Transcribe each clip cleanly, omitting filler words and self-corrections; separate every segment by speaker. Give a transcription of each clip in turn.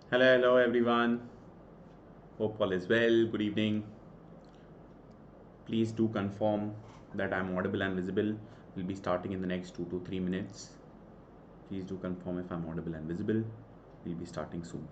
Speaker 1: Hello everyone. Hope all is well. Good evening. Please do confirm that I'm audible and visible. We'll be starting in the next 2 to 3 minutes. Please do confirm if I'm audible and visible. We'll be starting soon.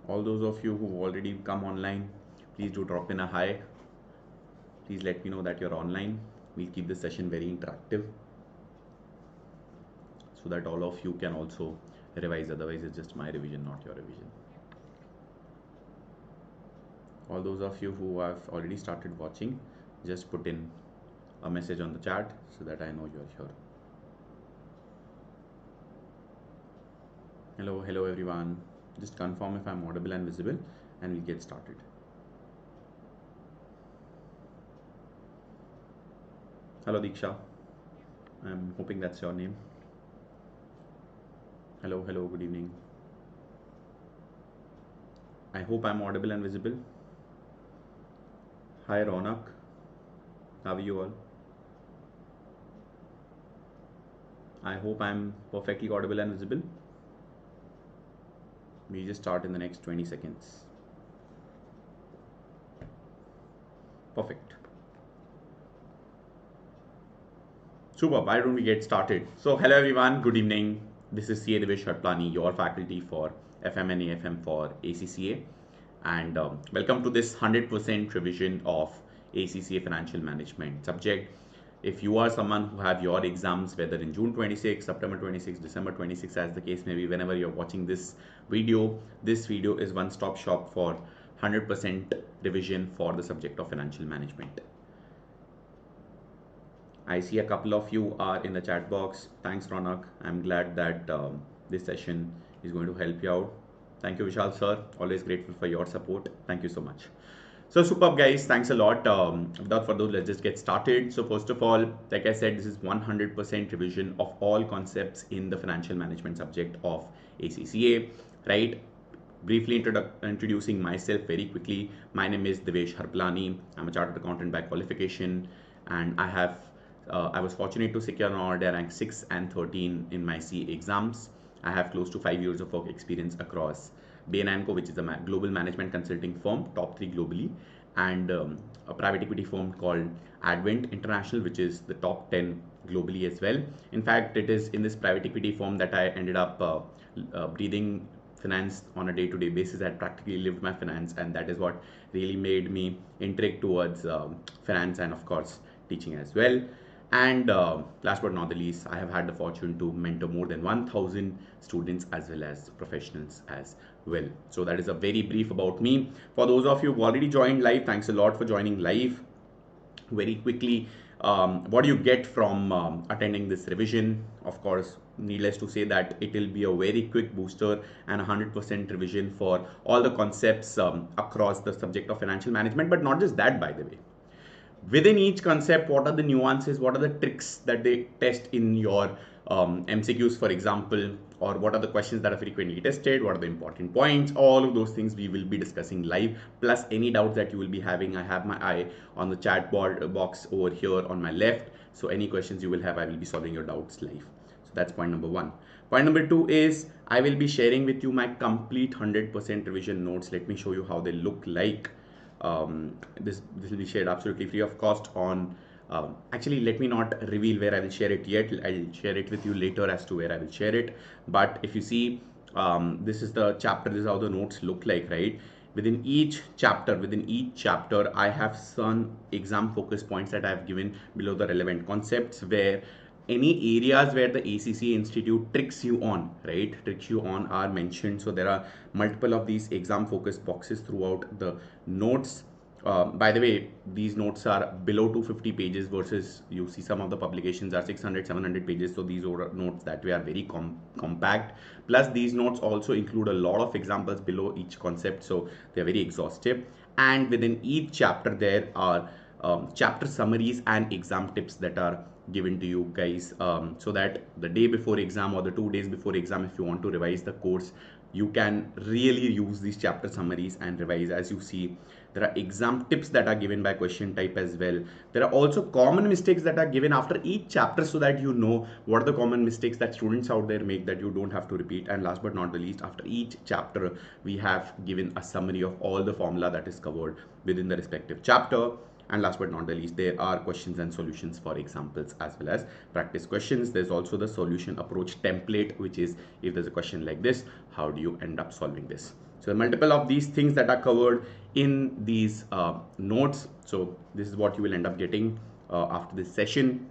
Speaker 1: All those of you who've already come online, please do drop in a hi. Please let me know that you're online. We'll keep the session very interactive so that all of you can also revise. Otherwise, it's just my revision, not your revision. All those of you who have already started watching, just put in a message on the chat so that I know you're here. Hello everyone. Just confirm if I'm audible and visible and we'll get started. Hello Diksha. I'm hoping that's your name. Hello, good evening. I hope I'm audible and visible. Hi Ronak. How are you all? I hope I'm perfectly audible and visible. We just start in the next 20 seconds. Perfect. Super. Why don't we get started? So hello everyone. Good evening. This is CA Divesh Harpalani, your faculty for FM and AFM for ACCA. And welcome to this 100% revision of ACCA Financial Management subject. If you are someone who have your exams, whether in June 26, September 26, December 26, as the case may be, whenever you're watching this video is one-stop shop for 100% revision for the subject of financial management. I see a couple of you are in the chat box. Thanks, Ronak. I'm glad that this session is going to help you out. Thank you, Vishal sir. Always grateful for your support. Thank you so much. So superb guys, thanks a lot. Without further ado, let's just get started. So first of all, like I said, this is 100% revision of all concepts in the financial management subject of ACCA, right? Briefly introducing myself very quickly. My name is Divesh Harpalani. I'm a chartered accountant by qualification, and I was fortunate to secure an order rank 6 and 13 in my CA exams. I have close to 5 years of work experience across Bain & Co, which is a global management consulting firm, top 3 globally, and a private equity firm called Advent International, which is the top 10 globally as well. In fact, it is in this private equity firm that I ended up breathing finance on a day-to-day basis. I practically lived my finance, and that is what really made me intrigue towards finance and of course teaching as well. And last but not the least, I have had the fortune to mentor more than 1,000 students as well as professionals as well. So that is a very brief about me. For those of you who've already joined live, thanks a lot for joining live. Very quickly, what do you get from attending this revision? Of course, needless to say that it will be a very quick booster and 100% revision for all the concepts across the subject of financial management. But not just that, by the way. Within each concept, what are the nuances, what are the tricks that they test in your MCQs, for example, or what are the questions that are frequently tested, what are the important points, all of those things we will be discussing live, plus any doubts that you will be having. I have my eye on the chat box over here on my left, so any questions you will have, I will be solving your doubts live. So that's point number one. Point number two is I will be sharing with you my complete 100% revision notes. Let me show you how they look like. This will be shared absolutely free of cost on actually, let me not reveal where I will share it yet. I'll share it with you later as to where I will share it. But if you see, this is the chapter, this is how the notes look like, right? Within each chapter, I have some exam focus points that I have given below the relevant concepts, where any areas where the ACCA Institute tricks you on, right? Tricks you on are mentioned. So there are multiple of these exam focus boxes throughout the notes. By the way, these notes are below 250 pages versus you see some of the publications are 600, 700 pages. So these are notes that we are very compact. Plus these notes also include a lot of examples below each concept. So they're very exhaustive. And within each chapter, there are chapter summaries and exam tips that are given to you guys, so that the day before exam or the 2 days before exam, if you want to revise the course, you can really use these chapter summaries and revise. As you see, there are exam tips that are given by question type as well. There are also common mistakes that are given after each chapter, so that you know what are the common mistakes that students out there make that you don't have to repeat. And last but not the least, after each chapter we have given a summary of all the formula that is covered within the respective chapter. And last but not the least, there are questions and solutions for examples as well as practice questions. There's also the solution approach template, which is if there's a question like this, how do you end up solving this? So multiple of these things that are covered in these notes. So this is what you will end up getting after this session.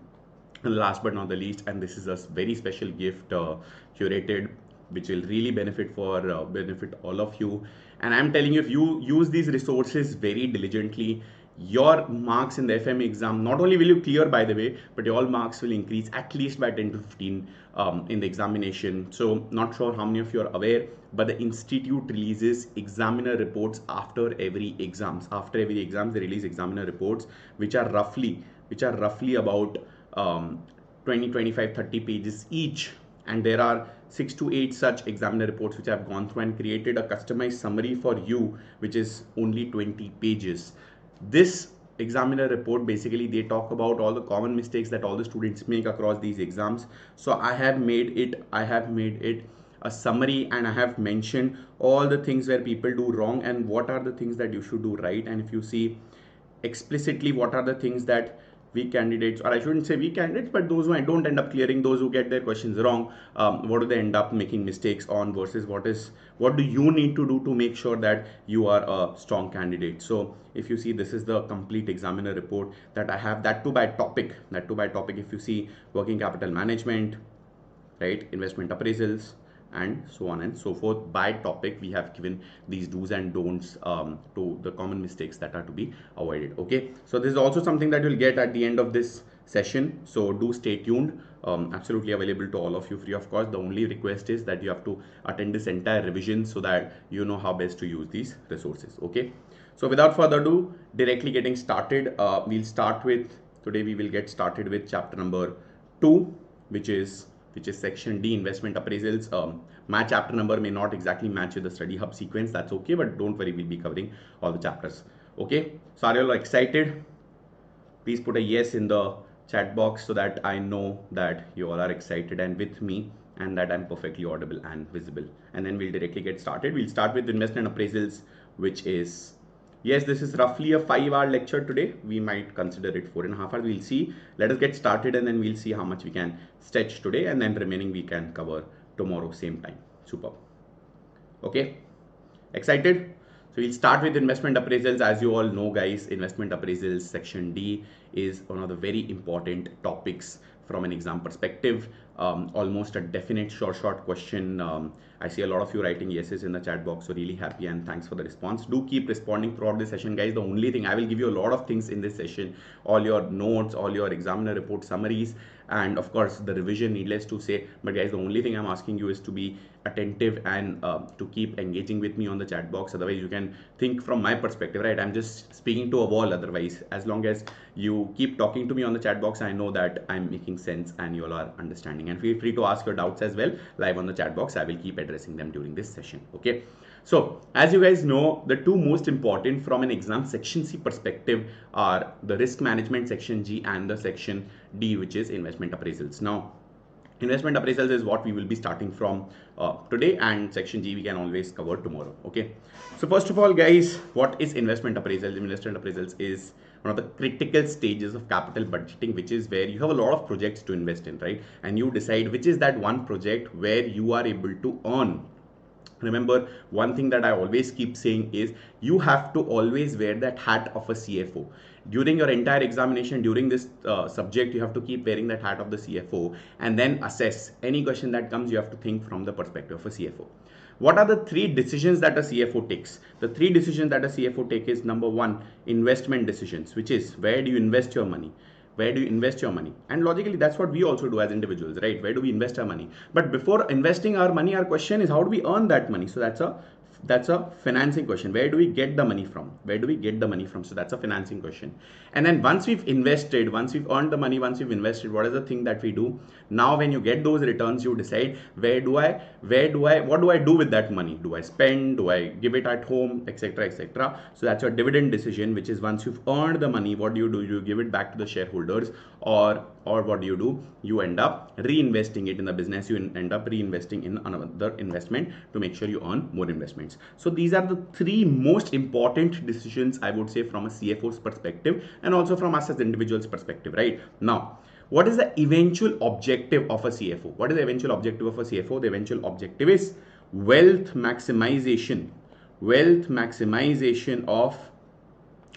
Speaker 1: And last but not the least, and this is a very special gift curated, which will really benefit all of you. And I'm telling you, if you use these resources very diligently, your marks in the FM exam, not only will you clear, by the way, but your marks will increase at least by 10 to 15 in the examination. So not sure how many of you are aware, but the institute releases examiner reports after every exams. After every exam, they release examiner reports, which are roughly about 20, 25, 30 pages each. And there are 6 to 8 such examiner reports which I've gone through and created a customized summary for you, which is only 20 pages. This examiner report, basically they talk about all the common mistakes that all the students make across these exams. So I have made it a summary, and I have mentioned all the things where people do wrong and what are the things that you should do right. And if you see explicitly what are the things that weak candidates, or I shouldn't say weak candidates, but those who don't end up clearing, those who get their questions wrong, what do they end up making mistakes on, versus what do you need to do to make sure that you are a strong candidate. So if you see, this is the complete examiner report that I have, that too by topic. If you see, working capital management, right, investment appraisals, and so on and so forth. By topic, we have given these do's and don'ts to the common mistakes that are to be avoided. Okay, so this is also something that you'll get at the end of this session, so do stay tuned. Absolutely available to all of you free of cost. The only request is that you have to attend this entire revision so that you know how best to use these resources. Okay, so without further ado, directly getting started, today we will get started with chapter number 2, which is section D, investment appraisals. My chapter number may not exactly match with the study hub sequence. That's okay, but don't worry, we'll be covering all the chapters. Okay, so are you all excited? Please put a yes in the chat box so that I know that you all are excited and with me, and that I'm perfectly audible and visible. And then we'll directly get started. We'll start with investment appraisals, which is, yes, this is roughly a 5-hour lecture today. We might consider it 4.5 hours. We'll see. Let us get started, and then we'll see how much we can stretch today, and then remaining we can cover tomorrow same time. Super. Okay, excited? So we'll start with investment appraisals. As you all know, guys, investment appraisals section D is one of the very important topics from an exam perspective. Almost a definite short question. I see a lot of you writing yeses in the chat box, so really happy and thanks for the response. Do keep responding throughout the session, guys. The only thing, I will give you a lot of things in this session, all your notes, all your examiner report summaries, and of course the revision, needless to say. But guys, the only thing I'm asking you is to be attentive and to keep engaging with me on the chat box. Otherwise you can think from my perspective, right? I'm just speaking to a wall. Otherwise, as long as you keep talking to me on the chat box, I know that I'm making sense and you all are understanding. And feel free to ask your doubts as well live on the chat box. I will keep addressing them during this session. Okay, so as you guys know, the two most important from an exam section C perspective are the risk management section G and the section D, which is investment appraisals. Now investment appraisals is what we will be starting from today, and section G we can always cover tomorrow. Okay, so first of all, guys, what is investment appraisals? Investment appraisals is one of the critical stages of capital budgeting, which is where you have a lot of projects to invest in, right? And you decide which is that one project where you are able to earn. Remember, one thing that I always keep saying is you have to always wear that hat of a CFO. During your entire examination, during this subject, you have to keep wearing that hat of the CFO, and then assess any question that comes. You have to think from the perspective of a CFO. What are the 3 decisions that a CFO takes? The 3 decisions that a CFO takes is, number 1, investment decisions, which is where do you invest your money? Where do you invest your money? And logically, that's what we also do as individuals, right? Where do we invest our money? But before investing our money, our question is how do we earn that money? So that's a That's a financing question. Where do we get the money from? Where do we get the money from? So that's a financing question. And then once we've invested, once we've earned the money, once we've invested, what is the thing that we do? Now when you get those returns, you decide what do I do with that money? Do I spend? Do I give it at home, etc., etc.? So that's your dividend decision, which is once you've earned the money, what do? You give it back to the shareholders, or what do? You end up reinvesting it in the business. You end up reinvesting in another investment to make sure you earn more investments. So these are the three most important decisions, I would say, from a CFO's perspective and also from us as individuals perspective, right? Now, what is the eventual objective of a CFO? What is the eventual objective of a CFO? The eventual objective is wealth maximization. Wealth maximization of,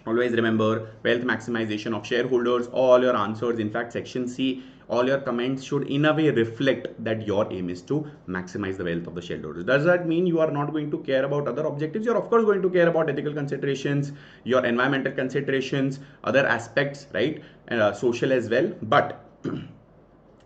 Speaker 1: always remember, wealth maximization of shareholders. All your answers, in fact, section C, all your comments should in a way reflect that your aim is to maximize the wealth of the shareholders. Does that mean you are not going to care about other objectives? You're of course going to care about ethical considerations, your environmental considerations, other aspects, right? Social as well. But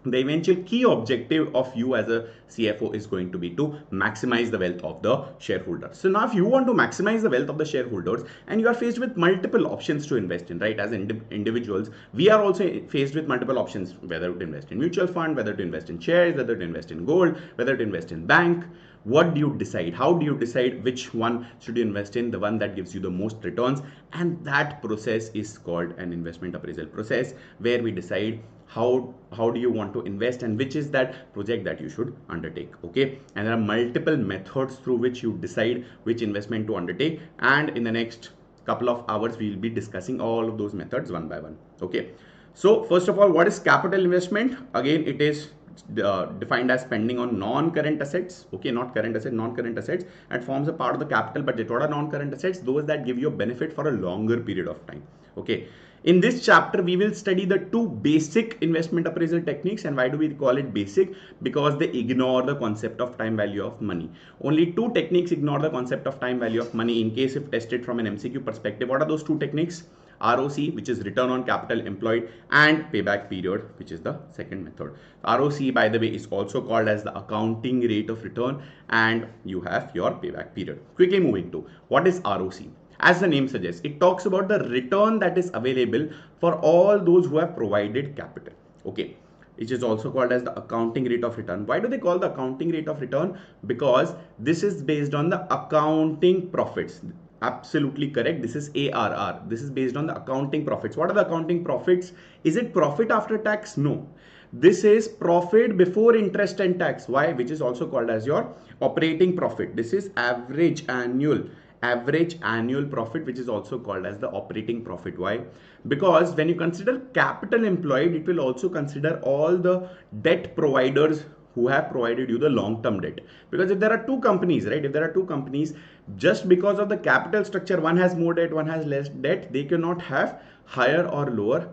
Speaker 1: the eventual key objective of you as a CFO is going to be to maximize the wealth of the shareholders. So now if you want to maximize the wealth of the shareholders and you are faced with multiple options to invest in, right? As individuals, we are also faced with multiple options, whether to invest in mutual fund, whether to invest in shares, whether to invest in gold, whether to invest in bank. What do you decide? How do you decide which one should you invest in? The one that gives you the most returns. And that process is called an investment appraisal process, where we decide how do you want to invest and which is that project that you should undertake. Okay, and there are multiple methods through which you decide which investment to undertake, and in the next couple of hours we will be discussing all of those methods one by one. Okay, so first of all, what is capital investment? Again, it is defined as spending on non-current assets. Okay, not current asset, non-current assets, and forms a part of the capital budget. What are non-current assets? Those that give you a benefit for a longer period of time. Okay, in this chapter we will study the two basic investment appraisal techniques. And why do we call it basic? Because they ignore the concept of time value of money. Only two techniques ignore the concept of time value of money in case if tested from an MCQ perspective. What are those two techniques? ROC, which is return on capital employed, and payback period, which is the second method. ROC, by the way, is also called as the accounting rate of return, and you have your payback period. Quickly moving to what is ROC. As the name suggests, it talks about the return that is available for all those who have provided capital. Okay, which is also called as the accounting rate of return. Why do they call the accounting rate of return? Because this is based on the accounting profits. Absolutely correct. This is ARR. This is based on the accounting profits. What are the accounting profits? Is it profit after tax? No. This is profit before interest and tax. Why? Which is also called as your operating profit. This is average annual profit, which is also called as the operating profit. Why? Because when you consider capital employed, it will also consider all the debt providers who have provided you the long-term debt. Because if there are two companies, right? If there are two companies, just because of the capital structure, one has more debt, one has less debt, they cannot have higher or lower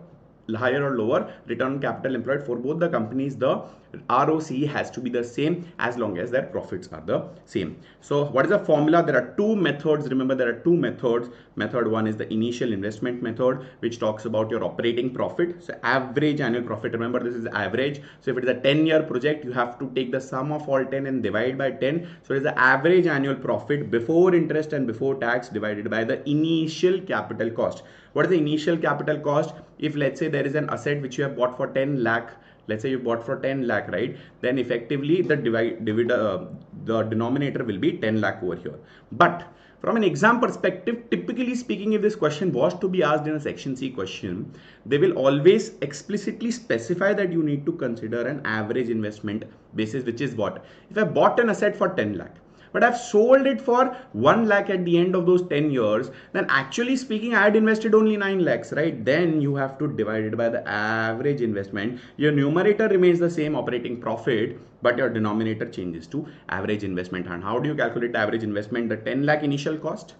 Speaker 1: return on capital employed. For both the companies, the ROC has to be the same as long as their profits are the same. So what is the formula? There are two methods. Remember, there are two methods. Method one is the initial investment method, which talks about your operating profit. So average annual profit. Remember, this is average. So if it is a 10-year project, you have to take the sum of all 10 and divide by 10. So it is the average annual profit before interest and before tax divided by the initial capital cost. What is the initial capital cost? If let's say there is an asset which you have bought for 10 lakh, let's say you bought for 10 lakh, right? Then effectively the denominator will be 10 lakh over here. But from an exam perspective, typically speaking, if this question was to be asked in a section C question, they will always explicitly specify that you need to consider an average investment basis, which is what? If I bought an asset for 10 lakh, but I've sold it for 1 lakh at the end of those 10 years, then actually speaking, I had invested only 9 lakhs, right? Then you have to divide it by the average investment. Your numerator remains the same, operating profit, but your denominator changes to average investment. And how do you calculate average investment? The 10 lakh initial cost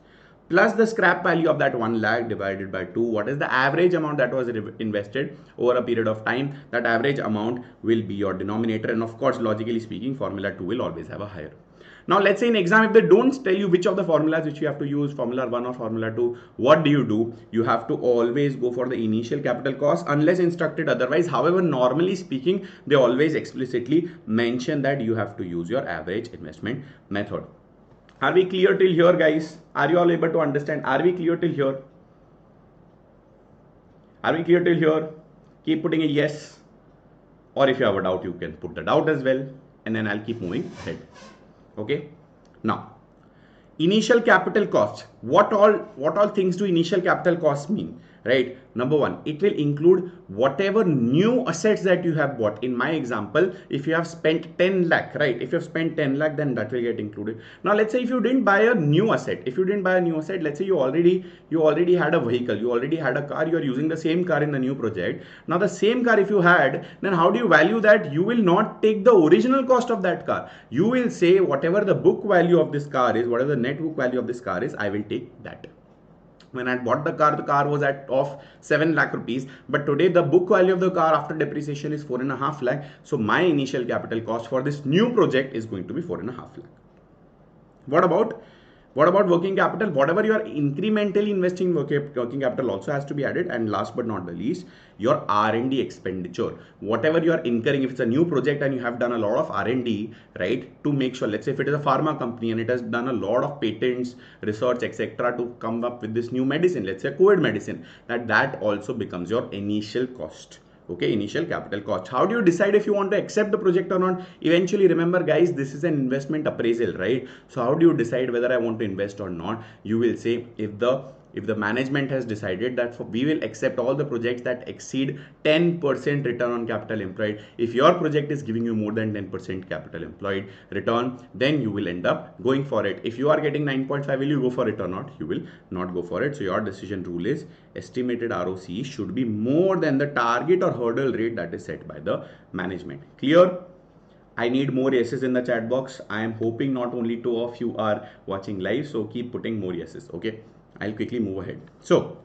Speaker 1: plus the scrap value of that 1 lakh divided by 2. What is the average amount that was invested over a period of time? That average amount will be your denominator. And of course, logically speaking, formula 2 will always have a higher. Now, let's say in exam, if they don't tell you which of the formulas which you have to use, formula 1 or formula 2, what do? You have to always go for the initial capital cost unless instructed otherwise. However, normally speaking, they always explicitly mention that you have to use your average investment method. Are we clear till here, guys? Are you all able to understand? Are we clear till here? Are we clear till here? Keep putting a yes, or if you have a doubt, you can put the doubt as well, and then I'll keep moving ahead. Okay. Now, initial capital cost. What all things do initial capital cost mean? Right. Number one, it will include whatever new assets that you have bought. In my example, if you have spent 10 lakh, right? If you have spent 10 lakh, then that will get included. Now, let's say if you didn't buy a new asset, let's say you already had a vehicle, you already had a car, you are using the same car in the new project. Now, the same car if you had, then how do you value that? You will not take the original cost of that car. You will say whatever the book value of this car is, whatever the net book value of this car is, I will take that. When I bought the car was of 7 lakh rupees, but today the book value of the car after depreciation is 4.5 lakh. So my initial capital cost for this new project is going to be 4.5 lakh. What about working capital? Whatever you are incrementally investing in working capital also has to be added. And last but not the least, your R&D expenditure. Whatever you are incurring, if it's a new project and you have done a lot of R&D, right, to make sure, let's say if it is a pharma company and it has done a lot of patents, research, etc. to come up with this new medicine, let's say COVID medicine, that also becomes your initial cost. Okay, initial capital cost. How do you decide if you want to accept the project or not? Eventually, remember guys, this is an investment appraisal, right? So how do you decide whether I want to invest or not? You will say if the management has decided that we will accept all the projects that exceed 10% return on capital employed. If your project is giving you more than 10% capital employed return, then you will end up going for it. If you are getting 9.5, will you go for it or not? You will not go for it. So your decision rule is estimated ROCE should be more than the target or hurdle rate that is set by the management. Clear? I need more yeses in the chat box. I am hoping not only 2 of you are watching live, so keep putting more yeses. Okay, I'll quickly move ahead. So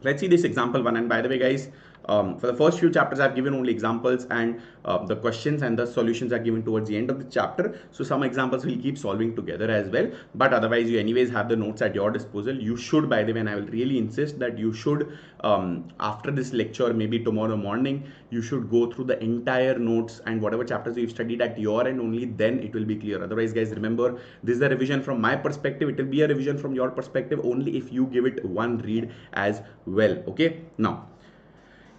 Speaker 1: let's see this example one. And by the way, guys, for the first few chapters, I've given only examples, and the questions and the solutions are given towards the end of the chapter. So some examples we'll keep solving together as well. But otherwise, you anyways have the notes at your disposal. You should, by the way, and I will really insist that you should, after this lecture, maybe tomorrow morning, you should go through the entire notes and whatever chapters you've studied at your end, only then it will be clear. Otherwise, guys, remember, this is a revision from my perspective. It will be a revision from your perspective only if you give it one read as well. Okay, now,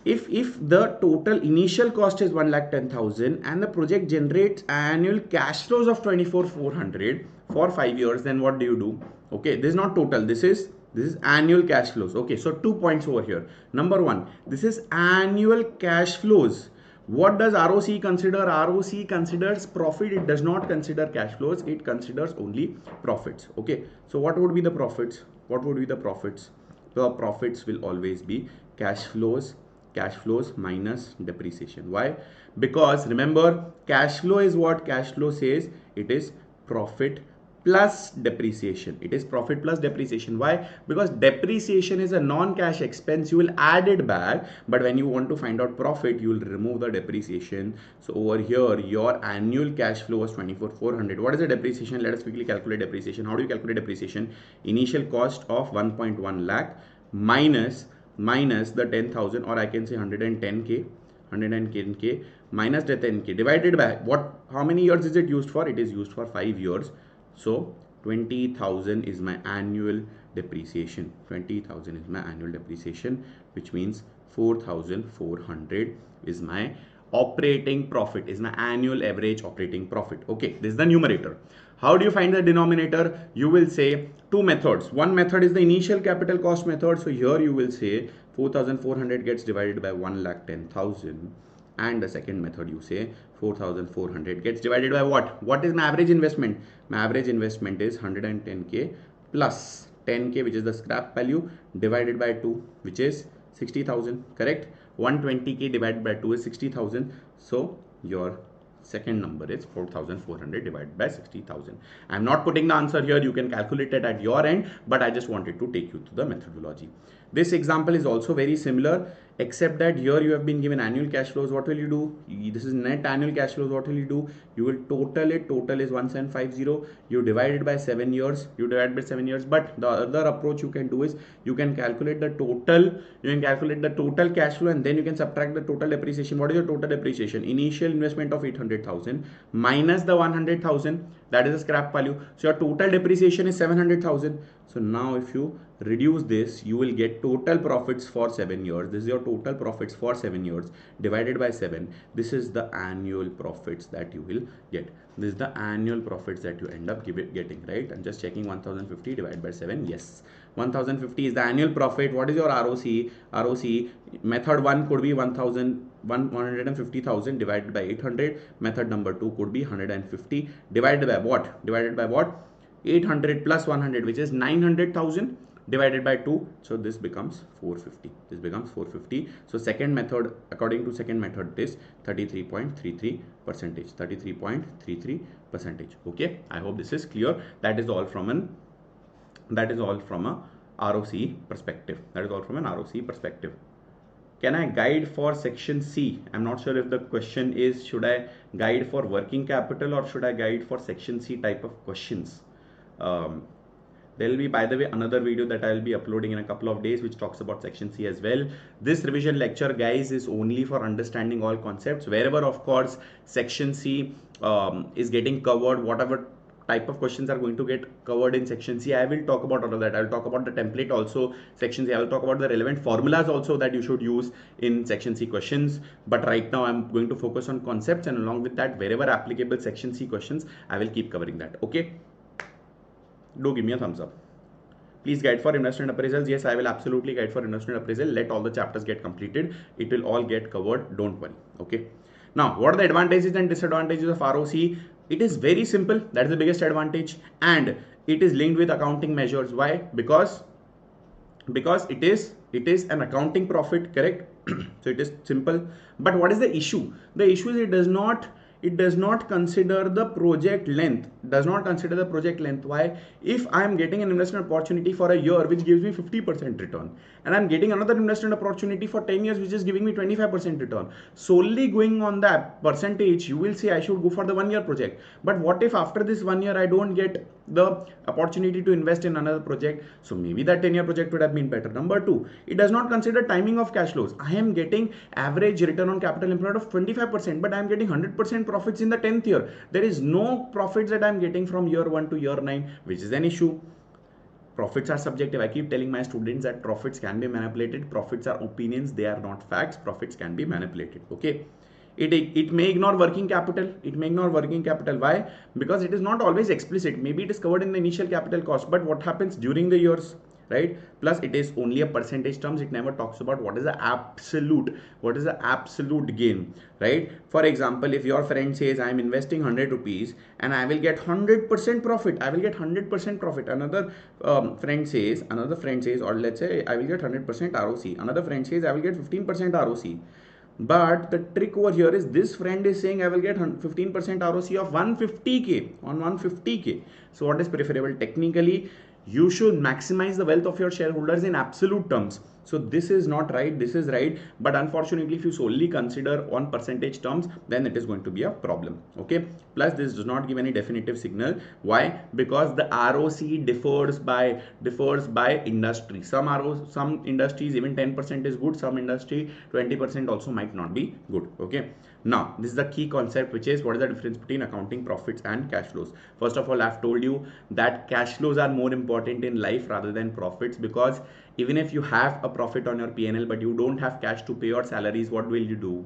Speaker 1: if the total initial cost is 1,10,000 and the project generates annual cash flows of 24,400 for 5 years, then what do you do? Okay, this is not total, this is annual cash flows. Okay, so 2 points over here. Number one, this is annual cash flows. What does ROC consider? ROC considers profit. It does not consider cash flows. It considers only profits. Okay, so what would be the profits? The profits will always be cash flows minus depreciation. Why? Because remember, cash flow is what? Cash flow says it is profit plus depreciation. It is profit plus depreciation. Why? Because depreciation is a non-cash expense. You will add it back, but when you want to find out profit, you will remove the depreciation. So over here, your annual cash flow was 24,400. What is the depreciation? Let us quickly calculate depreciation. How do you calculate depreciation? Initial cost of 1.1 lakh minus the 10,000, or I can say 110k minus the 10k divided by what? How many years is it used for? It is used for 5 years. So 20,000 is my annual depreciation. 20,000 is my annual depreciation, which means 4,400 is my operating profit, is my annual average operating profit. Okay, this is the numerator. How do you find the denominator? You will say 2 methods. One method is the initial capital cost method. So here you will say 4,400 gets divided by 1,10,000. And the second method, you say 4,400 gets divided by what? What is my average investment? My average investment is 110k plus 10k, which is the scrap value, divided by 2, which is 60,000. Correct? 120k divided by 2 is 60,000. So your second number is 4,400 divided by 60,000. I'm not putting the answer here. You can calculate it at your end, but I just wanted to take you to the methodology. This example is also very similar, except that here you have been given annual cash flows. What will you do? This is net annual cash flows. What will you do? You will total it. Total is 1750. You divide it by 7 years. But the other approach you can do is you can calculate the total. You can calculate the total cash flow, and then you can subtract the total depreciation. What is your total depreciation? Initial investment of 800,000 minus the 100,000 That is a scrap value. So your total depreciation is 700,000. So now if you reduce this, you will get total profits for 7 years. This is your total profits for 7 years divided by 7. This is the annual profits that you will get. This is the annual profits that you end up getting, right? I'm just checking 1050 divided by 7. Yes, 1050 is the annual profit. What is your ROC? ROC method 1 could be 150,000 divided by 800. Method number 2 could be 150 divided by what? Divided by what? 800 plus 100, which is 900,000 divided by 2. So this becomes 450. This becomes 450. So second method, according to second method, is 33.33%. 33.33%. Okay, I hope this is clear. That is all from a ROC perspective. That is all from an ROC perspective. Can I guide for section C? I'm not sure if the question is, should I guide for working capital or should I guide for section C type of questions? There will be, by the way, another video that I will be uploading in a couple of days which talks about section C as well. This revision lecture, guys, is only for understanding all concepts. Wherever, of course, section C is getting covered, whatever type of questions are going to get covered in section C, I will talk about all of that. I will talk about the template also, section C. I will talk about the relevant formulas also that you should use in section C questions. But right now I'm going to focus on concepts, and along with that, wherever applicable section C questions, I will keep covering that. Okay. Do give me a thumbs up. Please guide for investment appraisals. Yes, I will absolutely guide for investment appraisal. Let all the chapters get completed. It will all get covered. Don't worry. Okay. Now, what are the advantages and disadvantages of ROC? It is very simple. That is the biggest advantage. And it is linked with accounting measures. Why? Because it is an accounting profit, correct? So it is simple. But what is the issue? The issue is it does not consider the project length. Why? If I am getting an investment opportunity for a year which gives me 50% return, and I am getting another investment opportunity for 10 years which is giving me 25% return, solely going on that percentage, you will say I should go for the 1 year project. But what if after this 1 year I don't get the opportunity to invest in another project? So maybe that 10-year project would have been better. Number 2, it does not consider timing of cash flows. I am getting average return on capital employed of 25%, but I am getting 100% profits in the 10th year. There is no profits that I am getting from year 1 to year 9, which is an issue. Profits are subjective. I keep telling my students that profits can be manipulated. Profits are opinions. They are not facts. Profits can be manipulated. Okay. It may ignore working capital. Why? Because it is not always explicit. Maybe it is covered in the initial capital cost, but what happens during the years, right? Plus it is only a percentage terms. It never talks about what is the absolute gain, right? For example, if your friend says I am investing 100 rupees and I will get 100% profit, another friend says, or let's say I will get 100% ROC, another friend says I will get 15% ROC. But the trick over here is this friend is saying I will get 15% ROC of 150k on 150k. So what is preferable? Technically, you should maximize the wealth of your shareholders in absolute terms. So this is not right, this is right. But unfortunately, if you solely consider on percentage terms, then it is going to be a problem. Okay. Plus, this does not give any definitive signal. Why? Because the ROC differs by industry. Some industries even 10% is good. Some industry 20% also might not be good. Okay. Now, this is the key concept, which is what is the difference between accounting profits and cash flows. First of all, I've told you that cash flows are more important in life rather than profits, because even if you have a profit on your P&L but you don't have cash to pay your salaries, what will you do?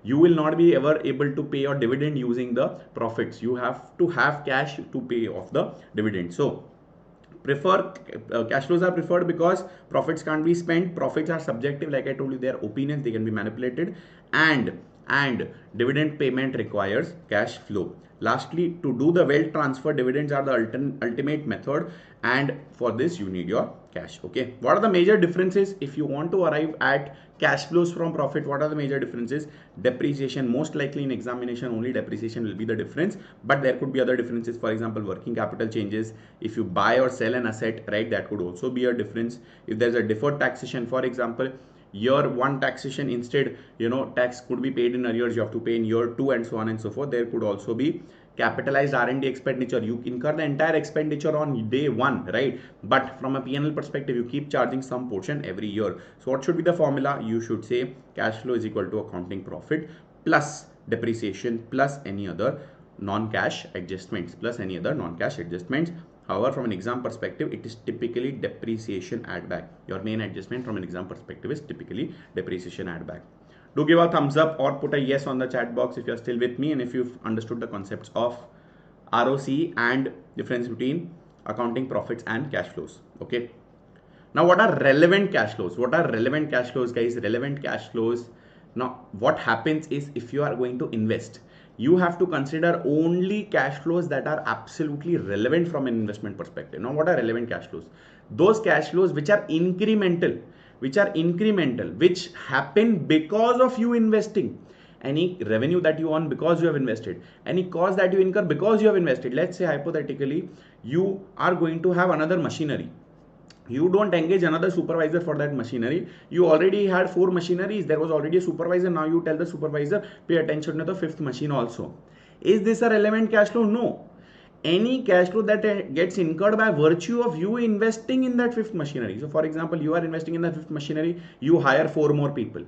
Speaker 1: You will not be ever able to pay your dividend using the profits. You have to have cash to pay off the dividend. So cash flows are preferred because profits can't be spent. Profits are subjective, like I told you, they are opinions, they can be manipulated, and dividend payment requires cash flow. Lastly, to do the wealth transfer, dividends are the ultimate method, and for this you need your cash. Okay, what are the major differences if you want to arrive at cash flows from profit? What are the major differences? Depreciation, most likely in examination only depreciation will be the difference, but there could be other differences. For example, working capital changes. If you buy or sell an asset, right, that could also be a difference. If there's a deferred taxation, for example, year 1 taxation, instead tax could be paid in arrears, you have to pay in year 2, and so on and so forth. There could also be capitalized R&D expenditure. You incur the entire expenditure on day 1, right? But from a P&L perspective, you keep charging some portion every year. So what should be the formula? You should say cash flow is equal to accounting profit plus depreciation plus any other non-cash adjustments plus any other non-cash adjustments. However, from an exam perspective, it is typically depreciation add back. Your main adjustment from an exam perspective is typically depreciation add back. Do give a thumbs up or put a yes on the chat box if you're still with me and if you've understood the concepts of ROC and difference between accounting profits and cash flows. Okay. Now, what are relevant cash flows? What are relevant cash flows, guys? Relevant cash flows. Now, what happens is if you are going to invest, you have to consider only cash flows that are absolutely relevant from an investment perspective. Now, what are relevant cash flows? Those cash flows which are incremental, which happen because of you investing. Any revenue that you earn because you have invested, any cost that you incur because you have invested. Let's say hypothetically, you are going to have another machinery. You don't engage another supervisor for that machinery. You already had 4 machineries. There was already a supervisor. Now you tell the supervisor, pay attention to the 5th machine also. Is this a relevant cash flow? No. Any cash flow that gets incurred by virtue of you investing in that 5th machinery. So for example, you are investing in the 5th machinery, you hire 4 more people.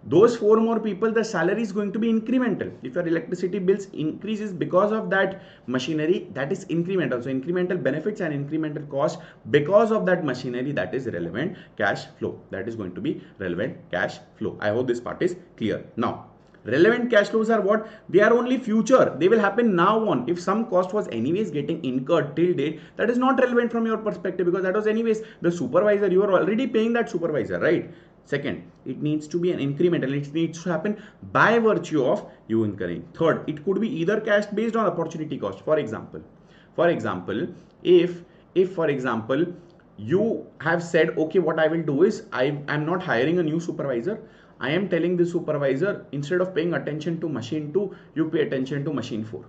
Speaker 1: Those 4 more people, the salary is going to be incremental. If your electricity bills increases because of that machinery, that is incremental. So incremental benefits and incremental cost because of that machinery, that is relevant cash flow. That is going to be relevant cash flow. I hope this part is clear. Now, relevant cash flows are what? They are only future. They will happen now on. If some cost was anyways getting incurred till date, that is not relevant from your perspective because that was anyways the supervisor. You are already paying that supervisor, right? Second, it needs to be an incremental. It needs to happen by virtue of you incurring. Third, it could be either cash based on opportunity cost. For example, if for example you have said, okay, what I will do is I'm not hiring a new supervisor. I am telling the supervisor, instead of paying attention to machine 2, you pay attention to machine 4.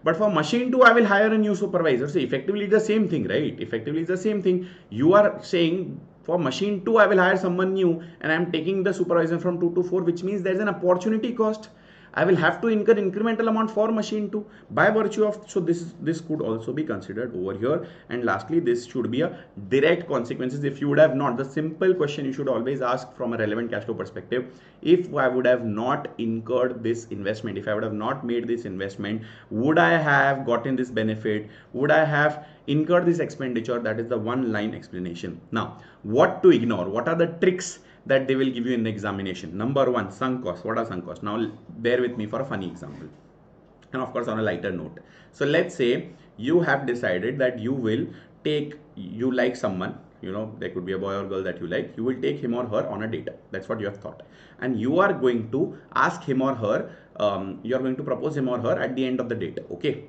Speaker 1: But for machine 2, I will hire a new supervisor. So effectively it's the same thing, right? Effectively it's the same thing. You are saying for machine 2, I will hire someone new and I am taking the supervisor from 2 to 4, which means there is an opportunity cost. I will have to incur incremental amount for machine 2 by virtue of, so this could also be considered over here. And lastly, this should be a direct consequences. If you would have not, the simple question you should always ask from a relevant cash flow perspective, if I would have not incurred this investment, if I would have not made this investment, would I have gotten this benefit? Would I have incurred this expenditure? That is the one line explanation. Now, what to ignore? What are the tricks that they will give you in the examination? Number 1, sunk cost. What are sunk costs? Now bear with me for a funny example, and of course on a lighter note. So let's say you have decided that you like someone, there could be a boy or girl that you like. You will take him or her on a date. That's what you have thought, and you are going to ask him or her, you are going to propose him or her at the end of the date. Okay,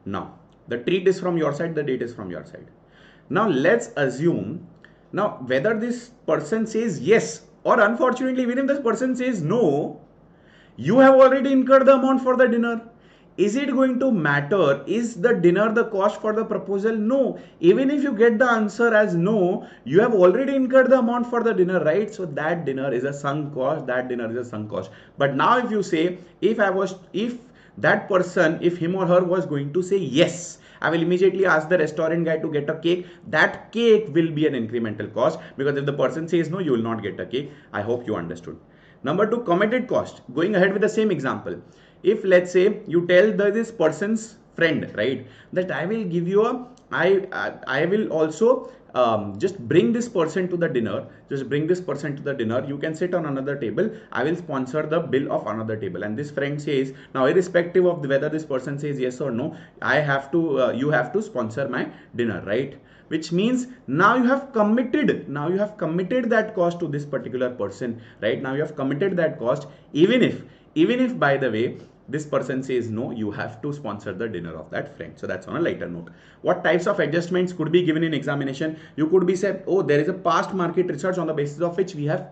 Speaker 1: now the treat is from your side, the date is from your side. Now let's assume, now whether this person says yes, or unfortunately even if this person says no, you have already incurred the amount for the dinner. Is it going to matter? Is the dinner the cost for the proposal? No. Even if you get the answer as no, you have already incurred the amount for the dinner, right? So that dinner is a sunk cost. But now if you say, if that person, if him or her was going to say yes, I will immediately ask the restaurant guy to get a cake. That cake will be an incremental cost, because if the person says no, you will not get a cake. I hope you understood. Number 2, committed cost. Going ahead with the same example. If let's say you tell this person's friend, right, that I will give you I will also just bring this person to the dinner. You can sit on another table. I will sponsor the bill of another table. And this friend says, now irrespective of whether this person says yes or no, you have to sponsor my dinner, right? Which means now you have committed that cost to this particular person, right? Now you have committed that cost, even if by the way this person says no, you have to sponsor the dinner of that friend. So that's on a lighter note. What types of adjustments could be given in examination? You could be said, oh, there is a past market research on the basis of which we have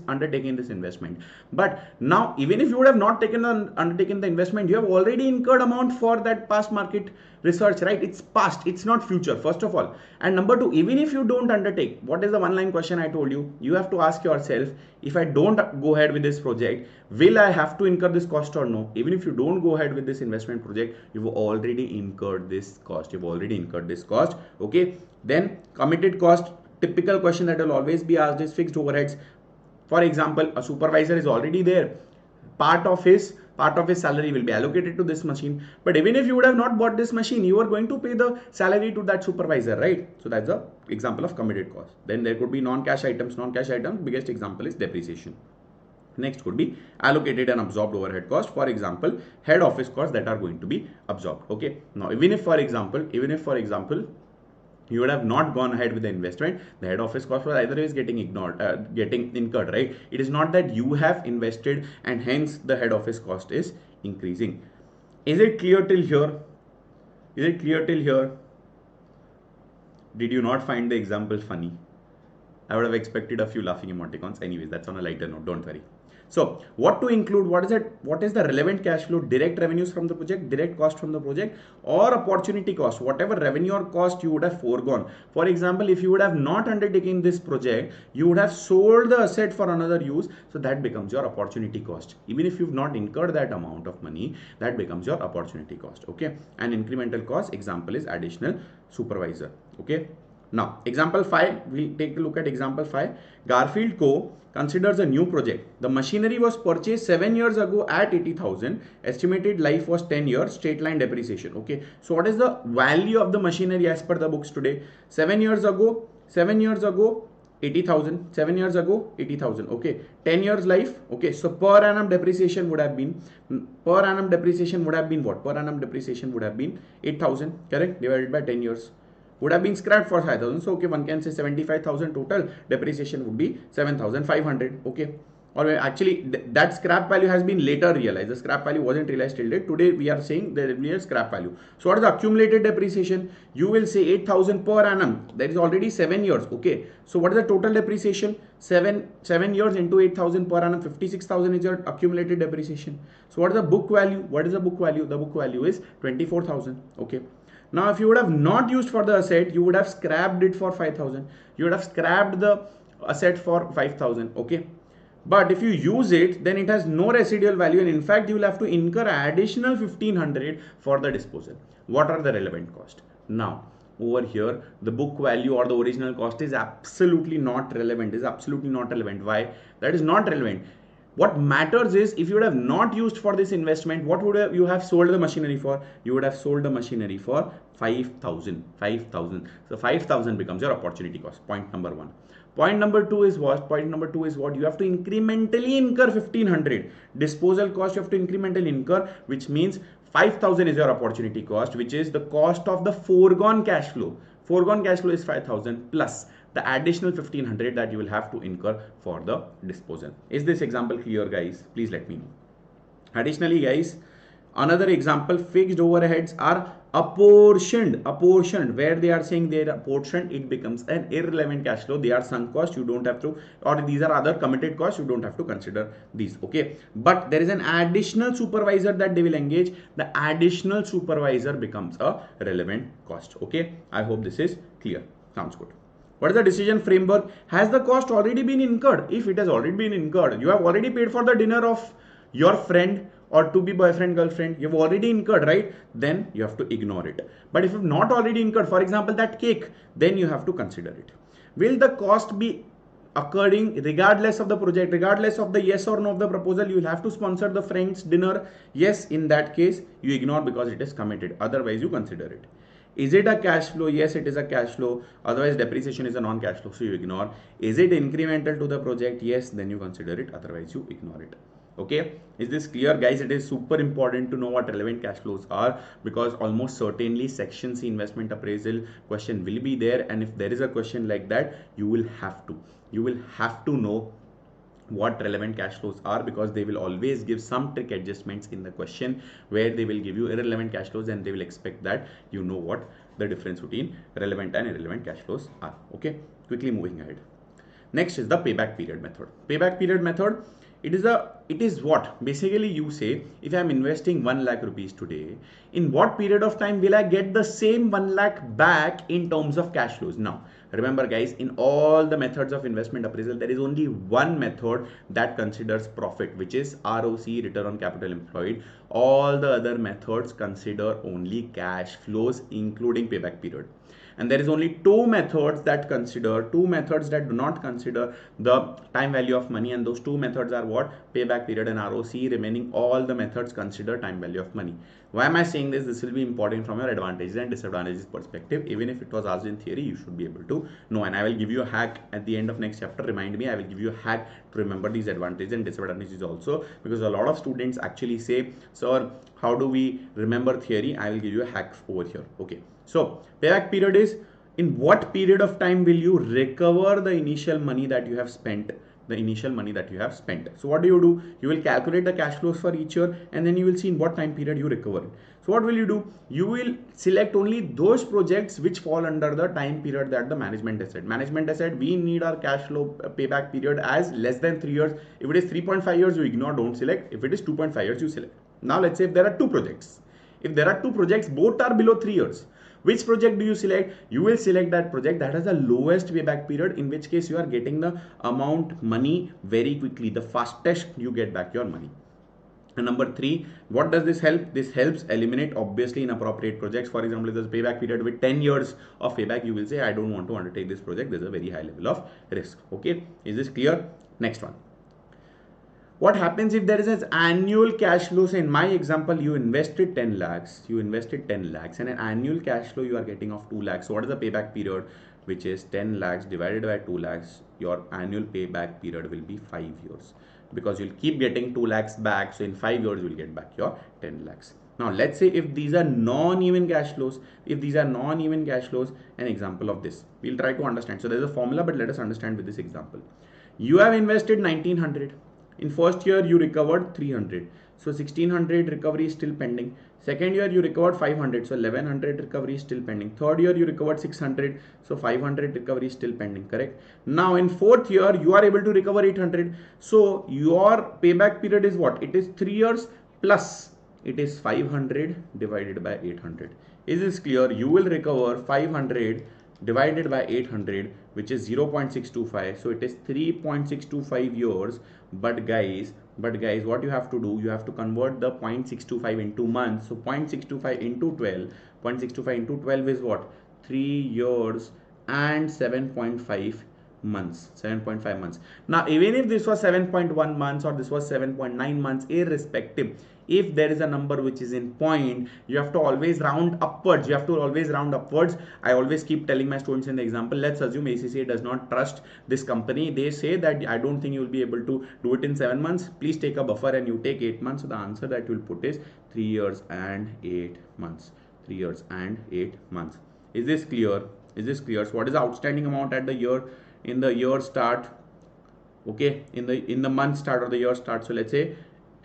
Speaker 1: undertaken this investment. But now, even if you would have not undertaken the investment, you have already incurred amount for that past market research, right? It's past, it's not future, first of all. And number 2, even if you don't undertake, what is the one line question I told you? You have to ask yourself, if I don't go ahead with this project, will I have to incur this cost or no? Even if you don't go ahead with this investment project, you've already incurred this cost. Okay. Then committed cost, typical question that will always be asked is fixed overheads. For example, a supervisor is already there. Part of his part of his salary will be allocated to this machine. But even if you would have not bought this machine, you are going to pay the salary to that supervisor, right? So that's the example of committed cost. Then there could be non-cash items. Non-cash items, biggest example is depreciation. Next could be allocated and absorbed overhead cost. For example, head office costs that are going to be absorbed. Okay. Now, even if for example, you would have not gone ahead with the investment, the head office cost was either ways getting incurred, right? It is not that you have invested and hence the head office cost is increasing. Is it clear till here? Is it clear till here? Did you not find the example funny? I would have expected a few laughing emoticons. Anyways, that's on a lighter note, don't worry. So what to include? What is it? What is the relevant cash flow? Direct revenues from the project, direct cost from the project, or opportunity cost, whatever revenue or cost you would have foregone. For example, if you would have not undertaken this project, you would have sold the asset for another use. So that becomes your opportunity cost. Even if you've not incurred that amount of money, that becomes your opportunity cost. Okay. And incremental cost example is additional supervisor. Okay. Now, example 5, we'll take a look at example 5. Garfield Co. considers a new project. The machinery was purchased 7 years ago at 80,000. Estimated life was 10 years, straight line depreciation. Okay. So, what is the value of the machinery as per the books today? 7 years ago, 80,000. 7 years ago, 80,000. Okay. 10 years life. Okay. So, per annum depreciation would have been, what? Per annum depreciation would have been 8,000, correct? Divided by 10 years. Would have been scrapped for 5,000. So, okay, one can say 75,000 total. Depreciation would be 7,500. Okay. Or actually, that scrap value has been later realized. The scrap value wasn't realized till date. Today, we are saying there will be a scrap value. So, what is the accumulated depreciation? You will say 8,000 per annum. That is already 7 years. Okay. So, what is the total depreciation? 7 years into 8,000 per annum. 56,000 is your accumulated depreciation. So, what is the book value? What is the book value? The book value is 24,000. Okay. Now, if you would have not used for the asset, you would have scrapped it for 5,000. You would have scrapped the asset for 5,000. Okay. But if you use it, then it has no residual value. And in fact, you will have to incur additional 1,500 for the disposal. What are the relevant costs? Now, over here, the book value or the original cost is absolutely not relevant. Why? That is not relevant. What matters is if you would have not used for this investment, what would you have sold the machinery for? You would have sold the machinery for 5,000. So 5,000 becomes your opportunity cost. Point number 1. Point number 2 is what? You have to incrementally incur 1,500. Disposal cost you have to incrementally incur, which means 5,000 is your opportunity cost, which is the cost of the foregone cash flow. Foregone cash flow is 5,000 plus the additional 1,500 that you will have to incur for the disposal. Is this example clear, guys? Please let me know. Additionally, guys, another example, fixed overheads are apportioned, where they are saying they are apportioned, it becomes an irrelevant cash flow. They are sunk cost, you don't have to, or these are other committed costs, you don't have to consider these. Okay, but there is an additional supervisor that they will engage. The additional supervisor becomes a relevant cost. Okay, I hope this is clear. Sounds good. What is the decision framework? Has the cost already been incurred? If it has already been incurred, you have already paid for the dinner of your friend or to be boyfriend, girlfriend, you've already incurred, right? Then you have to ignore it. But if you've not already incurred, for example, that cake, then you have to consider it. Will the cost be occurring regardless of the project, regardless of the yes or no of the proposal? You will have to sponsor the friend's dinner. Yes, in that case, you ignore because it is committed. Otherwise, you consider it. Is it a cash flow? Yes, it is a cash flow. Otherwise, depreciation is a non-cash flow, so you ignore. Is it incremental to the project? Yes, then you consider it. Otherwise, you ignore it. Okay, is this clear, guys? It is super important to know what relevant cash flows are, because almost certainly section C investment appraisal question will be there, and if there is a question like that, you will have to know what relevant cash flows are, because they will always give some trick adjustments in the question where they will give you irrelevant cash flows and they will expect that you know what the difference between relevant and irrelevant cash flows are. Okay, quickly moving ahead. Next is the payback period method. Payback period method, it is what basically you say, if I am investing 1 lakh rupees today, in what period of time will I get the same 1 lakh back in terms of cash flows? Now remember, guys, in all the methods of investment appraisal, there is only one method that considers profit, which is ROC, return on capital employed. All the other methods consider only cash flows, including payback period. and there is only two methods that do not consider the time value of money, and those two methods are what? Payback period and ROC. Remaining all the methods consider time value of money. Why am I saying this? This will be important from your advantages and disadvantages perspective. Even if it was asked in theory, you should be able to know, and I will give you a hack at the end of next chapter. Remind me, I will give you a hack to remember these advantages and disadvantages also, because a lot of students actually say, sir, how do we remember theory? I will give you a hack over here. Okay, so payback period is, in what period of time will you recover the initial money that you have spent? So what do? You will calculate the cash flows for each year, and then you will see in what time period you recover it. So what will you do? You will select only those projects which fall under the time period that the management has said. Management has said we need our cash flow payback period as less than 3 years. If it is 3.5 years, you ignore, don't select. If it is 2.5 years, you select. Now let's say if there are two projects. If there are two projects, both are below 3 years. Which project do you select? You will select that project that has the lowest payback period, in which case you are getting the amount money very quickly. The fastest you get back your money. And number 3, what does this help? This helps eliminate obviously inappropriate projects. For example, if there's a payback period with 10 years of payback, you will say, I don't want to undertake this project. There's a very high level of risk. Okay, is this clear? Next one. What happens if there is an annual cash flow? So in my example, you invested 10 lakhs, and an annual cash flow you are getting of 2 lakhs. So what is the payback period? Which is 10 lakhs divided by 2 lakhs. Your annual payback period will be 5 years, because you'll keep getting 2 lakhs back. So in 5 years, you'll get back your 10 lakhs. Now let's say if these are non-even cash flows, an example of this, we'll try to understand. So there's a formula, but let us understand with this example. You have invested 1900. In first year, you recovered 300. So 1600 recovery is still pending. Second year, you recovered 500. So 1100 recovery is still pending. Third year, you recovered 600. So 500 recovery is still pending, correct? Now in fourth year, you are able to recover 800. So your payback period is what? It is 3 years plus it is 500 divided by 800. Is this clear? You will recover 500 divided by 800, which is 0.625. So it is 3.625 years. But guys, what you have to do, you have to convert the 0.625 into months. So 0.625 into 12, 0.625 into 12 is what? 3 years and 7.5 months. 7.5 months. Now, even if this was 7.1 months or this was 7.9 months, irrespective, if there is a number which is in point, you have to always round upwards. I always keep telling my students in the example, let's assume ACCA does not trust this company. They say that I don't think you will be able to do it in 7 months. Please take a buffer and you take 8 months. So the answer that you will put is 3 years and 8 months. 3 years and 8 months. Is this clear? So what is the outstanding amount at the year, in the year start? Okay, in the month start or the year start. So let's say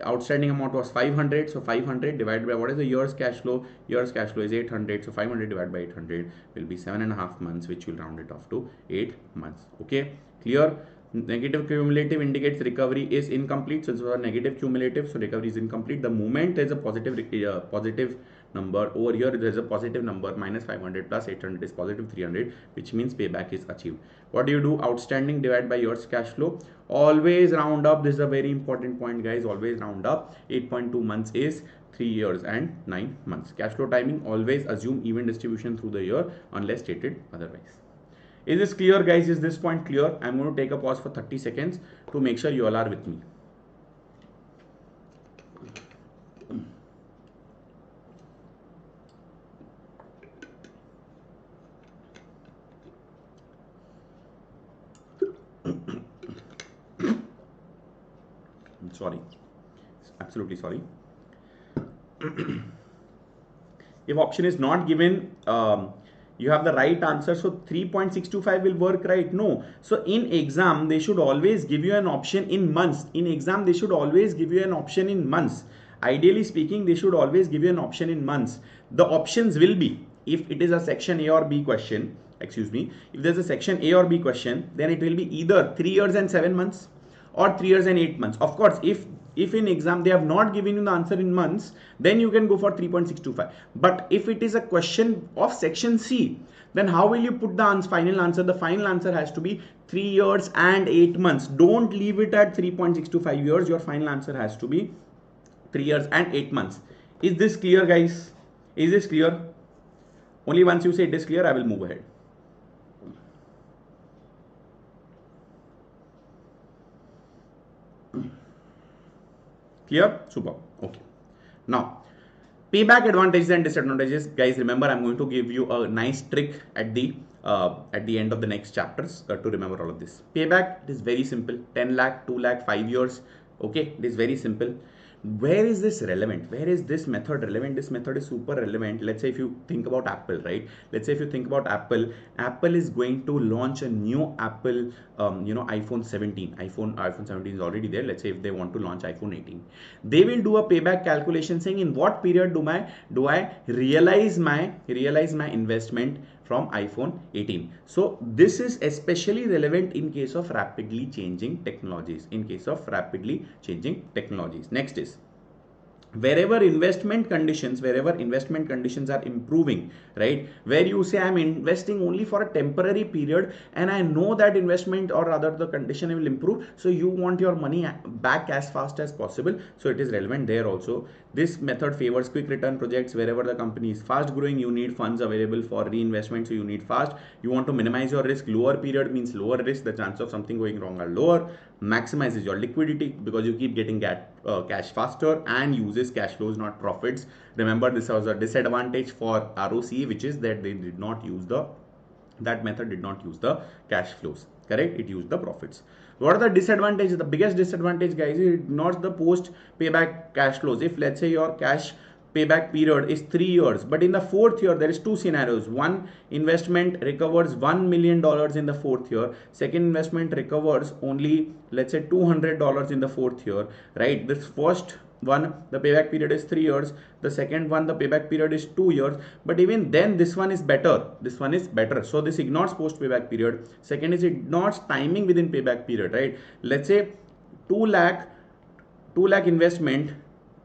Speaker 1: outstanding amount was 500. So 500 divided by what is the year's cash flow? Year's cash flow is 800. So 500 divided by 800 will be 7.5 months, which will round it off to 8 months. Okay, clear? Negative cumulative indicates recovery is incomplete. So this was a negative cumulative. So recovery is incomplete. The moment there is a positive number, over here there is a positive number, minus 500 plus 800 is positive 300, which means payback is achieved. What do? Outstanding divided by year's cash flow. Always round up. This is a very important point, guys. Always round up. 8.2 months is 3 years and 9 months. Cash flow timing, always assume even distribution through the year unless stated otherwise. Is this clear, guys? Is this point clear? I'm going to take a pause for 30 seconds to make sure you all are with me. I'm sorry. Absolutely sorry. If option is not given, you have the right answer. So 3.625 will work, right? No. So in exam, they should always give you an option in months. Ideally speaking, they should always give you an option in months. The options will be, if it is a section A or B question, if there's a section A or B question, then it will be either 3 years and 7 months or 3 years and 8 months. Of course, if in exam they have not given you the answer in months, then you can go for 3.625. But if it is a question of section C, then how will you put the final answer? The final answer has to be 3 years and 8 months. Don't leave it at 3.625 years. Your final answer has to be 3 years and 8 months. Is this clear, guys? Is this clear? Only once you say it is clear, I will move ahead. Clear? Super. Okay. Now, payback advantages and disadvantages, guys. Remember, I'm going to give you a nice trick at the end of the next chapters to remember all of this. Payback, it is very simple. 10 lakh, 2 lakh, 5 years. Okay, it is very simple. Where is this relevant? Where is this method relevant? This method is super relevant. Let's say if you think about Apple, right? Let's say if you think about Apple, Apple is going to launch a new Apple, iPhone 17. iPhone 17 is already there. Let's say if they want to launch iPhone 18, they will do a payback calculation saying in what period do I realize my investment from iPhone 18. So this is especially relevant in case of rapidly changing technologies. Next is wherever investment conditions are improving, right, where you say I'm investing only for a temporary period and I know that investment or rather the condition will improve, so you want your money back as fast as possible, so it is relevant there also. This method favors quick return projects. Wherever the company is fast growing, you need funds available for reinvestment, so you need fast. You want to minimize your risk. Lower period means lower risk, the chance of something going wrong are lower. Maximizes your liquidity because you keep getting cash faster, and uses cash flows, not profits. Remember, this was a disadvantage for ROCE, which is that they did not use that method did not use the cash flows, correct? It used the profits. What are the disadvantages? The biggest disadvantage, guys, is not the post payback cash flows. If let's say your cash payback period is 3 years, but in the 4th year there is two scenarios. One, investment recovers $1 million in the 4th year. Second, investment recovers only, let's say, $200 in the 4th year, right? This first one, the payback period is 3 years. The second one, the payback period is 2 years. But even then, this one is better. So this ignores post payback period. Second is it ignores timing within payback period, right? Let's say 2 lakh investment,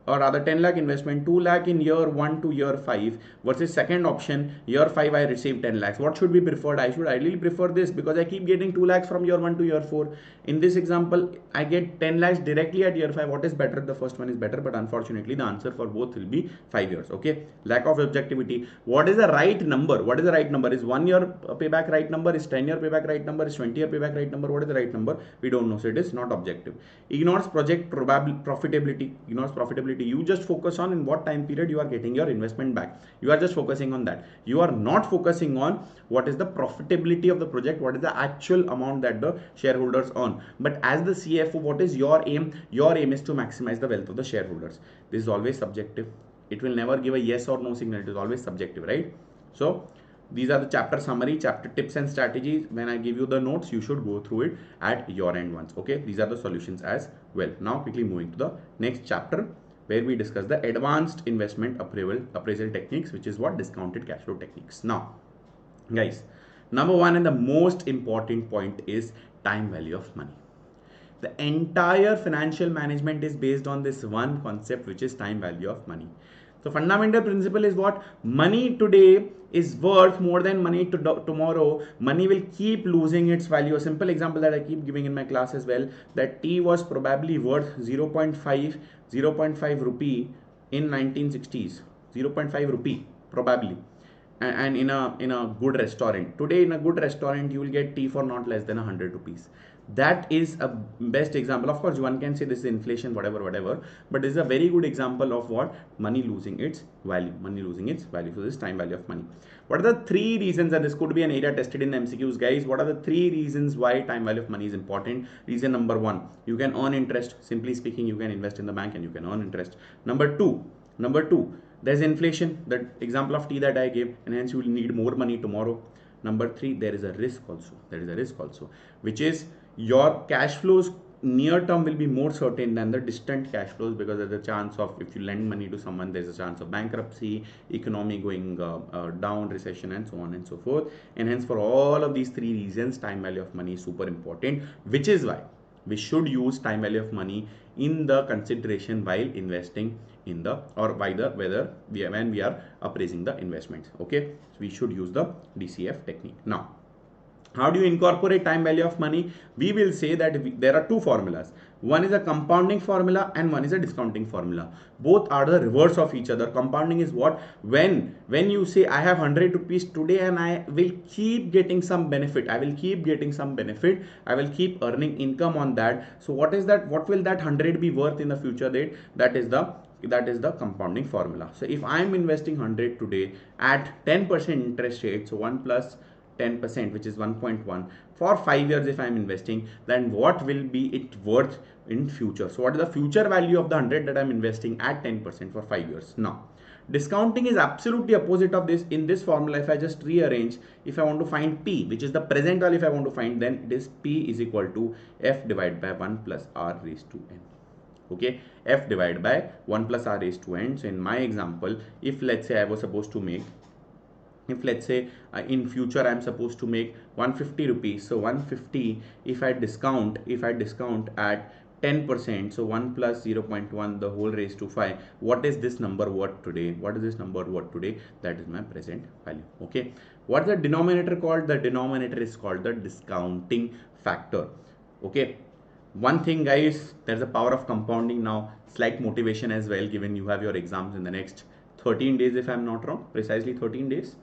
Speaker 1: or rather 10 lakh investment, 2 lakh in year 1 to year 5, versus second option, year 5 I received 10 lakhs. What should be preferred? I should ideally prefer this because I keep getting 2 lakhs from year 1 to year 4. In this example, I get 10 lakhs directly at year 5. What is better? The first one is better, but unfortunately the answer for both will be 5 years. Okay, lack of objectivity. What is the right number? Is 1 year payback right number? Is 10 year payback right number? Is 20 year payback right number? What is the right number? We don't know, so it is not objective. Ignores project profitability. You just focus on in what time period you are getting your investment back. You are just focusing on that. You are not focusing on what is the profitability of the project, what is the actual amount that the shareholders earn. But as the CFO, what is your aim? Your aim is to maximize the wealth of the shareholders. This is always subjective. It will never give a yes or no signal. It is always subjective, right? So these are the chapter summary, chapter tips and strategies. When I give you the notes, you should go through it at your end once. Okay, these are the solutions as well. Now quickly moving to the next chapter, where we discuss the advanced investment appraisal techniques, which is what discounted cash flow techniques. Now, guys, number one and the most important point is time value of money. The entire financial management is based on this one concept, which is time value of money. So fundamental principle is what? Money today is worth more than money tomorrow. Money will keep losing its value. A simple example that I keep giving in my class as well, that tea was probably worth 0.5 rupee in 1960s. 0.5 rupee probably. And in a good restaurant today, in a good restaurant you will get tea for not less than 100 rupees. That is a best example. Of course one can say this is inflation, whatever, but this is a very good example of what? Money losing its value. So this is time value of money. What are the 3 reasons, and this could be an area tested in the MCQs, guys? What are the 3 reasons why time value of money is important? Reason number 1, you can earn interest. Simply speaking, you can invest in the bank and you can earn interest. Number two, there's inflation, that example of tea that I gave, and hence you will need more money tomorrow. Number 3, there is a risk also, which is your cash flows near term will be more certain than the distant cash flows, because there's a chance of, if you lend money to someone, there's a chance of bankruptcy, economy going down, recession, and so on and so forth. And hence for all of these 3 reasons, time value of money is super important, which is why we should use time value of money in the consideration while investing in the, or by the, whether when we are appraising the investments. Okay, so we should use the DCF technique. Now, How do you incorporate time value of money? We will say that there are two formulas. One is a compounding formula and one is a discounting formula. Both are the reverse of each other. Compounding is what? When you say I have 100 rupees today and I will keep getting some benefit. I will keep getting some benefit. I will keep earning income on that. So what is that? What will that 100 be worth in the future date? That is the compounding formula. So if I am investing 100 today at 10% interest rate, so 1 plus 10%, which is 1.1 for 5 years, if I am investing, then what will be it worth in future? So what is the future value of the 100 that I am investing at 10% for 5 years? Now discounting is absolutely opposite of this. In this formula, if I just rearrange, if I want to find P, which is the present value, if I want to find, then it is P is equal to F divided by 1 plus R raised to N. Okay, F divided by 1 plus R raised to N. So in my example, if let's say I was supposed to make, if let's say in future I am supposed to make 150 rupees, so 150, if I discount at 10%, so 1 plus 0.1 the whole raised to 5, what is this number worth today? What is this number worth today? That is my present value. Okay, what is the denominator called? The denominator is called the discounting factor. Okay, one thing guys, there's a power of compounding. Now slight motivation as well, given you have your exams in the next 13 days, if I'm not wrong, precisely 13 days,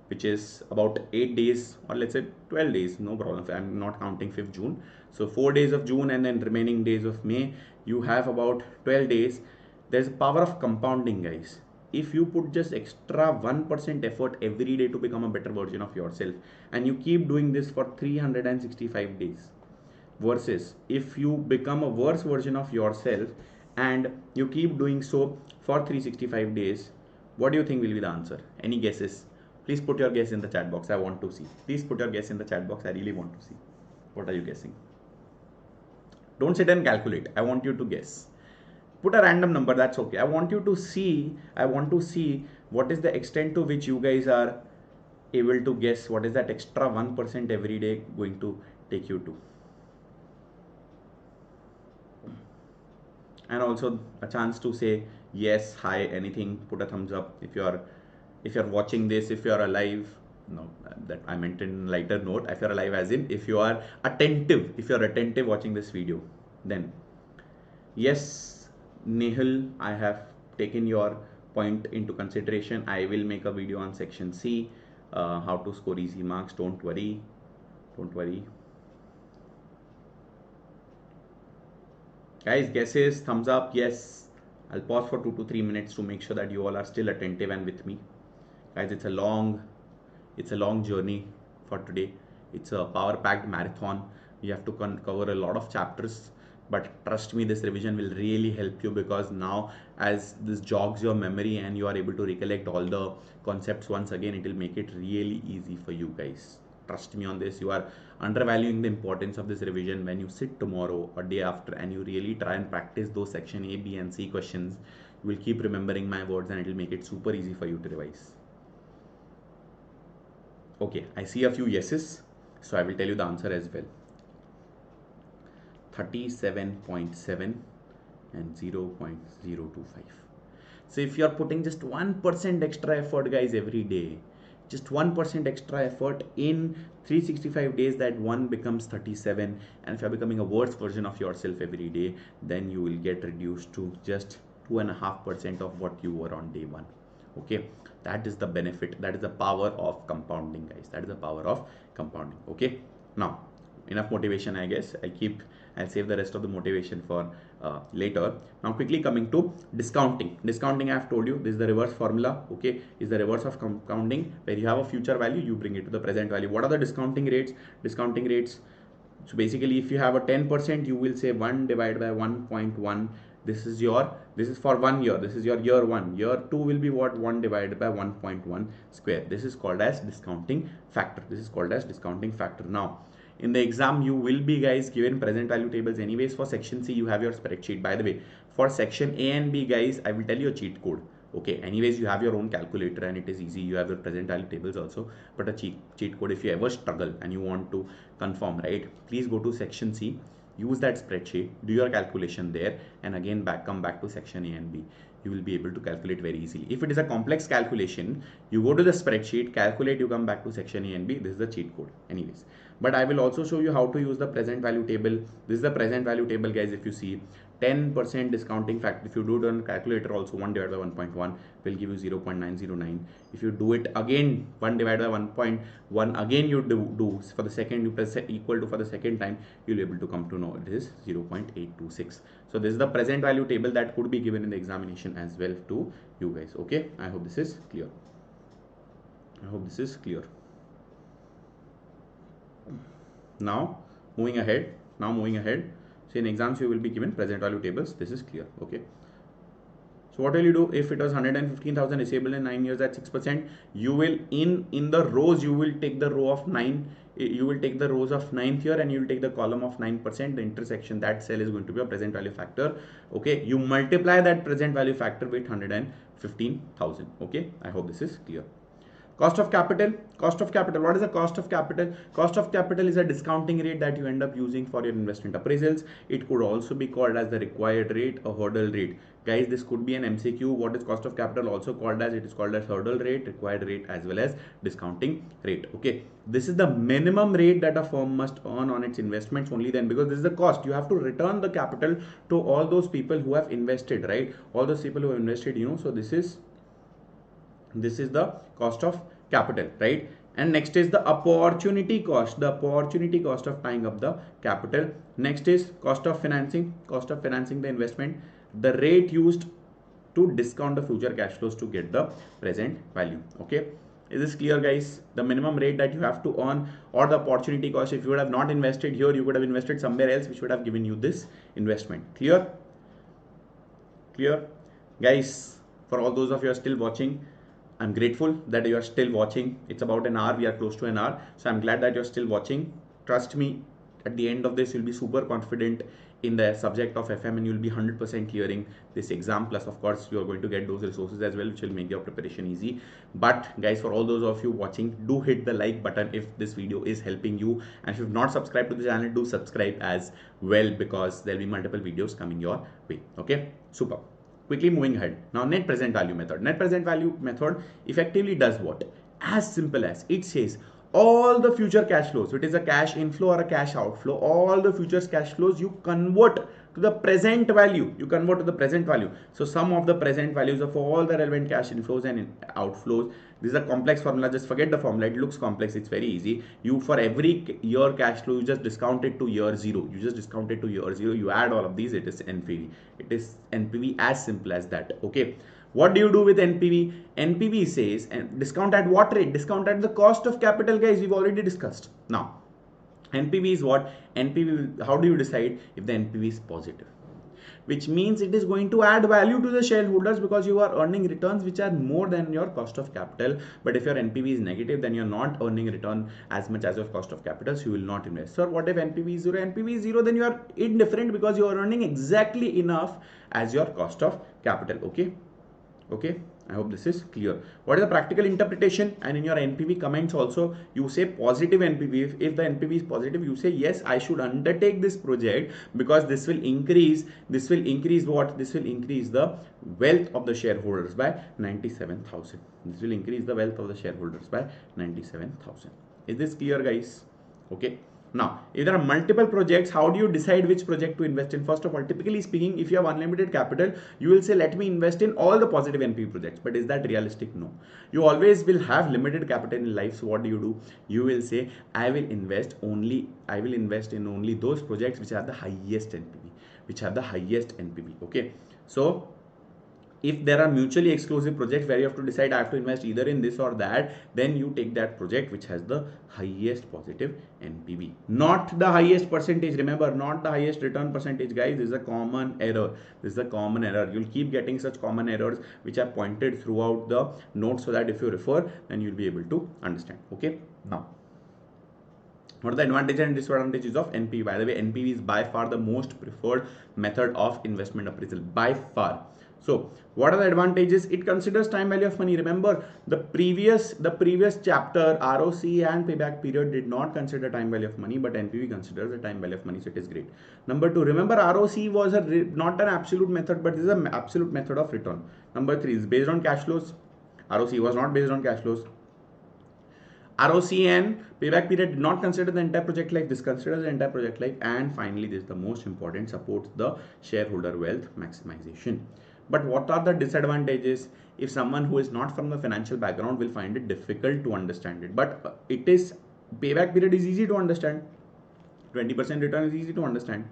Speaker 1: which is about 8 days, or let's say 12 days, no problem, I'm not counting 5th June. So 4 days of June and then remaining days of May, you have about 12 days. There's a power of compounding guys. If you put just extra 1% effort every day to become a better version of yourself, and you keep doing this for 365 days, versus if you become a worse version of yourself and you keep doing so for 365 days, what do you think will be the answer? Any guesses? Please put your guess in the chat box. I want to see. Please put your guess in the chat box. I really want to see. What are you guessing? Don't sit and calculate. I want you to guess. Put a random number. That's okay. I want you to see. I want to see what is the extent to which you guys are able to guess. What is that extra 1% every day going to take you to? And also a chance to say yes, hi, anything. Put a thumbs up if you're watching this, if you're alive. No, that I meant in lighter note. If you're alive, as in if you are attentive, watching this video, then yes, Nehal, I have taken your point into consideration. I will make a video on section C, how to score easy marks. Don't worry. Guys, guesses, thumbs up. Yes, I'll pause for 2 to 3 minutes to make sure that you all are still attentive and with me. Guys, it's a long journey for today. It's a power packed marathon. We have to cover a lot of chapters, but trust me, this revision will really help you, because now as this jogs your memory and you are able to recollect all the concepts once again, it will make it really easy for you guys. Trust me on this. You are undervaluing the importance of this revision. When you sit tomorrow or day after and you really try and practice those section A, B and C questions, you will keep remembering my words and it will make it super easy for you to revise. Okay, I see a few yeses, so I will tell you the answer as well. 37.7 and 0.025. So if you are putting just 1% extra effort guys every day, just 1% extra effort in 365 days, that 1 becomes 37, and if you are becoming a worse version of yourself every day, then you will get reduced to just 2.5% of what you were on day 1. Okay, that is the benefit, that is the power of compounding guys, that is the power of compounding. Okay, now enough motivation, I guess. I'll save the rest of the motivation for later. Now quickly coming to discounting. Discounting, I have told you, this is the reverse formula. Okay, is the reverse of compounding, where you have a future value, you bring it to the present value. What are the discounting rates? So basically, if you have a 10%, you will say 1 divided by 1.1. This is for 1 year. This is your year 1. Year 2 will be what? 1 divided by 1.1 square. This is called as discounting factor. Now, in the exam, you will be guys given present value tables anyways. For section C, you have your spreadsheet. By the way, for section A and B guys, I will tell you a cheat code. Okay, anyways, you have your own calculator and it is easy. You have your present value tables also, but a cheat code, if you ever struggle and you want to confirm, right, please go to section C, use that spreadsheet, do your calculation there, and again come back to section A and B. you will be able to calculate very easily. If it is a complex calculation, you go to the spreadsheet, calculate, you come back to section A and B. This is the cheat code anyways. But I will also show you how to use the present value table. This is the present value table, guys. If you see 10% discounting factor, if you do it on calculator also, 1 divided by 1.1 will give you 0.909. If you do it again, 1 divided by 1.1 again you do for the second, you press equal to for the second time, you'll be able to come to know it is 0.826. So this is the present value table that could be given in the examination as well to you guys. Okay, I hope this is clear. I hope this is clear. Now moving ahead. So in exams you will be given present value tables. This is clear. Okay. So what will you do if it was 115,000 receivable in 9 years at 6%? You will in the rows, you will take the row of 9. You will take the rows of 9th here and you will take the column of 9%. The intersection, that cell is going to be a present value factor. Okay. You multiply that present value factor with 115,000. Okay. I hope this is clear. Cost of capital. What is the cost of capital? Cost of capital is a discounting rate that you end up using for your investment appraisals. It could also be called as the required rate or hurdle rate. Guys, this could be an MCQ. What is cost of capital also called as? It is called as hurdle rate, required rate, as well as discounting rate. Okay, this is the minimum rate that a firm must earn on its investments only then, because this is the cost. You have to return the capital to all those people who have invested, right? All those people who have invested, so this is the cost of capital, right? And next is the opportunity cost, of tying up the capital. Next is cost of financing the investment, the rate used to discount the future cash flows to get the present value. Okay, is this clear, guys? The minimum rate that you have to earn, or the opportunity cost. If you would have not invested here, you could have invested somewhere else, which would have given you this investment. Clear, guys? For all those of you who are still watching, I'm grateful that you are still watching. It's about an hour. We are close to an hour. So I'm glad that you're still watching. Trust me, at the end of this, you'll be super confident in the subject of FM and you'll be 100% clearing this exam. Plus, of course, you're going to get those resources as well, which will make your preparation easy. But guys, for all those of you watching, do hit the like button if this video is helping you. And if you've not subscribed to the channel, do subscribe as well, because there'll be multiple videos coming your way. Okay, super. Quickly moving ahead. Now, net present value method. Net present value method effectively does what? As simple as it says, all the future cash flows, it is a cash inflow or a cash outflow, all the future cash flows you convert to the present value. So sum of the present values of all the relevant cash inflows and outflows. This is a complex formula. Just forget the formula. It looks complex. It's very easy. You, for every year cash flow, you just discount it to year zero. You add all of these. It is NPV. It is NPV, as simple as that. Okay. What do you do with NPV? NPV says, and discount at what rate? Discount at the cost of capital, guys. We've already discussed. Now, NPV is what? NPV, how do you decide if the NPV is positive? Which means it is going to add value to the shareholders because you are earning returns which are more than your cost of capital. But if your NPV is negative, then you're not earning return as much as your cost of capital, so you will not invest. So what if NPV is zero? NPV is zero, then you are indifferent because you are earning exactly enough as your cost of capital. Okay, I hope this is clear. What is the practical interpretation? And in your NPV comments also, you say positive NPV. If the NPV is positive, you say yes, I should undertake this project because this will increase what? This will increase the wealth of the shareholders by 97,000. This will increase the wealth of the shareholders by 97,000. Is this clear, guys? Okay. Now, if there are multiple projects, how do you decide which project to invest in? First of all, typically speaking, if you have unlimited capital, you will say, let me invest in all the positive NPV projects. But is that realistic? No. You always will have limited capital in life. So what do? You will say, I will invest in only those projects which have the highest NPV. Okay. So if there are mutually exclusive projects where you have to decide, I have to invest either in this or that, then you take that project which has the highest positive NPV, not the highest percentage. Remember, not the highest return percentage, guys. This is a common error. You'll keep getting such common errors which are pointed throughout the notes, so that if you refer, then you'll be able to understand. Okay. Now, what are the advantages and disadvantages of NPV? By the way, NPV is by far the most preferred method of investment appraisal. By far. So what are the advantages? It considers time value of money. Remember the previous chapter, ROC and payback period did not consider time value of money, but NPV considers the time value of money, so it is great. Number 2, remember ROC was not an absolute method, but this is an absolute method of return. Number 3 is based on cash flows. ROC was not based on cash flows. ROC and payback period did not consider the entire project life. This considers the entire project life. And finally, this is the most important, supports the shareholder wealth maximization. But what are the disadvantages? If someone who is not from the financial background will find it difficult to understand it. But it is, payback period is easy to understand. 20% return is easy to understand.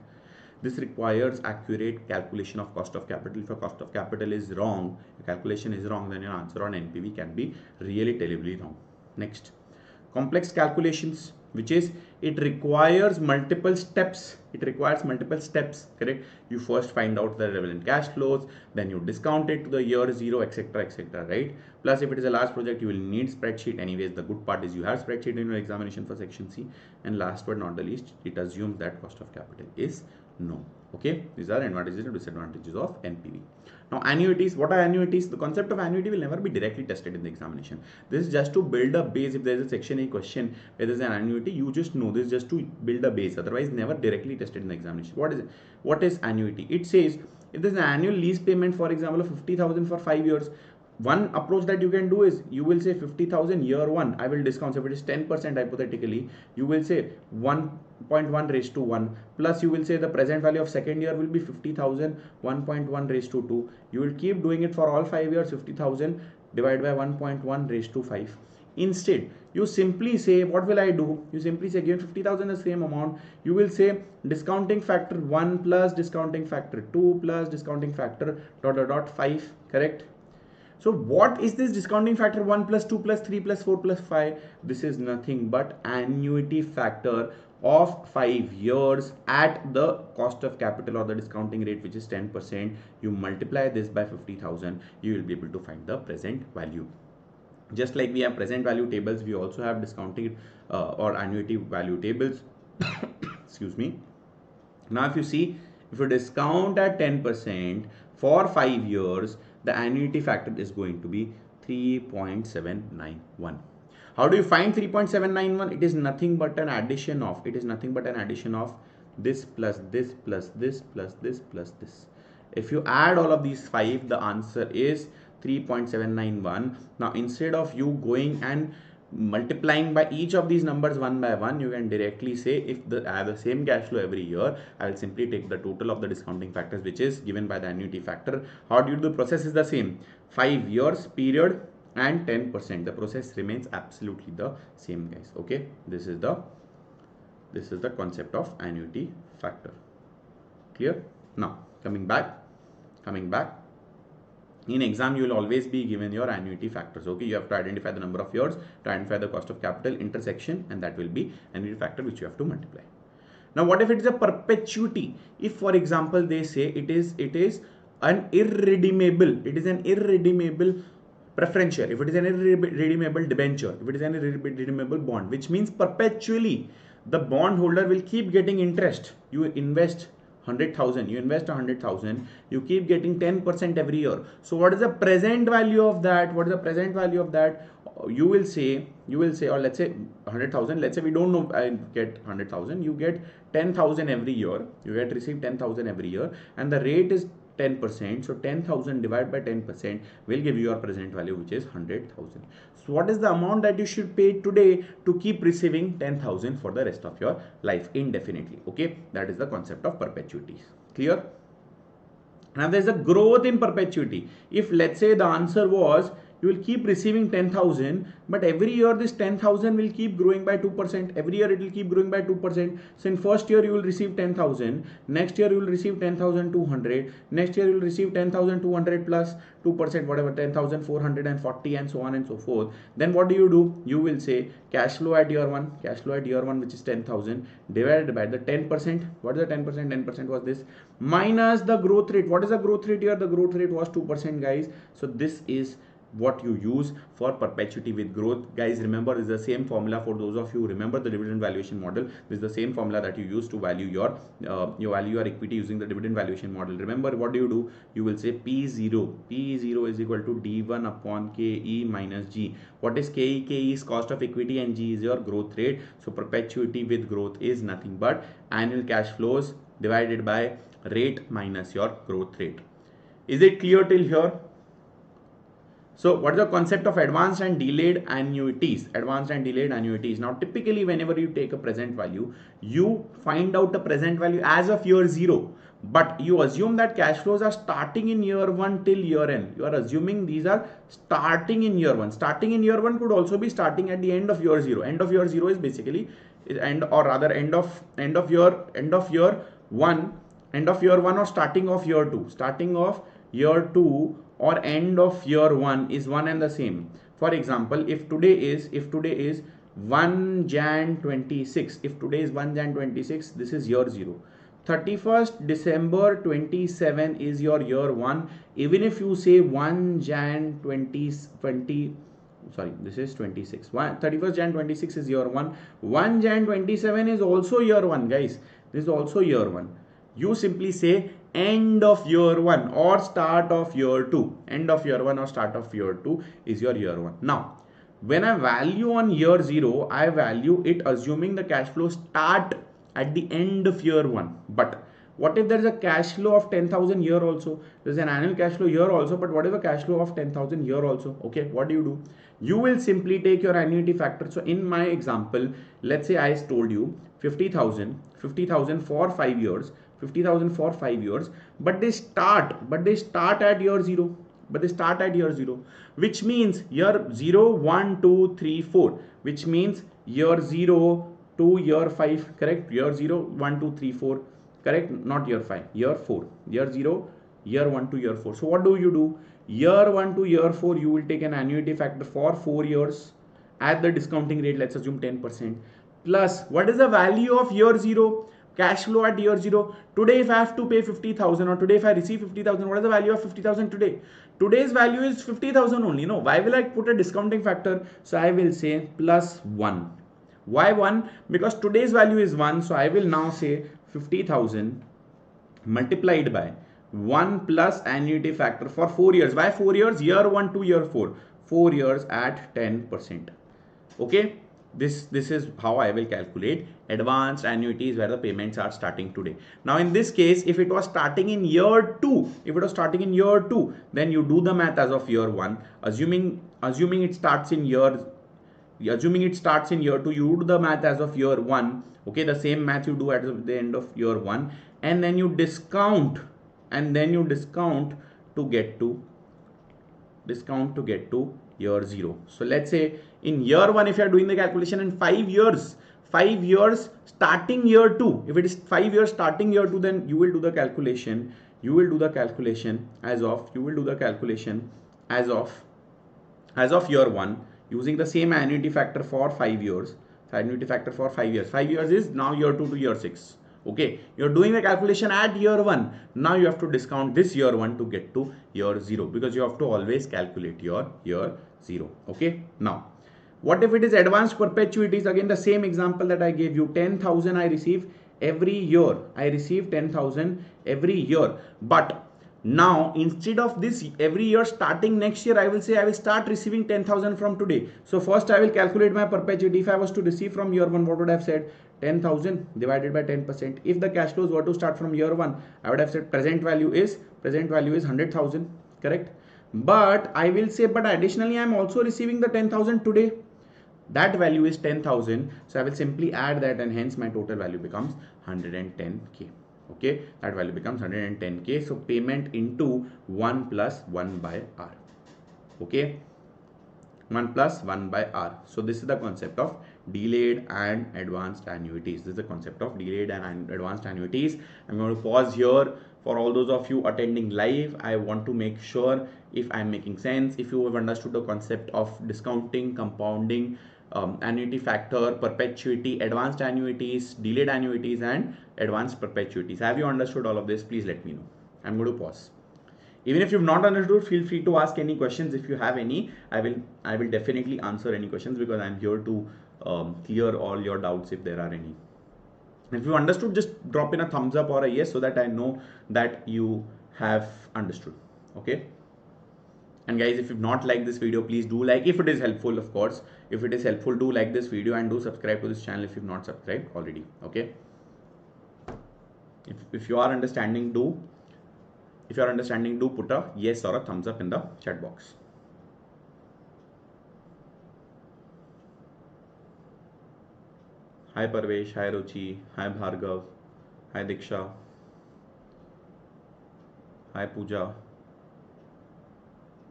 Speaker 1: This requires accurate calculation of cost of capital. If your cost of capital is wrong, your calculation is wrong, then your answer on NPV can be really terribly wrong. Next, complex calculations, which is it requires multiple steps. Correct? You first find out the relevant cash flows, then you discount it to the year 0, etc., right? Plus, if it is a large project, you will need spreadsheet. Anyways, the good part is you have spreadsheet in your examination for section C. And last but not the least, it assumes that cost of capital is known. Okay, these are advantages and disadvantages of NPV. Now, annuities. What are annuities? The concept of annuity will never be directly tested in the examination. This is just to build a base. If there is a section A question where there is an annuity, you just know this is just to build a base. Otherwise, never directly tested in the examination. What is it? What is annuity? It says if there is an annual lease payment, for example, of 50,000 for 5 years. One approach that you can do is you will say 50,000 year 1, I will discount. So if it is 10% hypothetically, you will say 1.1 raised to 1, plus you will say the present value of second year will be 50,000, 1.1 raised to 2. You will keep doing it for all 5 years, 50,000 divided by 1.1 raised to 5. Instead, you simply say, what will I do? You simply say, given 50,000 the same amount, you will say discounting factor 1 plus discounting factor 2 plus discounting factor ... 5, correct? So what is this discounting factor 1 plus 2 plus 3 plus 4 plus 5? This is nothing but annuity factor of 5 years at the cost of capital or the discounting rate, which is 10%. You multiply this by 50,000, you will be able to find the present value. Just like we have present value tables, we also have discounting or annuity value tables. Excuse me. Now if you see, if you discount at 10% for 5 years, the annuity factor is going to be 3.791. How do you find 3.791? It is nothing but an addition of, this plus this plus this plus this plus this. If you add all of these 5, the answer is 3.791. Now instead of you going and multiplying by each of these numbers one by one, you can directly say if I have the same cash flow every year, I will simply take the total of the discounting factors, which is given by the annuity factor. How do you do? The process is the same, 5 years period and 10%. The process remains absolutely the same, guys. Okay, this is the concept of annuity factor. Clear? Now coming back, in exam you will always be given your annuity factors. Okay, you have to identify the number of years, to identify the cost of capital, intersection, and that will be annuity factor, which you have to multiply. Now what if it is a perpetuity? If for example they say it is an irredeemable, preference share, if it is an irredeemable debenture, if it is an irredeemable bond, which means perpetually the bondholder will keep getting interest. You invest 100,000, you invest 100,000, you keep getting 10% every year. So what is the present value of that? You will say, or let's say 100,000, let's say we don't know, I get 100,000, you get 10,000 every year, receive 10,000 every year, and the rate is 10%. So 10,000 divided by 10% will give you your present value, which is 100,000. So what is the amount that you should pay today to keep receiving 10,000 for the rest of your life indefinitely? Okay, that is the concept of perpetuity. Clear? Now there is a growth in perpetuity. If let's say the answer was you will keep receiving 10,000, but every year this 10,000 will keep growing by 2%. Every year it will keep growing by 2%. So in first year you will receive 10,000. Next year you will receive 10,200. Next year you will receive 10,200 plus 2%, whatever, 10,440, and so on and so forth. Then what do? You will say cash flow at year one, which is 10,000 divided by the 10%. What is the 10%? 10% was this minus the growth rate. What is the growth rate here? The growth rate was 2%, guys. So this is what you use for perpetuity with growth. Guys, remember, this is the same formula for those of you who remember the dividend valuation model. This is the same formula that you use to value your equity using the dividend valuation model. Remember, what do? You will say P0 is equal to D1 upon KE minus G. What is KE? KE is cost of equity and G is your growth rate. So perpetuity with growth is nothing but annual cash flows divided by rate minus your growth rate. Is it clear till here? So what is the concept of advanced and delayed annuities? Advanced and delayed annuities. Now typically whenever you take a present value, you find out the present value as of year 0. But you assume that cash flows are starting in year 1 till year end. You are assuming these are starting in year 1. Starting in year 1 could also be starting at the end of year 0. End of year 0 is basically end of year 1 or starting of year 2. Starting of year 2 or end of year 1 is one and the same. For example, if today is 1 Jan 26, if today is 1 Jan 26, this is year 0. 31st December 27 is your year 1. Even if you say 1 Jan 20, sorry, this is 26. 31st Jan 26 is year 1. 1 Jan 27 is also year 1, guys. This is also year 1. You simply say end of year 1 or start of year 2. End of year 1 or start of year 2 is your year 1. Now, when I value on year 0, I value it assuming the cash flow start at the end of year 1. But what if there is a cash flow of 10,000 here also? There is an annual cash flow here also, but what if a cash flow of 10,000 here also? Okay, what do? You will simply take your annuity factor. So in my example, let's say I told you 50,000 for 5 years. 50,000 for 5 years, but they start at year 0. Which means year 0, 1, 2, 3, 4, which means year 0 to year 5, correct? Year 0, 1, 2, 3, 4, correct? Not year 5, year 4, year 0, year 1 to year 4. So what do? Year 1 to year 4, you will take an annuity factor for 4 years at the discounting rate, let's assume 10%, plus what is the value of year 0? Cash flow at year 0. Today if I have to pay 50,000 or today if I receive 50,000, what is the value of 50,000 today? Today's value is 50,000 only. No, why will I put a discounting factor? So I will say plus 1. Why 1? Because today's value is 1. So I will now say 50,000 multiplied by 1 plus annuity factor for 4 years. Why 4 years? Year 1 to year 4. 4 years at 10%. Okay. This is how I will calculate advanced annuities where the payments are starting today. Now in this case, if it was starting in year 2, then you do the math as of year 1. Assuming it starts in year 2, you do the math as of year 1. Okay, the same math you do at the end of year 1, and then you discount to get to year 0. So let's say in year 1, if you are doing the calculation in 5 years starting year 2, if it is 5 years starting year 2, then you will do the calculation as of year 1 using the same annuity factor for 5 years. 5 years is now year 2 to year 6. Okay, you're doing the calculation at year 1. Now you have to discount this year 1 to get to year 0, because you have to always calculate your year 0. Okay, now what if it is advanced perpetuities? Again, the same example that I gave you. 10,000 I receive every year. 10,000 every year. But now instead of this every year starting next year, I will say I will start receiving 10,000 from today. So first I will calculate my perpetuity. If I was to receive from year 1, what would I have said? 10,000 divided by 10%. If the cash flows were to start from year 1, I would have said present value is 100,000, correct? But I will say, but additionally I am also receiving the 10,000 today. That value is 10,000. So I will simply add that, and hence my total value becomes 110k. Okay, that value becomes 110k. So payment into 1 plus 1 by R. Okay, 1 plus 1 by R. So this is the concept of delayed and advanced annuities. This is the concept of delayed and advanced annuities. I'm going to pause here. For all those of you attending live, I want to make sure if I'm making sense, if you have understood the concept of discounting, compounding, annuity factor, perpetuity, advanced annuities, delayed annuities, and advanced perpetuities. Have you understood all of this? Please let me know. I'm going to pause. Even if you've not understood, feel free to ask any questions. If you have any, I will definitely answer any questions, because I'm here to clear all your doubts if there are any. If you understood, just drop in a thumbs up or a yes, so that I know that you have understood. Okay. And guys, if you've not liked this video, please do like. If it is helpful, of course, if it is helpful, do like this video and do subscribe to this channel if you've not subscribed already. Okay. If you are understanding, do put a yes or a thumbs up in the chat box. Hi Parvesh, hi Ruchi, hi Bhargav, hi Diksha, hi Pooja,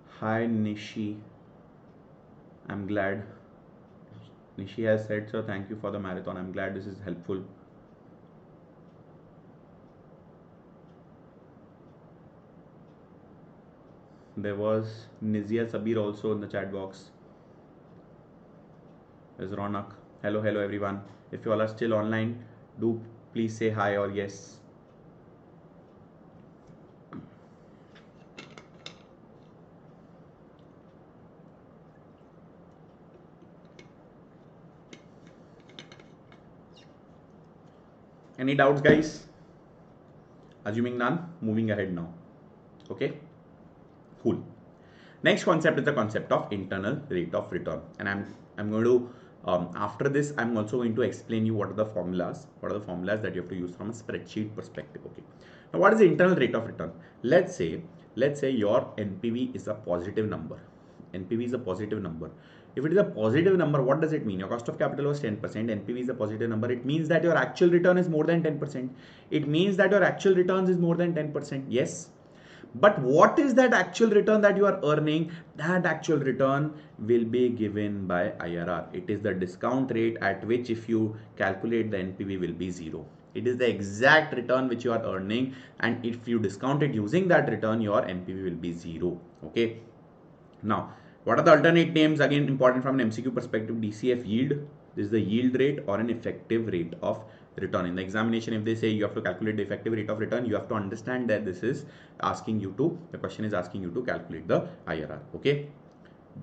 Speaker 1: hi Nishi. I'm glad Nishi has said, so thank you for the marathon. I'm glad this is helpful. There was Nizia Sabir also in the chat box. There's Ronak. Hello everyone. If you all are still online, do please say hi or yes. Any doubts, guys? Assuming none, moving ahead now. Okay, cool. Next concept is the concept of internal rate of return, and I'm going to after this I'm also going to explain you what are the formulas that you have to use from a spreadsheet perspective. Okay, now what is the internal rate of return? Let's say your NPV is a positive number. NPV is a positive number. If it is a positive number, what does it mean? Your cost of capital was 10%, NPV is a positive number. It means that your actual return is more than 10%. It means that your actual returns is more than 10%. Yes. But what is that actual return that you are earning? That actual return will be given by IRR. It is the discount rate at which, if you calculate, the NPV will be 0. It is the exact return which you are earning, and if you discount it using that return, your NPV will be 0. Okay. Now, what are the alternate names? Again, important from an MCQ perspective. DCF yield. This is the yield rate or an effective rate of return. In the examination, if they say you have to calculate the effective rate of return, you have to understand that this is asking you to, the question is asking you to calculate the IRR. Okay.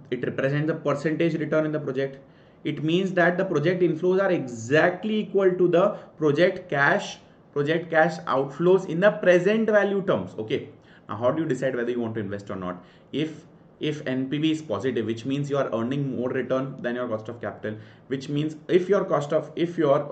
Speaker 1: It represents the percentage return in the project. It means that the project inflows are exactly equal to the project cash outflows in the present value terms. Okay. Now, how do you decide whether you want to invest or not? If NPV is positive, which means you are earning more return than your cost of capital, which means if you are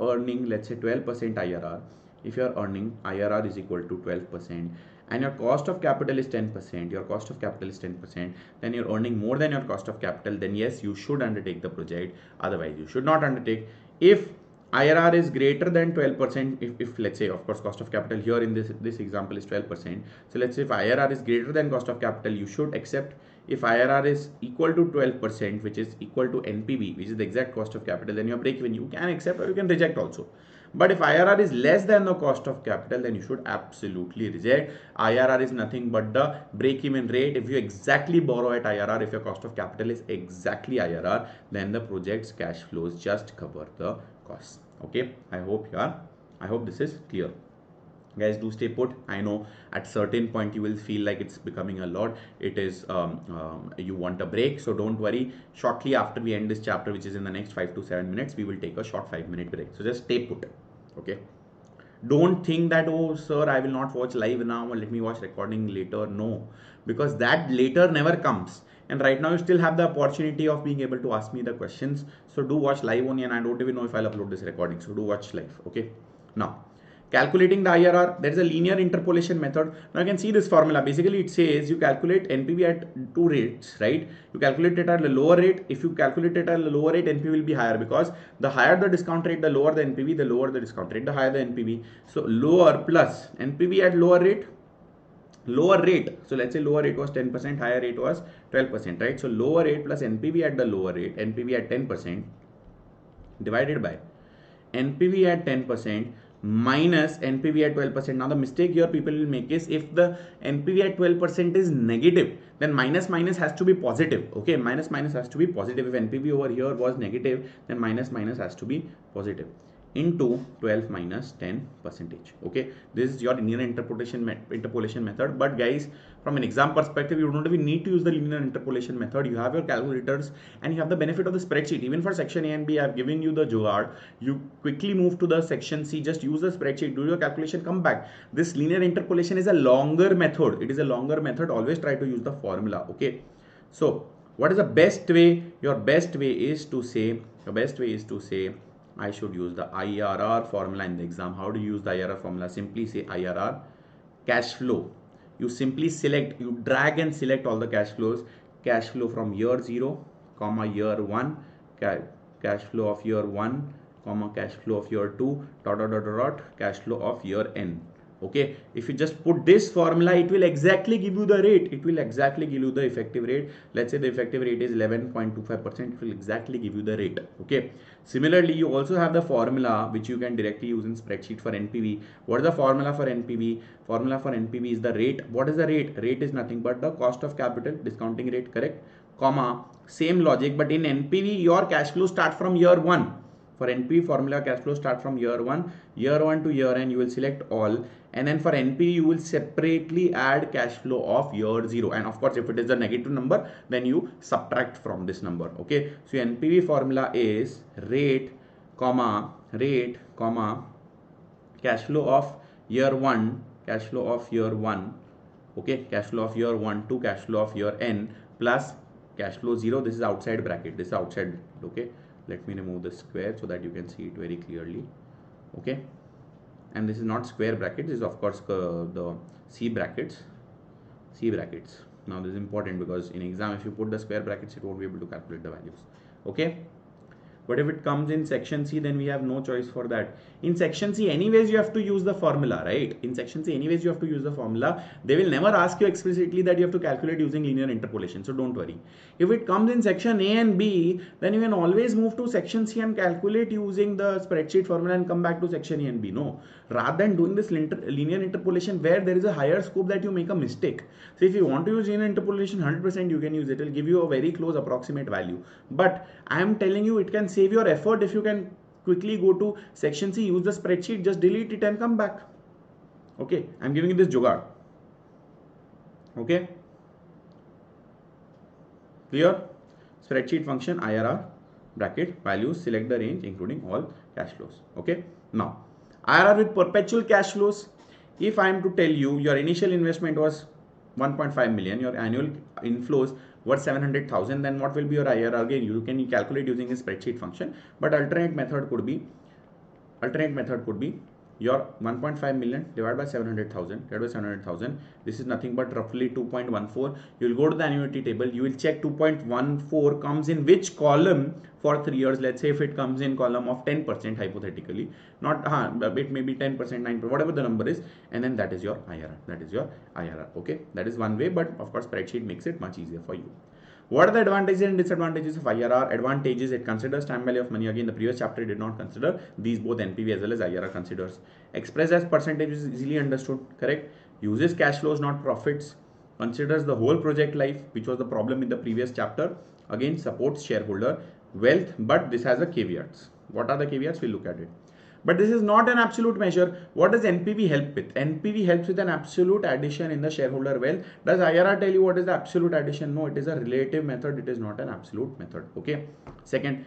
Speaker 1: earning, let's say 12% IRR, if you are earning IRR is equal to 12%, and your cost of capital is 10%, then you're earning more than your cost of capital, then yes, you should undertake the project. Otherwise, you should not undertake. If IRR is greater than 12%, if let's say, of course, cost of capital here in this example is 12%. So let's say if IRR is greater than cost of capital, you should accept. If IRR is equal to 12%, which is equal to NPV, which is the exact cost of capital, then your break even, you can accept or you can reject also. But if IRR is less than the cost of capital, then you should absolutely reject. IRR is nothing but the break-even rate. If you exactly borrow at IRR, if your cost of capital is exactly IRR, then the project's cash flows just cover the costs. Okay, I hope this is clear. Guys, do stay put. I know at certain point you will feel like it's becoming a lot. It is you want a break, so don't worry. Shortly after we end this chapter, which is in the next 5 to 7 minutes, we will take a short 5-minute break. So just stay put. Okay, don't think that, oh sir, I will not watch live now, or let me watch recording later. No, because that later never comes, and right now you still have the opportunity of being able to ask me the questions. So do watch live only, and I don't even know if I'll upload this recording, so do watch live. Okay, now calculating the IRR, there is a linear interpolation method. Now you can see this formula. Basically, it says you calculate NPV at 2 rates, right? You calculate it at a lower rate. If you calculate it at a lower rate, NPV will be higher, because the higher the discount rate, the lower the NPV, the lower the discount rate, the higher the NPV. So lower plus NPV at lower rate. So let's say lower rate was 10%, higher rate was 12%, right? So lower rate plus NPV at the lower rate, NPV at 10%, divided by NPV at 10% minus NPV at 12%. Now the mistake here people will make is, if the NPV at 12% is negative, then minus has to be positive. Okay, minus has to be positive. If NPV over here was negative, then minus has to be positive. into 12 minus 10 percentage. Okay, this is your linear interpolation method. But guys, from an exam perspective, you don't even need to use the linear interpolation method. You have your calculators and you have the benefit of the spreadsheet. Even for section A and B, I've given you the jugaad. You quickly move to the section C, just use the spreadsheet, do your calculation, come back. This linear interpolation is a longer method. It is a longer method. Always try to use the formula. Okay, so what is the best way? Your best way is to say I should use the IRR formula in the exam. How do you use the IRR formula? Simply say IRR cash flow. You simply select, you drag and select all the cash flows. Cash flow from year 0, comma year 1, cash flow of year 1, comma cash flow of year 2, cash flow of year n. Okay, if you just put this formula, it will exactly give you the rate. It will exactly give you the effective rate. Let's say the effective rate is 11.25%. It will exactly give you the rate. Okay, similarly, you also have the formula which you can directly use in spreadsheet for NPV. What is the formula for NPV? Formula for NPV is the rate. What is the rate? Rate is nothing but the cost of capital, discounting rate, correct? Comma, same logic, but in NPV, your cash flow start from year 1. For NPV formula, cash flow start from year 1 to year n. You will select all, and then for NPV you will separately add cash flow of year 0, and of course if it is a negative number, then you subtract from this number. Okay, so NPV formula is rate comma cash flow of year 1, okay, cash flow of year 1 to cash flow of year n plus cash flow 0. This is outside bracket, this is outside bracket. Okay, let me remove the square so that you can see it very clearly. Okay, and this is not square bracket, this is of course the C brackets. Now this is important because in exam if you put the square brackets, it won't be able to calculate the values. Okay, but if it comes in section C, then we have no choice for that. In section C anyways you have to use the formula, right? In section C anyways you have to use the formula. They will never ask you explicitly that you have to calculate using linear interpolation, so don't worry. If it comes in section A and B, then you can always move to section C and calculate using the spreadsheet formula and come back to section A and B. No, rather than doing this linear interpolation where there is a higher scope that you make a mistake. So if you want to use linear interpolation 100%, you can use it. It will give you a very close approximate value. But I am telling you, it can save your effort if you can quickly go to section C, use the spreadsheet, just delete it and come back. Okay, I'm giving you this jugaad. Okay, clear? Spreadsheet function IRR bracket values, select the range including all cash flows. Okay, now IRR with perpetual cash flows. If I am to tell you your initial investment was 1.5 million, your annual inflows were 700,000, then what will be your IRR? Again, you can calculate using a spreadsheet function, but alternate method could be your 1.5 million divided by 700,000. This is nothing but roughly 2.14. You will go to the annuity table, you will check 2.14 comes in which column for 3 years. Let's say if it comes in column of 10% hypothetically, not it may be 10%, 9%, whatever the number is, and then that is your IRR. Okay, that is one way, but of course spreadsheet makes it much easier for you. What are the advantages and disadvantages of IRR? Advantages, it considers time value of money. Again, the previous chapter did not consider these, both NPV as well as IRR considers. Expressed as percentage is easily understood, correct? Uses cash flows, not profits. Considers the whole project life, which was the problem in the previous chapter. Again, supports shareholder wealth, but this has a caveats. What are the caveats? We'll look at it. But this is not an absolute measure. What does NPV help with? NPV helps with an absolute addition in the shareholder wealth. Does IRR tell you what is the absolute addition? No, it is a relative method. It is not an absolute method. Okay. Second,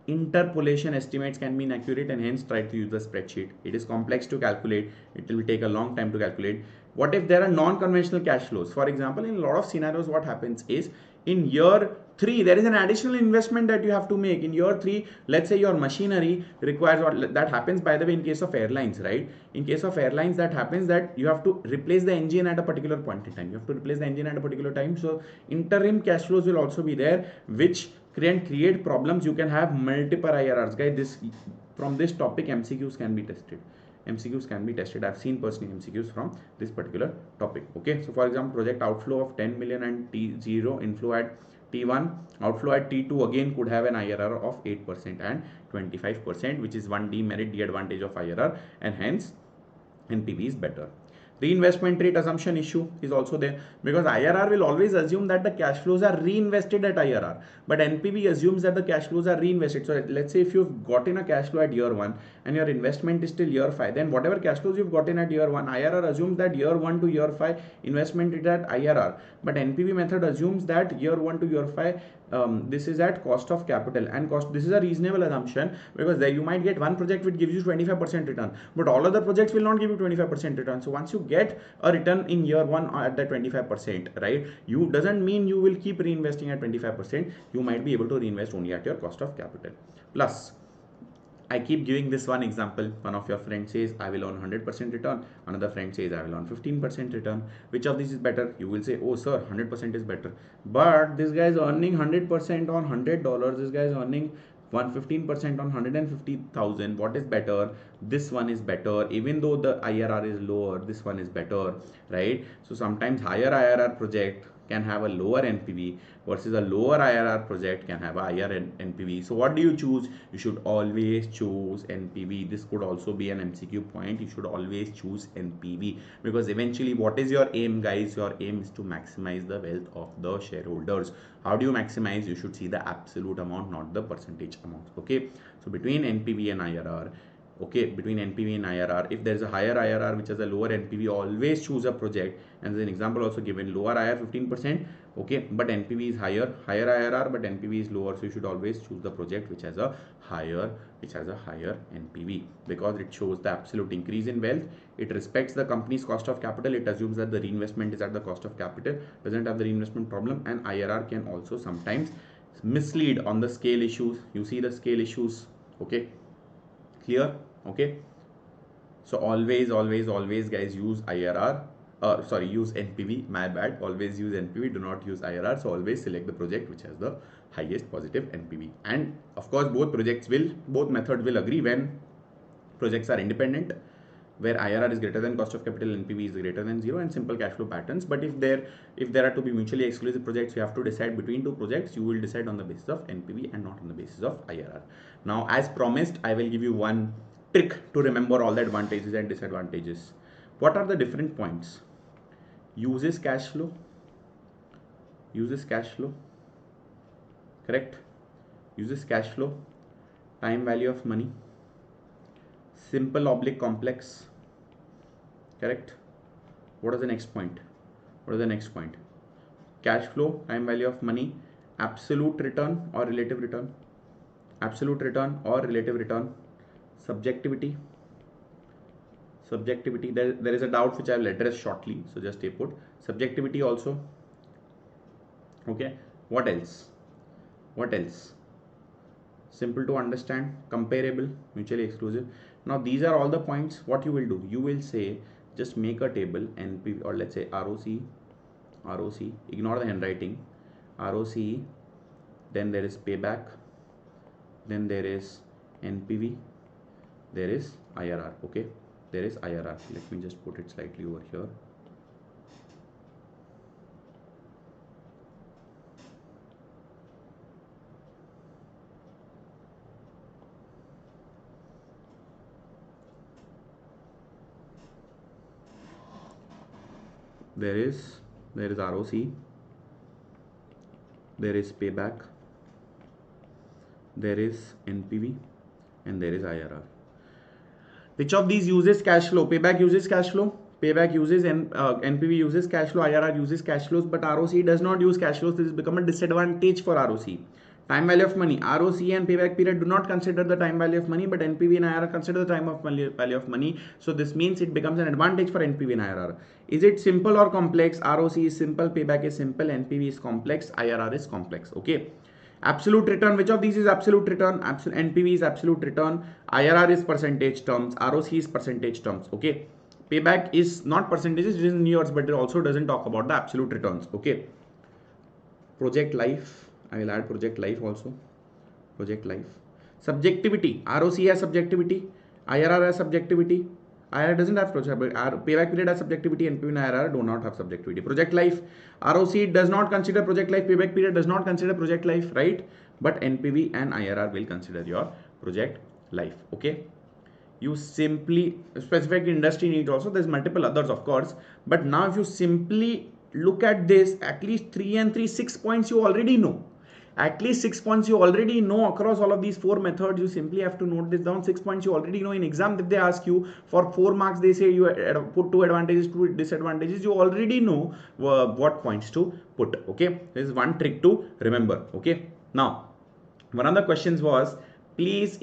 Speaker 1: interpolation estimates can be inaccurate and hence try to use the spreadsheet. It is complex to calculate. It will take a long time to calculate. What if there are non-conventional cash flows? For example, in a lot of scenarios, what happens is in year 3, there is an additional investment that you have to make. In year 3, let's say your machinery requires, what that happens by the way in case of airlines, right? In case of airlines, that happens that you have to replace the engine at a particular point in time. So interim cash flows will also be there, which can create problems. You can have multiple IRRs. Guys, from this topic, MCQs can be tested. I've seen personally MCQs from this particular topic. Okay, so for example, project outflow of 10 million and T0, inflow at T1, outflow at T2 again could have an IRR of 8% and 25%, which is one demerit, the advantage of IRR, and hence NPV is better. Reinvestment rate assumption issue is also there, because IRR will always assume that the cash flows are reinvested at IRR, but NPV assumes that the cash flows are reinvested. So let's say if you've gotten a cash flow at year 1 and your investment is till year 5, then whatever cash flows you've gotten at year 1, IRR assumes that year 1 to year 5 investment is at IRR, but NPV method assumes that year 1 to year 5 this is at cost of capital. And this is a reasonable assumption, because there you might get one project which gives you 25% return, but all other projects will not give you 25% return. So once you get a return in year 1 at that 25%, right, you doesn't mean you will keep reinvesting at 25%. You might be able to reinvest only at your cost of capital. Plus, I keep giving this one example. One of your friends says, I will earn 100% return. Another friend says, I will earn 15% return. Which of these is better? You will say, oh sir, 100% is better. But this guy is earning 100% on $100. This guy is earning 115% on 150,000. What is better? This one is better. Even though the IRR is lower, this one is better, right? So sometimes higher IRR project can have a lower NPV versus a lower IRR project can have a higher NPV. So what do you choose? You should always choose NPV. This could also be an MCQ point. You should always choose NPV, because eventually what is your aim, guys? Your aim is to maximize the wealth of the shareholders. How do you maximize? You should see the absolute amount, not the percentage amount. Okay, so between NPV and IRR, okay, between NPV and IRR, if there is a higher IRR which has a lower NPV, always choose a project. And there's an example also given, lower IRR 15%, okay, but NPV is higher IRR but NPV is lower, so you should always choose the project which has a higher NPV, because it shows the absolute increase in wealth. It respects the company's cost of capital. It assumes that the reinvestment is at the cost of capital, doesn't have the reinvestment problem. And IRR can also sometimes mislead on the scale issues. You see the scale issues, okay, clear? Okay, so always guys, use IRR, use NPV, my bad, always use NPV, do not use IRR. So always select the project which has the highest positive NPV. And of course both methods will agree when projects are independent, where IRR is greater than cost of capital, NPV is greater than 0, and simple cash flow patterns. But if there are to be mutually exclusive projects, you have to decide between two projects. You will decide on the basis of NPV and not on the basis of IRR. Now, as promised, I will give you one trick to remember all the advantages and disadvantages. What are the different points? Uses cash flow, correct? Uses cash flow, time value of money, simple oblique complex, correct? What is the next point? Cash flow, time value of money, absolute return or relative return, subjectivity. There is a doubt which I will address shortly, so just stay put. Subjectivity also, okay. What else? Simple to understand, comparable, mutually exclusive. Now these are all the points. What you will do, you will say, just make a table, NPV, or let's say ROC, ignore the handwriting, ROC, then there is payback, then there is NPV, there is IRR, okay, there is IRR. Let me just put it slightly over here. There is ROC, there is payback, there is NPV, and there is IRR. Which of these uses cash flow? Payback uses cash flow, payback uses NPV uses cash flow, IRR uses cash flows, but ROC does not use cash flows. This has become a disadvantage for ROC. Time value of money, ROC and payback period do not consider the time value of money, but NPV and IRR consider the time of value of money. So this means it becomes an advantage for NPV and IRR. Is it simple or complex? ROC is simple, payback is simple, NPV is complex, IRR is complex. Okay. Absolute return, which of these is absolute return? NPV is absolute return, IRR is percentage terms, ROC is percentage terms. Okay. Payback is not percentages, it is in years, but it also doesn't talk about the absolute returns. Okay. Project life, I will add project life also. Project life. Subjectivity, ROC has subjectivity, IRR has subjectivity. IRR doesn't have payback period has subjectivity, NPV and IRR do not have subjectivity. Project life, ROC does not consider project life, payback period does not consider project life, right? But NPV and IRR will consider your project life. Okay. you simply, specific industry needs also, there's multiple others of course, but now if you simply look at this, at least 3 and 3, 6 points you already know. At least 6 points you already know across all of these 4 methods. You simply have to note this down. 6 points you already know. In exam, if they ask you for 4 marks, they say you put 2 advantages, 2 disadvantages. You already know what points to put. Okay, this is one trick to remember. Okay, now one of the questions was, please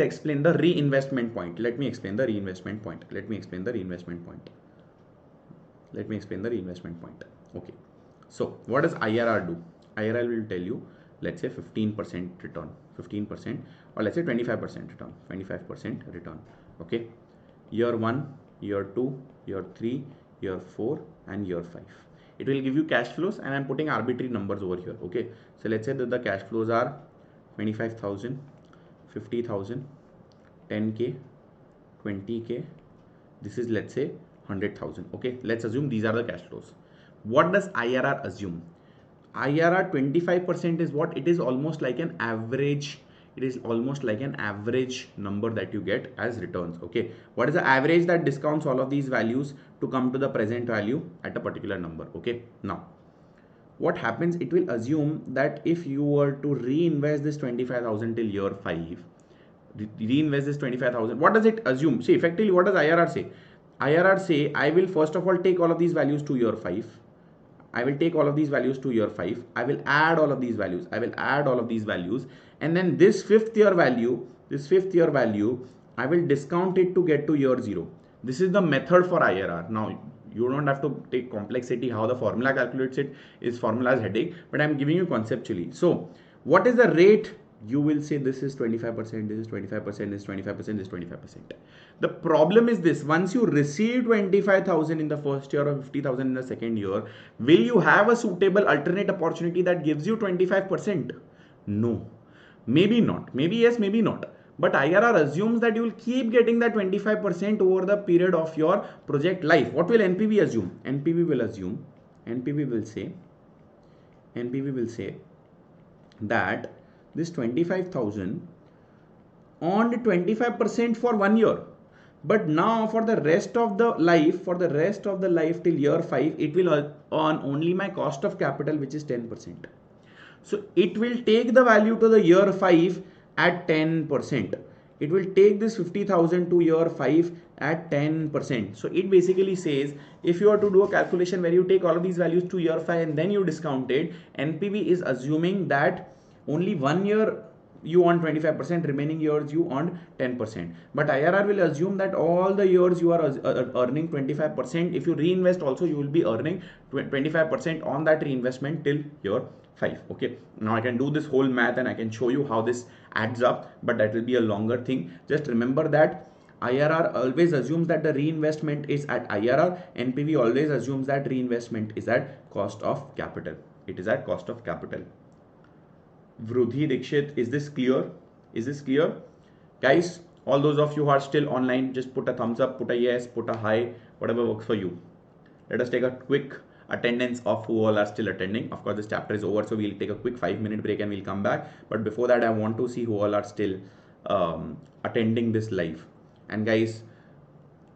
Speaker 1: explain the reinvestment point. Let me explain the reinvestment point. Let me explain the reinvestment point. Let me explain the reinvestment point. Okay, so what does IRR do? IRR will tell you, let's say 15% return, 15%, or let's say 25% return, 25% return. Okay, year 1, year 2, year 3, year 4, and year 5. It will give you cash flows, and I'm putting arbitrary numbers over here. Okay, so let's say that the cash flows are 25,000, 50,000, 10k, 20k. This is, let's say, 100,000. Okay, let's assume these are the cash flows. What does IRR assume? IRR 25% is what? It is almost like an average. It is almost like an average number that you get as returns. Okay, what is the average that discounts all of these values to come to the present value at a particular number? Okay, now what happens, it will assume that if you were to reinvest this 25,000 till year 5, reinvest this 25,000, what does it assume? See, effectively what does IRR say? IRR say, I will first of all take all of these values to year 5. I will take all of these values to year 5. I will add all of these values. I will add all of these values. And then this fifth year value, I will discount it to get to year 0. This is the method for IRR. Now, you don't have to take complexity, how the formula calculates it is formula's headache, but I'm giving you conceptually. So, what is the rate? You will say this is 25%, this is 25%, this is 25%, this is 25%. The problem is this, once you receive 25,000 in the first year or 50,000 in the second year, will you have a suitable alternate opportunity that gives you 25%? No, maybe not, maybe yes, maybe not. But IRR assumes that you will keep getting that 25% over the period of your project life. What will NPV assume? NPV will say that this 25,000 earned 25% for 1 year, but now for the rest of the life, till year 5, it will earn only my cost of capital, which is 10%. So it will take the value to the year 5 at 10%. It will take this 50,000 to year 5 at 10%. So it basically says, if you are to do a calculation where you take all of these values to year 5 and then you discount it, NPV is assuming that only 1 year you earn 25%, remaining years you earn 10%. But IRR will assume that all the years you are earning 25%. If you reinvest also, you will be earning 25% on that reinvestment till year 5. Okay, now I can do this whole math and I can show you how this adds up, but that will be a longer thing. Just remember that IRR always assumes that the reinvestment is at IRR. NPV always assumes that reinvestment is at cost of capital. It is at cost of capital. Vrudhi Dikshit, is this clear? Is this clear? Guys, all those of you who are still online, just put a thumbs up, put a yes, put a hi, whatever works for you. Let us take a quick attendance of who all are still attending. Of course, this chapter is over, so we'll take a quick 5-minute break and we'll come back. But before that, I want to see who all are still attending this live. And guys,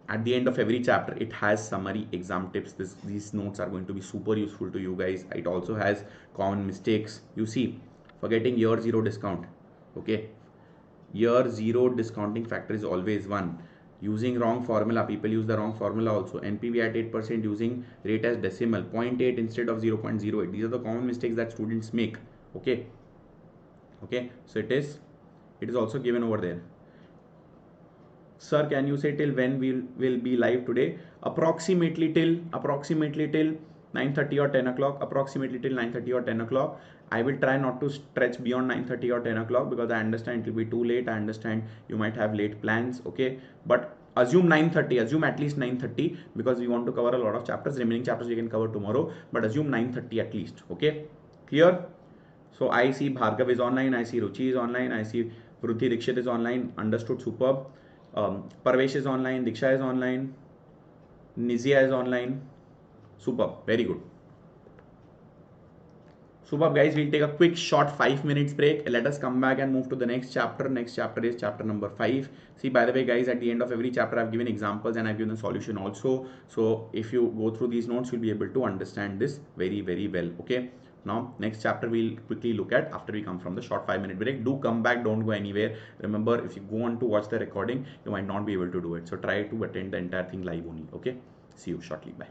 Speaker 1: at the end of every chapter, it has summary exam tips. These notes are going to be super useful to you guys. It also has common mistakes. You see, forgetting year 0 discount. Okay, year 0 discounting factor is always 1. Using wrong formula, people use the wrong formula also. NPV at 8% using rate as decimal, 0.8 instead of 0.08. These are the common mistakes that students make. Okay, so it is also given over there. Sir, can you say till when will be live today? Approximately till 9:30 or 10 o'clock. Approximately till 9:30 or 10 o'clock. I will try not to stretch beyond 9:30 or 10 o'clock because I understand it will be too late. I understand you might have late plans. Okay, but assume 9:30. Assume at least 9:30 because we want to cover a lot of chapters. Remaining chapters we can cover tomorrow, but assume 9:30 at least. Okay, clear? So I see Bhargav is online. I see Ruchi is online. I see Vrudhi Dikshit is online. Understood. Superb. Parvesh is online. Diksha is online. Nizia is online. Superb. Very good. Superb, guys. We'll take a quick short 5 minutes break. Let us come back and move to the next chapter. Next chapter is chapter number 5. See, by the way, guys, at the end of every chapter, I've given examples and I've given the solution also. So if you go through these notes, you'll be able to understand this very, very well. Okay. Now, next chapter we'll quickly look at after we come from the short 5 minute break. Do come back, don't go anywhere. Remember, if you go on to watch the recording, you might not be able to do it. So try to attend the entire thing live only. Okay. See you shortly. Bye.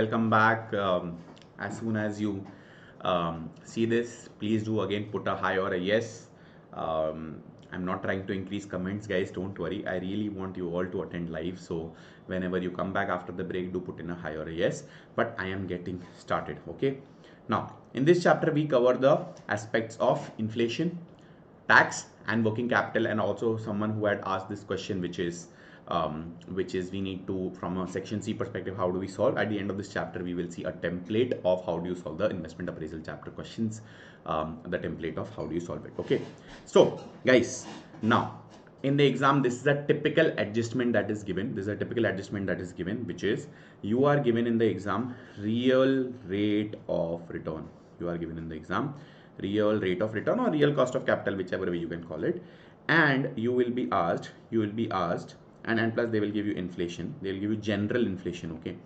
Speaker 1: welcome back. As soon as you see this, please do again put a hi or a yes. I'm not trying to increase comments, guys. Don't worry. I really want you all to attend live. So whenever you come back after the break, do put in a hi or a yes. But I am getting started. Okay. Now, in this chapter, we cover the aspects of inflation, tax, and working capital, and also someone who had asked this question, which is we need to, from a section C perspective, how do we solve? At the end of this chapter, we will see a template of how do you solve the investment appraisal chapter questions, the template of how do you solve it. Okay, so guys, now in the exam, this is a typical adjustment that is given. This is a typical adjustment that is given, which is you are given in the exam real rate of return. You are given in the exam real rate of return or real cost of capital, whichever way you can call it, and you will be asked, and plus they will give you inflation, they will give you general inflation, okay,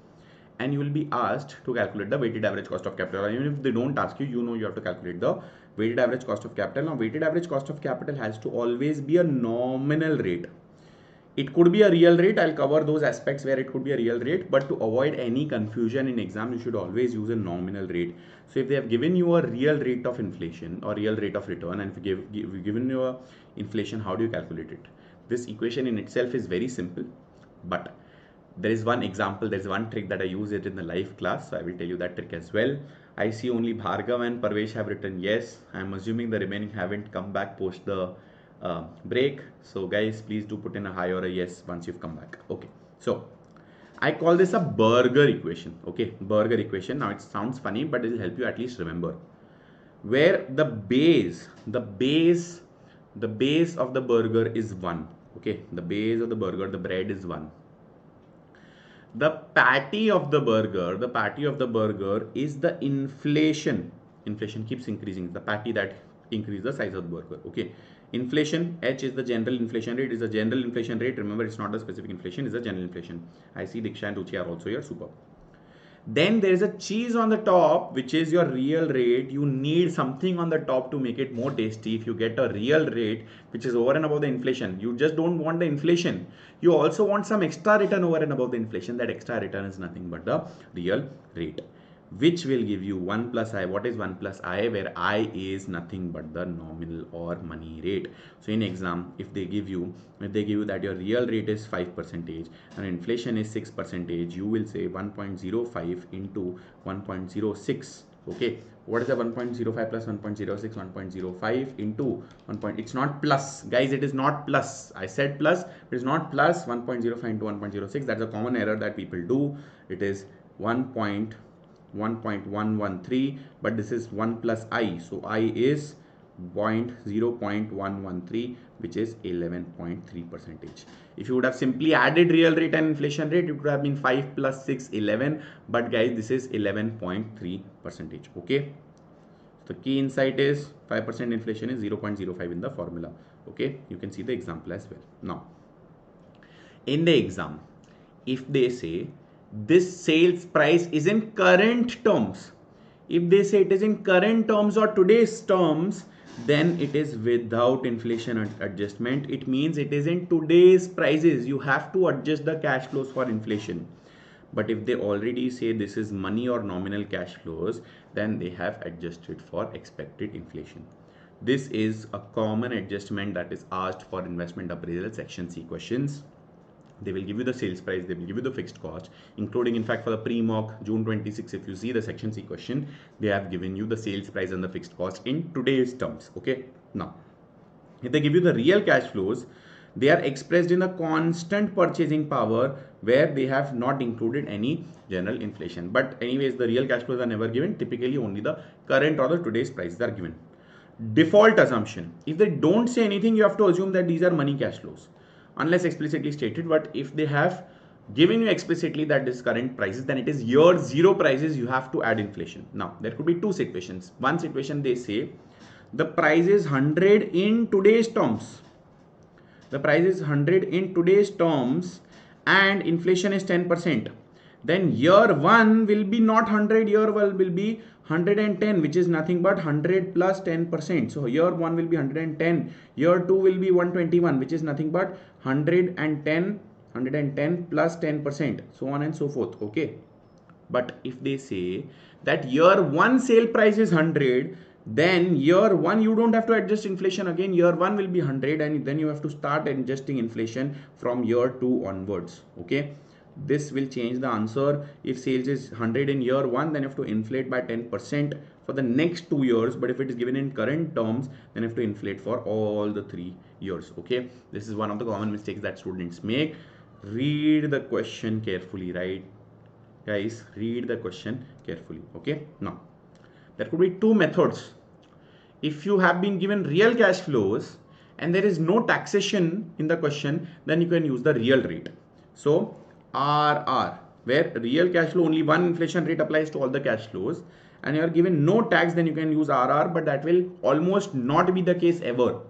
Speaker 1: and you will be asked to calculate the weighted average cost of capital. Or even if they don't ask you, you have to calculate the weighted average cost of capital. Now weighted average cost of capital has to always be a nominal rate. It could be a real rate. I'll cover those aspects where it could be a real rate, but to avoid any confusion in exam, you should always use a nominal rate. So if they have given you a real rate of inflation or real rate of return, and if given you a inflation, how do you calculate it? This equation in itself is very simple, but there is one example, there is one trick that I use it in the live class, so I will tell you that trick as well. I see only Bhargav and Parvesh have written yes. I'm assuming the remaining haven't come back post the break. So guys, please do put in a hi or a yes once you've come back. Okay, so I call this a burger equation. Okay, burger equation. Now it sounds funny, but it will help you at least remember, where the base of the burger is 1. Okay, the base of the burger, the bread is 1. The patty of the burger is the inflation. Inflation keeps increasing. The patty that increases the size of the burger. Okay, inflation, H is the general inflation rate, is the general inflation rate. Remember, it's not the specific inflation, it's the general inflation. I see Diksha and Ruchi are also here. Super. Then there is a cheese on the top, which is your real rate. You need something on the top to make it more tasty. If you get a real rate, which is over and above the inflation, you just don't want the inflation. You also want some extra return over and above the inflation. That extra return is nothing but the real rate, which will give you 1 plus I. What is 1 plus I? Where I is nothing but the nominal or money rate. So in exam, if they give you that your real rate is 5% and inflation is 6%, you will say 1.05 into 1.06. Okay, what is the 1.05 plus 1.06? 1.05 into 1. It's not plus, guys, it is not plus. I said plus, it is not plus. 1.05 into 1.06. That's a common error that people do. It is 1.113, but this is 1 plus I, so I is 0.113, which is 11.3%. If you would have simply added real rate and inflation rate, it would have been 5 plus 6, 11, but guys, this is 11.3%. okay, so the key insight is 5% inflation is 0.05 in the formula. Okay, you can see the example as well. Now in the exam, if they say this sales price is in current terms, if they say it is in current terms or today's terms, then it is without inflation adjustment. It means it is in today's prices. You have to adjust the cash flows for inflation. But if they already say this is money or nominal cash flows, then they have adjusted for expected inflation. This is a common adjustment that is asked for investment appraisal section C questions. They will give you the sales price, they will give you the fixed cost, including, in fact, for the pre-mock June 26, if you see the section C question, they have given you the sales price and the fixed cost in today's terms. Okay, now if they give you the real cash flows, they are expressed in a constant purchasing power, where they have not included any general inflation. But anyways, the real cash flows are never given. Typically only the current or the today's prices are given. Default assumption, if they don't say anything, you have to assume that these are money cash flows, unless explicitly stated. But if they have given you explicitly that this current prices, then it is year zero prices. You have to add inflation. Now there could be two situations. One situation, they say the price is 100 in today's terms. The price is 100 in today's terms and inflation is 10%. Then year 1 will be not 100, year 1 will be 110, which is nothing but 100 plus 10%. So year 1 will be 110, year 2 will be 121, which is nothing but 110 plus 10%, so on and so forth. Okay, But if they say that year 1 sale price is 100, then year 1 you don't have to adjust inflation again. Year 1 will be 100 and then you have to start adjusting inflation from year 2 onwards. Okay, this will change the answer. If sales is 100 in year 1, then you have to inflate by 10% for the next 2 years. But if it is given in current terms, then you have to inflate for all the 3 years. Okay, this is one of the common mistakes that students make. Read the question carefully, right guys? Read the question carefully. Okay, now there could be two methods. If you have been given real cash flows and there is no taxation in the question, then you can use the real rate. So RR, where real cash flow only one inflation rate applies to all the cash flows, and you are given no tax, then you can use RR, but that will almost not be the case ever.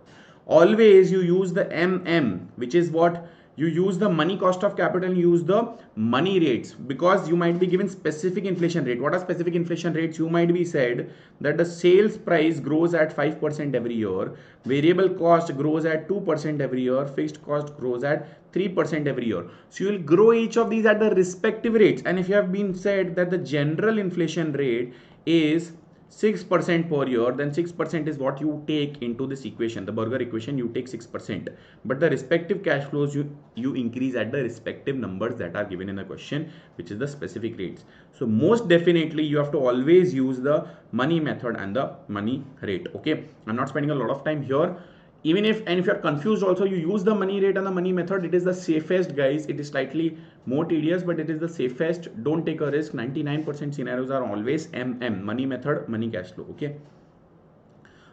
Speaker 1: Always you use the MM, which is what you use the money cost of capital, use the money rates, because you might be given specific inflation rate. What are specific inflation rates? You might be said that the sales price grows at 5% every year, variable cost grows at 2% every year, fixed cost grows at 3% every year. So you will grow each of these at the respective rates. And if you have been said that the general inflation rate is 6% per year, then 6% is what you take into this equation, the burger equation. You take 6%, but the respective cash flows you increase at the respective numbers that are given in the question, which is the specific rates. So most definitely you have to always use the money method and the money rate. Okay, I'm not spending a lot of time here. Even if you're confused also, you use the money rate and the money method. It is the safest, guys. It is slightly more tedious, but it is the safest. Don't take a risk. 99% scenarios are always MM, money method, money cash flow. Okay,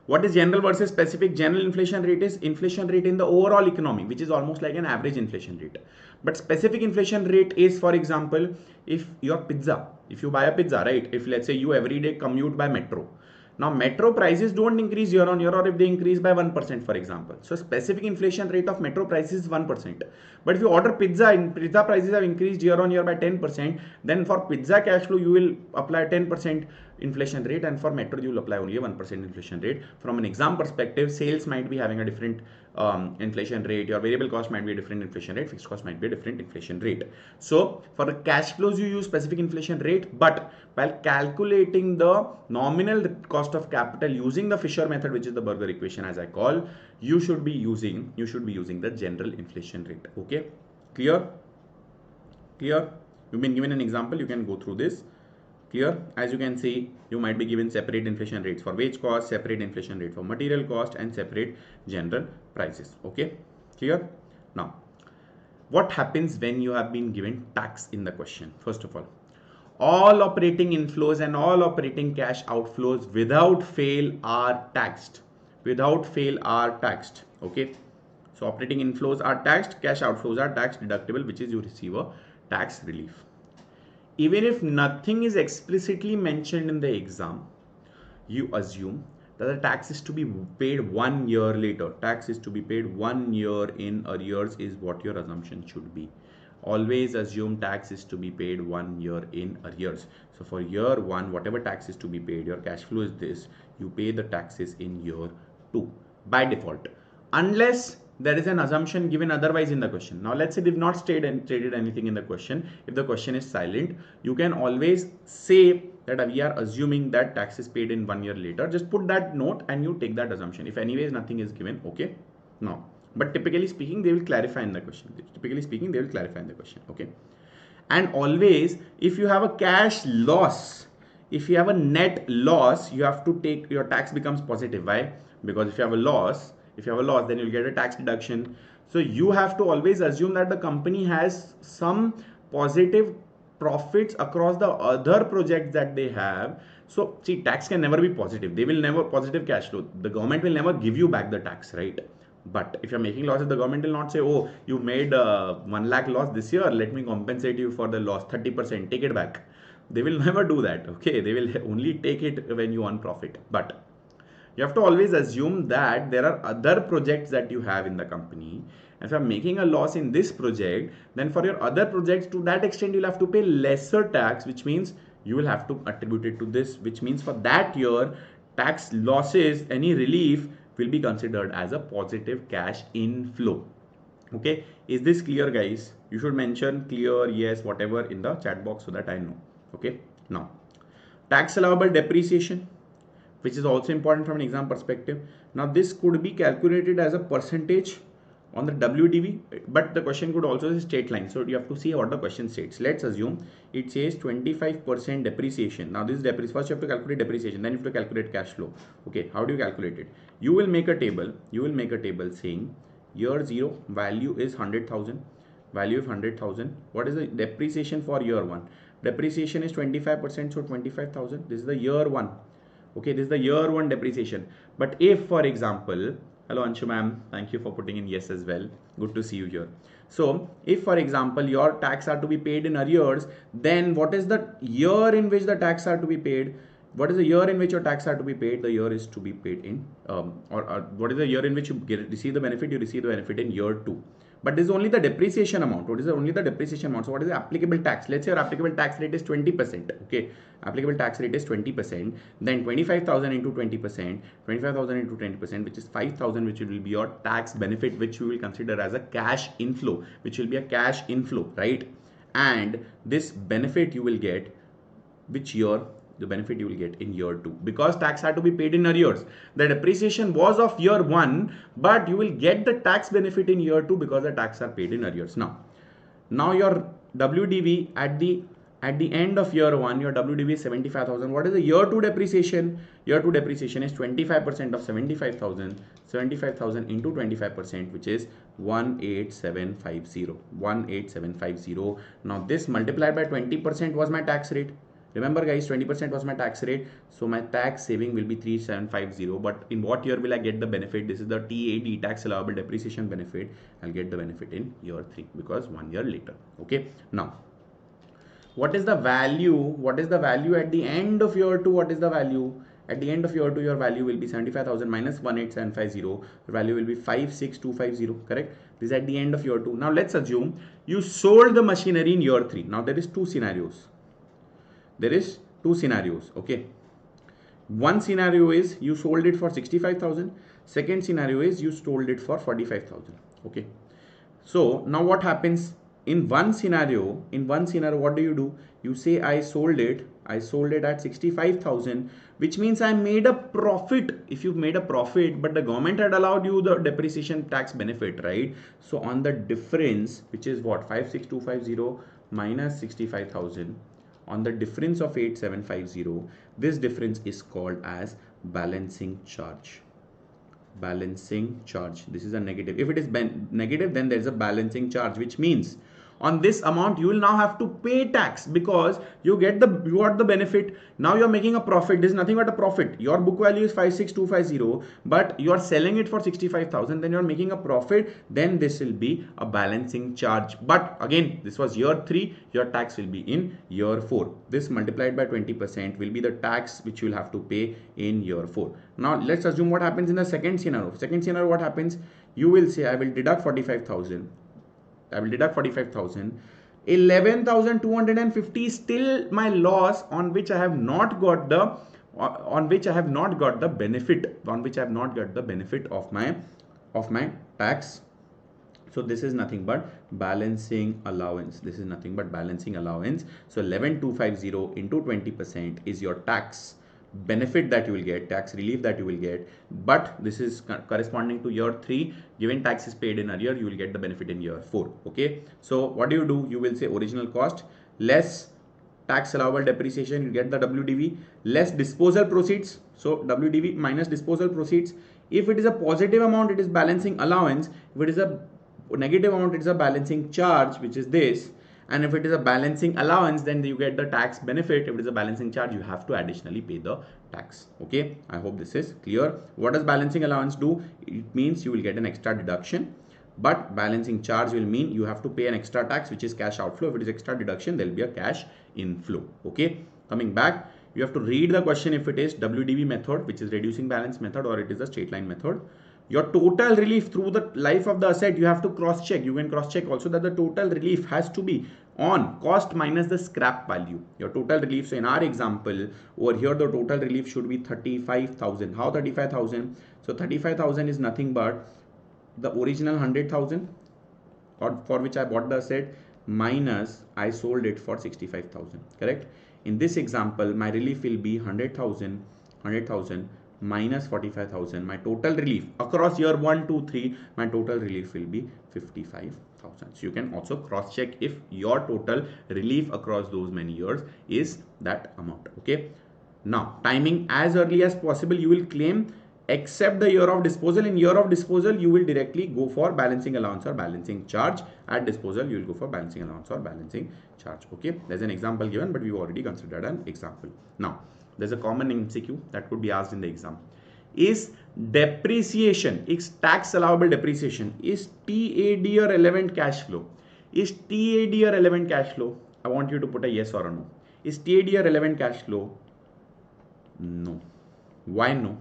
Speaker 1: what is general versus specific? General inflation rate is inflation rate in the overall economy, which is almost like an average inflation rate. But specific inflation rate is, for example, if you buy a pizza, right? If let's say you every day commute by metro, now metro prices don't increase year on year, or if they increase by 1%, for example. So specific inflation rate of metro prices is 1%. But if you order pizza and pizza prices have increased year on year by 10%, then for pizza cash flow you will apply 10% inflation rate, and for metro you will apply only a 1% inflation rate. From an exam perspective, sales might be having a different inflation rate, your variable cost might be a different inflation rate, fixed cost might be a different inflation rate. So for the cash flows you use specific inflation rate, but while calculating the nominal cost of capital using the Fisher method, which is the burger equation as I call, you should be using the general inflation rate. Okay, clear? You've been given an example, you can go through this. Clear? As you can see, you might be given separate inflation rates for wage cost, separate inflation rate for material cost, and separate general prices. Okay, clear? Now, what happens when you have been given tax in the question? First of all operating inflows and all operating cash outflows without fail are taxed. Okay, so operating inflows are taxed, cash outflows are tax deductible, which is you receive a tax relief. Even if nothing is explicitly mentioned in the exam, you assume that the tax is to be paid 1 year later. Tax is to be paid 1 year in arrears is what your assumption should be. Always assume tax is to be paid 1 year in arrears. So for year 1, whatever tax is to be paid, your cash flow is this, you pay the taxes in year 2 by default, unless there is an assumption given otherwise in the question. Now let's say they've not stated anything in the question. If the question is silent, you can always say that we are assuming that tax is paid in 1 year later. Just put that note and you take that assumption. If anyways nothing is given, okay. Now, but typically speaking, they will clarify in the question. Okay. And always, if you have a cash loss, if you have a net loss, you have to take, your tax becomes positive. Why? Because if you have a loss, then you'll get a tax deduction. So you have to always assume that the company has some positive profits across the other projects that they have. So see, tax can never be positive. They will never positive cash flow. The government will never give you back the tax, right? But if you're making losses, the government will not say, oh, you made 1 lakh loss this year, let me compensate you for the loss, 30%, take it back. They will never do that. Okay, they will only take it when you earn profit. But you have to always assume that there are other projects that you have in the company. If you are making a loss in this project, then for your other projects, to that extent, you'll have to pay lesser tax, which means you will have to attribute it to this, which means for that year, tax losses, any relief will be considered as a positive cash inflow. Okay, is this clear, guys? You should mention clear, yes, whatever in the chat box so that I know. Okay. Now, tax allowable depreciation, which is also important from an exam perspective. Now, this could be calculated as a percentage on the WDV, but the question could also say straight line. So you have to see what the question states. Let's assume it says 25% depreciation. Now this is depreciation. First you have to calculate depreciation, then you have to calculate cash flow. Okay, how do you calculate it? You will make a table. You will make a table saying year 0 value is 100,000. Value of 100,000. What is the depreciation for year 1? Depreciation is 25%, so 25,000. This is the year 1. Okay, this is the year 1 depreciation. But if, for example, hello Anshu ma'am, thank you for putting in yes as well. Good to see you here. So, if for example your tax are to be paid in arrears, then what is the year in which the tax are to be paid? What is the year in which your tax are to be paid? The year is to be paid in, what is the year in which you receive the benefit? You receive the benefit in year 2. But this is only the depreciation amount. What is only the depreciation amount? So what is the applicable tax? Let's say your applicable tax rate is 20%. Okay, applicable tax rate is 20%. Then 25,000 into 20%, 25,000 into 20%, which is 5,000, which will be your tax benefit, which you will consider as a cash inflow, which will be a cash inflow, right? And this benefit you will get, which year? The benefit you will get in year 2, because tax had to be paid in arrears. The depreciation was of year 1, but you will get the tax benefit in year 2 because the tax are paid in arrears. Now your WDV at the end of year 1, your WDV is 75,000. What is the year 2 depreciation? Year 2 depreciation is 25% of 75,000. 75,000 into 25%, which is 18750. 18750. Now this multiplied by 20% was my tax rate. Remember guys, 20% was my tax rate. So my tax saving will be 3750. But in what year will I get the benefit? This is the TAD, tax allowable depreciation benefit. I'll get the benefit in year 3 because 1 year later. Okay. Now, what is the value? What is the value at the end of year 2? What is the value? At the end of year 2, your value will be 75,000 minus 18750. Your value will be 56250. Correct? This is at the end of year 2. Now let's assume you sold the machinery in year 3. Now there is two scenarios. Okay, one scenario is you sold it for 65,000. Second scenario is you sold it for 45,000. Okay, so now what happens in one scenario? What do? You say I sold it at 65,000, which means I made a profit. If you've made a profit, but the government had allowed you the depreciation tax benefit, right? So on the difference, which is what, 56250 minus 65,000, on the difference of 8750, this difference is called as balancing charge. Balancing charge. This is a negative. If it is negative, then there is a balancing charge, which means on this amount you will now have to pay tax because you got the benefit. Now you're making a profit. This is nothing but a profit. Your book value is 56250, but you are selling it for 65,000. Then you're making a profit. Then this will be a balancing charge. But again, this was year 3. Your tax will be in year 4. This multiplied by 20% will be the tax which you will have to pay in year 4. Now let's assume what happens in the second scenario. What happens? You will say I will deduct 45,000. 11,250 still my loss, on which I have not got the benefit of my tax. So this is nothing but balancing allowance. So 11,250 into 20% is your tax benefit that you will get, tax relief that you will get. But this is corresponding to year 3. Given tax is paid in arrear, you will get the benefit in year 4. Okay, so what do? You will say original cost less tax allowable depreciation, you get the WDV, less disposal proceeds. So WDV minus disposal proceeds. If it is a positive amount, it is balancing allowance. If it is a negative amount, it is a balancing charge, which is this. And if it is a balancing allowance, then you get the tax benefit. If it is a balancing charge, you have to additionally pay the tax. Okay, I hope this is clear. What does balancing allowance do? It means you will get an extra deduction, but balancing charge will mean you have to pay an extra tax, which is cash outflow. If it is extra deduction, there will be a cash inflow. Okay, coming back, you have to read the question if it is WDV method, which is reducing balance method, or it is a straight line method. Your total relief through the life of the asset, you have to cross check. You can cross check also that the total relief has to be on cost minus the scrap value. Your total relief, so in our example over here, the total relief should be 35,000. How 35,000? So 35,000 is nothing but the original 100,000 or for which I bought the asset minus I sold it for 65,000, correct? In this example, my relief will be 100,000 minus 45,000. My total relief across year 1, 2, 3, my total relief will be 55,000. So you can also cross check if your total relief across those many years is that amount. Okay. Now, timing as early as possible you will claim, except the year of disposal. In year of disposal, you will directly go for balancing allowance or balancing charge. At disposal, you will go for balancing allowance or balancing charge. Okay, there's an example given, but we've already considered an example. Now, there's a common MCQ that could be asked in the exam. Is depreciation, is tax allowable depreciation, is TAD a relevant cash flow? Is TAD a relevant cash flow? I want you to put a yes or a no. Is TAD a relevant cash flow? No. Why no?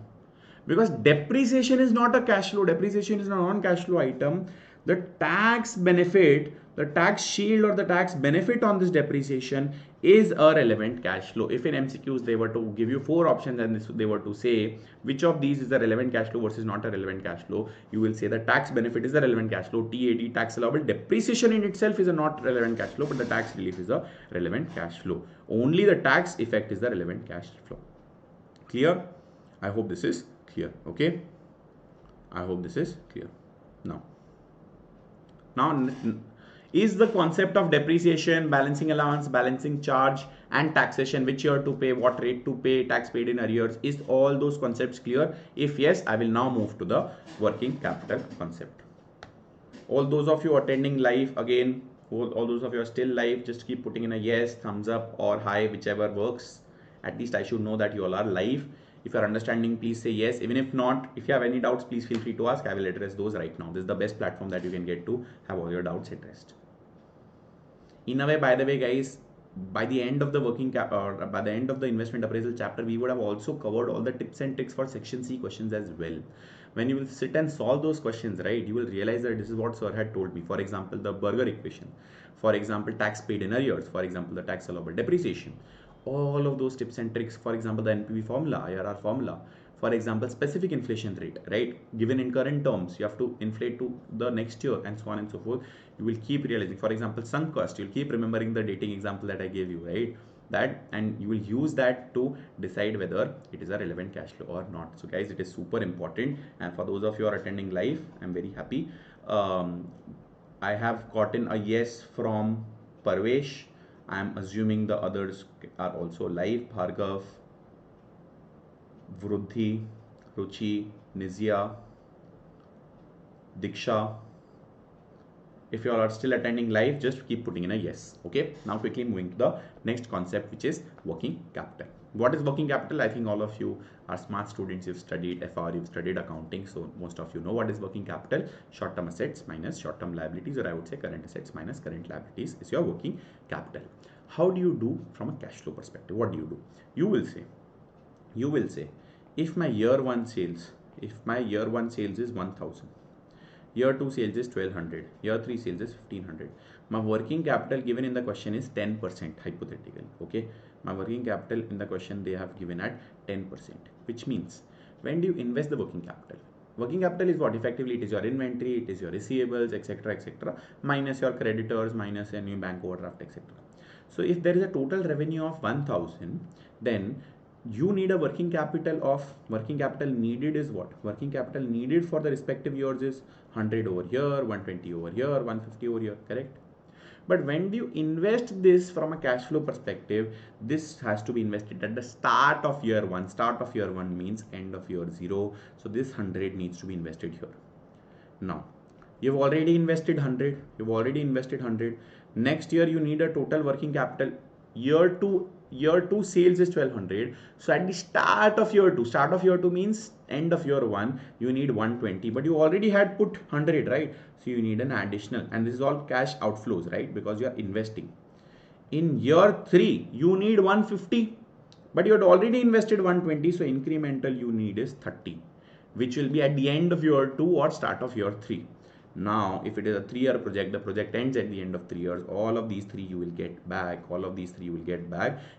Speaker 1: Because depreciation is not a cash flow. Depreciation is a non-cash flow item. The tax benefit, the tax shield or the tax benefit on this depreciation is a relevant cash flow. If in MCQs they were to give you 4 options and they were to say which of these is a relevant cash flow versus not a relevant cash flow, you will say the tax benefit is a relevant cash flow. TAD, tax allowable depreciation in itself is a not relevant cash flow, but the tax relief is a relevant cash flow. Only the tax effect is the relevant cash flow. Clear? I hope this is clear. Okay, I hope this is clear. Now is the concept of depreciation, balancing allowance, balancing charge and taxation, which year to pay, what rate to pay, tax paid in arrears, is all those concepts clear? If yes, I will now move to the working capital concept. All those of you attending live, again, all those of you are still live, just keep putting in a yes, thumbs up or hi, whichever works. At least I should know that you all are live. If you are understanding, please say yes. Even if not, if you have any doubts, please feel free to ask. I will address those right now. This is the best platform that you can get to have all your doubts addressed. In a way, by the way, guys, by the end of the by the end of the investment appraisal chapter, we would have also covered all the tips and tricks for section C questions as well. When you will sit and solve those questions, right, you will realize that this is what sir had told me. For example, the Burger equation. For example, tax paid in arrears. For example, the tax allowable depreciation. All of those tips and tricks, for example, the NPV formula, IRR formula, for example, specific inflation rate, right, given in current terms, you have to inflate to the next year and so on and so forth. You will keep realizing, for example, sunk cost, you'll keep remembering the dating example that I gave you, right, that, and you will use that to decide whether it is a relevant cash flow or not. So guys, it is super important, and for those of you who are attending live, I'm very happy. I have gotten a yes from Parvesh. I am assuming the others are also live. Bhargav, Vruddhi, Ruchi, Nizia, Diksha. If you all are still attending live, just keep putting in a yes. Okay. Now quickly moving to the next concept, which is working capital. What is working capital? I think all of you are smart students. You've studied FR, you've studied accounting, so most of you know what is working capital. Short-term assets minus short-term liabilities, or I would say current assets minus current liabilities, is your working capital. How do you do from a cash flow perspective? What do you do? You will say, if my year one sales is 1,000, year 2 sales is 1,200, year 3 sales is 1,500. My working capital given in the question is 10%, hypothetical. Okay, my working capital in the question they have given at 10%, which means when do you invest the working capital? Working capital is what? Effectively, it is your inventory, it is your receivables, etc., minus your creditors, minus a new bank overdraft, etc. So if there is a total revenue of 1,000, then you need a working capital needed is what? Working capital needed for the respective years is 100 over here, 120 over here, 150 over here, correct? But when do you invest this from a cash flow perspective? This has to be invested at the start of year 1. Start of year 1 means end of year 0. So this 100 needs to be invested here. Now, you've already invested 100. Next year you need a total working capital. Year 2 sales is 1,200. So at the start of year 2 means end of year 1, you need 120, but you already had put 100, right? So you need an additional, and this is all cash outflows, right? Because you are investing. In year 3, you need 150, but you had already invested 120, so incremental you need is 30, which will be at the end of year 2 or start of year 3. Now, if it is a 3-year project, the project ends at the end of 3 years. All of these 3 you will get back.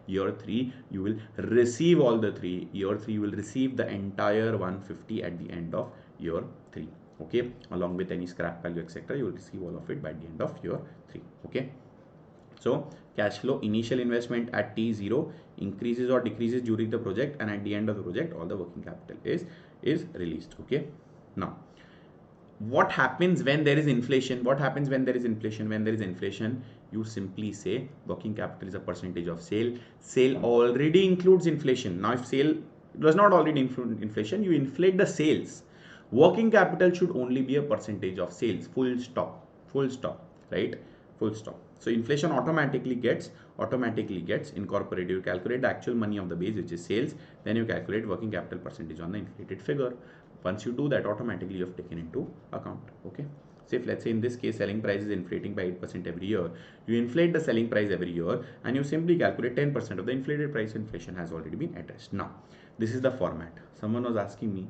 Speaker 1: Year 3, you will receive all the 3. Year 3, you will receive the entire 150 at the end of year 3. Okay, along with any scrap value, etc. You will receive all of it by the end of year 3. Okay. So cash flow, initial investment at T0 increases or decreases during the project, and at the end of the project all the working capital is released. Okay, now what happens when there is inflation? What happens when there is inflation? When there is inflation, you simply say working capital is a percentage of sale. Sale already includes inflation. Now if sale does not already include inflation, you inflate the sales. Working capital should only be a percentage of sales. Full stop. Full stop. Right? Full stop. So inflation automatically gets incorporated. You calculate the actual money of the base, which is sales, then you calculate working capital percentage on the inflated figure. Once you do that, automatically you have taken into account. Okay, so if let's say in this case selling price is inflating by 8% every year, you inflate the selling price every year and you simply calculate 10% of the inflated price. Inflation has already been addressed. Now this is the format. Someone was asking me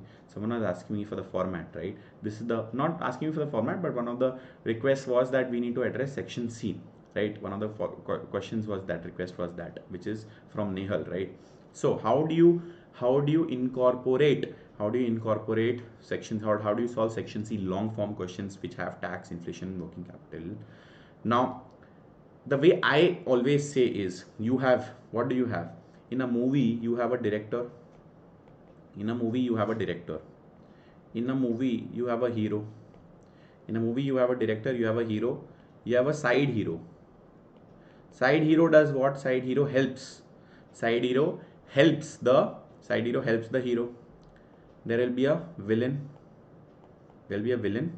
Speaker 1: for the format, right? This is the, not asking me for the format, but one of the requests was that we need to address section C, right? One of the questions was that, request was that, which is from Nehal, right? So how do you incorporate sections, or how do you solve section C long form questions which have tax, inflation, and working capital? Now the way I always say is, you have, what do you have? In a movie you have a director, in a movie you have a director, in a movie you have a hero, in a movie you have a director, you have a hero, you have a side hero. Side hero does what? Side hero helps. Side hero helps the hero. There will be a villain. There will be a villain,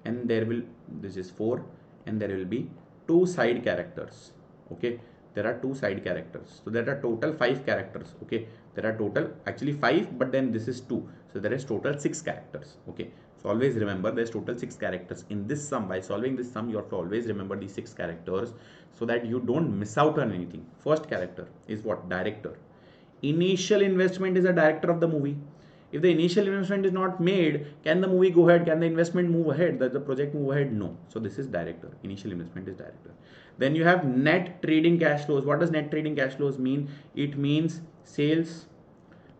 Speaker 1: and there will, this is 4, and there will be 2 side characters. Okay, there are 2 side characters. So there are total 5 characters. Okay, there are total actually 5, but then this is 2. So there is total 6 characters. Okay, so always remember there's total 6 characters in this sum. By solving this sum, you have to always remember these 6 characters so that you don't miss out on anything. First character is what? Director. Initial investment is a director of the movie. If the initial investment is not made, can the movie go ahead? Can the investment move ahead? Does the project move ahead? No. So this is director. Initial investment is director. Then you have net trading cash flows. What does net trading cash flows mean? It means sales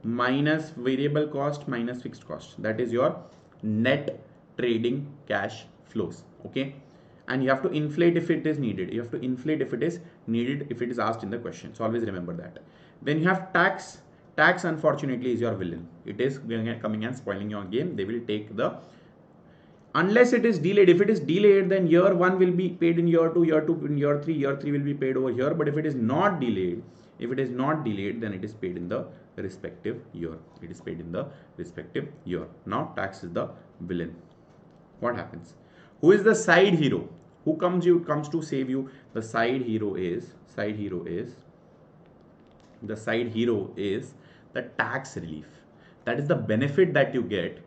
Speaker 1: minus variable cost minus fixed cost. That is your net trading cash flows. Okay, and you have to inflate if it is needed. You have to inflate if it is needed, if it is asked in the question. So always remember that. Then you have tax. Tax unfortunately is your villain. It is coming and spoiling your game. They will take the, unless it is delayed. If it is delayed, then year 1 will be paid in year 2, year 2 in year 3, year 3 will be paid over here. But if it is not delayed, then it is paid in the respective year. It is paid in the respective year. Now tax is the villain. What happens? Who is the side hero? Who comes to save you? The side hero is the tax relief. That is the benefit that you get.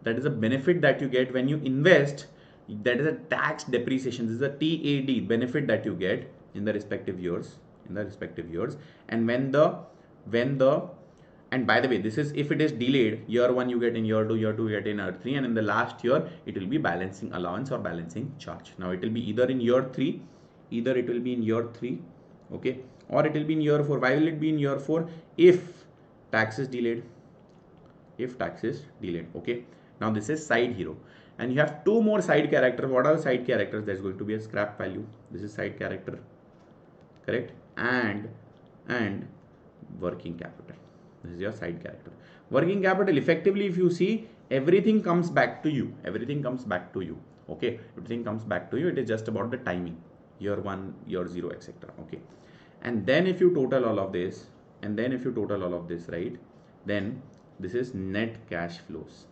Speaker 1: That is a benefit that you get when you invest. That is a tax depreciation. This is a TAD benefit that you get in the respective years. And and by the way, this is if it is delayed. Year 1 you get in year 2, year 2 you get in year 3, and in the last year it will be balancing allowance or balancing charge. Now it will be either in year 3, okay, or it will be in year 4. Why will it be in year 4? If tax is delayed. Okay, now this is side hero, and you have 2 more side characters. What are the side characters? There's going to be a scrap value. This is side character, correct? And working capital. This is your side character. Working capital, effectively, if you see, everything comes back to you. Okay, everything comes back to you. It is just about the timing, year 1, year 0, etc. Okay, and then if you total all of this, right, then this is net cash flows.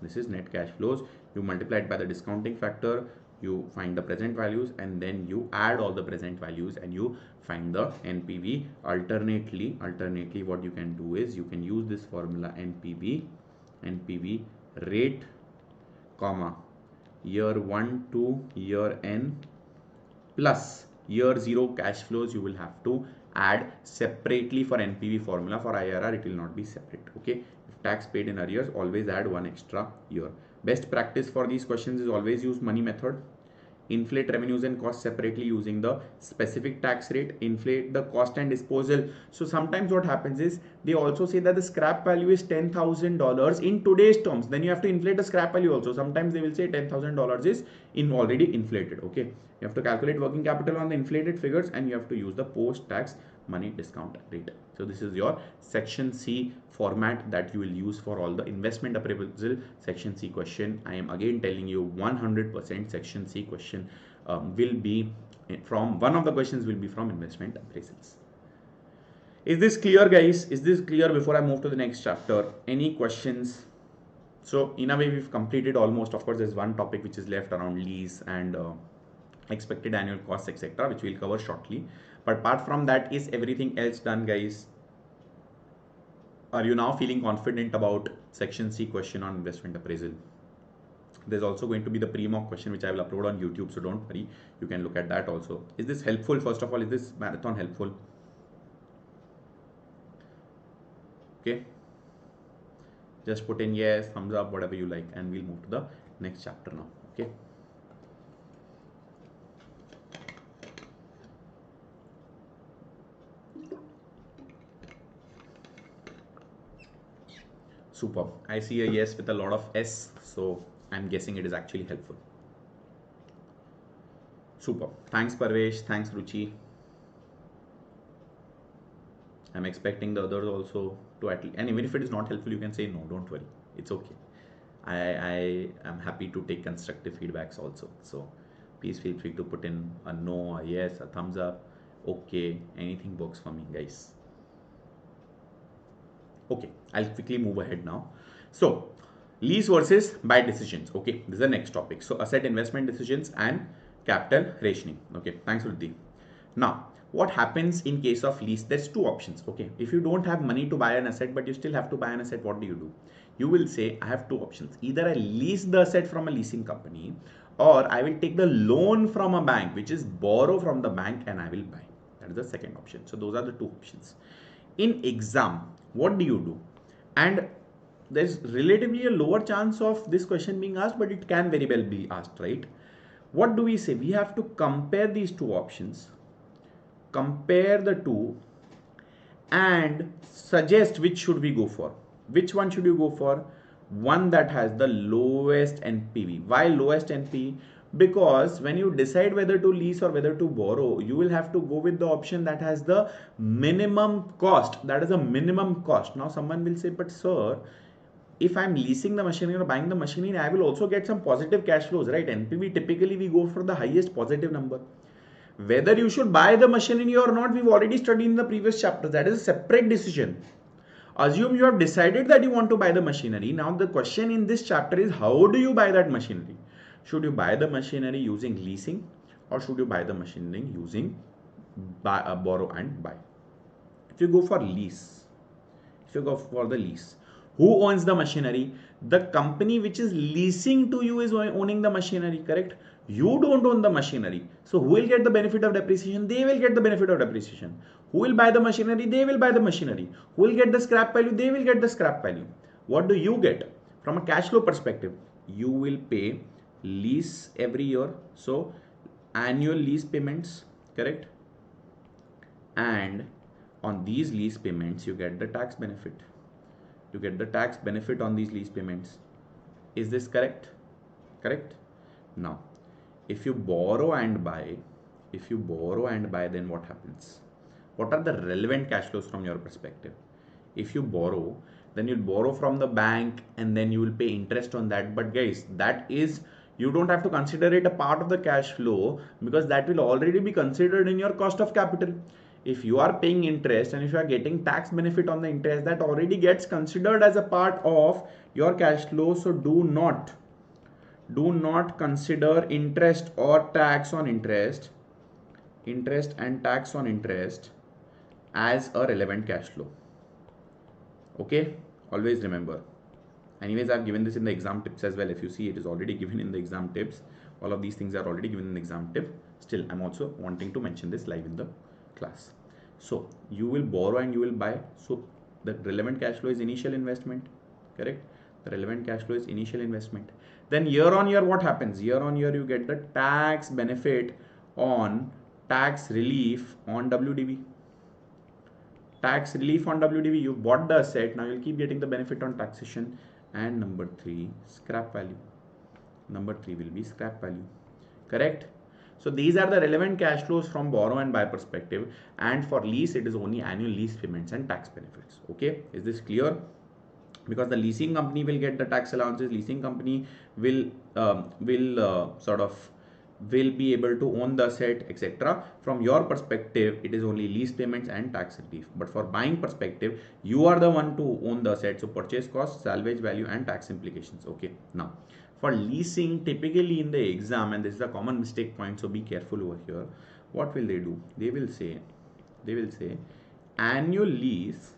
Speaker 1: You multiply it by the discounting factor, you find the present values, and then you add all the present values and you find the NPV. Alternately, what you can do is you can use this formula, NPV rate, comma, year 1 to year n plus year 0 cash flows. You will have to add separately for NPV formula. For IRR it will not be separate. Okay, if tax paid in arrears, always add 1 extra year. Best practice for these questions is always use money method. inflate revenues and costs separately using the specific tax rate, inflate the cost and disposal. So sometimes what happens is they also say that the scrap value is $10,000 in today's terms. Then you have to inflate the scrap value also. Sometimes they will say $10,000 is already inflated. Okay, you have to calculate working capital on the inflated figures and you have to use the post-tax money discount rate. So this is your section C format that you will use for all the investment appraisal section C question. I am again telling you 100% section C question will be from, one of the questions will be from investment appraisals. Is this clear, guys? Is this clear before I move to the next chapter? Any questions? So in a way we've completed almost. Of course there's one topic which is left around lease and expected annual costs, etc., which we'll cover shortly. But apart from that, is everything else done, guys? Are you now feeling confident about section C question on investment appraisal? There's also going to be the pre-mock question which I will upload on YouTube, so don't worry, you can look at that also. Is this helpful? First of all, is this marathon helpful? Okay, just put in yes, thumbs up, whatever you like, and we'll move to the next chapter now. Okay, super. I see a yes with a lot of S, so I'm guessing it is actually helpful. Super. Thanks Parvesh, thanks Ruchi. I'm expecting the others also to at least, and even if it is not helpful, you can say no, don't worry, it's okay. I am happy to take constructive feedbacks also. So please feel free to put in a no, a yes, a thumbs up, okay, anything works for me, guys. Okay, I'll quickly move ahead now. So lease versus buy decisions. Okay, this is the next topic. So asset investment decisions and capital rationing. Okay, thanks Ruddhi. Now what happens in case of lease? There's two options. Okay, if you don't have money to buy an asset but you still have to buy an asset, what do? You will say I have two options. Either I lease the asset from a leasing company, or I will take the loan from a bank, which is borrow from the bank, and I will buy. That is the second option. So those are the two options. In exam, what do? And there's relatively a lower chance of this question being asked, but it can very well be asked, right? What do we say? We have to compare these two options, compare the two, and suggest which should we go for. Which one should you go for? One that has the lowest NPV. Why lowest NPV? Because when you decide whether to lease or whether to borrow, you will have to go with the option that has the minimum cost. That is a minimum cost. Now someone will say, but sir, if I'm leasing the machinery or buying the machinery, I will also get some positive cash flows, right? NPV, typically we go for the highest positive number. Whether you should buy the machinery or not, we've already studied in the previous chapter. That is a separate decision. Assume you have decided that you want to buy the machinery. Now the question in this chapter is, how do you buy that machinery? Should you buy the machinery using leasing, or should you buy the machinery using borrow and buy? If you go for lease, who owns the machinery? The company which is leasing to you is owning the machinery, correct? You don't own the machinery. So who will get the benefit of depreciation? They will get the benefit of depreciation. Who will buy the machinery? They will buy the machinery. Who will get the scrap value? They will get the scrap value. What do you get? From a cash flow perspective, you will pay lease every year. So annual lease payments, correct? And on these lease payments, you get the tax benefit. You get the tax benefit on these lease payments. Is this correct? Correct? Now, if you borrow and buy, then what happens? What are the relevant cash flows from your perspective? If you borrow, then you'll borrow from the bank and then you will pay interest on that. But guys, that is, you don't have to consider it a part of the cash flow, because that will already be considered in your cost of capital. If you are paying interest and if you are getting tax benefit on the interest, that already gets considered as a part of your cash flow. So do not consider interest or tax on interest and tax on interest as a relevant cash flow. Okay, always remember. Anyways, I've given this in the exam tips as well. If you see, it is already given in the exam tips. All of these things are already given in the exam tip. Still, I'm also wanting to mention this live in the class. So you will borrow and you will buy. So the relevant cash flow is initial investment, correct? The relevant cash flow is initial investment. Then year on year, what happens? Year on year, you get the tax benefit on tax relief on WDV. Tax relief on WDV, you bought the asset, now you'll keep getting the benefit on taxation. And number 3, scrap value. Number 3 will be scrap value. Correct? So these are the relevant cash flows from borrow and buy perspective, and for lease it is only annual lease payments and tax benefits. Okay, is this clear? Because the leasing company will get the tax allowances, leasing company will will be able to own the asset, etc. From your perspective, it is only lease payments and tax relief. But for buying perspective, you are the one to own the asset. So purchase cost, salvage value, and tax implications. Okay. Now, for leasing, typically in the exam, and this is a common mistake point, so be careful over here. What will they do? They will say annual lease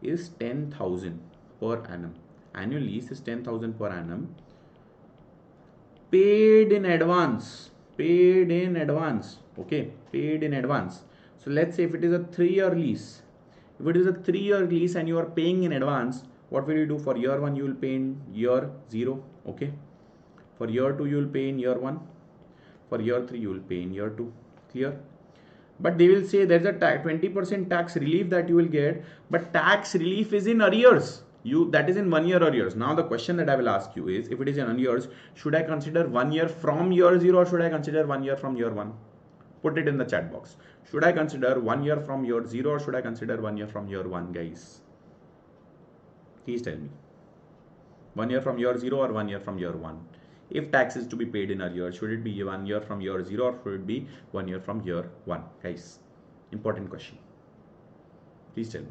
Speaker 1: is 10,000 per annum. Annual lease is 10,000 per annum. Paid in advance. Okay, paid in advance. So let's say if it is a 3-year lease, and you are paying in advance, what will you do? For year 1 you will pay in year 0. Okay, for year 2 you will pay in year 1, for year 3 you will pay in year 2. Clear? But they will say there's a 20% tax relief that you will get, but tax relief is in arrears. That is in 1 year arrears. Now the question that I will ask you is, if it is in arrears, should I consider 1 year from year 0 or should I consider 1 year from year 1? Put it in the chat box. Should I consider 1 year from year 0 or should I consider 1 year from year 1, guys? Please tell me. 1 year from year 0 or 1 year from year 1? If tax is to be paid in arrears, should it be 1 year from year 0 or should it be 1 year from year 1? Guys, important question. Please tell me.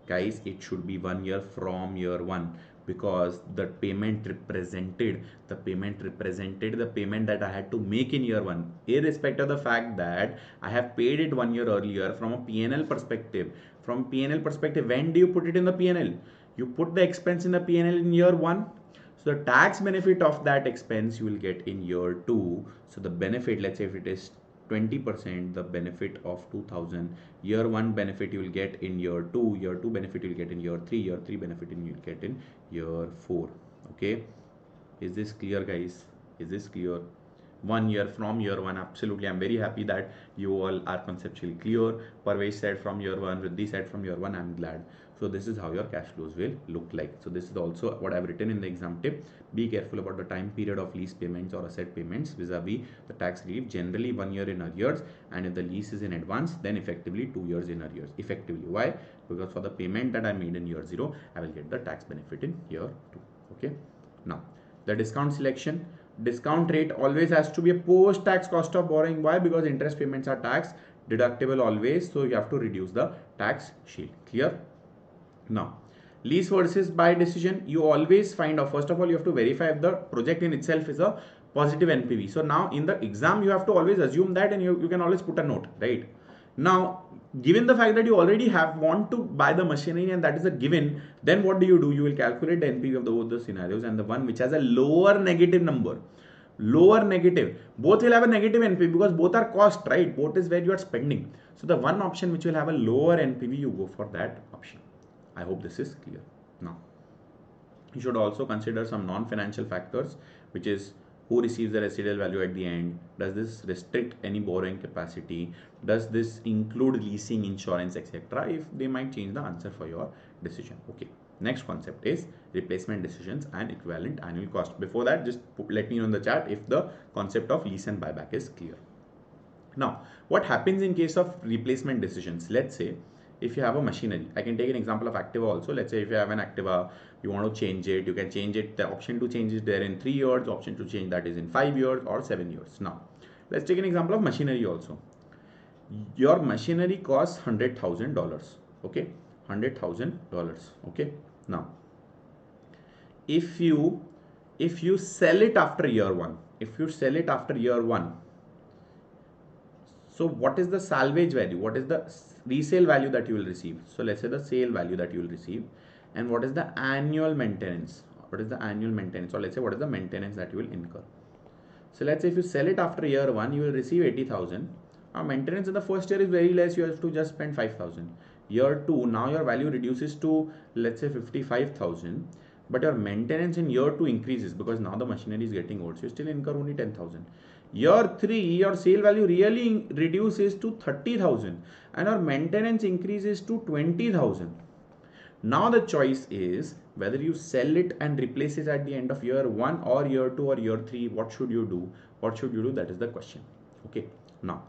Speaker 1: Guys, it should be 1 year from year 1, because the payment represented the payment that I had to make in year 1, irrespective of the fact that I have paid it 1 year earlier. From a P&L perspective, when do you put it in the P&L? You put the expense in the P&L in year 1. So the tax benefit of that expense you will get in year 2. So the benefit, let's say if it is 20%, the benefit of 2,000, year 1 benefit you will get in year 2, year 2 benefit you will get in year 3, year 3 benefit you will get in year 4. Okay, is this clear, guys? Is this clear? 1 year from year 1, absolutely. I'm very happy that you all are conceptually clear. Parvesh said from year 1, Riddhi said from year 1. I'm glad. So this is how your cash flows will look like. So this is also what I've written in the exam tip. Be careful about the time period of lease payments or asset payments vis-a-vis the tax relief. Generally 1 year in arrears, and if the lease is in advance, then effectively 2 years in arrears. Effectively, why? Because for the payment that I made in year 0, I will get the tax benefit in year 2. Okay. Now the discount selection. Discount rate always has to be a post-tax cost of borrowing. Why? Because interest payments are tax deductible always, so you have to reduce the tax shield. Clear? Now, lease versus buy decision, you always find out, first of all, you have to verify if the project in itself is a positive NPV. So now in the exam, you have to always assume that, and you can always put a note, right? Now, given the fact that you already want to buy the machinery and that is a given, then what do? You will calculate the NPV of both the scenarios, and the one which has a lower negative number, both will have a negative NPV because both are cost, right? Both is where you are spending. So the one option which will have a lower NPV, you go for that option. I hope this is clear. Now, you should also consider some non-financial factors, which is who receives the residual value at the end. Does this restrict any borrowing capacity? Does this include leasing, insurance, etc.? If they might change the answer for your decision. Okay. Next concept is replacement decisions and equivalent annual cost. Before that, just let me know in the chat if the concept of lease and buyback is clear. Now, what happens in case of replacement decisions? Let's say if you have a machinery, I can take an example of Activa also. Let's say if you have an Activa, you want to change it, you can change it. The option to change is there in 3 years, the option to change that is in 5 years or 7 years. Now, let's take an example of machinery also. Your machinery costs $100,000. Okay, $100,000. Okay. Now, if you sell it after year 1, so what is the salvage value? What is the resale value that you will receive? So let's say the sale value that you will receive, and what is the annual maintenance? Or let's say what is the maintenance that you will incur? So let's say if you sell it after year 1, you will receive 80,000. Maintenance in the first year is very less. You have to just spend 5,000. year 2, now your value reduces to let's say 55,000, but your maintenance in year 2 increases because now the machinery is getting old, so you still incur only 10,000. Year 3, your sale value really reduces to 30,000 and our maintenance increases to 20,000. Now the choice is whether you sell it and replace it at the end of year 1 or year 2 or year 3. What should you do? What should you do? That is the question. Okay. Now,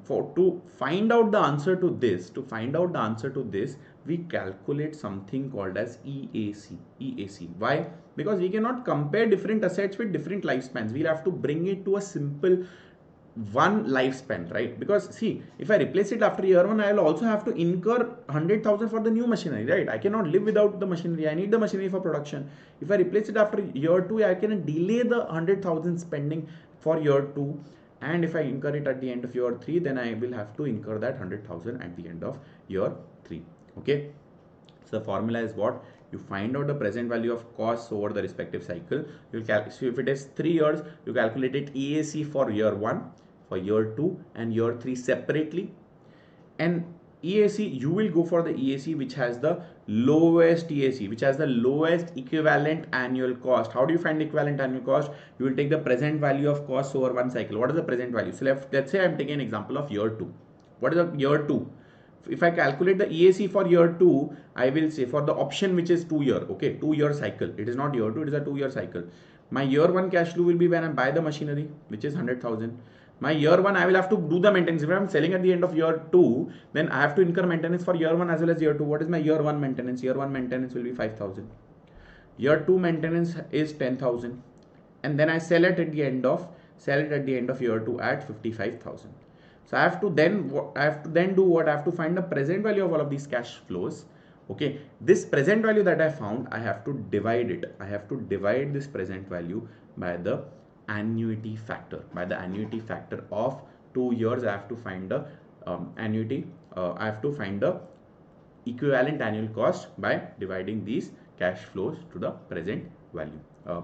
Speaker 1: to find out the answer to this, we calculate something called as EAC. EAC. Why? Because we cannot compare different assets with different lifespans. We'll have to bring it to a simple one lifespan, right? Because see, if I replace it after year 1, I will also have to incur 100,000 for the new machinery, right? I cannot live without the machinery. I need the machinery for production. If I replace it after year 2, I can delay the 100,000 spending for year 2, and if I incur it at the end of year 3, then I will have to incur that 100,000 at the end of year 3. Okay, so the formula is what? You find out the present value of costs over the respective cycle. So if it is 3 years, you calculate it EAC for year 1, for year 2 and year 3 separately, and EAC, you will go for the EAC which has the lowest EAC, which has the lowest equivalent annual cost. How do you find the equivalent annual cost? You will take the present value of costs over one cycle. What is the present value? So let's say I'm taking an example of year 2. What is the year 2? If I calculate the EAC for year 2, I will say for the option which is 2 year, okay, 2 year cycle. It is not year 2, it is a 2 year cycle. My year 1 cash flow will be when I buy the machinery, which is 100,000. My year 1, I will have to do the maintenance. If I am selling at the end of year 2, then I have to incur maintenance for year 1 as well as year 2. What is my year 1 maintenance? Year 1 maintenance will be 5,000. Year 2 maintenance is 10,000. And then I sell it at the end of year 2 at 55,000. So I have to then do what? I have to find the present value of all of these cash flows. Okay, this present value that I found, I have to divide it. I have to divide this present value by the annuity factor. By the annuity factor of 2 years, I have to find the I have to find the equivalent annual cost by dividing these cash flows to the present value.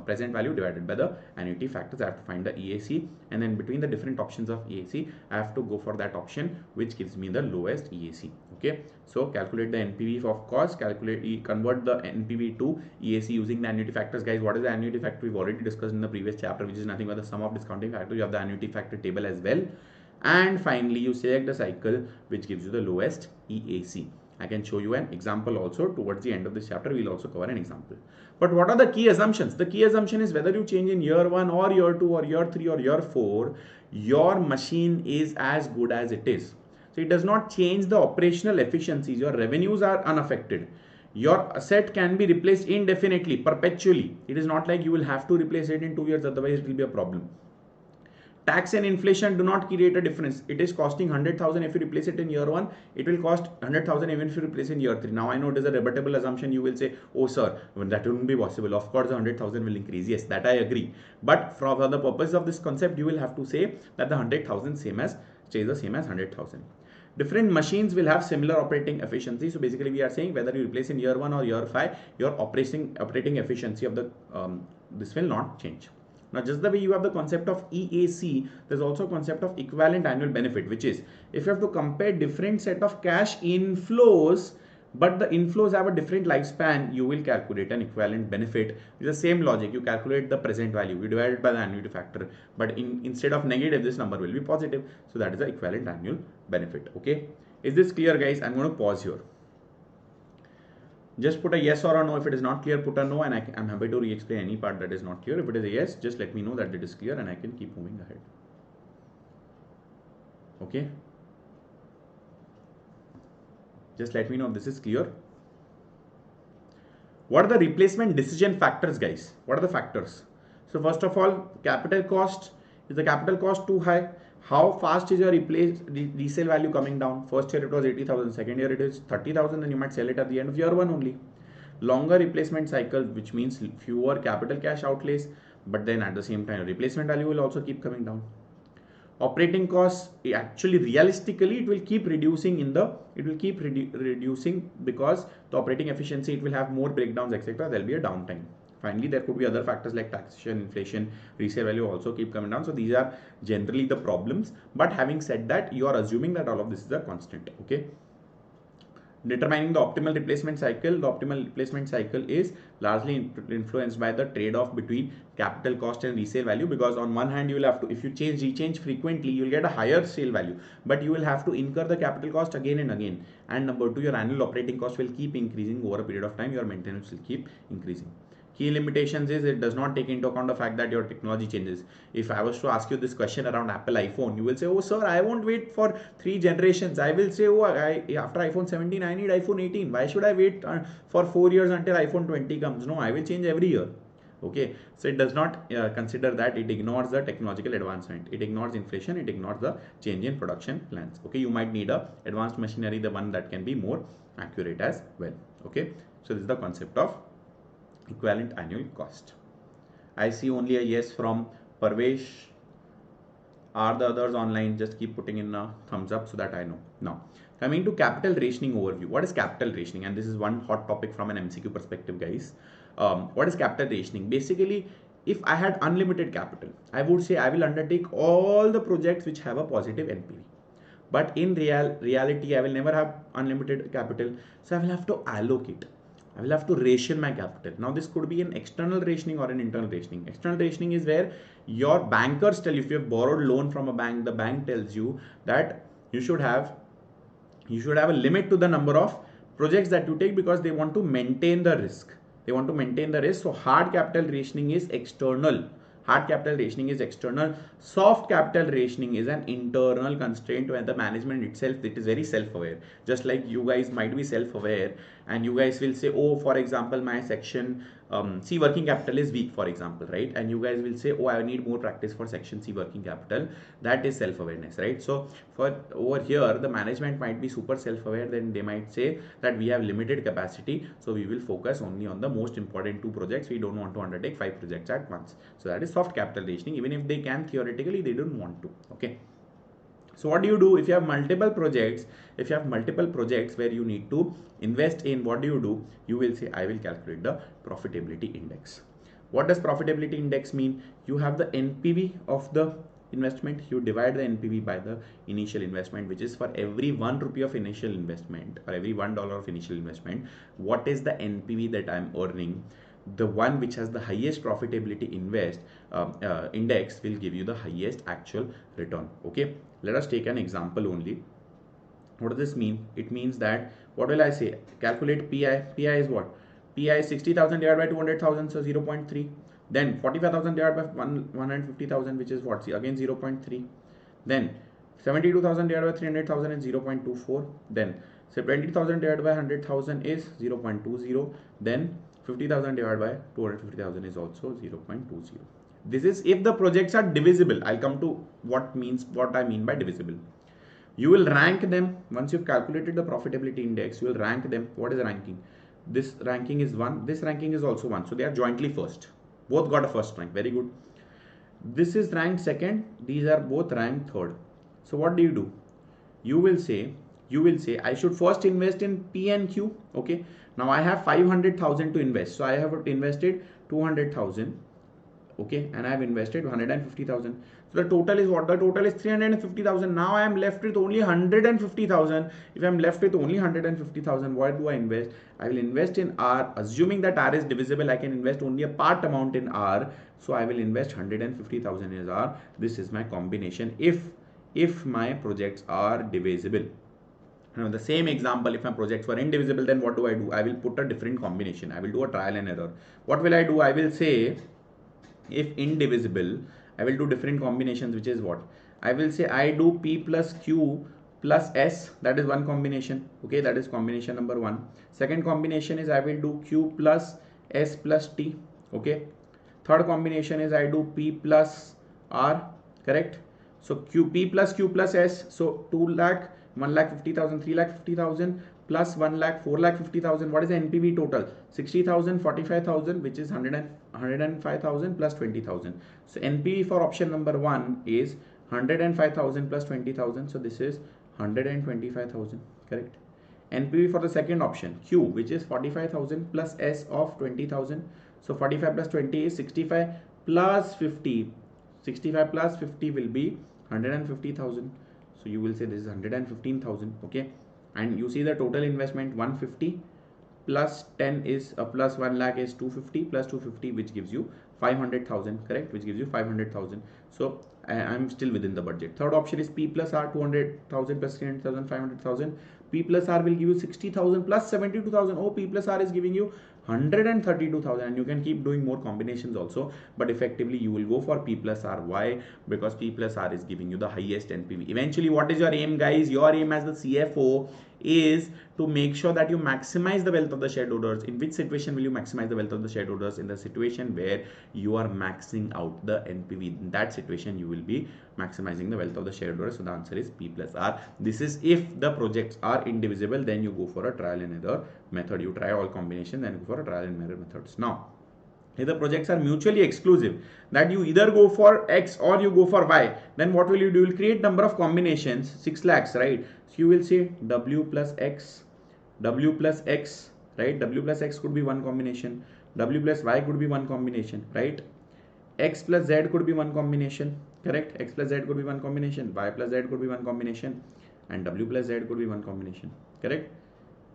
Speaker 1: Present value divided by the annuity factors. I have to find the EAC, and then between the different options of EAC, I have to go for that option which gives me the lowest EAC. Okay, so calculate the NPV of cost, convert the NPV to EAC using the annuity factors. Guys, what is the annuity factor? We've already discussed in the previous chapter, which is nothing but the sum of discounting factors. You have the annuity factor table as well, and finally you select the cycle which gives you the lowest EAC. I can show you an example also towards the end of this chapter. We'll also cover an example. But what are the key assumptions? The key assumption is whether you change in year 1 or year 2 or year 3 or year 4, your machine is as good as it is. So it does not change the operational efficiencies. Your revenues are unaffected. Your asset can be replaced indefinitely, perpetually. It is not like you will have to replace it in 2 years, otherwise it will be a problem. Tax and inflation do not create a difference. It is costing 100,000 if you replace it in year 1. It will cost 100,000 even if you replace in year 3. Now I know it is a rebuttable assumption. You will say, oh sir, that wouldn't be possible. Of course the 100,000 will increase. Yes, that I agree. But for the purpose of this concept, you will have to say that the 100,000 stays the same as 100,000. Different machines will have similar operating efficiency. So basically we are saying whether you replace in year 1 or year 5, your operating efficiency of the this will not change. Now, just the way you have the concept of EAC, there's also a concept of equivalent annual benefit, which is if you have to compare different set of cash inflows, but the inflows have a different lifespan, you will calculate an equivalent benefit. It's the same logic. You calculate the present value, you divide it by the annuity factor, but instead of negative, this number will be positive. So that is the equivalent annual benefit. Okay, is this clear, guys? I'm going to pause here. Just put a yes or a no. If it is not clear, put a no, and I'm happy to re-explain any part that is not clear. If it is a yes, just let me know that it is clear and I can keep moving ahead. Okay. Just let me know if this is clear. What are the replacement decision factors, guys? What are the factors? So first of all, capital cost. Is the capital cost too high? How fast is your resale value coming down? First year it was 80,000, second year it is 30,000, then you might sell it at the end of year 1 only. Longer replacement cycle, which means fewer capital cash outlays, but then at the same time replacement value will also keep coming down. Operating costs, actually realistically it will keep reducing reducing because the operating efficiency, it will have more breakdowns, etc. There will be a downtime. Finally, there could be other factors like taxation, inflation, resale value also keep coming down. So these are generally the problems. But having said that, you are assuming that all of this is a constant. Okay. Determining the optimal replacement cycle. The optimal replacement cycle is largely influenced by the trade-off between capital cost and resale value, because on one hand you will have to, if you rechange frequently, you will get a higher sale value, but you will have to incur the capital cost again and again. And number two, your annual operating cost will keep increasing over a period of time. Your maintenance will keep increasing. Key limitations is it does not take into account the fact that your technology changes. If I was to ask you this question around Apple iPhone, you will say, oh sir, I won't wait for 3 generations. I will say, oh, after iPhone 17 I need iPhone 18. Why should I wait for 4 years until iPhone 20 comes? No, I will change every year. Okay, so it does not consider that. It ignores the technological advancement, it ignores inflation, it ignores the change in production plans. Okay, you might need a advanced machinery, the one that can be more accurate as well. Okay, so this is the concept of equivalent annual cost. I see only a yes from Parvesh. Are the others online? Just keep putting in a thumbs up so that I know. Now, coming to capital rationing overview. What is capital rationing? And this is one hot topic from an MCQ perspective, guys. What is capital rationing? Basically, if I had unlimited capital, I would say I will undertake all the projects which have a positive NPV. But in reality, I will never have unlimited capital. So I will have to allocate. I will have to ration my capital. Now this could be an external rationing or an internal rationing. External rationing is where your bankers tell you, if you have borrowed loan from a bank, the bank tells you that you should have a limit to the number of projects that you take, because they want to maintain the risk. They want to maintain the risk. So hard capital rationing is external. Hard capital rationing is external. Soft capital rationing is an internal constraint where the management itself, it is very self-aware. Just like you guys might be self-aware, and you guys will say, oh, for example, my section C working capital is weak, for example, right? And you guys will say, oh, I need more practice for section C working capital. That is self-awareness, right? So for over here, the management might be super self-aware. Then they might say that we have limited capacity, so we will focus only on the most important 2 projects. We don't want to undertake 5 projects at once. So that is soft capital rationing. Even if they can theoretically, they don't want to. Okay. So what do you do if you have multiple projects? If you have multiple projects where you need to invest in, what do? You will say, I will calculate the profitability index. What does profitability index mean? You have the NPV of the investment. You divide the NPV by the initial investment, which is for every 1 rupee of initial investment or every $1 of initial investment. What is the NPV that I am earning? The one which has the highest profitability index will give you the highest actual return. Okay, let us take an example only. What does this mean? It means that, what will I say? Calculate PI. PI is what? PI is 60,000 divided by 200,000, so 0.3. Then 45,000 divided by 150,000, which is what? See, again 0.3. Then 72,000 divided by 300,000 is 0.24. Then 20,000 divided by 100,000 is 0.20. Then 50,000 divided by 250,000 is also 0.20. This is if the projects are divisible. I'll come to what I mean by divisible. You will rank them. Once you've calculated the profitability index, you will rank them. What is ranking? This ranking is 1. This ranking is also 1. So they are jointly first. Both got a first rank. Very good. This is ranked second. These are both ranked third. So what do? You will say I should first invest in P and Q. Okay. Now I have 500,000 to invest. So I have invested 200,000. Okay. And I have invested 150,000. So the total is what? The total is 350,000. Now I am left with only 150,000. If I am left with only 150,000, what do I invest? I will invest in R. Assuming that R is divisible, I can invest only a part amount in R. So I will invest 150,000 in R. This is my combination if my projects are divisible. Now, the same example, if my projects were indivisible, then what do? I will put a different combination. I will do a trial and error. What will I do? I will say, if indivisible, I will do different combinations, which is what? I will say I do P plus Q plus S. That is one combination. Okay, that is combination number 1. Second combination is I will do Q plus S plus T. Okay. Third combination is I do P plus R. Correct. So P plus Q plus S. So 2 lakh. 1,50,000, 3,50,000 plus 1 lakh, 4,50,000. What is the NPV total? 60,000, 45,000, which is 105,000 plus 20,000. So NPV for option number 1 is 105,000 plus 20,000. So this is 125,000. Correct. NPV for the second option, Q, which is 45,000 plus S of 20,000. So 45 plus 20 is 65 plus 50. 65 plus 50 will be 150,000. So you will say this is 115,000. Okay. and you see the total investment 150 plus 10 is plus 1 lakh is 250 plus 250, which gives you 500,000, correct, which gives you 500,000. So I'm still within the budget. Third option is P plus R, 200,000 plus 300,000, 500,000. P plus R will give you 60,000 plus 72,000. Oh, P plus R is giving you 132,000, and you can keep doing more combinations also, but effectively you will go for P plus R. Why? Because P plus R is giving you the highest NPV. Eventually, what is your aim, guys? Your aim as the CFO is to make sure that you maximize the wealth of the shareholders. In which situation will you maximize the wealth of the shareholders? In the situation where you are maxing out the NPV. In that situation, you will be maximizing the wealth of the shareholders. So the answer is P plus R. This is if the projects are indivisible, then you go for a trial and error method. You try all combinations and go for a trial and error methods. Now, if the projects are mutually exclusive, that you either go for X or you go for Y, then what will you do? You will create number of combinations, 6 lakhs, right? So you will say W plus X, right? W plus X could be one combination, W plus Y could be one combination, right? X plus Z could be one combination, correct? X plus Z could be one combination, Y plus Z could be one combination, and W plus Z could be one combination, correct?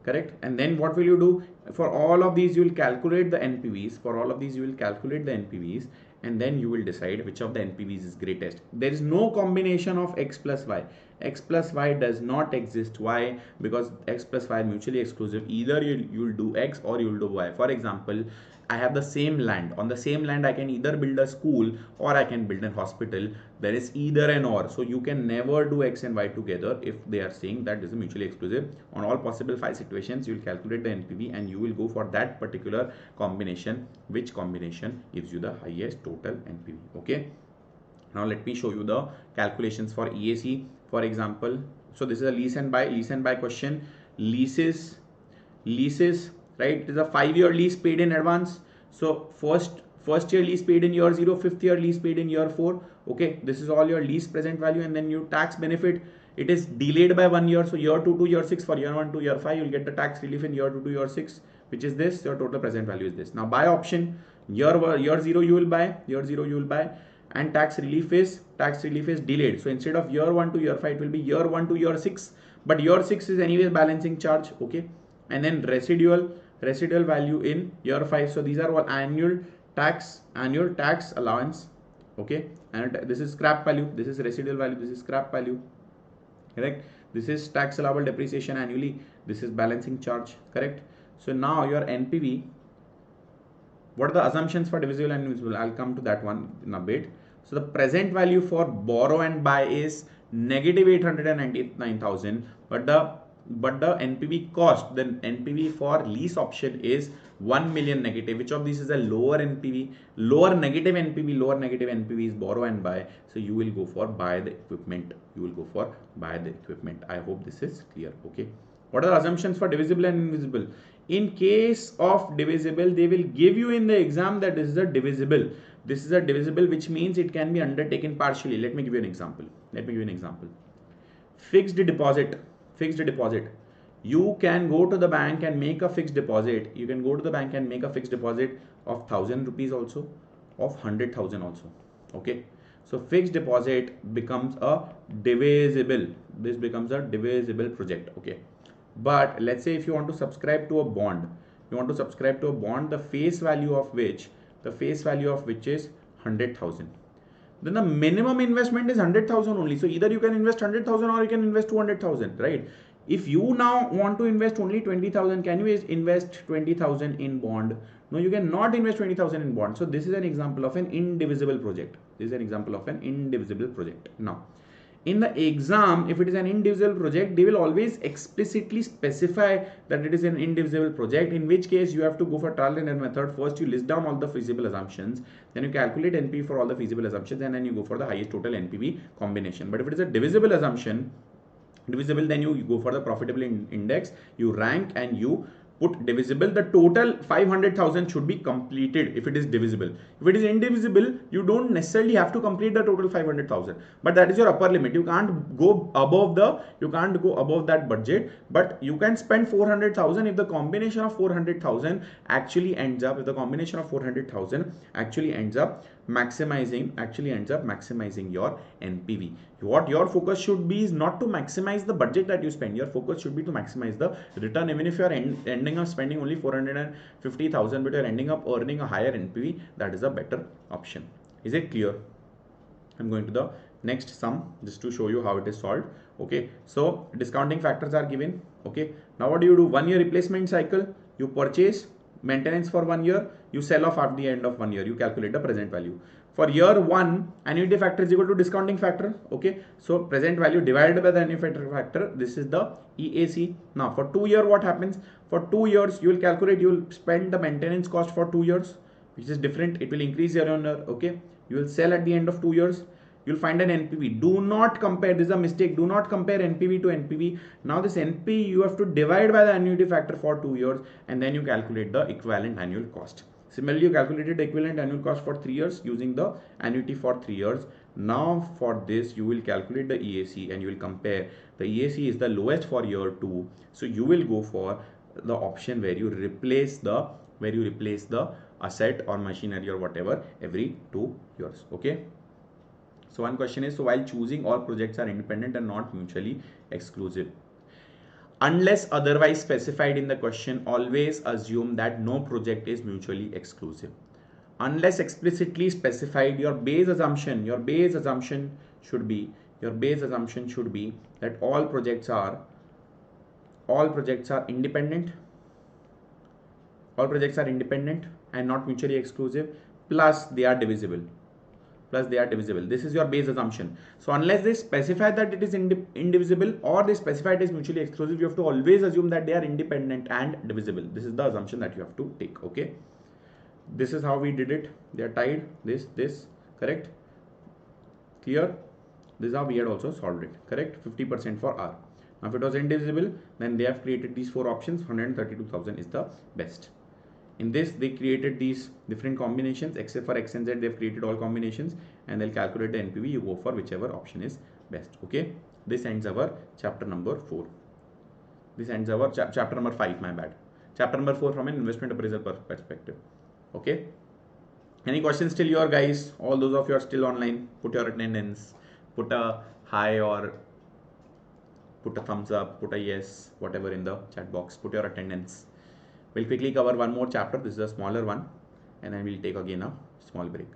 Speaker 1: Correct. And then what will you do? For all of these, you will calculate the NPVs. For all of these, you will calculate the NPVs, and then you will decide which of the NPVs is greatest. There is no combination of X plus Y. X plus Y does not exist. Why? Because X plus Y are mutually exclusive. Either you will do X or you will do Y. For example, I have the same land. On the same land, I can either build a school or I can build a hospital. There is either and or. So you can never do X and Y together if they are saying that this is mutually exclusive. On all possible 5 situations, you will calculate the NPV and you will go for that particular combination. Which combination gives you the highest total NPV? Okay. Now let me show you the calculations for EAC. For example, so this is a lease and buy question. Leases, right? It is a 5-year lease paid in advance. So first year lease paid in year 0, 5th year lease paid in year 4. Okay, this is all your lease present value, and then your tax benefit. It is delayed by 1 year. So year 2 to year 6, for year 1 to year 5, you'll get the tax relief in year 2 to year 6, which is this. Your total present value is this. Now buy option, year 0 you will buy, and tax relief is delayed. So instead of year 1 to year 5, it will be year 1 to year 6, but year 6 is anyways balancing charge. Okay, and then residual value in year 5. So these are all annual tax allowance. Okay, and this is scrap value, this is residual value, this is scrap value, correct? This is tax allowable depreciation annually, this is balancing charge, correct? So now your NPV, what are the assumptions for divisible and indivisible? I'll come to that one in a bit. So the present value for borrow and buy is negative 899,000, but the NPV cost, the NPV for lease option is 1 million negative. Which of these is a lower NPV? Lower negative NPV is borrow and buy. So you will go for buy the equipment. I hope this is clear. Okay. What are the assumptions for divisible and indivisible? In case of divisible, they will give you in the exam that this is a divisible. This is a divisible, which means it can be undertaken partially. Let me give you an example. Fixed deposit. You can go to the bank and make a fixed deposit. Of 1,000 rupees also, of 100,000 also. Okay. So fixed deposit becomes a divisible. This becomes a divisible project. Okay. But let's say if you want to subscribe to a bond, the face value of which is 100,000. Then the minimum investment is 100,000 only. So either you can invest 100,000 or you can invest 200,000, right? If you now want to invest only 20,000, can you invest 20,000 in bond? No, you cannot invest 20,000 in bond. So this is an example of an indivisible project. Now, in the exam, if it is an indivisible project, they will always explicitly specify that it is an indivisible project, in which case you have to go for trial and error method. First, you list down all the feasible assumptions, then you calculate NPV for all the feasible assumptions, and then you go for the highest total NPV combination. But if it is a divisible assumption, then you go for the profitability index, you rank and you put divisible. The total 500,000 should be completed if it is divisible. If it is indivisible, you don't necessarily have to complete the total 500,000, but that is your upper limit. You can't go above that budget, but you can spend 400,000 if the combination of 400,000 actually ends up actually ends up maximizing your NPV. What your focus should be is not to maximize the budget that you spend. Your focus should be to maximize the return. Even if you are ending up spending only 450,000, but you are ending up earning a higher NPV, that is a better option. Is it clear? I'm going to the next sum just to show you how it is solved. Okay, so discounting factors are given. Okay, now what do? 1 year replacement cycle. You purchase maintenance for 1 year, you sell off at the end of 1 year, you calculate the present value. For year 1, annuity factor is equal to discounting factor. Okay, so present value divided by the annuity factor, this is the EAC. Now for 2 year, what happens? For 2 years, you will calculate, you will spend the maintenance cost for 2 years, which is different. It will increase year on year. Okay, you will sell at the end of 2 years. You'll find an NPV. Do not compare, this is a mistake. Do not compare NPV to NPV. Now this NPV you have to divide by the annuity factor for 2 years, and then you calculate the equivalent annual cost. Similarly, you calculated the equivalent annual cost for 3 years using the annuity for 3 years. Now for this, you will calculate the EAC and you will compare. The EAC is the lowest for year 2. So you will go for the option where you replace the asset or machinery or whatever every 2 years. Okay. So one question is, so while choosing, all projects are independent and not mutually exclusive. Unless otherwise specified in the question, always assume that no project is mutually exclusive. Unless explicitly specified, your base assumption should be that all projects are independent. All projects are independent and not mutually exclusive, plus they are divisible. This is your base assumption. So unless they specify that it is indivisible or they specify it is mutually exclusive, you have to always assume that they are independent and divisible. This is the assumption that you have to take. Okay, this is how we did it. They are tied, this correct, clear. This is how we had also solved it, correct. 50% for R. Now if it was indivisible, then they have created these 4 options. 132,000 is the best. In this, they created these different combinations. Except for X and Z, they've created all combinations, and they'll calculate the NPV. You go for whichever option is best. Okay, this ends our chapter number 4. This ends our chapter number 5, my bad. Chapter number 4 from an investment appraisal perspective. Okay, any questions till your guys? All those of you are still online, put your attendance, put a hi or put a thumbs up, put a yes, whatever in the chat box. Put your attendance. We'll quickly cover one more chapter. This is a smaller one, and then we'll take again a small break.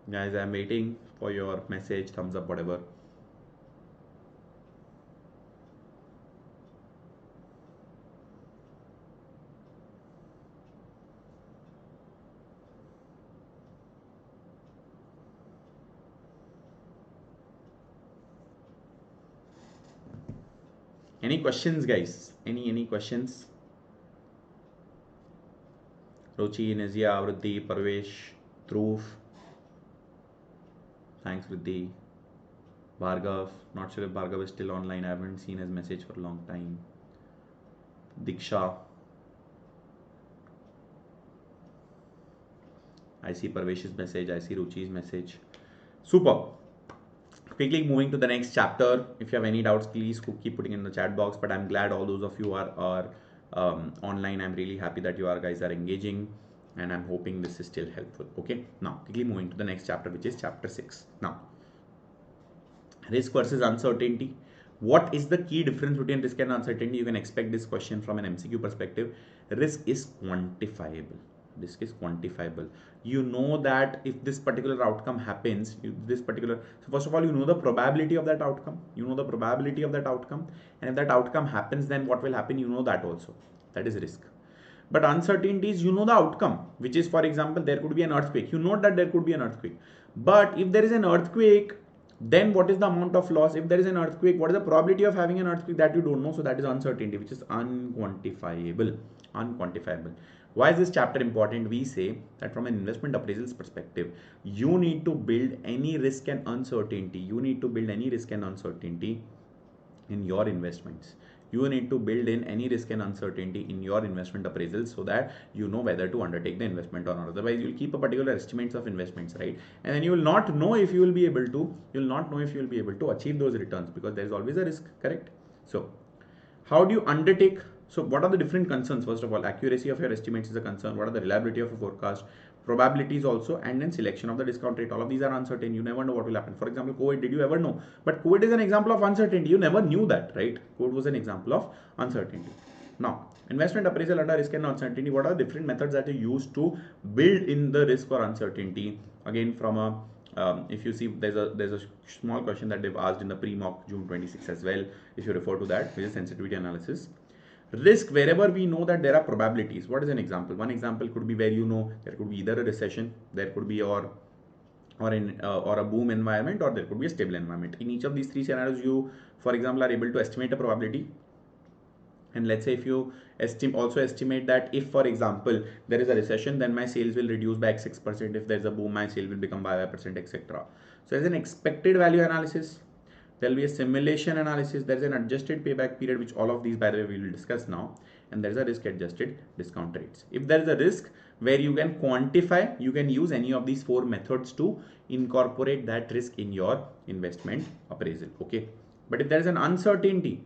Speaker 1: Guys, I'm waiting for your message, thumbs up, whatever. Any questions, guys? Any questions? Ruchi, Nazia, Vriddhi, Parvesh, Dhruv. Thanks, Vriddhi. Bhargav. Not sure if Bhargav is still online. I haven't seen his message for a long time. Diksha. I see Parvesh's message. I see Ruchi's message. Super. Quickly moving to the next chapter. If you have any doubts, please keep putting in the chat box. But I'm glad all those of you are online. I'm really happy that you guys are engaging, and I'm hoping this is still helpful. Okay, now quickly moving to the next chapter, which is chapter 6. Now, risk versus uncertainty. What is the key difference between risk and uncertainty? You can expect this question from an MCQ perspective. Risk is quantifiable. Risk is quantifiable. You know that if this particular outcome happens, so first of all, you know the probability of that outcome. And if that outcome happens, then what will happen? You know that also. That is risk. But uncertainty is, you know the outcome, which is, for example, there could be an earthquake. You know that there could be an earthquake. But if there is an earthquake, then what is the amount of loss? If there is an earthquake, what is the probability of having an earthquake? That you don't know. So that is uncertainty, which is unquantifiable. Why is this chapter important? We say that from an investment appraisals perspective, you need to build any risk and uncertainty. In your investments. You need to build in any risk and uncertainty in your investment appraisal so that you know whether to undertake the investment or not. Otherwise, you'll keep a particular estimates of investments, right? And then you will not know if you will be able to, achieve those returns because there is always a risk, correct? So, how do you undertake? So, what are the different concerns? First of all, accuracy of your estimates is a concern. What are the reliability of a forecast? Probabilities also, and then selection of the discount rate. All of these are uncertain. You never know what will happen. For example, COVID, did you ever know? But COVID is an example of uncertainty. You never knew that, right? COVID was an example of uncertainty. Now, investment appraisal under risk and uncertainty. What are the different methods that you use to build in the risk or uncertainty? Again, from a if you see, there's a small question that they've asked in the pre-mock June 26 as well. If you refer to that, which is sensitivity analysis. Risk, wherever we know that there are probabilities. What is an example? One example could be where you know there could be either a recession, there could be or a boom environment, or there could be a stable environment. In each of these three scenarios, you, for example, are able to estimate a probability. And let's say if you also estimate that if, for example, there is a recession, then my sales will reduce by X6%. If there's a boom, my sale will become by Y%, etc. So there's an expected value analysis. There will be a simulation analysis. There's an adjusted payback period, which all of these, by the way, we will discuss now. And there's a risk adjusted discount rates. If there is a risk where you can quantify, you can use any of these four methods to incorporate that risk in your investment appraisal. Okay. But if there is an uncertainty,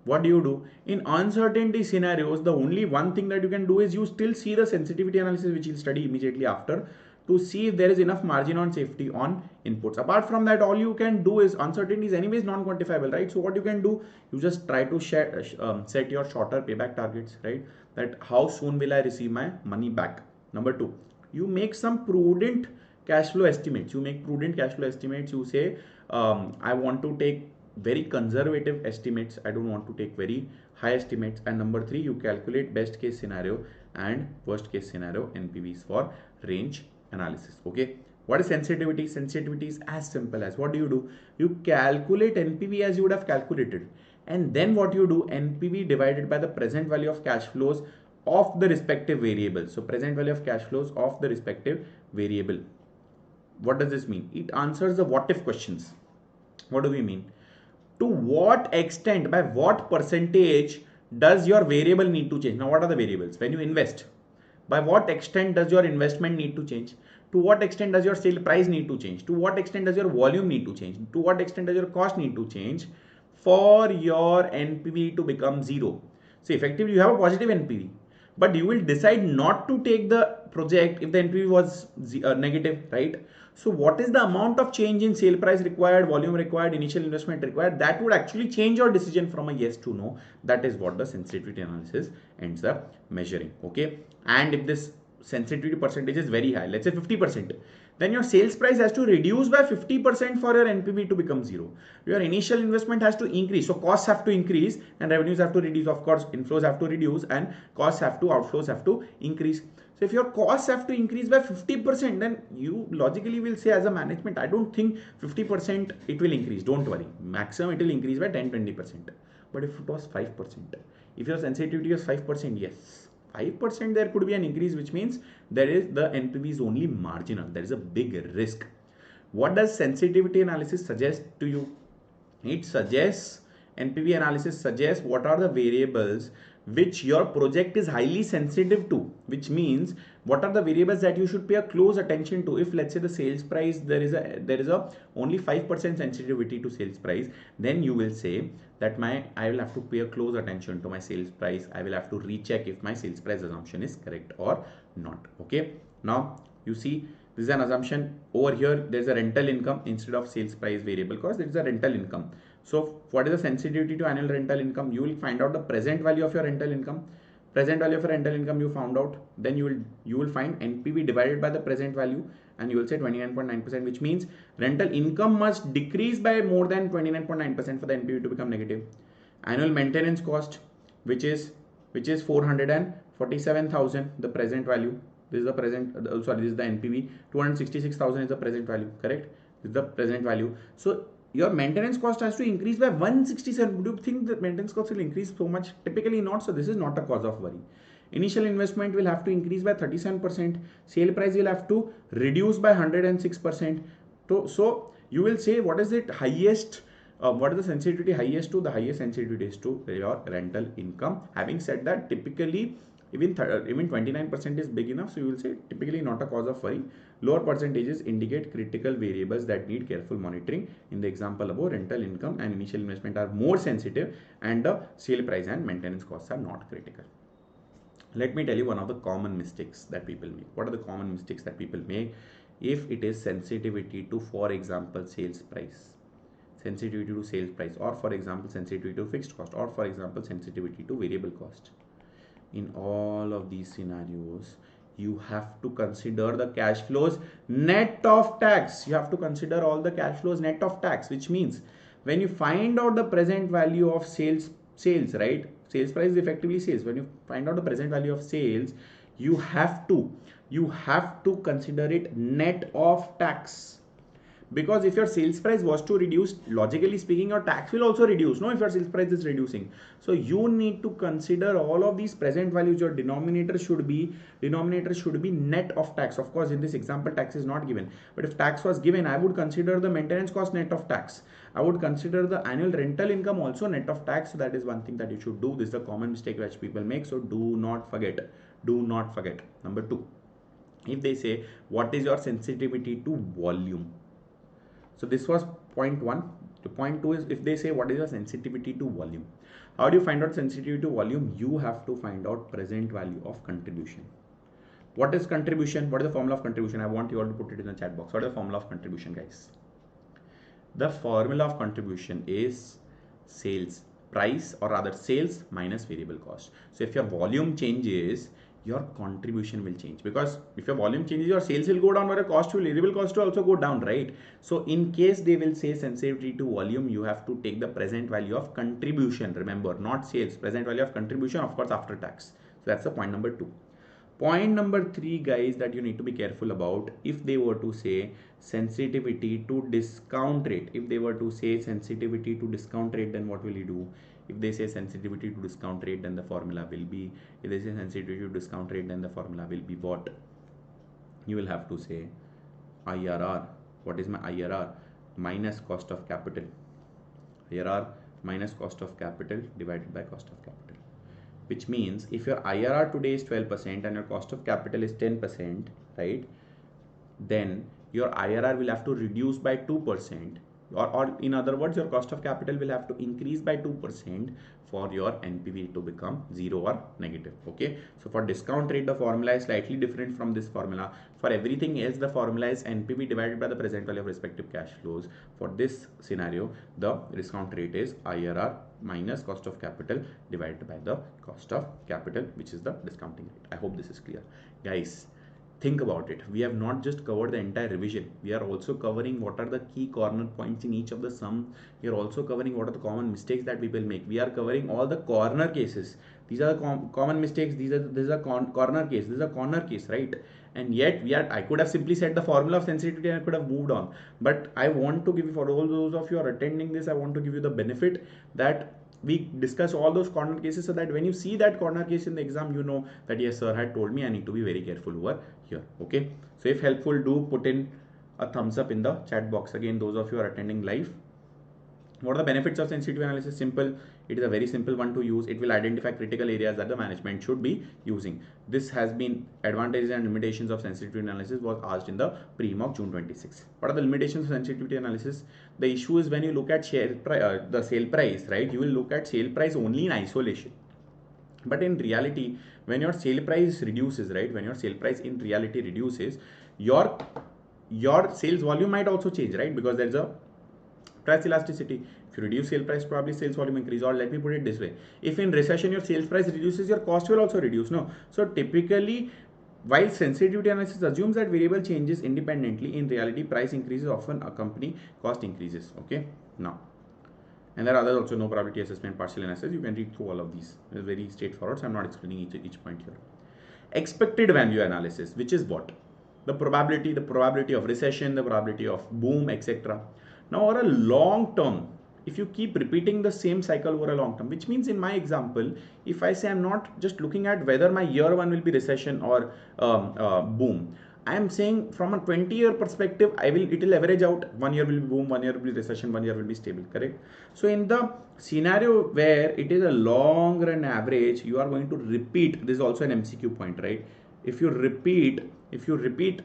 Speaker 1: what do you do? In uncertainty scenarios, the only one thing that you can do is you still see the sensitivity analysis, which you'll study immediately after, to see if there is enough margin on safety on inputs. Apart from that, all you can do is, uncertainty is anyways non-quantifiable, right? So what you can do, you just try to set your shorter payback targets, right? That how soon will I receive my money back? Number two, you make some prudent cash flow estimates. You say, I want to take very conservative estimates. I don't want to take very high estimates. And number three, you calculate best case scenario and worst case scenario NPVs for range analysis. Okay. What is sensitivity? Sensitivity is as simple as, what do? You calculate NPV as you would have calculated. And then what you do, NPV divided by the present value of cash flows of the respective variable. So present value of cash flows of the respective variable. What does this mean? It answers the what if questions. What do we mean? To what extent, by what percentage does your variable need to change? Now, what are the variables? When you invest, by what extent does your investment need to change? To what extent does your sale price need to change? To what extent does your volume need to change? To what extent does your cost need to change for your NPV to become zero? So effectively, you have a positive NPV, but you will decide not to take the project if the NPV was negative, right? So what is the amount of change in sale price required, volume required, initial investment required? That would actually change your decision from a yes to no. That is what the sensitivity analysis ends up measuring. Okay. And if this sensitivity percentage is very high, let's say 50%, then your sales price has to reduce by 50% for your NPV to become zero. Your initial investment has to increase. So costs have to increase and revenues have to reduce. Of course, inflows have to reduce and outflows have to increase. So if your costs have to increase by 50%, then you logically will say as a management, I don't think 50% it will increase. Don't worry. Maximum it will increase by 10-20%. But if it was 5%, if your sensitivity was 5%, yes, 5% there could be an increase, which means there is the NPV is only marginal. There is a big risk. What does sensitivity analysis suggest to you? It suggests, NPV analysis suggests what are the variables which your project is highly sensitive to, which means what are the variables that you should pay a close attention to. If let's say the sales price, there is a only 5% sensitivity to sales price, then you will say that I will have to pay a close attention to my sales price. I will have to recheck if my sales price assumption is correct or not. Okay. Now you see, this is an assumption. Over here, there's a rental income instead of sales price variable cost. There is a rental income. So what is the sensitivity to annual rental income? You will find out the present value of your rental income. Present value of your rental income you found out. Then you will find NPV divided by the present value, and you will say 29.9%, which means rental income must decrease by more than 29.9% for the NPV to become negative. Annual maintenance cost, which is 447,000, the present value. This is the present, this is the NPV. 266,000 is the present value, correct? This is the present value. So your maintenance cost has to increase by 167. Do you think that maintenance cost will increase so much? Typically not. So this is not a cause of worry. Initial investment will have to increase by 37%. Sale price will have to reduce by 106%. So you will say, what is it highest What is the sensitivity highest to? The highest sensitivity is to your rental income. Having said that, typically even 29% is big enough, so you will say typically not a cause of worry. Lower percentages indicate critical variables that need careful monitoring. In the example above, rental income and initial investment are more sensitive, and the sale price and maintenance costs are not critical. Let me tell you one of the common mistakes that people make. What are the common mistakes that people make? If it is sensitivity to, for example, sales price, sensitivity to sales price, or for example sensitivity to fixed cost, or for example sensitivity to variable cost, in all of these scenarios you have to consider the cash flows net of tax. You have to consider all the cash flows net of tax, which means when you find out the present value of sales, right, sales price is effectively sales. When you find out the present value of sales, you have to consider it net of tax. Because if your sales price was to reduce, logically speaking, your tax will also reduce, no, if your sales price is reducing. So you need to consider all of these present values. Your denominator should be net of tax. Of course, in this example tax is not given, but if tax was given, I would consider the maintenance cost net of tax. I would consider the annual rental income also net of tax. So that is one thing that you should do. This is a common mistake which people make, so do not forget. Number 2, if they say what is your sensitivity to volume. So this was point 1. The point 2 is if they say what is your sensitivity to volume. How do you find out sensitivity to volume? You have to find out present value of contribution. What is contribution? What is the formula of contribution? I want you all to put it in the chat box. What is the formula of contribution, guys? The formula of contribution is sales price, or rather sales minus variable cost. So if your volume changes, your contribution will change, because if your volume changes, your sales will go down, but your variable cost will also go down, right? So in case they will say sensitivity to volume, you have to take the present value of contribution. Remember, not sales, present value of contribution, of course after tax. So that's the point number 2. Point number 3, guys, that you need to be careful about, if they were to say sensitivity to discount rate. If they were to say sensitivity to discount rate, then what will you do? If they say sensitivity to discount rate, then the formula will be, if they say sensitivity to discount rate, then the formula will be what? You will have to say IRR. What is my IRR? Minus cost of capital. IRR minus cost of capital divided by cost of capital. Which means if your IRR today is 12% and your cost of capital is 10%, right? Then your IRR will have to reduce by 2%. Or in other words, your cost of capital will have to increase by 2% for your NPV to become 0 or negative. Okay, so for discount rate, the formula is slightly different from this formula. For everything else, the formula is NPV divided by the present value of respective cash flows. For this scenario, the discount rate is IRR minus cost of capital divided by the cost of capital, which is the discounting rate. I hope this is clear, guys. Think about it. We have not just covered the entire revision. We are also covering what are the key corner points in each of the sum. We are also covering what are the common mistakes that people make. We are covering all the corner cases. These are the common mistakes. This is a corner case. This is a corner case, right? And yet I could have simply said the formula of sensitivity and I could have moved on. But I want to give you, for all those of you who are attending this, I want to give you the benefit that we discuss all those corner cases, so that when you see that corner case in the exam, you know that yes, sir had told me I need to be very careful over here. Okay, so if helpful, do put in a thumbs up in the chat box. Again, those of you who are attending live, what are the benefits of sensitivity analysis? Simple. It is a very simple one to use. It will identify critical areas that the management should be using. This has been advantages and limitations of sensitivity analysis was asked in the pre-mock June 26. What are the limitations of sensitivity analysis? The issue is when you look at the sale price, right? You will look at sale price only in isolation. But in reality, when your sale price reduces, right? When your sale price in reality reduces, your sales volume might also change, right? Because there is a price elasticity. If you reduce sale price, probably sales volume increase. Or let me put it this way, if in recession your sales price reduces, your cost will also reduce, no? So typically, while sensitivity analysis assumes that variable changes independently, in reality price increases often accompany cost increases. Okay, now, and there are others also, no probability assessment, partial analysis. You can read through all of these. It's very straightforward, so I'm not explaining each point here. Expected value analysis, which is what? The probability of recession, the probability of boom, etc. Now, over a long term, if you keep repeating the same cycle over a long term, which means in my example, if I say I'm not just looking at whether my year 1 will be recession or boom, I am saying from a 20-year perspective, it will average out. 1 year will be boom, 1 year will be recession, 1 year will be stable, correct? So in the scenario where it is a long run average, you are going to repeat. This is also an MCQ point, right? If you repeat,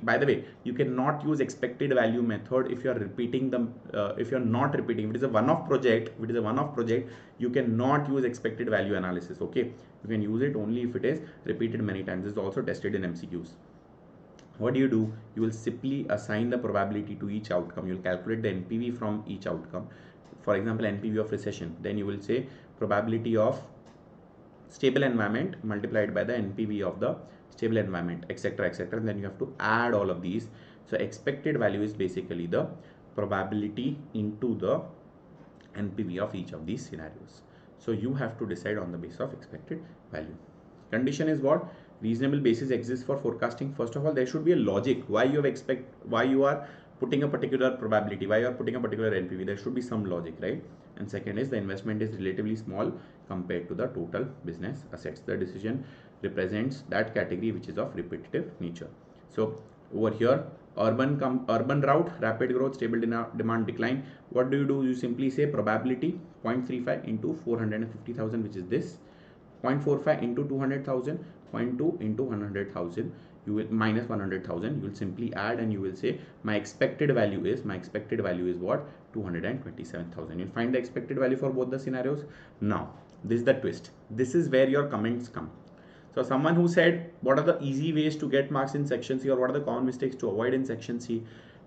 Speaker 1: by the way, you cannot use expected value method if you are repeating them. If you are not repeating, if it is a one-off project, you cannot use expected value analysis. Okay, you can use it only if it is repeated many times. This is also tested in MCQs. What do? You will simply assign the probability to each outcome. You will calculate the NPV from each outcome. For example, NPV of recession, then you will say probability of stable environment multiplied by the NPV of the stable environment, etc., etc., and then you have to add all of these. So expected value is basically the probability into the NPV of each of these scenarios. So you have to decide on the basis of expected value. Condition is what? Reasonable basis exists for forecasting. First of all, there should be a logic why you are putting a particular probability, why you are putting a particular NPV. There should be some logic, right? And second is the investment is relatively small compared to the total business assets. The decision represents that category which is of repetitive nature. So over here, urban route, rapid growth, stable demand decline. What do? You simply say probability 0.35 into 450,000, which is this. 0.45 into 200,000, 0.2 into 100,000, you will minus 100,000. You will simply add and you will say my expected value is what? 227,000. You'll find the expected value for both the scenarios. Now this is the twist. This is where your comments come. So someone who said what are the easy ways to get marks in section C, or what are the common mistakes to avoid in section C?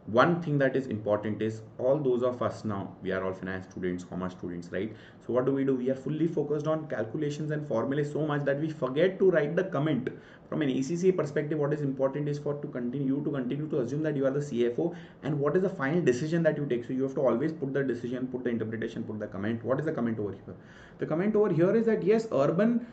Speaker 1: One thing that is important is all those of us now, we are all finance students, commerce students, right? So what do? We are fully focused on calculations and formulas so much that we forget to write the comment. From an ACCA perspective, what is important is to continue to assume that you are the CFO, and what is the final decision that you take. So you have to always put the decision, put the interpretation, put the comment. What is the comment over here? The comment over here is that yes, urban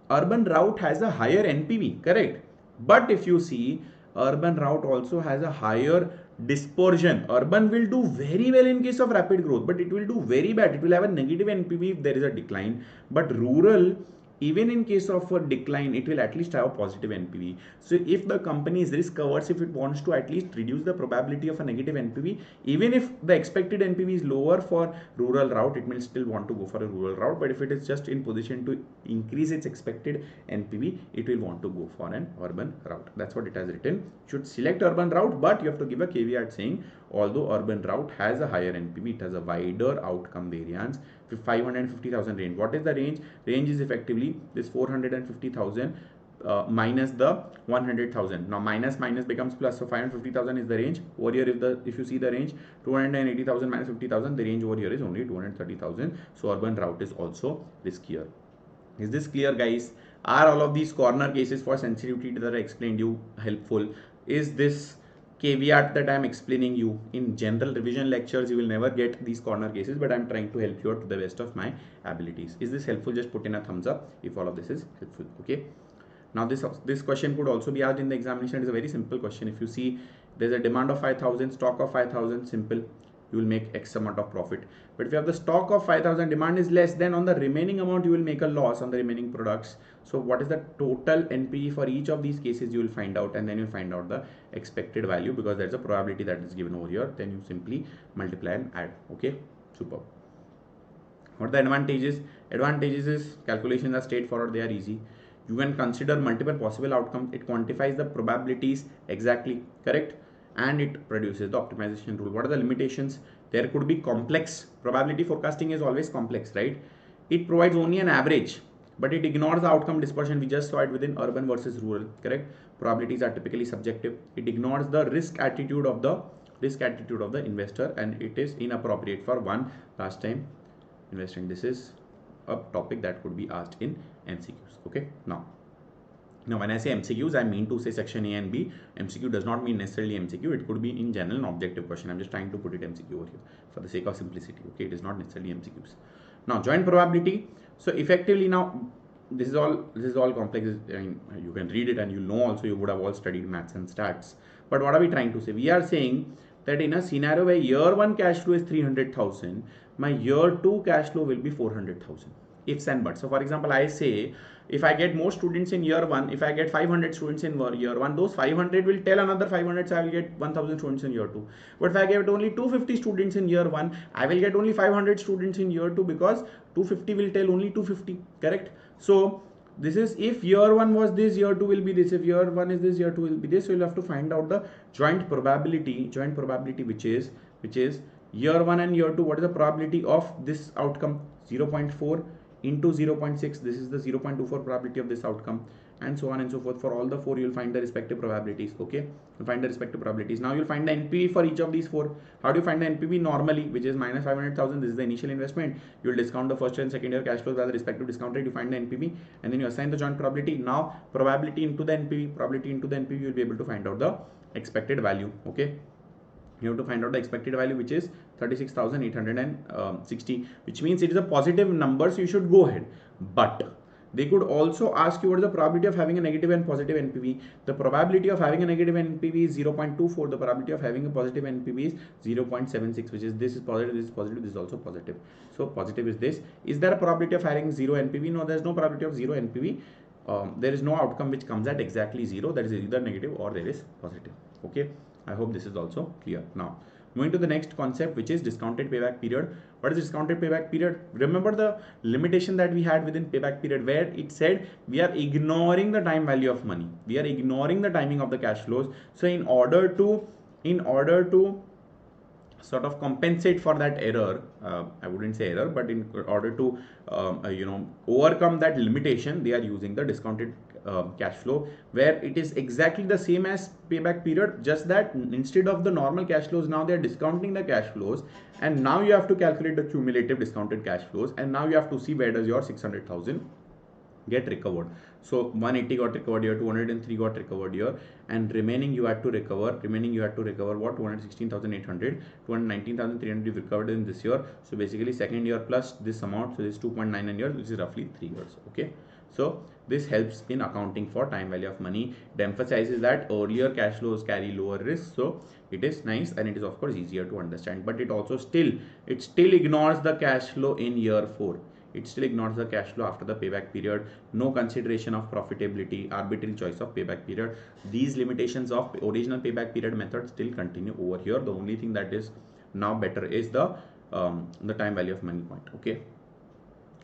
Speaker 1: route has a higher NPV, correct? But if you see, urban route also has a higher dispersion. Urban will do very well in case of rapid growth, but it will do very bad. It will have a negative NPV if there is a decline. But rural, even in case of a decline, it will at least have a positive NPV. So if the company is risk averse, if it wants to at least reduce the probability of a negative NPV, even if the expected NPV is lower for rural route, it will still want to go for a rural route. But if it is just in position to increase its expected NPV, it will want to go for an urban route. That's what it has written. You should select urban route, but you have to give a caveat saying although urban route has a higher NPV, it has a wider outcome variance. 550,000 range. What is the range? Range is effectively this 450,000 minus the 100,000. Now minus becomes plus, so 550,000 is the range. Over here, if you see the range, 280,000 minus 50,000, the range over here is only 230,000. So urban route is also riskier. Is this clear, guys? Are all of these corner cases for sensitivity that I explained you helpful? Is this caveat that I am explaining you in general revision lectures, you will never get these corner cases, but I am trying to help you out to the best of my abilities. Is this helpful? Just put in a thumbs up if all of this is helpful. Okay. Now this question could also be asked in the examination. It is a very simple question. If you see there's a demand of 5,000, stock of 5,000, simple, you will make X amount of profit. But if you have the stock of 5,000, demand is less, then on the remaining amount you will make a loss on the remaining products. So what is the total NPV for each of these cases, you will find out, and then you'll find out the expected value, because there's a probability that is given over here. Then you simply multiply and add. Okay, super. What are the advantages? Advantages is calculations are straightforward, they are easy. You can consider multiple possible outcomes. It quantifies the probabilities exactly, correct? And it produces the optimization rule. What are the limitations? There could be complex. Probability forecasting is always complex, right? It provides only an average, but it ignores the outcome dispersion. We just saw it within urban versus rural, correct? Probabilities are typically subjective. It ignores the risk attitude of the investor, and it is inappropriate for one last time investing. This is a topic that could be asked in MCQs. Okay, now when I say MCQs, I mean to say section A and B. MCQ does not mean necessarily MCQ. It could be in general an objective question. I'm just trying to put it MCQ over here for the sake of simplicity. Okay, it is not necessarily MCQs. Now joint probability. So effectively now this is all complex. I mean, you can read it and you know also, you would have all studied maths and stats. But what are we trying to say? We are saying that in a scenario where year 1 cash flow is 300,000, my year 2 cash flow will be 400,000. ifs and buts. So for example, I say if I get more students in year 1, if I get 500 students in year 1, those 500 will tell another 500, so I will get 1000 students in year 2. But if I get only 250 students in year 1, I will get only 500 students in year 2, because 250 will tell only 250, correct? So this is if year 1 was this, year 2 will be this. If year 1 is this, year 2 will be this. So you'll have to find out the joint probability which is year 1 and year 2. What is the probability of this outcome? 0.4 into 0.6. This is the 0.24 probability of this outcome, and so on and so forth. For all the 4, you'll find the respective probabilities. Okay, you'll find the respective probabilities. Now you'll find the NPV for each of these 4. How do you find the NPV? Normally, which is minus 500,000. This is the initial investment. You'll discount the first and second year cash flows by the respective discount rate. You find the NPV, and then you assign the joint probability. Now probability into the NPV, you'll be able to find out the expected value. Okay, you have to find out the expected value, which is 36,860, which means it is a positive number, so you should go ahead. But they could also ask you what is the probability of having a negative and positive NPV. The probability of having a negative NPV is 0.24. The probability of having a positive NPV is 0.76, which is this is positive, this is positive, this is also positive. So positive is this. Is there a probability of having 0 NPV? No, there is no probability of 0 NPV. There is no outcome which comes at exactly 0. That is either negative or there is positive. Okay, I hope this is also clear. Now moving to the next concept, which is discounted payback period. What is discounted payback period? Remember the limitation that we had within payback period, where it said we are ignoring the time value of money, we are ignoring the timing of the cash flows. So in order to sort of compensate for that error, I wouldn't say error, but in order to overcome that limitation, they are using the discounted cash flow, where it is exactly the same as payback period, just that instead of the normal cash flows, now they are discounting the cash flows, and now you have to calculate the cumulative discounted cash flows, and now you have to see where does your 600,000 get recovered. So 180 got recovered here, 203 got recovered here, and remaining you had to recover what? 216,800, 219,300 you recovered in this year. So basically second year plus this amount, so this is 2.99 years, which is roughly 3 years. Okay, so this helps in accounting for time value of money. It emphasizes that earlier cash flows carry lower risk, so it is nice, and it is of course easier to understand. But it also still ignores the cash flow in year 4. It still ignores the cash flow after the payback period. No consideration of profitability, arbitrary choice of payback period. These limitations of original payback period method still continue over here. The only thing that is now better is the time value of money point. Okay,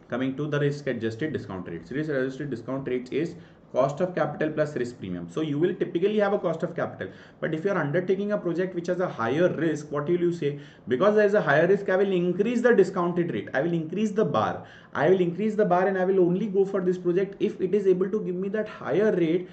Speaker 1: coming to the risk adjusted discount rates. Risk adjusted discount rates is cost of capital plus risk premium. So you will typically have a cost of capital, but if you are undertaking a project which has a higher risk, what will you say? Because there is a higher risk, I will increase the discounted rate, I will increase the bar, and I will only go for this project if it is able to give me that higher rate.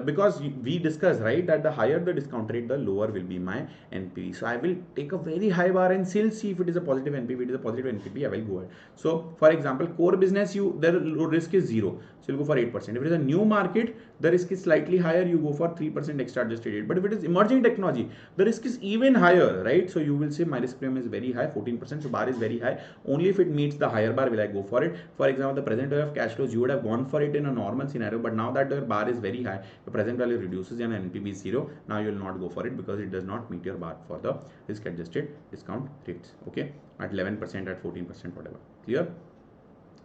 Speaker 1: Because we discussed, right, that the higher the discount rate, the lower will be my NPV. So I will take a very high bar and still see if it is a positive NPV. It is a positive NPV, I will go ahead. So for example, core business, the risk is 0, so you'll go for 8%. If it is a new market, the risk is slightly higher, you go for 3% extra adjusted rate. But if it is emerging technology, the risk is even higher, right? So you will say my risk premium is very high, 14%, so bar is very high. Only if it meets the higher bar will I go for it. For example, the present value of cash flows, you would have gone for it in a normal scenario, but now that the bar is very high, the present value reduces and NPV is 0. Now you will not go for it because it does not meet your bar for the risk adjusted discount rates. Okay, at 11%, at 14%, whatever. Clear?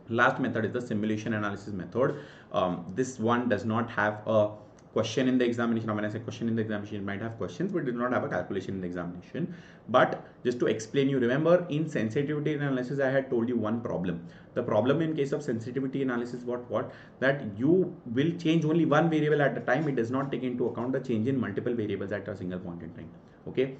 Speaker 1: Last method is the simulation analysis method. This one does not have a question in the examination. When I say question in the examination, it might have questions, but it does not have a calculation in the examination. But just to explain you, remember in sensitivity analysis, I had told you one problem. The problem in case of sensitivity analysis, what? That you will change only one variable at a time. It does not take into account the change in multiple variables at a single point in time. Okay.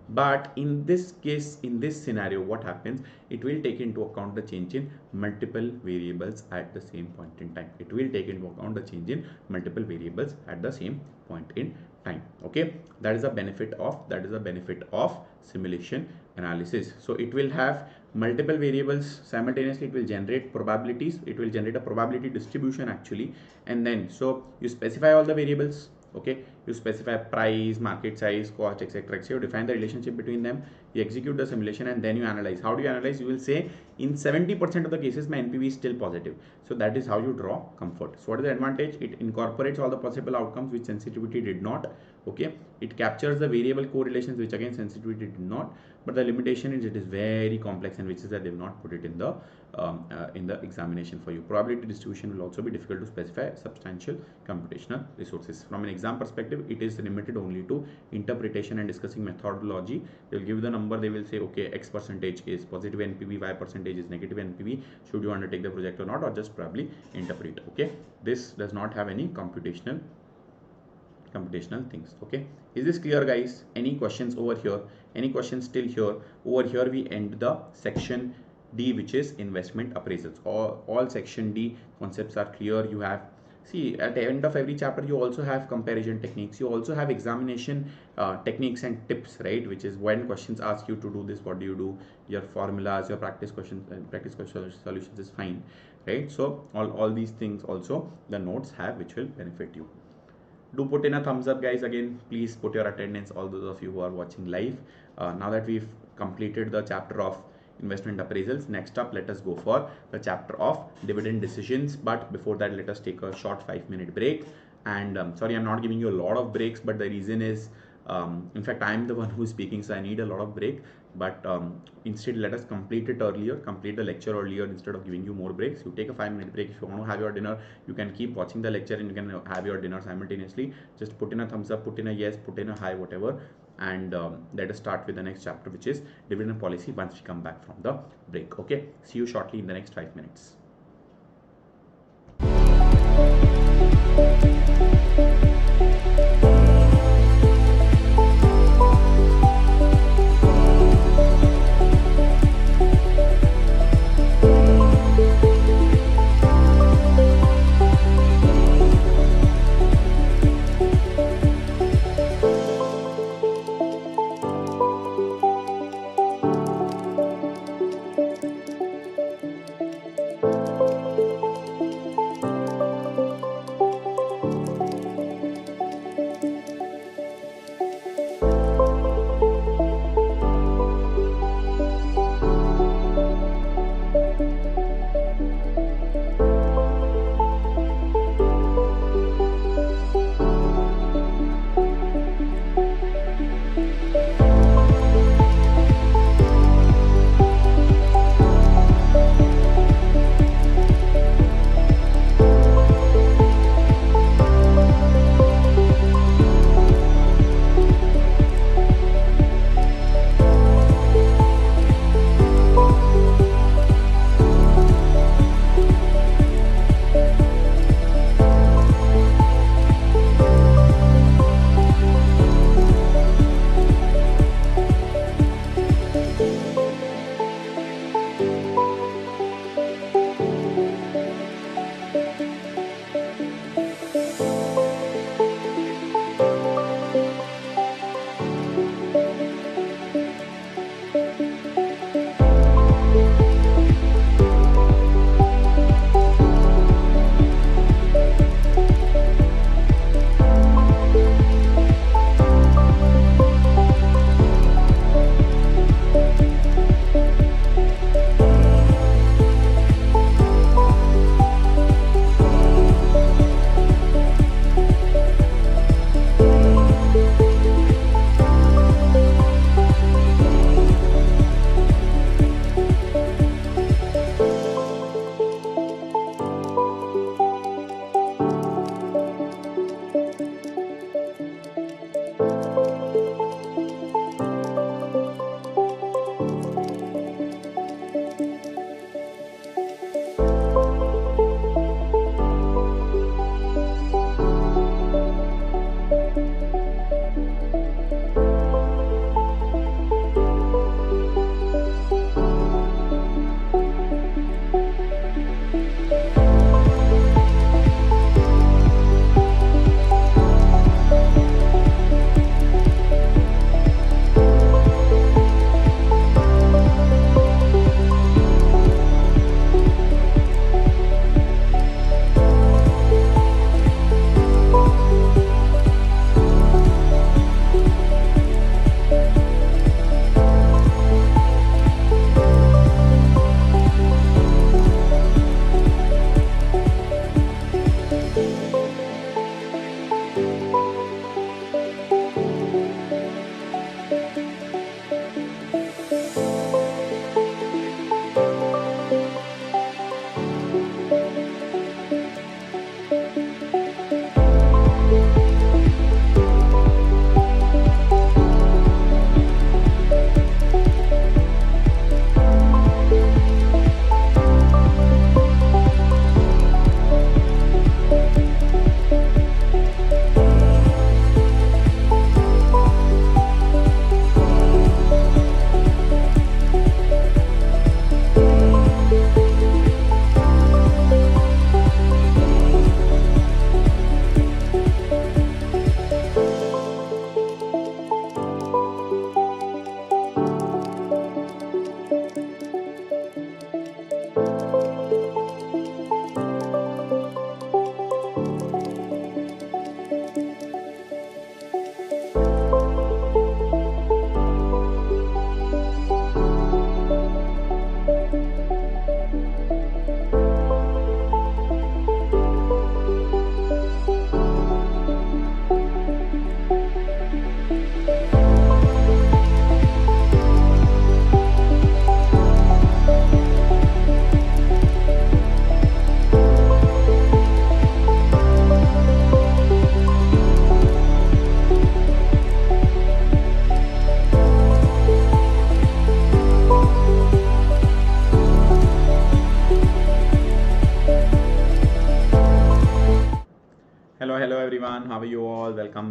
Speaker 1: But in this case, in this scenario, what happens? It will take into account the change in multiple variables at the same point in time. It will take into account the change in multiple variables at the same point in time. Okay, that is a benefit of simulation analysis. So it will have multiple variables simultaneously. It will generate probabilities. It will generate a probability distribution actually, and then so you specify all the variables. Okay, you specify price, market size, cost, etc. You define the relationship between them, you execute the simulation, and then you analyze. How do you analyze? You will say in 70% of the cases my NPV is still positive. So that is how you draw comfort. So what is the advantage? It incorporates all the possible outcomes which sensitivity did not. Okay, it captures the variable correlations, which again sensitivity did not, but the limitation is it is very complex, and which is that they will not put it in the examination for you. Probability distribution will also be difficult to specify substantial computational resources. From an exam perspective, it is limited only to interpretation and discussing methodology. They will give the number, they will say okay, X percentage is positive NPV, Y percentage is negative NPV, should you undertake the project or not, or just probably interpret. Okay, this does not have any computational things. Okay, is this clear, guys? Any questions over here? Any questions still here? Over here we end the section D, which is investment appraisals. All section D concepts are clear. You have, see, at the end of every chapter you also have comparison techniques, you also have examination techniques and tips, right? Which is when questions ask you to do this, what do you do? Your formulas, your practice questions, practice question solutions is fine, right? So all these things also the notes have, which will benefit you. Do put in a thumbs up, guys. Again, please put your attendance, all those of you who are watching live. Now that we've completed the chapter of investment appraisals, next up let us go for the chapter of dividend decisions. But before that, let us take a short 5-minute break. And sorry, I'm not giving you a lot of breaks, but the reason is in fact I'm the one who's speaking, so I need a lot of break. But instead, let us complete it earlier, complete the lecture earlier, instead of giving you more breaks. You take a 5-minute break. If you want to have your dinner, you can keep watching the lecture and you can have your dinner simultaneously. Just put in a thumbs up, put in a yes, put in a hi, whatever, and let us start with the next chapter, which is dividend policy, once we come back from the break. Okay, see you shortly in the next 5 minutes.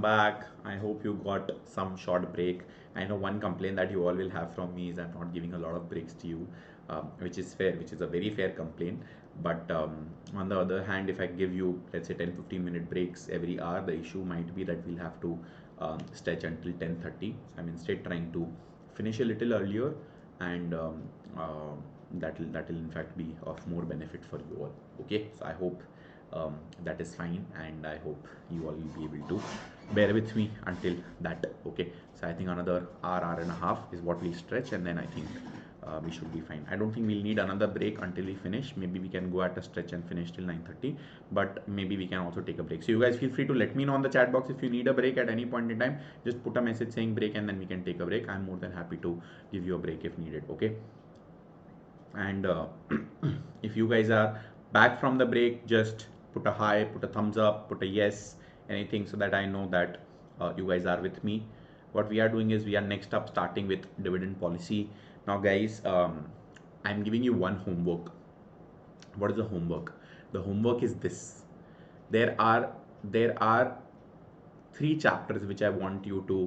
Speaker 1: back. I hope you got some short break. I know one complaint that you all will have from me is I'm not giving a lot of breaks to you, which is fair, which is a very fair complaint. But on the other hand, if I give you, let's say, 10-15 minute breaks every hour, the issue might be that we'll have to stretch until 10:30. I'm instead trying to finish a little earlier, and that will in fact be of more benefit for you all. Okay, so I hope that is fine, and I hope you all will be able to bear with me until that. Okay, so I think another hour and a half is what we'll stretch, and then I think we should be fine. I don't think we'll need another break until we finish. Maybe we can go at a stretch and finish till 9:30, but maybe we can also take a break. So you guys feel free to let me know on the chat box if you need a break at any point in time. Just put a message saying break, and then we can take a break. I'm more than happy to give you a break if needed. Okay, and if you guys are back from the break, just put a hi, put a thumbs up, put a yes, anything, so that I know that you guys are with me. What we are doing is we are next up starting with dividend policy. Now guys, I'm giving you one homework. What is the homework? The homework is this. There are 3 chapters which I want you to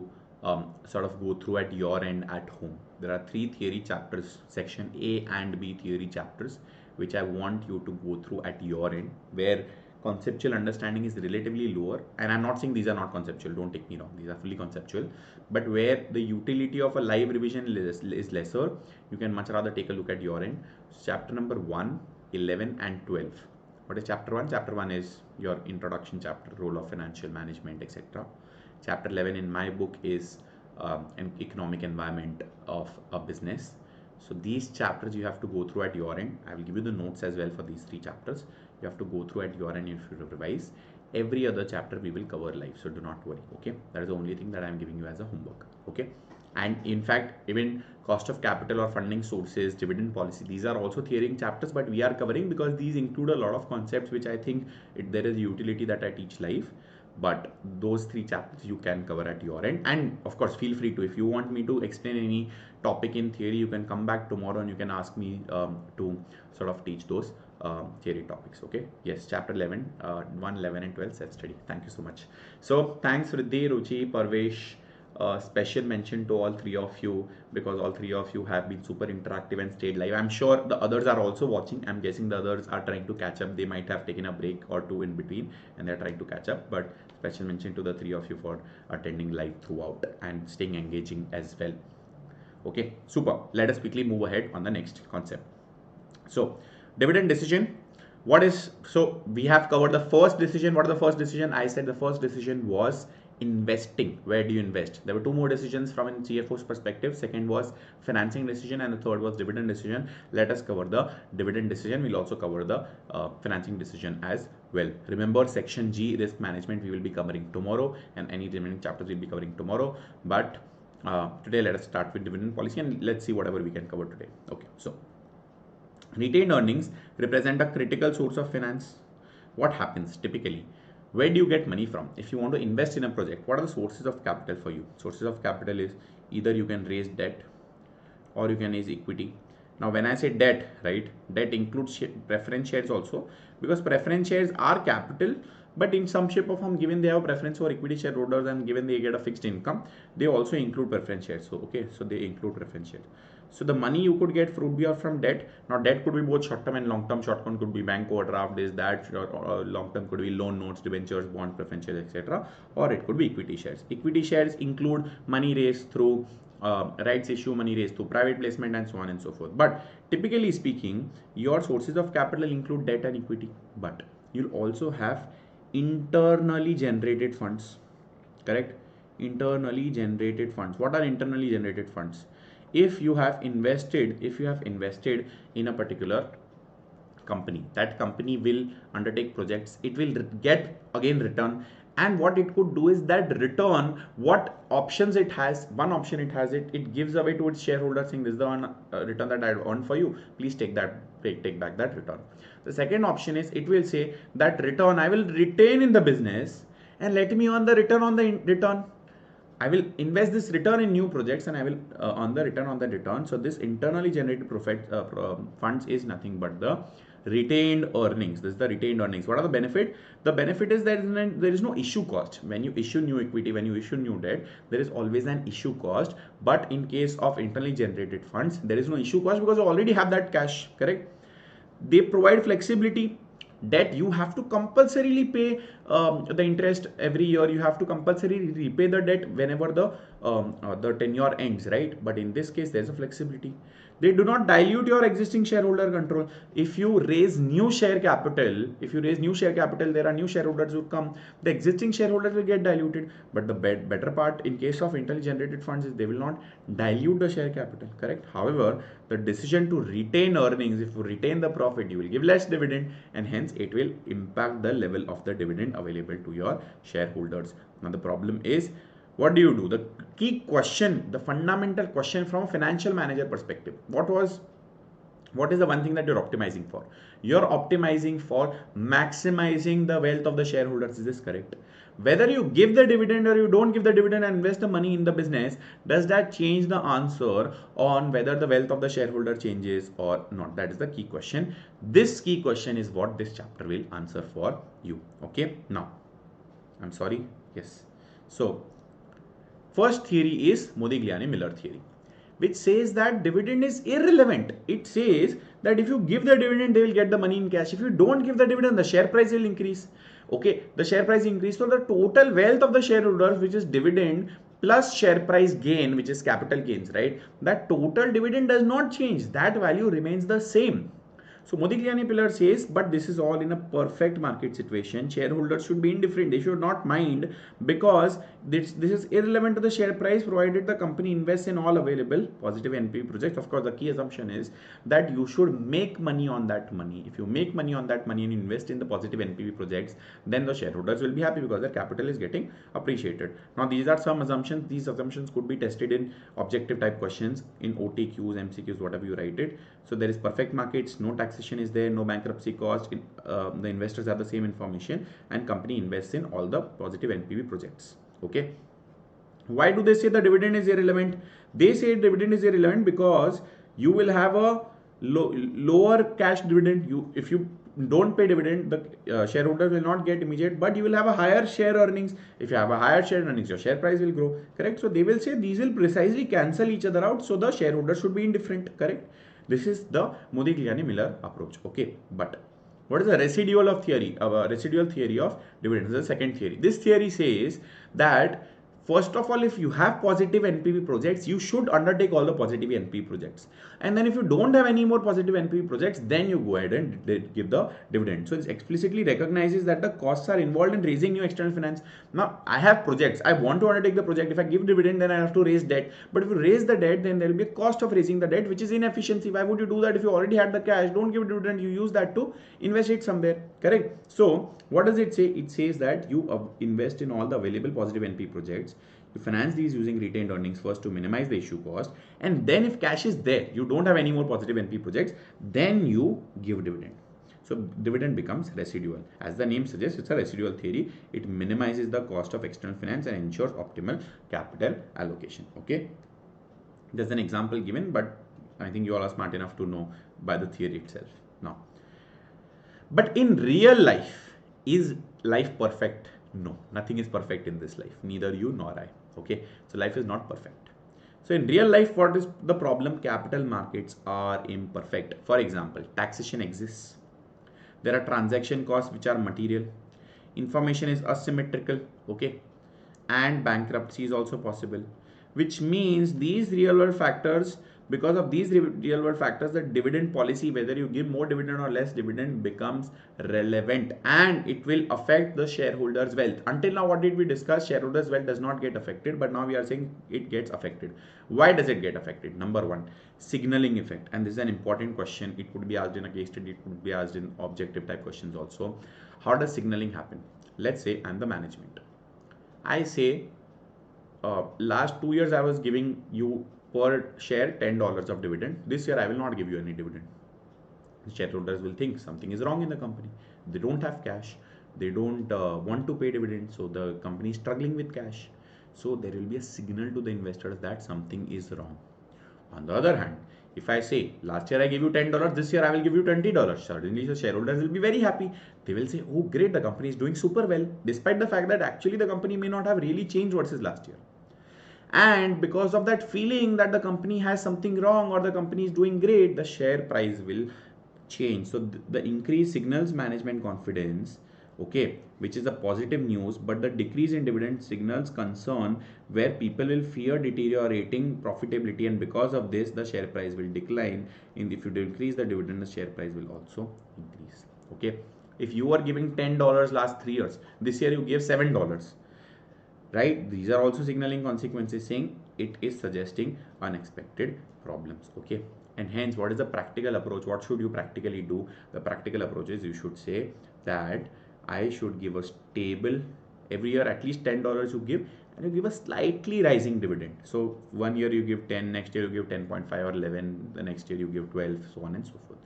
Speaker 1: sort of go through at your end at home. There are 3 theory chapters, section A and B theory chapters, which I want you to go through at your end, where conceptual understanding is relatively lower. And I'm not saying these are not conceptual, don't take me wrong, these are fully conceptual, but where the utility of a live revision is lesser, you can much rather take a look at your end. So chapter number 1, 11 and 12. What is chapter 1? Chapter 1 is your introduction chapter, role of financial management, etc. Chapter 11 in my book is an economic environment of a business. So these chapters you have to go through at your end. I will give you the notes as well for these 3 chapters. You have to go through at your end if you revise. Every other chapter we will cover live, so do not worry. Okay, that is the only thing that I am giving you as a homework. Okay, and in fact, even cost of capital or funding sources, dividend policy, these are also theory chapters, but we are covering because these include a lot of concepts which I think there is utility that I teach live. But those 3 chapters you can cover at your end, and of course feel free to, if you want me to explain any topic in theory, you can come back tomorrow and you can ask me to sort of teach those theory topics. Okay, yes, chapter 11, 1, 11 and 12 self study. Thank you so much. So thanks Riddhi, Ruchi, Parvesh. Special mention to all 3 of you, because all 3 of you have been super interactive and stayed live. I'm sure the others are also watching. I'm guessing the others are trying to catch up. They might have taken a break or 2 in between and they're trying to catch up, but special mention to the 3 of you for attending live throughout and staying engaging as well. Okay, super. Let us quickly move ahead on the next concept. So dividend decision. So we have covered the first decision. What is the first decision? I said the first decision was investing. Where do you invest? There were 2 more decisions from a CFO's perspective. Second was financing decision, and the third was dividend decision. Let us cover the dividend decision. We'll also cover the financing decision as well. Remember, section G, risk management, we will be covering tomorrow, and any remaining chapters we'll be covering tomorrow. But today let us start with dividend policy, and let's see whatever we can cover today. Okay, so retained earnings represent a critical source of finance. What happens typically? Where do you get money from? If you want to invest in a project, what are the sources of capital for you? Sources of capital is either you can raise debt or you can raise equity. Now, when I say debt, right, debt includes preference shares also, because preference shares are capital, but in some shape or form, given they have preference for equity shareholders and given they get a fixed income, they also include preference shares. So, okay, so they include preference shares. So the money you could get would be from debt. Now debt could be both short term and long term. Short term could be bank overdraft, this, that. Long term could be loan notes, debentures, bonds, preference shares, etc. Or it could be equity shares. Equity shares include money raised through rights issue, money raised through private placement, and so on and so forth. But typically speaking, your sources of capital include debt and equity, but you'll also have internally generated funds. Correct? Internally generated funds. What are internally generated funds? If you have invested in a particular company, that company will undertake projects, it will get again return, and what it could do is that return, what options it has, one option it has, it gives away to its shareholders, saying this is the one return that I earned for you, please take back that return. The second option is it will say that return I will retain in the business and let me earn the return on the return. I will invest this return in new projects and I will on the return on the return. So this internally generated profit funds is nothing but the retained earnings. This is the retained earnings. What are the benefit? The benefit is that there is no issue cost. When you issue new equity, when you issue new debt, there is always an issue cost. But in case of internally generated funds, there is no issue cost because you already have that cash, correct? They provide flexibility. Debt, you have to compulsorily pay the interest every year. You have to compulsorily repay the debt whenever the tenure ends, right? But in this case, there's a flexibility. They do not dilute your existing shareholder control. If you raise new share capital, there are new shareholders who come. The existing shareholders will get diluted. But the better part in case of internally generated funds is they will not dilute the share capital, correct? However, the decision to retain earnings, if you retain the profit, you will give less dividend, and hence it will impact the level of the dividend available to your shareholders. Now the problem is, what do you do? The key question, the fundamental question from a financial manager perspective, what is the one thing that you're optimizing for? You're optimizing for maximizing the wealth of the shareholders. Is this correct? Whether you give the dividend or you don't give the dividend and invest the money in the business, does that change the answer on whether the wealth of the shareholder changes or not? That is the key question. This key question is what this chapter will answer for you. Okay, now I'm sorry. Yes. So first theory is Modigliani-Miller theory, which says that dividend is irrelevant. It says that if you give the dividend, they will get the money in cash. If you don't give the dividend, the share price will increase. Okay, the share price increase. So the total wealth of the shareholders, which is dividend plus share price gain, which is capital gains, right? That total dividend does not change. That value remains the same. So Modigliani-Miller says, but this is all in a perfect market situation. Shareholders should be indifferent. They should not mind because this is irrelevant to the share price provided the company invests in all available positive NPV projects. Of course, the key assumption is that you should make money on that money. If you make money on that money and invest in the positive NPV projects, then the shareholders will be happy because their capital is getting appreciated. Now, these are some assumptions. These assumptions could be tested in objective type questions, in OTQs, MCQs, whatever you write it. So there is perfect markets, no taxation is there, no bankruptcy cost, the investors have the same information, and company invests in all the positive NPV projects. Okay. Why do they say the dividend is irrelevant? They say dividend is irrelevant because you will have a lower cash dividend. If you don't pay dividend, the shareholders will not get immediate, but you will have a higher share earnings. If you have a higher share earnings, your share price will grow, correct? So they will say these will precisely cancel each other out, so the shareholders should be indifferent, correct? This is the Modigliani-Miller approach. Okay, but what is the residual theory of dividends? The second theory. This theory says that first of all, if you have positive NPV projects, you should undertake all the positive NPV projects. And then if you don't have any more positive NPV projects, then you go ahead and give the dividend. So it explicitly recognizes that the costs are involved in raising new external finance. Now, I have projects. I want to undertake the project. If I give dividend, then I have to raise debt. But if you raise the debt, then there will be a cost of raising the debt, which is inefficiency. Why would you do that if you already had the cash? Don't give dividend. You use that to invest it somewhere. Correct? So what does it say? It says that you invest in all the available positive NPV projects. You finance these using retained earnings first to minimize the issue cost, and then if cash is there, you don't have any more positive NP projects, then you give dividend. So dividend becomes residual. As the name suggests, it's a residual theory. It minimizes the cost of external finance and ensures optimal capital allocation. Okay, there's an example given, but I think you all are smart enough to know by the theory itself. Now, but in real life, is life perfect? No, nothing is perfect in this life, neither you nor I. Okay, so life is not perfect. So in real life, what is the problem? Capital markets are imperfect. For example, taxation exists. There are transaction costs which are material. Information is asymmetrical. Okay, and bankruptcy is also possible, which means these real world factors, because of these real world factors, the dividend policy, whether you give more dividend or less dividend, becomes relevant, and it will affect the shareholders' wealth. Until now, what did we discuss? Shareholders' wealth does not get affected, but now we are saying it gets affected. Why does it get affected? Number one, signaling effect, and this is an important question. It could be asked in a case study, it could be asked in objective type questions also. How does signaling happen? Let's say I'm the management. I say, last 2 years I was giving you per share $10 of dividend. This year I will not give you any dividend. The shareholders will think something is wrong in the company. They don't have cash. They don't want to pay dividends. So the company is struggling with cash. So there will be a signal to the investors that something is wrong. On the other hand, if I say last year I gave you $10, this year I will give you $20, suddenly the shareholders will be very happy. They will say, oh great, the company is doing super well, despite the fact that actually the company may not have really changed versus last year. And because of that feeling that the company has something wrong or the company is doing great, the share price will change. So the increase signals management confidence, okay, which is a positive news, but the decrease in dividend signals concern where people will fear deteriorating profitability, and because of this the share price will decline. And if you decrease the dividend, the share price will also increase. Okay, if you are giving $10 last 3 years, this year you gave $7, right? These are also signaling consequences, saying it is suggesting unexpected problems. Okay, and hence what is the practical approach? What should you practically do? The practical approach is you should say that I should give a stable, every year at least $10 you give, and you give a slightly rising dividend. So one year you give 10, next year you give 10.5 or 11, the next year you give 12, so on and so forth.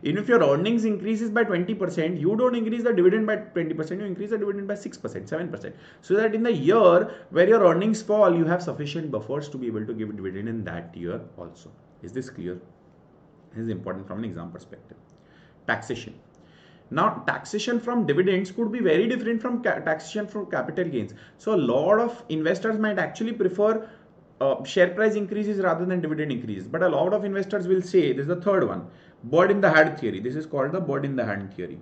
Speaker 1: Even if your earnings increases by 20%, you don't increase the dividend by 20%, you increase the dividend by 6%, 7%. So that in the year where your earnings fall, you have sufficient buffers to be able to give dividend in that year also. Is this clear? This is important from an exam perspective. Taxation. Now, taxation from dividends could be very different from taxation from capital gains. So a lot of investors might actually prefer share price increases rather than dividend increases. But a lot of investors will say, this is the third one, bird in the hand theory. This is called the bird in the hand theory.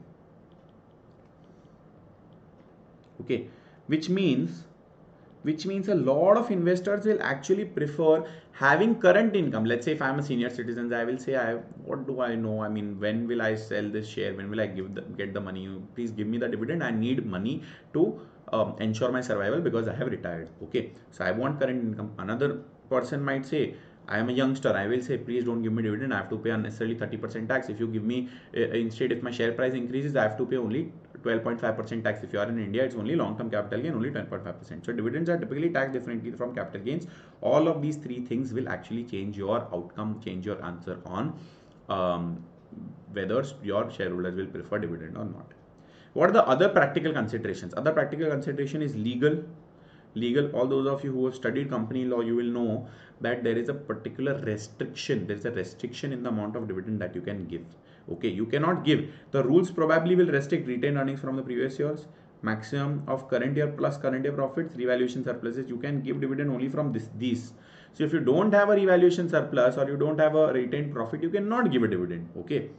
Speaker 1: Okay, which means a lot of investors will actually prefer having current income. Let's say if I'm a senior citizen, I will say, what do I know? I mean, when will I sell this share? When will I get the money? Please give me the dividend. I need money to ensure my survival because I have retired. Okay, so I want current income. Another person might say, I am a youngster. I will say, please don't give me dividend. I have to pay unnecessarily 30% tax. If you give me, instead, if my share price increases, I have to pay only 12.5% tax. If you are in India, it's only long-term capital gain, only 10.5%. So dividends are typically taxed differently from capital gains. All of these three things will actually change your outcome, change your answer on whether your shareholders will prefer dividend or not. What are the other practical considerations? Other practical consideration is legal. All those of you who have studied company law, you will know that there is a particular restriction. There is a restriction in the amount of dividend that you can give. Okay, you cannot give. The rules probably will restrict retained earnings from the previous years, maximum of current year plus current year profits, revaluation surpluses. You can give dividend only from these. So if you don't have a revaluation surplus or you don't have a retained profit, you cannot give a dividend. Okay.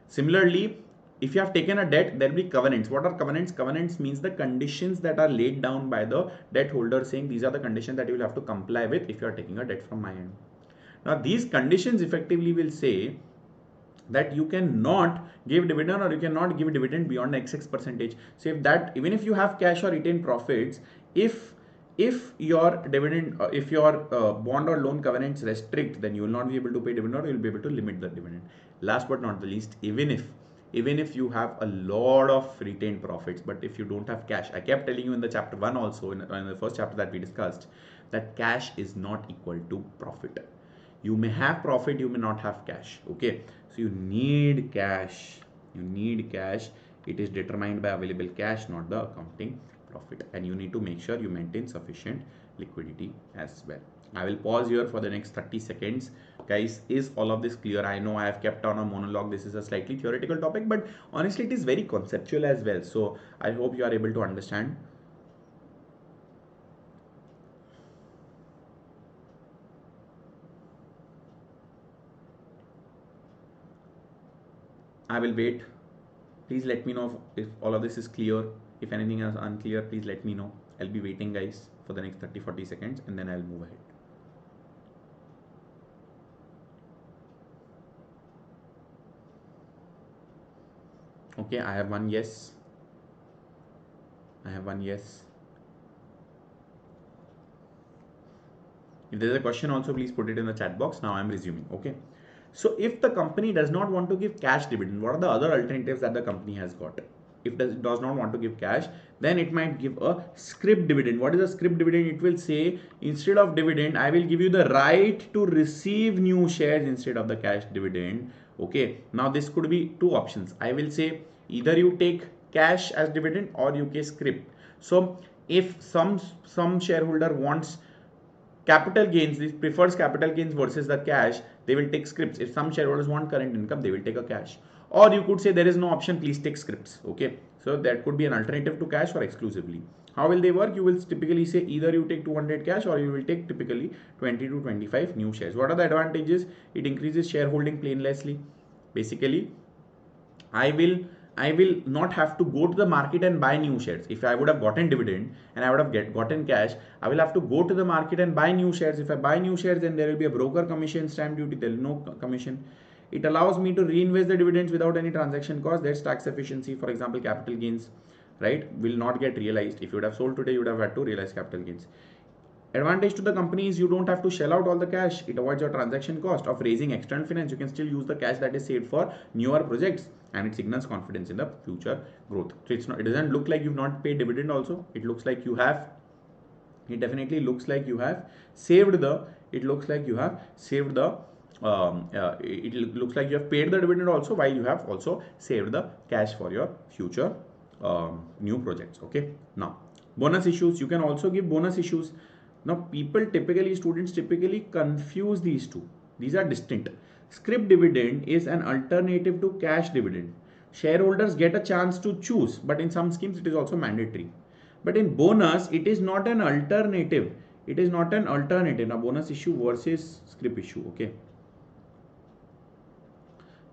Speaker 1: Similarly, if you have taken a debt, there will be covenants. What are covenants? Covenants means the conditions that are laid down by the debt holder, saying these are the conditions that you will have to comply with if you are taking a debt from my end. Now, these conditions effectively will say that you cannot give dividend or you cannot give dividend beyond XX percentage. So if that, even if you have cash or retained profits, if your dividend, if your bond or loan covenants restrict, then you will not be able to pay dividend or you will be able to limit the dividend. Last but not the least, even if you have a lot of retained profits, but if you don't have cash, I kept telling you in the chapter 1 also, in the first chapter that we discussed, that cash is not equal to profit. You may have profit, you may not have cash. Okay, so you need cash. It is determined by available cash, not the accounting profit, and you need to make sure you maintain sufficient liquidity as well. I will pause here for the next 30 seconds. Guys, is all of this clear? I know I have kept on a monologue. This is a slightly theoretical topic, but honestly it is very conceptual as well. So I hope you are able to understand. I will wait. Please let me know if all of this is clear. If anything is unclear, please let me know. I'll be waiting, guys, for the next 30-40 seconds, and then I'll move ahead. Okay, I have one yes. If there's a question also, please put it in the chat box. Now I'm resuming. Okay. So if the company does not want to give cash dividend, what are the other alternatives that the company has got? If it does not want to give cash, then it might give a scrip dividend. What is a scrip dividend? It will say, instead of dividend, I will give you the right to receive new shares instead of the cash dividend. Okay. Now this could be two options. I will say either you take cash as dividend or you take scrip. So If some shareholder wants capital gains, this prefers capital gains versus the cash, they will take scripts. If some shareholders want current income, they will take a cash. Or you could say there is no option, please take scripts. Okay, so that could be an alternative to cash or exclusively. How will they work? You will typically say either you take 200 cash or you will take typically 20 to 25 new shares. What are the advantages? It increases shareholding painlessly. Basically, I will I will not have to go to the market and buy new shares. If I would have gotten dividend and I would have gotten cash, I will have to go to the market and buy new shares. If I buy new shares, then there will be a broker commission, stamp duty, there will be no commission. It allows me to reinvest the dividends without any transaction cost. There's tax efficiency. For example, capital gains, right, will not get realized. If you would have sold today, you would have had to realize capital gains. Advantage to the company is you don't have to shell out all the cash. It avoids your transaction cost of raising external finance. You can still use the cash that is saved for newer projects, and it signals confidence in the future growth. So it doesn't look like you've not paid dividend also. It looks like you have. It definitely looks like you have saved the. It looks like you have saved the. It looks like you have paid the dividend also, while you have also saved the cash for your future new projects. Okay. Now, bonus issues. You can also give bonus issues. Now, students typically confuse these two. These are distinct. Scrip dividend is an alternative to cash dividend. Shareholders get a chance to choose, but in some schemes it is also mandatory. But in bonus, it is not an alternative. It is not an alternative. Now, bonus issue versus scrip issue.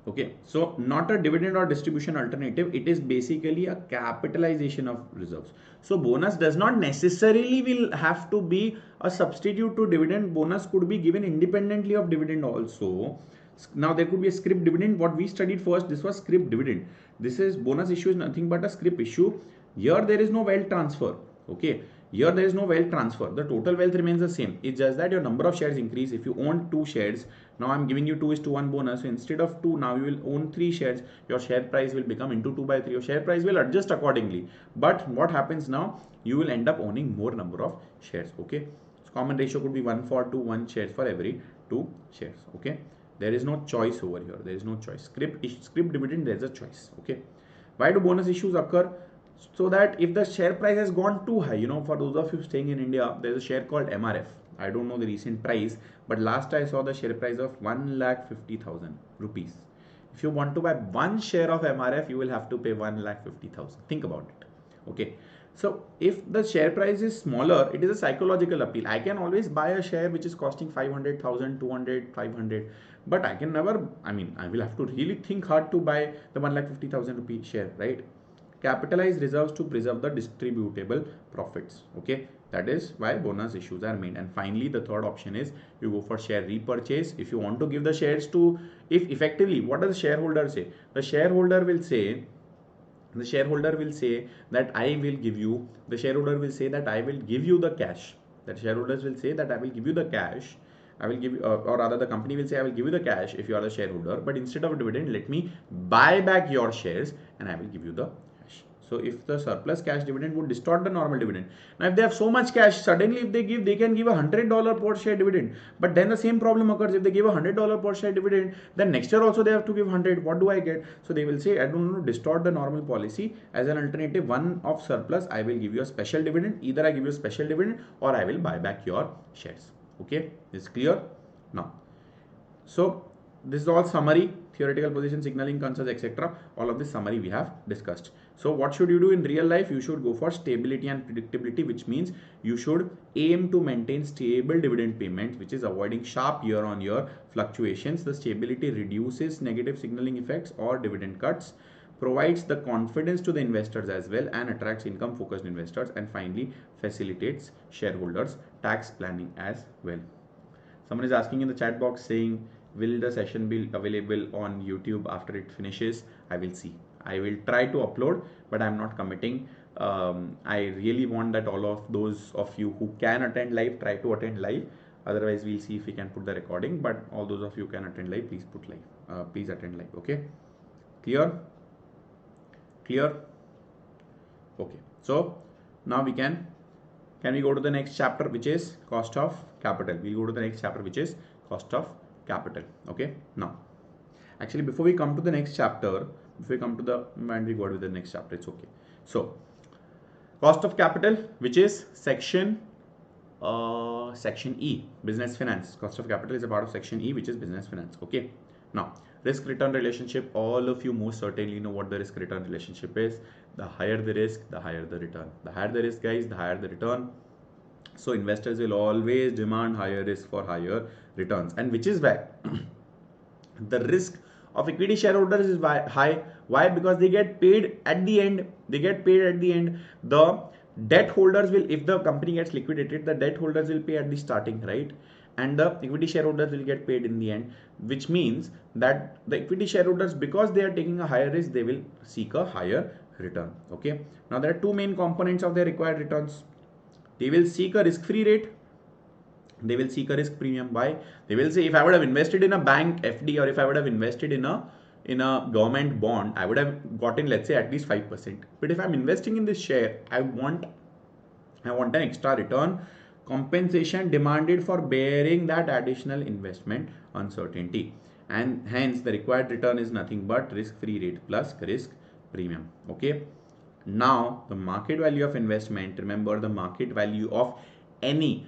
Speaker 1: Okay, so not a dividend or distribution alternative. It is basically a capitalization of reserves. So bonus does not necessarily will have to be a substitute to dividend. Bonus could be given independently of dividend also. Now there could be a scrip dividend. What we studied first, this was scrip dividend. This is bonus issue is nothing but a scrip issue. Here there is no wealth transfer. Okay. Here there is no wealth transfer. The total wealth remains the same. It's just that your number of shares increase. If you own 2 shares, now I'm giving you 2:1 bonus. So instead of 2, now you will own 3 shares. Your share price will become into 2/3. Your share price will adjust accordingly. But what happens now? You will end up owning more number of shares. Okay. So common ratio could be 1:2, 1 shares for every 2 shares. Okay. There is no choice over here. There is no choice. Scrip dividend, there is a choice. Okay. Why do bonus issues occur? So that if the share price has gone too high, for those of you staying in India, there's a share called MRF. I don't know the recent price, but last I saw the share price of 1,50,000 rupees. If you want to buy 1 share of MRF, you will have to pay 1,50,000. Think about it. Okay. So if the share price is smaller, it is a psychological appeal. I can always buy a share which is costing 500,000, 200, 500, but I can never, I will have to really think hard to buy the 1,50,000 rupee share, right? Capitalize reserves to preserve the distributable profits. Okay, that is why bonus issues are made. And finally, the third option is you go for share repurchase. If you want to give the shares to, if effectively, what does the shareholder say? The shareholder will say that I will give you, the shareholder will say that I will give you the cash. That shareholders will say that I will give you the cash. I will give you, or rather the company will say I will give you the cash if you are the shareholder, but instead of a dividend, let me buy back your shares and I will give you the cash. So if the surplus cash dividend would distort the normal dividend. Now if they have so much cash, suddenly if they can give $100 per share dividend, but then the same problem occurs. If they give $100 per share dividend, then next year also they have to give 100. What do I get? So they will say, I don't want to distort the normal policy. As an alternative one of surplus, I will give you a special dividend. Either I give you a special dividend or I will buy back your shares. Okay, it's clear now. So this is all summary, theoretical position, signaling, concerns, etc. All of this summary we have discussed. So what should you do in real life? You should go for stability and predictability, which means you should aim to maintain stable dividend payments, which is avoiding sharp year-on-year fluctuations. The stability reduces negative signaling effects or dividend cuts, provides the confidence to the investors as well, and attracts income focused investors, and finally facilitates shareholders tax planning as well. Someone is asking in the chat box saying, will the session be available on YouTube after it finishes? I will see. I will try to upload, but I'm not committing. I really want that all of those of you who can attend live, try to attend live. Otherwise, we'll see if we can put the recording, but all those of you who can attend live, please put live. Please attend live. Okay. Clear? Okay, so now we can we go to the next chapter, which is cost of capital. We'll go to the next chapter, which is cost of capital. Okay, now actually before we come to the next chapter, and we go to the next chapter, it's okay. So Cost of capital, which is section E, business finance. Cost of capital is a part of section E, which is business finance. Okay. Now, risk return relationship, all of you most certainly know what the risk return relationship is. The higher the risk, the higher the return. The higher the risk, guys, the higher the return. So investors will always demand higher risk for higher returns, and which is why the risk of equity shareholders is high. Why? Because they get paid at the end. The debt holders will, if the company gets liquidated, the debt holders will pay at the starting, right? And the equity shareholders will get paid in the end, which means that the equity shareholders, because they are taking a higher risk, they will seek a higher return. Okay. Now there are two main components of their required returns. They will seek a risk-free rate. They will seek a risk premium. Why? They will say, if I would have invested in a bank FD, or if I would have invested in a government bond, I would have gotten, let's say, at least 5%. But if I'm investing in this share, I want an extra return compensation demanded for bearing that additional investment uncertainty, and hence the required return is nothing but risk-free rate plus risk premium. Okay. Now the market value of investment, remember the market value of any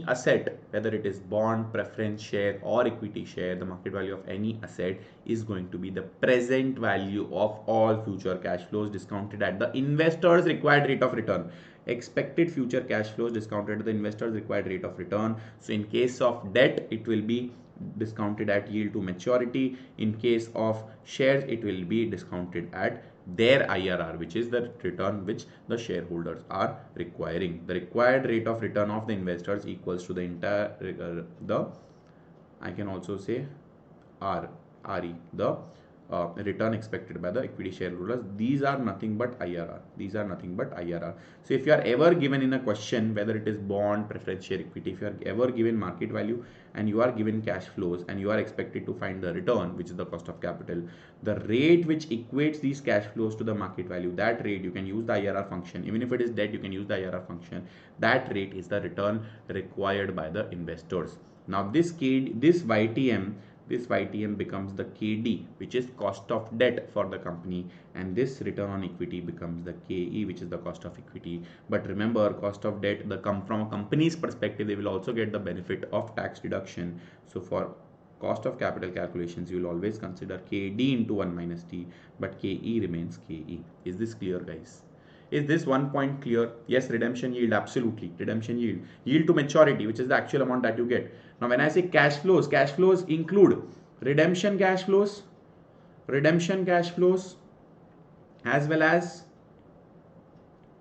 Speaker 1: asset, whether it is bond, preference share or equity share, the market value of any asset is going to be the present value of all future cash flows discounted at the investor's required rate of return. Expected future cash flows discounted at the investor's required rate of return. So in case of debt, it will be discounted at yield to maturity. In case of shares, it will be discounted at their IRR, which is the return which the shareholders are requiring. The required rate of return of the investors equals to the entire I can also say RE, the return expected by the equity shareholders. These are nothing but IRR. So if you are ever given in a question, whether it is bond, preference share, equity, if you are ever given market value and you are given cash flows and you are expected to find the return, which is the cost of capital, the rate which equates these cash flows to the market value, that rate you can use the IRR function. Even if it is debt, you can use the IRR function. That rate is the return required by the investors. Now this YTM becomes the KD, which is cost of debt for the company, and this return on equity becomes the KE, which is the cost of equity. But remember, cost of debt, from a company's perspective, they will also get the benefit of tax deduction. So for cost of capital calculations, you will always consider KD into 1 minus T, but KE remains KE. Is this clear, guys? Is this one point clear? Yes, redemption yield, absolutely. Redemption yield. Yield to maturity, which is the actual amount that you get. Now, when I say cash flows include redemption cash flows, as well as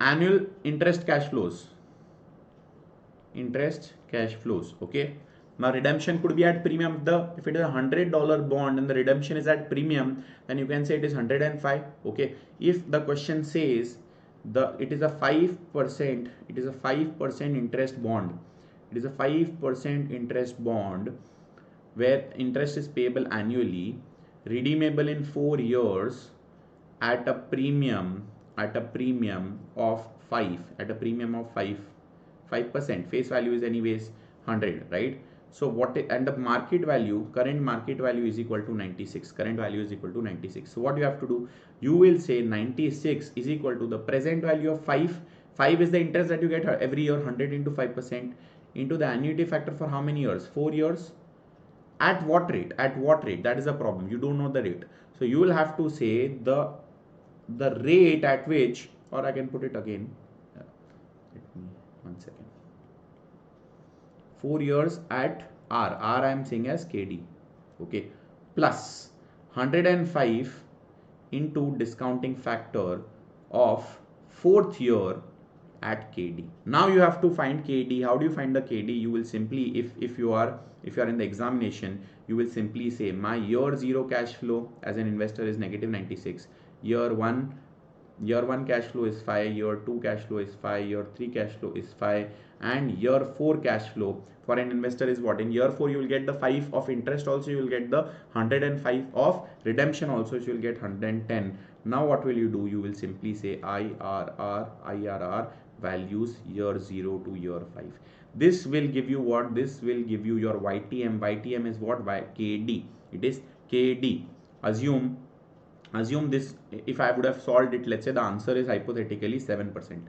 Speaker 1: annual interest cash flows. Okay. Now, redemption could be at premium. If it is $100 bond and the redemption is at premium, then you can say it is 105. Okay. If the question says it is a 5%, interest bond. It is a 5% interest bond where interest is payable annually, redeemable in 4 years at a premium of 5%. Face value is anyways 100, right? So and the current market value is equal to 96. So what you have to do, you will say 96 is equal to the present value of 5. 5 is the interest that you get every year, 100 into 5%, into the annuity factor for how many years? 4 years. At what rate? That is the problem. You don't know the rate. So you will have to say the rate at which, or I can put it again. Let me 1 second. 4 years at R I am saying as KD, okay, plus 105 into discounting factor of 4th year at KD. Now you have to find KD. How do you find the KD? You will simply, if you are in the examination, you will simply say my year 0 cash flow as an investor is negative 96. Year 1 cash flow is 5, year 2 cash flow is 5, year 3 cash flow is 5, and year 4 cash flow for an investor is what? In year 4 you will get the 5 of interest, also you will get the 105 of redemption, also so you will get 110. Now what will you do? You will simply say IRR values year 0 to year 5. This will give you what? This will give you your YTM. YTM is what? KD. It is KD. Assume Assume this, if I would have solved it, let's say the answer is hypothetically 7%,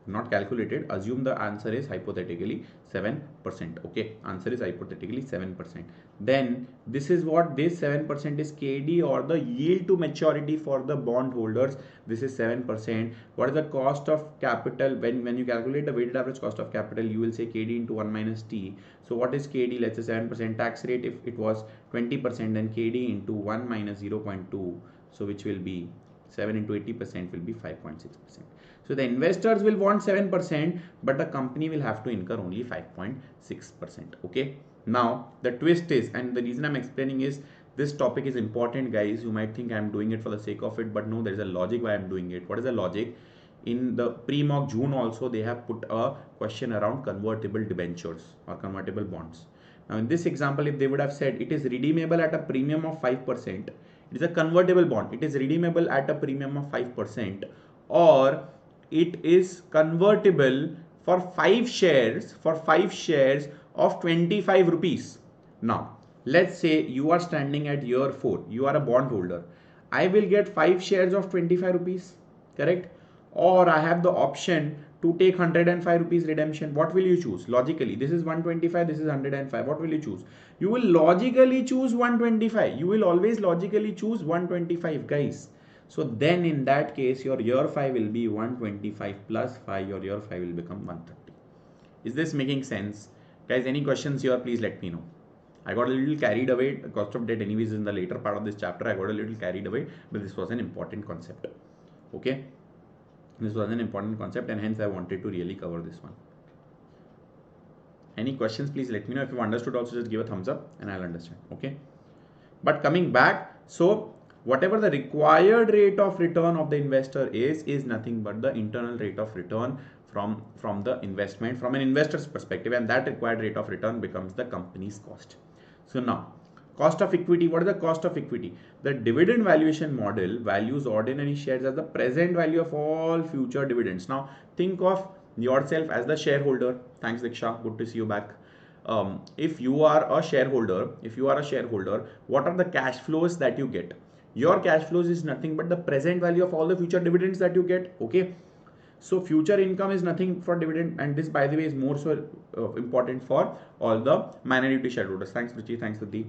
Speaker 1: not calculated, assume the answer is hypothetically 7%. Okay, answer is hypothetically 7%. Then this is what this 7% is KD, or the yield to maturity for the bond holders. This is 7%. What is the cost of capital? When you calculate the weighted average cost of capital, you will say KD into 1 minus T. So what is KD? Let's say 7%. Tax rate, if it was 20%, then KD into 1 minus 0.2, so which will be 7 into 80% will be 5.6%. So the investors will want 7%, but the company will have to incur only 5.6%. Okay. Now the twist is, and the reason I'm explaining is, this topic is important, guys. You might think I'm doing it for the sake of it, but no, there is a logic why I'm doing it. What is the logic? In the pre-mock June also, they have put a question around convertible debentures or convertible bonds. Now in this example, if they would have said it is redeemable at a premium of 5%, it is a convertible bond, it is redeemable at a premium of 5%, or it is convertible for 5 shares of 25 rupees. Now let's say you are standing at year 4, you are a bond holder. I will get 5 shares of 25 rupees, correct? Or I have the option to take 105 rupees redemption. What will you choose? Logically, this is 125, this is 105. What will you choose? You will logically choose 125. You will always logically choose 125, guys. So then in that case, your year 5 will be 125 plus 5. Your year 5 will become 130. Is this making sense? Guys, any questions here, please let me know. I got a little carried away. The cost of debt anyways in the later part of this chapter, I got a little carried away, but this was an important concept. Okay. This was an important concept, and hence I wanted to really cover this one. Any questions, please let me know. If you understood also, just give a thumbs up and I'll understand. Okay. But coming back, so whatever the required rate of return of the investor is nothing but the internal rate of return from the investment from an investor's perspective, and that required rate of return becomes the company's cost. So now, cost of equity. What is the cost of equity? The dividend valuation model values ordinary shares as the present value of all future dividends. Now think of yourself as the shareholder. Thanks, Diksha. Good to see you back. If you are a shareholder, what are the cash flows that you get? Your cash flows is nothing but the present value of all the future dividends that you get. Okay. So future income is nothing for dividend, and this, by the way, is more so important for all the minority shareholders. Thanks, Ruchi. Thanks, Sudhi.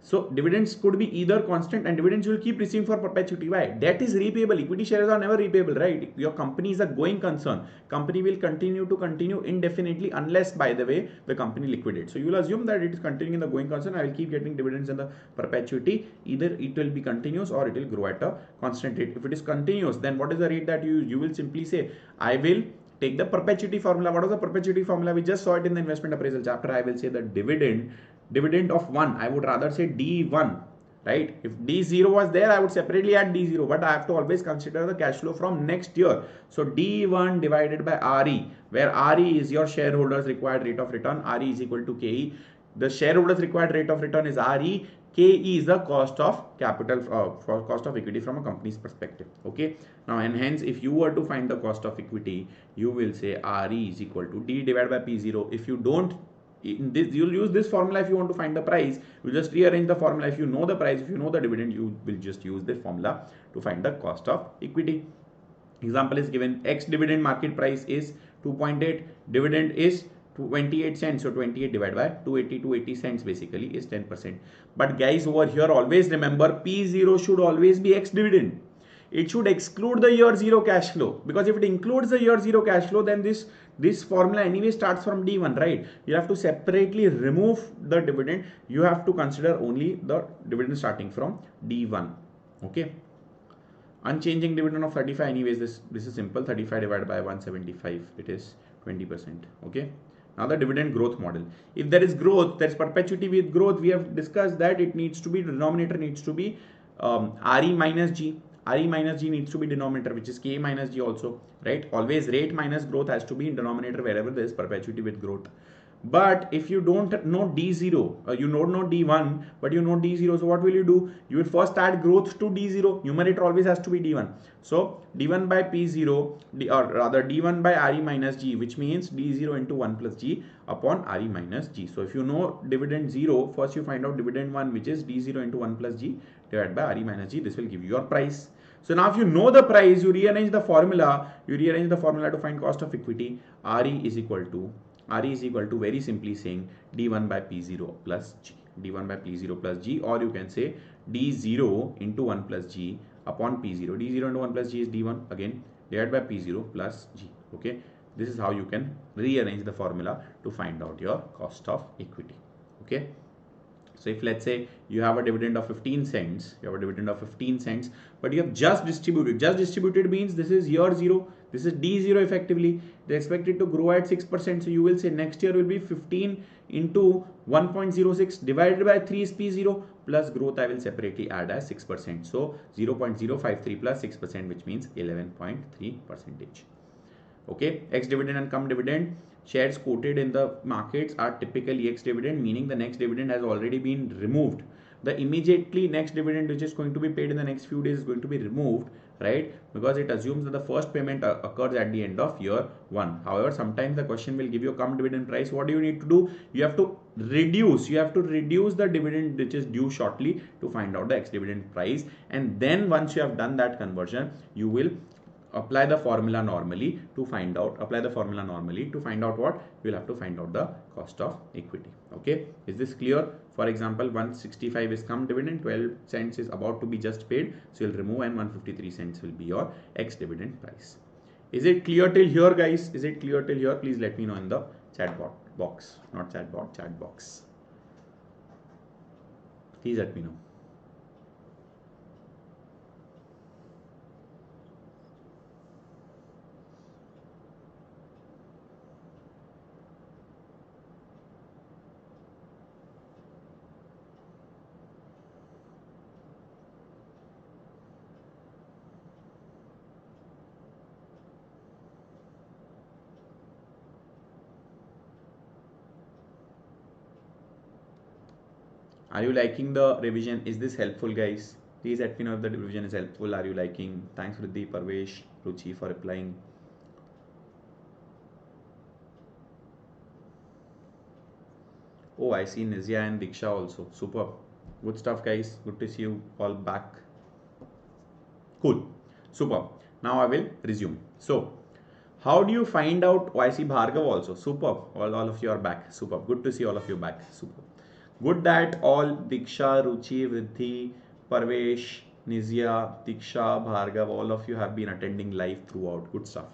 Speaker 1: So dividends could be either constant, and dividends you will keep receiving for perpetuity. Why? Debt is repayable. Equity shares are never repayable, right? Your company is a going concern. Company will continue indefinitely unless, by the way, the company liquidates. So you will assume that it is continuing in the going concern. I will keep getting dividends in the perpetuity. Either it will be continuous or it will grow at a constant rate. If it is continuous, then what is the rate that you will simply say, I will take the perpetuity formula. What was the perpetuity formula? We just saw it in the investment appraisal chapter. I will say the dividend of 1, I would rather say D1, right? If D0 was there, I would separately add D0, but I have to always consider the cash flow from next year. So D1 divided by RE, where RE is your shareholders required rate of return. RE is equal to KE. The shareholders required rate of return is RE. KE is the cost of capital, for cost of equity from a company's perspective. Okay. Now, and hence, if you were to find the cost of equity, you will say RE is equal to D divided by P0. If you don't, in this, you'll use this formula if you want to find the price. You just rearrange the formula. If you know the price, if you know the dividend, you will just use this formula to find the cost of equity. Example is given. X dividend market price is 2.8. Dividend is 28 cents. So 28 divided by 280 cents basically is 10%. But guys, over here, always remember P0 should always be X dividend. It should exclude the year 0 cash flow, because if it includes the year 0 cash flow, then this formula anyway starts from D1, right? You have to separately remove the dividend. You have to consider only the dividend starting from D1. Okay. Unchanging dividend of 35. Anyways, this is simple. 35 divided by 175. It is 20%. Okay. Now the dividend growth model. If there is growth, there is perpetuity with growth. We have discussed that it needs to be, denominator needs to be RE minus G. RE minus G needs to be denominator, which is K minus G also, right? Always rate minus growth has to be in denominator wherever there is perpetuity with growth. But if you don't know D0, you don't know D1, but you know D0, so what will you do? You will first add growth to D0. Numerator always has to be D1. So D1 by P0, or rather D1 by RE minus G, which means D0 into 1 plus G upon RE minus G. So if you know dividend 0, first you find out dividend 1, which is D0 into 1 plus G divided by RE minus G. This will give you your price. So now if you know the price, you rearrange the formula. You rearrange the formula to find cost of equity. RE is equal to very simply saying D1 by P0 plus G. D1 by P0 plus G, or you can say D0 into 1 plus G upon P0. D0 into 1 plus G is D1 again divided by P0 plus G. Okay. This is how you can rearrange the formula to find out your cost of equity. Okay. So if let's say you have a dividend of 15 cents, but you have just distributed means this is year 0, this is D0 effectively. They expect it to grow at 6%. So you will say next year will be 15 into 1.06 divided by 3 is P0 plus growth I will separately add as 6%. So 0.053 plus 6%, which means 11.3%. Okay, ex-dividend and cum dividend. Shares quoted in the markets are typically ex-dividend, meaning the next dividend has already been removed. The immediately next dividend which is going to be paid in the next few days is going to be removed, right? Because it assumes that the first payment occurs at the end of year 1. However, sometimes the question will give you a cum dividend price. What do you need to do? You have to reduce the dividend which is due shortly to find out the ex-dividend price. And then once you have done that conversion, you will apply the formula normally to find out what you will have to find out the cost of equity. Okay, is this clear? For example, 165 is cum dividend, 12 cents is about to be just paid, so you'll remove, and 153 cents will be your ex dividend price. Is it clear till here, guys? Is it clear till here? Please let me know in the chat box. Not chat box. Please let me know. Are you liking the revision? Is this helpful, guys? Please let me know if the revision is helpful. Are you liking? Thanks Riddhi, Parvesh, Ruchi for replying. Oh, I see Nizya and Diksha also. Super. Good stuff, guys. Good to see you all back. Cool. Super. Now I will resume. So, how do you find out? Oh, I see Bhargav also. Super. All of you are back. Super. Good to see all of you back. Super. Good that all Diksha, Ruchi, Vriddhi, Parvesh, Nizya, Diksha, Bhargav, all of you have been attending live throughout. Good stuff.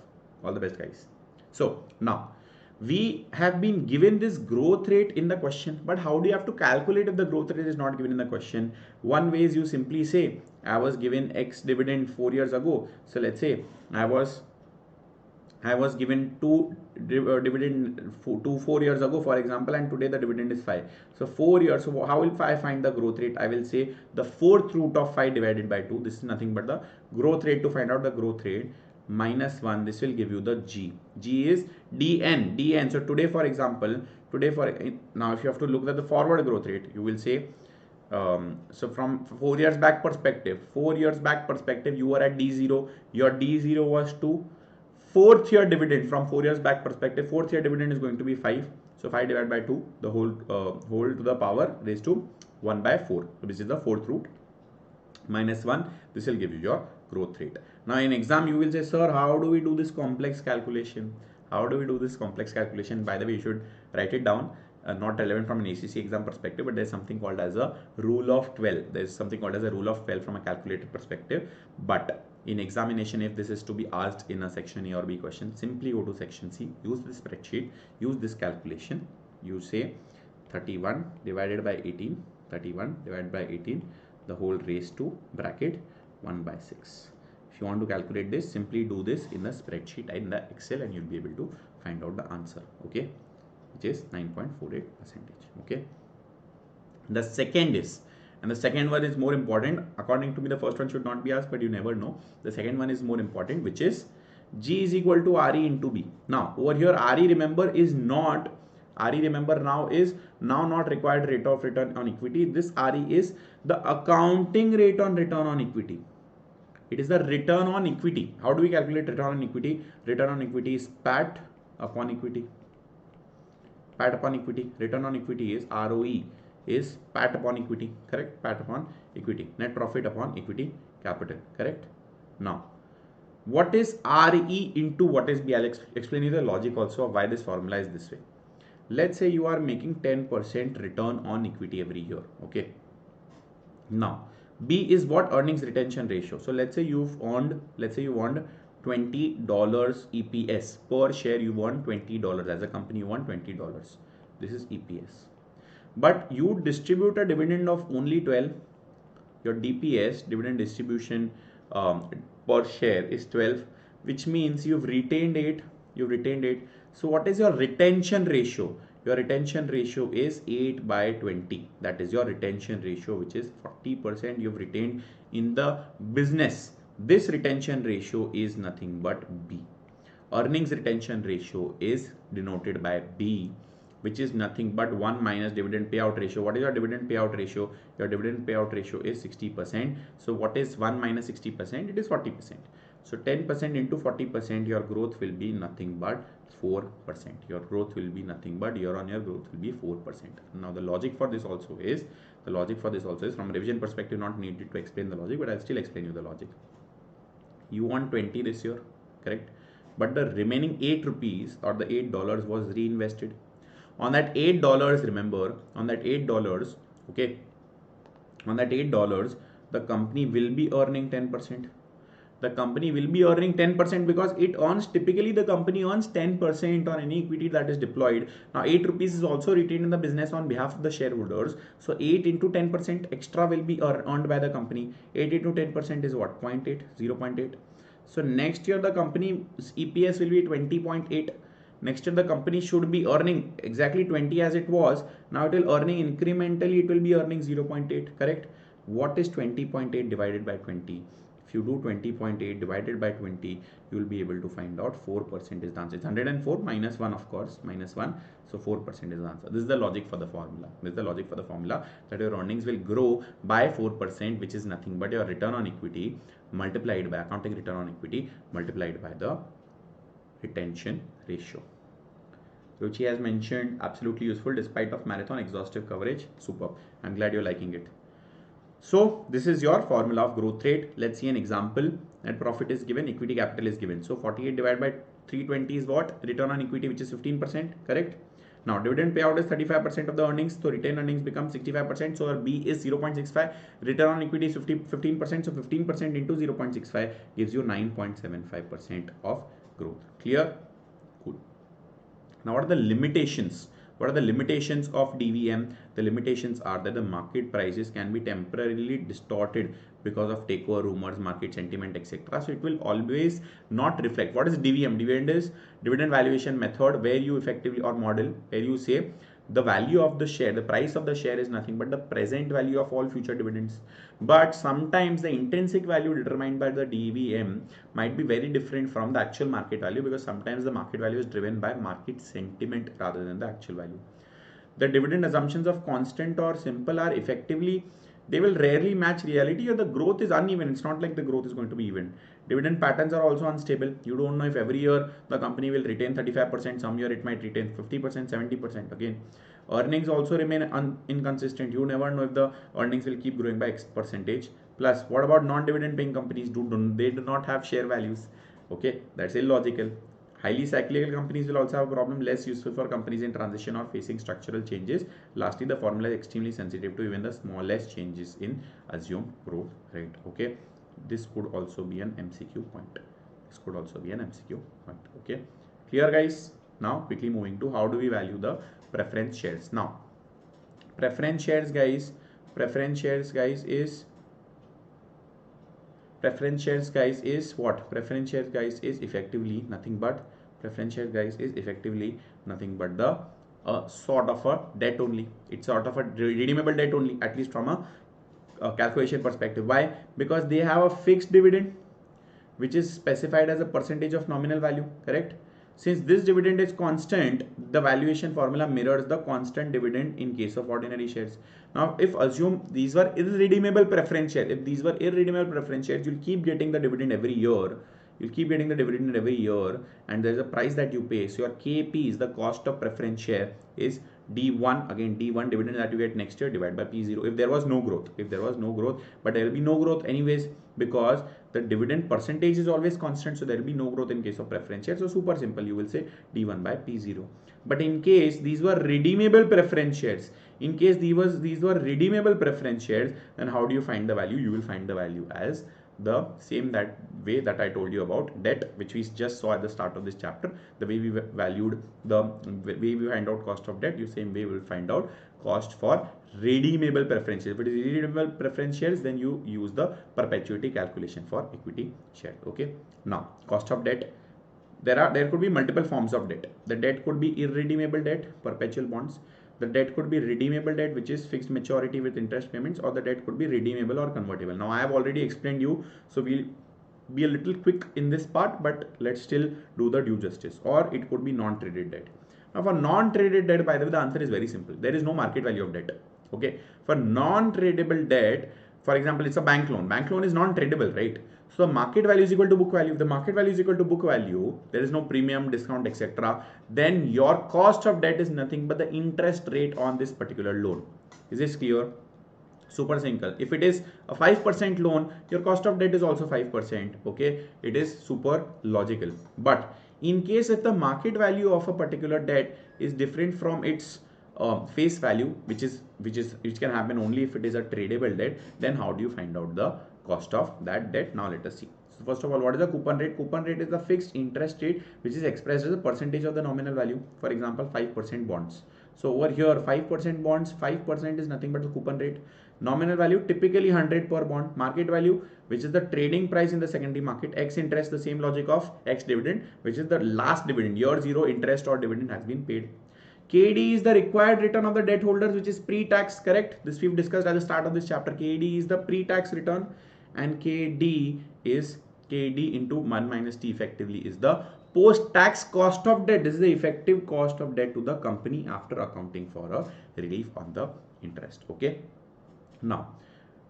Speaker 1: All the best, guys. So now we have been given this growth rate in the question, but how do you have to calculate if the growth rate is not given in the question? One way is you simply say, I was given X dividend 4 years ago. So let's say I was given dividend 4 years ago, for example, and today the dividend is 5. So 4 years. So how will I find the growth rate? I will say the fourth root of 5 divided by 2. This is nothing but the growth rate. To find out the growth rate, minus 1. This will give you the G. G is dn. So today, for example, now if you have to look at the forward growth rate, you will say, so from 4 years back perspective, you were at D0. Your D0 was 2. Fourth year dividend from 4 years back perspective, fourth year dividend is going to be 5. So 5 divided by 2, the whole to the power raised to 1 by 4. So this is the fourth root. Minus 1. This will give you your growth rate. Now in exam you will say, sir, how do we do this complex calculation? By the way, you should write it down. Not relevant from an ACCA exam perspective, but there's something called as a rule of 12. There's something called as a rule of 12 from a calculator perspective. But in examination, if this is to be asked in a section A or B question, simply go to section C, use this spreadsheet, use this calculation. You say 31 divided by 18, the whole raised to bracket 1 by 6. If you want to calculate this, simply do this in the spreadsheet in the Excel, and you'll be able to find out the answer. Okay, which is 9.48%. Okay, the second is, and the second one is more important. According to me, the first one should not be asked, but you never know. The second one is more important, which is G is equal to RE into B. Now over here, RE, remember, is not RE, remember, now is now not required rate of return on equity. This RE is the accounting rate on return on equity. It is the return on equity. How do we calculate return on equity? Return on equity is PAT upon equity. PAT upon equity. Return on equity is ROE, is PAT upon equity, correct? PAT upon equity. Net profit upon equity capital, correct? Now, what is RE into what is B? I'll explain you the logic also of why this formula is this way. Let's say you are making 10% return on equity every year, okay? Now, B is what? Earnings retention ratio. So let's say you earned $20 EPS per share. You want $20 as a company. You want $20. This is EPS. But you distribute a dividend of only 12. Your DPS, dividend distribution per share, is 12, which means you've retained 8. So what is your retention ratio? Your retention ratio is 8 by 20. That is your retention ratio, which is 40% you've retained in the business. This retention ratio is nothing but B. Earnings retention ratio is denoted by B, which is nothing but 1 minus dividend payout ratio. What is your dividend payout ratio? Your dividend payout ratio is 60%. So what is 1 minus 60%? It is 40%. So 10% into 40%, your growth will be nothing but 4%. Your growth will be nothing but year-on-year growth will be 4%. Now the logic for this also is, from a revision perspective, not needed to explain the logic, but I'll still explain you the logic. You want 20 this year, correct? But the remaining 8 rupees or the $8 was reinvested. On that $8, remember, on that $8, okay, on that $8, the company will be earning 10%. The company will be earning 10% because it earns, typically the company earns 10% on any equity that is deployed. Now 8 rupees is also retained in the business on behalf of the shareholders. So 8 into 10% extra will be earned by the company. 8 into 10% is what? 0.8, 0.8. So next year the company's EPS will be 20.8. Next year the company should be earning exactly 20 as it was. Now it will earning incrementally, it will be earning 0.8, correct? What is 20.8 divided by 20? If you do 20.8 divided by 20, you will be able to find out 4% is the answer. It's 104 minus 1, of course, minus 1. So 4% is the answer. This is the logic for the formula. That your earnings will grow by 4%, which is nothing but your return on equity multiplied by accounting return on equity multiplied by the retention ratio. Ruchi has mentioned absolutely useful despite of marathon exhaustive coverage. Superb. I'm glad you're liking it. So this is your formula of growth rate. Let's see an example. Net profit is given, equity capital is given. So 48 divided by 320 is what? Return on equity, which is 15%, correct? Now dividend payout is 35% of the earnings. So retained earnings become 65%. So our B is 0.65. Return on equity is 15%. So 15% into 0.65 gives you 9.75% of growth. Clear? Cool. Now what are the limitations? What are the limitations of DVM? The limitations are that the market prices can be temporarily distorted because of takeover rumors, market sentiment, etc. So it will always not reflect. What is DVM? Dividend is dividend valuation method, where you effectively, or model, where you say the value of the share, the price of the share is nothing but the present value of all future dividends. But sometimes the intrinsic value determined by the DVM might be very different from the actual market value, because sometimes the market value is driven by market sentiment rather than the actual value. The dividend assumptions of constant or simple are effectively, they will rarely match reality, or the growth is uneven. It's not like the growth is going to be even. Dividend patterns are also unstable. You don't know if every year the company will retain 35%, some year it might retain 50%, 70%. Again, earnings also remain inconsistent. You never know if the earnings will keep growing by X percentage. Plus, what about non-dividend paying companies? They do not have share values. Okay, that's illogical. Highly cyclical companies will also have a problem, less useful for companies in transition or facing structural changes. Lastly, the formula is extremely sensitive to even the smallest changes in assumed growth rate. Okay, this could also be an MCQ point. Okay, clear guys? Now quickly moving to how do we value the preference shares. Now preference shares guys is what? Preference shares guys is effectively nothing but the sort of a debt only. It's sort of a redeemable debt only, at least from a calculation perspective. Why? Because they have a fixed dividend which is specified as a percentage of nominal value, correct? Since this dividend is constant, the valuation formula mirrors the constant dividend in case of ordinary shares. Now, if assume these were irredeemable preference shares, if these were irredeemable preference shares, you'll keep getting the dividend every year. You'll keep getting the dividend every year, and there's a price that you pay. So your KP is the cost of preference share is D1, again D1 dividend that you get next year divided by P0 if there was no growth. If there was no growth, but there will be no growth anyways because the dividend percentage is always constant, so there will be no growth in case of preference shares. So super simple, you will say D1 by P0. But in case these were redeemable preference shares, in case these were redeemable preference shares, then how do you find the value? You will find the value as the same that way that I told you about debt, which we just saw at the start of this chapter. The way we valued, the way we find out cost of debt, you same way will find out cost for redeemable preference shares. If it is redeemable preference shares, then you use the perpetuity calculation for equity share. Okay. Now, cost of debt. There could be multiple forms of debt. The debt could be irredeemable debt, perpetual bonds. The debt could be redeemable debt, which is fixed maturity with interest payments, or the debt could be redeemable or convertible. Now, I have already explained you, so we'll be a little quick in this part, but let's still do the due justice. Or it could be non-traded debt. Now, for non-traded debt, by the way, the answer is very simple. There is no market value of debt. Okay. For non-tradable debt, for example, it's a bank loan. Bank loan is non-tradable, right? So the market value is equal to book value. If the market value is equal to book value, there is no premium, discount, etc. Then your cost of debt is nothing but the interest rate on this particular loan. Is this clear? Super simple. If it is a 5% loan, your cost of debt is also 5%. Okay, it is super logical. But in case if the market value of a particular debt is different from its face value, which can happen only if it is a tradable debt, then how do you find out the cost of that debt? Now let us see. So first of all, what is the coupon rate? Coupon rate is the fixed interest rate which is expressed as a percentage of the nominal value. For example, 5% bonds. So over here 5% bonds, 5% is nothing but the coupon rate. Nominal value typically 100 per bond. Market value, which is the trading price in the secondary market. X interest, the same logic of X dividend, which is the last dividend. Year 0 interest or dividend has been paid. KD is the required return of the debt holders, which is pre-tax, correct? This we've discussed at the start of this chapter. KD is the pre-tax return, and KD is KD into 1 minus T effectively is the post-tax cost of debt. This is the effective cost of debt to the company after accounting for a relief on the interest. Okay. Now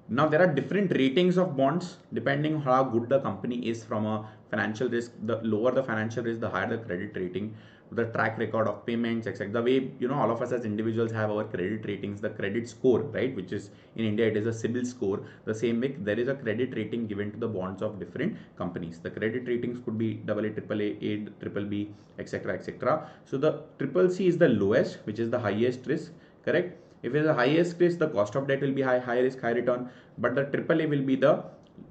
Speaker 1: there are different ratings of bonds depending on how good the company is from a financial risk. The lower the financial risk, the higher the credit rating, the track record of payments, etc. The way, you know, all of us as individuals have our credit ratings, the credit score, right, which is in India it is a CIBIL score. The same way there is a credit rating given to the bonds of different companies. The credit ratings could be AA, AAA, A, triple B, etc., etc. So the triple C is the lowest, which is the highest risk, correct? If it is the highest risk, the cost of debt will be high risk, high return, but the AAA will be the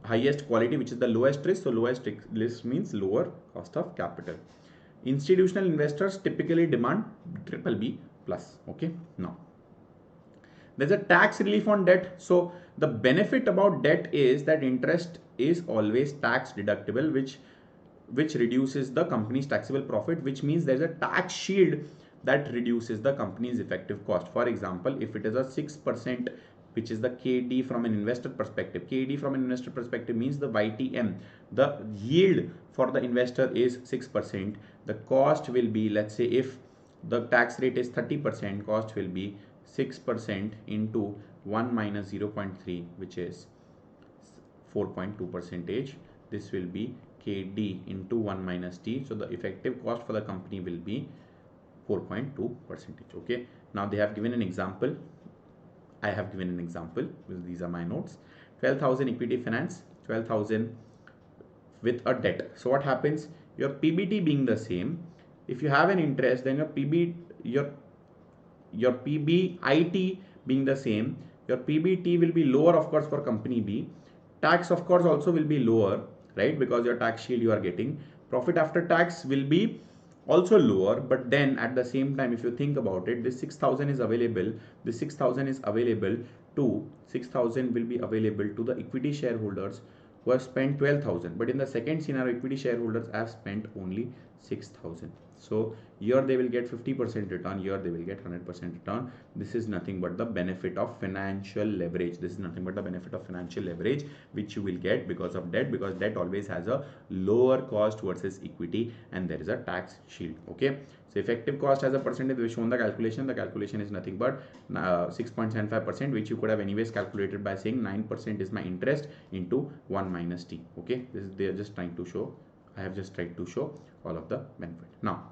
Speaker 1: highest quality, which is the lowest risk. So lowest risk means lower cost of capital. Institutional investors typically demand triple B plus. Okay. Now there's a tax relief on debt. So the benefit about debt is that interest is always tax deductible, which reduces the company's taxable profit, which means there's a tax shield that reduces the company's effective cost. For example, if it is a 6%, which is the KD from an investor perspective. KD from an investor perspective means the YTM, the yield for the investor is 6%. The cost will be, let's say if the tax rate is 30%, cost will be 6% into 1 minus 0.3, which is 4.2 percentage. This will be KD into 1 minus T. So the effective cost for the company will be 4.2 percentage. Okay. Now they have given an example. I have given an example. These are my notes. 12,000 equity finance, 12,000 with a debt. So what happens? Your PBT being the same, if you have an interest, then your PBIT being the same, your PBT will be lower, of course, for company B. Tax, of course, also will be lower, right? Because your tax shield you are getting. Profit after tax will be also lower, but then at the same time, if you think about it, this 6,000 is available. This 6,000 is available to 6,000 will be available to the equity shareholders who have spent 12,000. But in the second scenario, equity shareholders have spent only 6,000. So here they will get 50% return, here they will get 100% return. This is nothing but the benefit of financial leverage. This is nothing but the benefit of financial leverage which you will get because of debt, because debt always has a lower cost versus equity, and there is a tax shield. Okay, so effective cost as a percentage, we've shown the calculation. The calculation is nothing but 6.75%, which you could have anyways calculated by saying 9% is my interest into 1 minus t. Okay, this is, they are just trying to show, I have just tried to show all of the benefit. Now,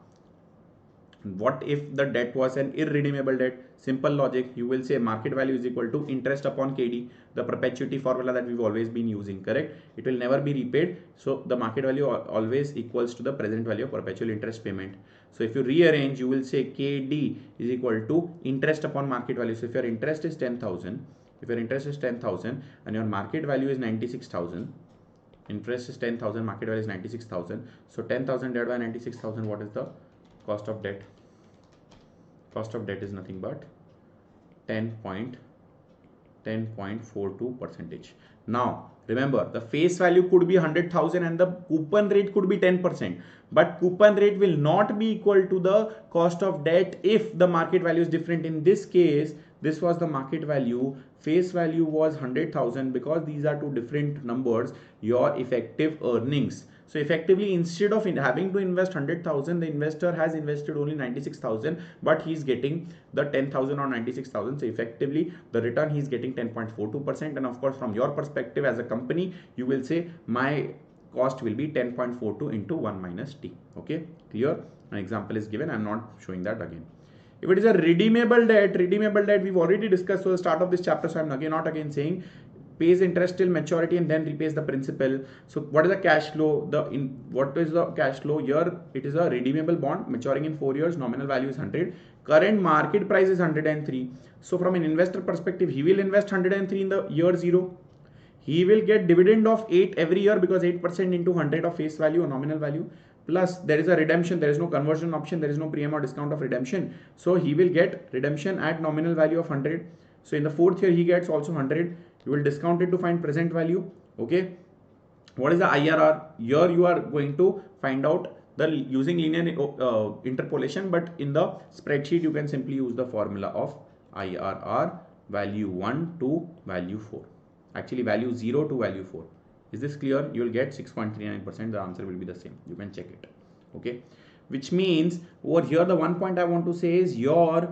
Speaker 1: what if the debt was an irredeemable debt? Simple logic, you will say market value is equal to interest upon KD, the perpetuity formula that we've always been using, correct? It will never be repaid, so the market value always equals to the present value of perpetual interest payment. So if you rearrange, you will say KD is equal to interest upon market value. So if your interest is 10,000, if your interest is 10,000 and your market value is 96,000, interest is 10,000, market value is 96,000, so 10,000 divided by 96,000, what is the cost of debt? Cost of debt is nothing but 10.42 percentage. Now remember, the face value could be 100,000 and the coupon rate could be 10%, but coupon rate will not be equal to the cost of debt if the market value is different. In this case, this was the market value, face value was 100,000. Because these are two different numbers, your effective earnings, so effectively instead of having to invest 100,000, the investor has invested only 96,000, but he's getting the 10,000 or 96,000. So effectively the return he's getting 10.42%. And of course, from your perspective as a company, you will say my cost will be 10.42 into 1 minus t. Okay, clear? An example is given. I'm not showing that again. If it is a redeemable debt we've already discussed at the start of this chapter, so I'm not again saying pays interest till maturity and then repays the principal. So what is the cash flow? What is the cash flow? Here it is a redeemable bond maturing in 4 years, nominal value is 100, current market price is 103. So from an investor perspective, he will invest 103 in the year 0. He will get dividend of 8 every year, because 8% into 100 of face value or nominal value, plus there is a redemption, there is no conversion option, there is no premium or discount of redemption, so he will get redemption at nominal value of 100. So in the 4th year he gets also 100. You will discount it to find present value. Okay, what is the IRR? Here you are going to find out the using linear interpolation, but in the spreadsheet you can simply use the formula of IRR, value 1 to value 4, actually value 0 to value 4. Is this clear? You will get 6.39%. the answer will be the same, you can check it. Okay, which means over here the one point I want to say is your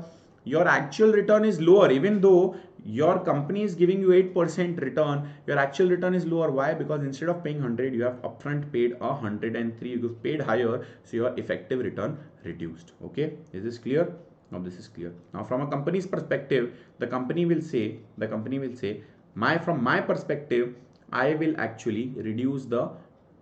Speaker 1: actual return is lower. Even though your company is giving you 8% return, your actual return is lower. Why? Because instead of paying 100, you have upfront paid 103. You paid higher, so your effective return reduced. Okay, is this clear? Now this is clear. Now from a company's perspective, the company will say from my perspective, I will actually reduce the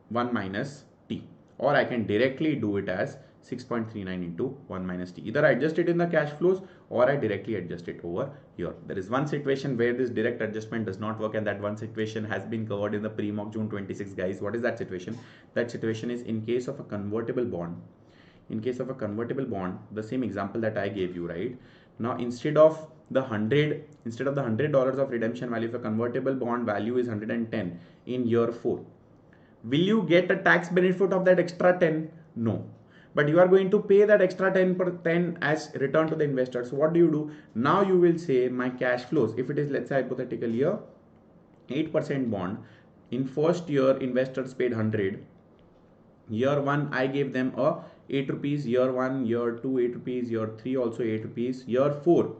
Speaker 1: 1 minus t, or I can directly do it as 6.39 into 1 minus t. Either I adjust it in the cash flows or I directly adjust it over here. There is one situation where this direct adjustment does not work, and that one situation has been covered in the pre-mock June 26, guys. What is that situation? That situation is in case of a convertible bond. In case of a convertible bond, the same example that I gave you, right? Now instead of the $100 of redemption value, if a convertible bond value is 110 in year 4, will you get a tax benefit of that extra 10? No, but you are going to pay that extra 10 as return to the investor. So what do? Now you will say my cash flows, if it is, let's say hypothetical year, 8% bond, in first year investors paid 100, year 1 I gave them a 8 rupees, year 1, year 2 8 rupees, year 3 also 8 rupees, year 4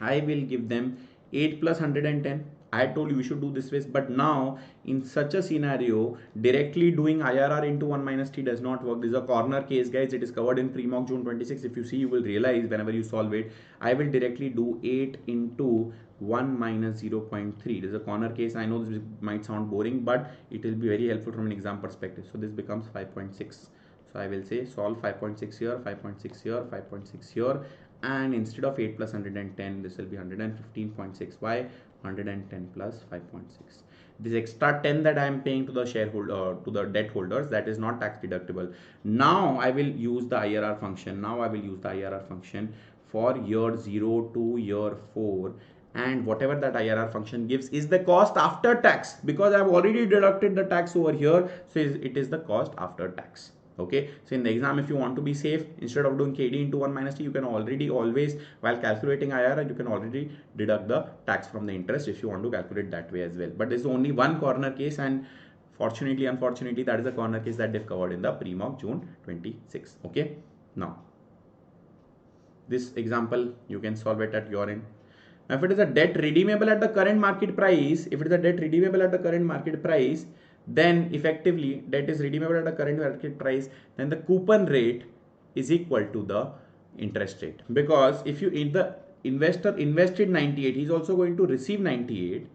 Speaker 1: I will give them 8 plus 110. I told you should do this way, but now in such a scenario, directly doing IRR into 1 minus t does not work. This is a corner case, guys. It is covered in pre-mock June 26. If you see, you will realize whenever you solve it, I will directly do 8 into 1 minus 0.3. This is a corner case. I know this might sound boring, but it will be very helpful from an exam perspective. So this becomes 5.6. So I will say solve 5.6 here, 5.6 here, 5.6 here, and instead of 8 plus 110, this will be 115.6. Why? 110 plus 5.6. This extra 10 that I am paying to the shareholder, to the debt holders, that is not tax deductible. Now I will use the IRR function. For year 0 to year 4, and whatever that IRR function gives is the cost after tax, because I have already deducted the tax over here, so it is the cost after tax. Okay, so in the exam, if you want to be safe, instead of doing KD into 1 minus T, you can already always, while calculating IRR, you can already deduct the tax from the interest if you want to calculate that way as well. But there's only one corner case, and fortunately, unfortunately, that is the corner case that they've covered in the pre-mock June 26. Okay, now this example you can solve it at your end. Now, if it is a debt redeemable at the current market price, then effectively debt is redeemable at the current market price, then the coupon rate is equal to the interest rate. Because if you in the investor invested 98, he's also going to receive 98.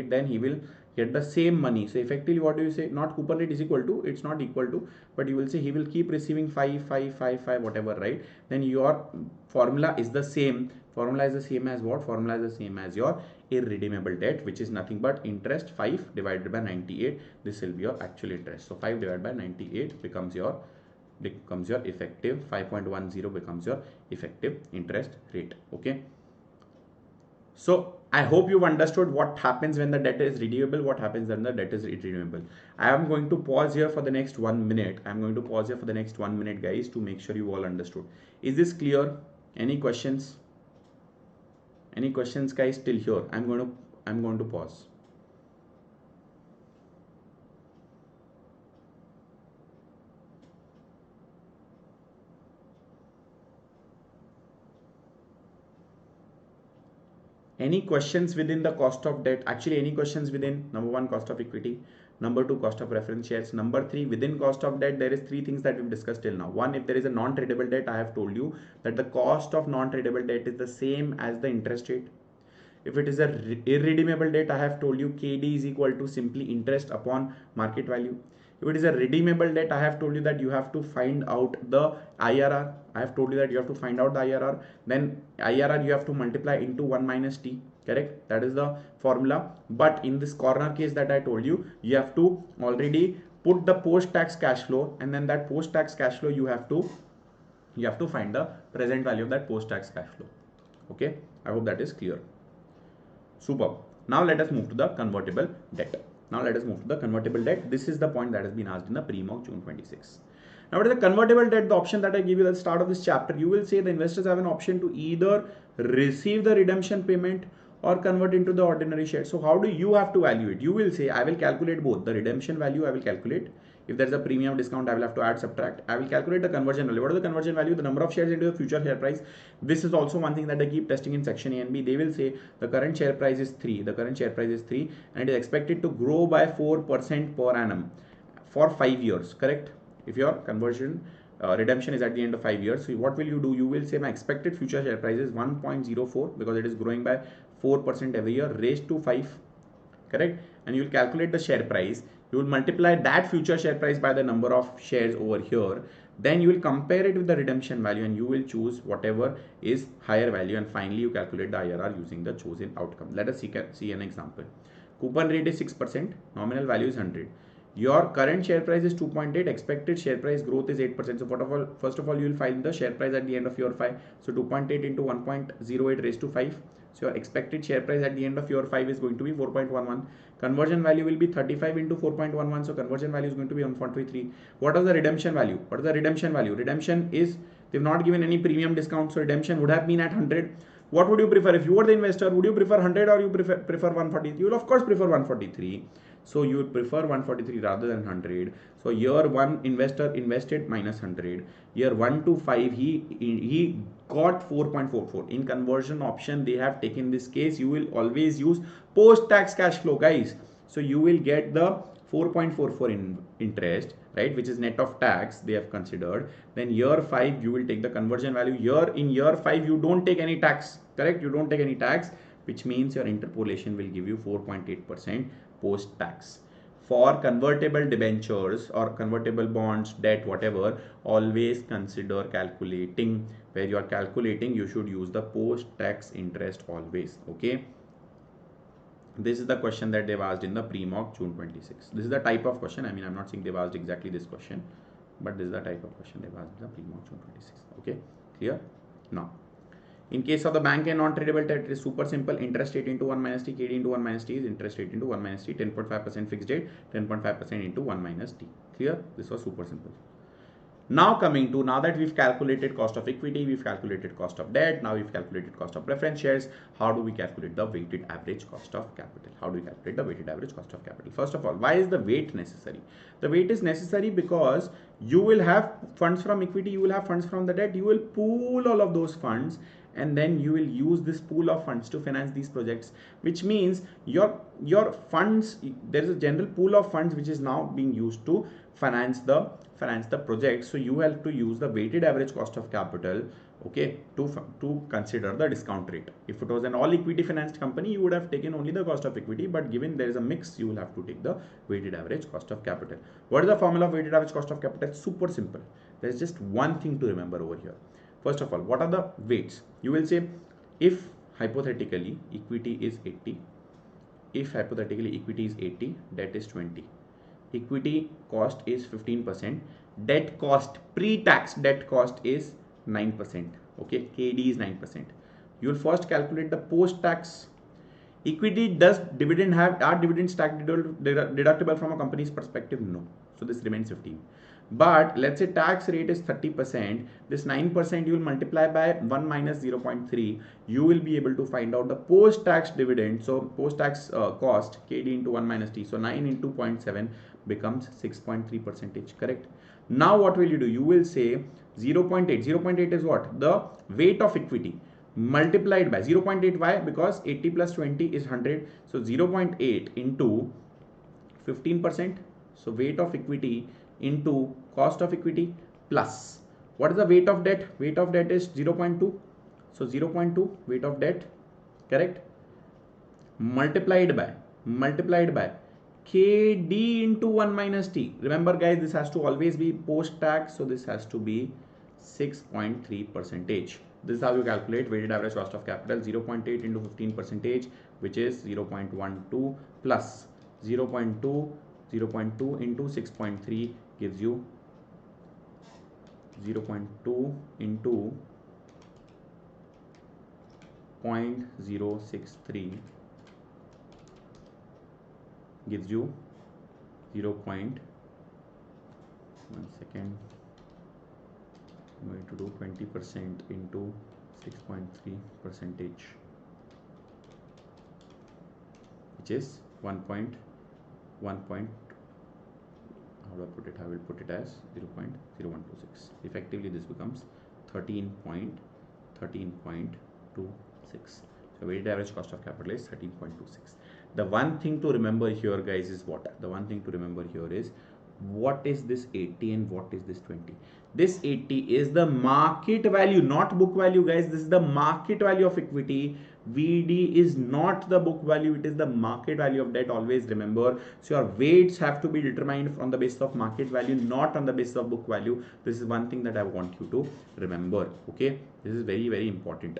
Speaker 1: Then he will get the same money. So effectively, what do you say? Not coupon rate is equal to, it's not equal to, but you will say he will keep receiving 5, 5, 5, 5, whatever, right? Then your formula is the same. Formula is the same as what? Formula is the same as your irredeemable debt, which is nothing but interest 5 divided by 98. This will be your actual interest. So 5 divided by 98 becomes your effective 5.10 becomes your effective interest rate. Okay. So I hope you've understood what happens when the debt is redeemable, what happens when the debt is irredeemable. I am going to pause here for the next 1 minute. Guys, to make sure you all understood. Is this clear? Any questions? Any questions, guys, till here? I'm going to pause. Any questions within the cost of debt? Actually, any questions within number 1, cost of equity, number 2, cost of reference shares, number 3, within cost of debt, there is 3 things that we've discussed till now. 1, if there is a non-tradable debt, I have told you that the cost of non-tradable debt is the same as the interest rate. If it is a irredeemable debt, I have told you KD is equal to simply interest upon market value. If it is a redeemable debt, I have told you that you have to find out the IRR. Then IRR you have to multiply into 1 minus T. Correct? That is the formula. But in this corner case that I told you, you have to already put the post-tax cash flow, and then that post-tax cash flow you have to find the present value of that post-tax cash flow. Okay? I hope that is clear. Superb. Now let us move to the convertible debt. This is the point that has been asked in the pre-mock June 26. Now, what is the convertible debt? The option that I give you at the start of this chapter, you will say the investors have an option to either receive the redemption payment or convert into the ordinary share. So how do you have to value it? You will say, I will calculate both. The redemption value I will calculate. If there is a premium discount, I will have to add, subtract. I will calculate the conversion value. What is the conversion value? The number of shares into the future share price. This is also one thing that I keep testing in section A and B. They will say the current share price is 3. And it is expected to grow by 4% per annum for 5 years. Correct? If your conversion redemption is at the end of 5 years. So what will you do? You will say my expected future share price is 1.04 because it is growing by 4% every year raised to 5. Correct? And you will calculate the share price. You will multiply that future share price by the number of shares over here. Then you will compare it with the redemption value and you will choose whatever is higher value, and finally you calculate the IRR using the chosen outcome. Let us see an example. Coupon rate is 6%, nominal value is 100. Your current share price is 2.8, expected share price growth is 8%. So first of all, you will find the share price at the end of year 5. So 2.8 into 1.08 raised to 5. So your expected share price at the end of year 5 is going to be 4.11. Conversion value will be 35 into 4.11. So conversion value is going to be 1.33. What is the redemption value? Redemption is, they've not given any premium discount. So redemption would have been at 100. What would you prefer? If you were the investor, would you prefer 100 or you prefer 143? You will of course prefer 143. So you would prefer 143 rather than 100. So year 1 investor invested minus 100. Year 1 to 5 he got 4.44. In conversion option they have taken this case. You will always use post tax cash flow, guys. So you will get the 4.44 in interest, right, which is net of tax they have considered. Then year 5 you will take the conversion value. In year 5 you don't take any tax. Correct? You don't take any tax, which means your interpolation will give you 4.8% post tax. For convertible debentures or convertible bonds, debt, whatever, always consider calculating. Where you are calculating, you should use the post tax interest always. Okay. This is the question that they've asked in the pre-mock June 26. This is the type of question. I mean, I'm not saying they've asked exactly this question, but this is the type of question they've asked in the pre-mock June 26. Okay, clear? Now, In case of the bank and non-tradable debt, it is super simple. Interest rate into 1 minus t, KD into 1 minus t is interest rate into 1 minus t, 10.5% fixed rate, 10.5% into 1 minus t. Clear? This was super simple. Now coming to, now that we've calculated cost of equity, we've calculated cost of debt, now we've calculated cost of preference shares, how do we calculate the weighted average cost of capital? How do we calculate the weighted average cost of capital? First of all, why is the weight necessary? The weight is necessary because you will have funds from equity, you will have funds from the debt, you will pool all of those funds, and then you will use this pool of funds to finance these projects, which means your funds, there is a general pool of funds which is now being used to finance the project. So you have to use the weighted average cost of capital, okay, to consider the discount rate. If it was an all equity financed company, you would have taken only the cost of equity, but given there is a mix, you will have to take the weighted average cost of capital. What is the formula of weighted average cost of capital? Super simple. There is just one thing to remember over here. First of all, what are the weights? You will say, if hypothetically equity is 80, if hypothetically equity is 80, debt is 20, equity cost is 15%, debt cost, pre-tax debt cost is 9%, okay, KD is 9%. You will first calculate the post-tax. Equity, does dividend have, are dividends tax deductible from a company's perspective? No. So this remains 15. But let's say tax rate is 30%, this 9% you will multiply by 1 minus 0.3, you will be able to find out the post-tax dividend. So post-tax cost, KD into 1 minus T, so 9 into 0.7 becomes 6.3%, correct? Now what will you do? You will say 0.8, 0.8 is what? The weight of equity multiplied by 0.8. Why? Because 80 plus 20 is 100, so 0.8 into 15%, so weight of equity into cost of equity plus, what is the weight of debt? Weight of debt is 0.2, so 0.2 weight of debt, correct, multiplied by KD into 1 minus T. Remember guys, this has to always be post tax, so this has to be 6.3%. This is how you calculate weighted average cost of capital. 0.8 into 15%, which is 0.12 plus 0.2 into 6.3 gives you 0.2 into 0.063 gives you 1 second, I'm going to do 20% into 6.3%, which is 1.1 how do I put it? I will put it as 0.0126. Effectively, this becomes 13.26. So weighted average cost of capital is 13.26. The one thing to remember here, guys, is what? The one thing to remember here is what is this 80 and what is this 20? This 80 is the market value, not book value, guys. This is the market value of equity. VD is not the book value, it is the market value of debt. Always remember. So your weights have to be determined on the basis of market value, not on the basis of book value. This is one thing that I want you to remember. Okay, this is very, very important.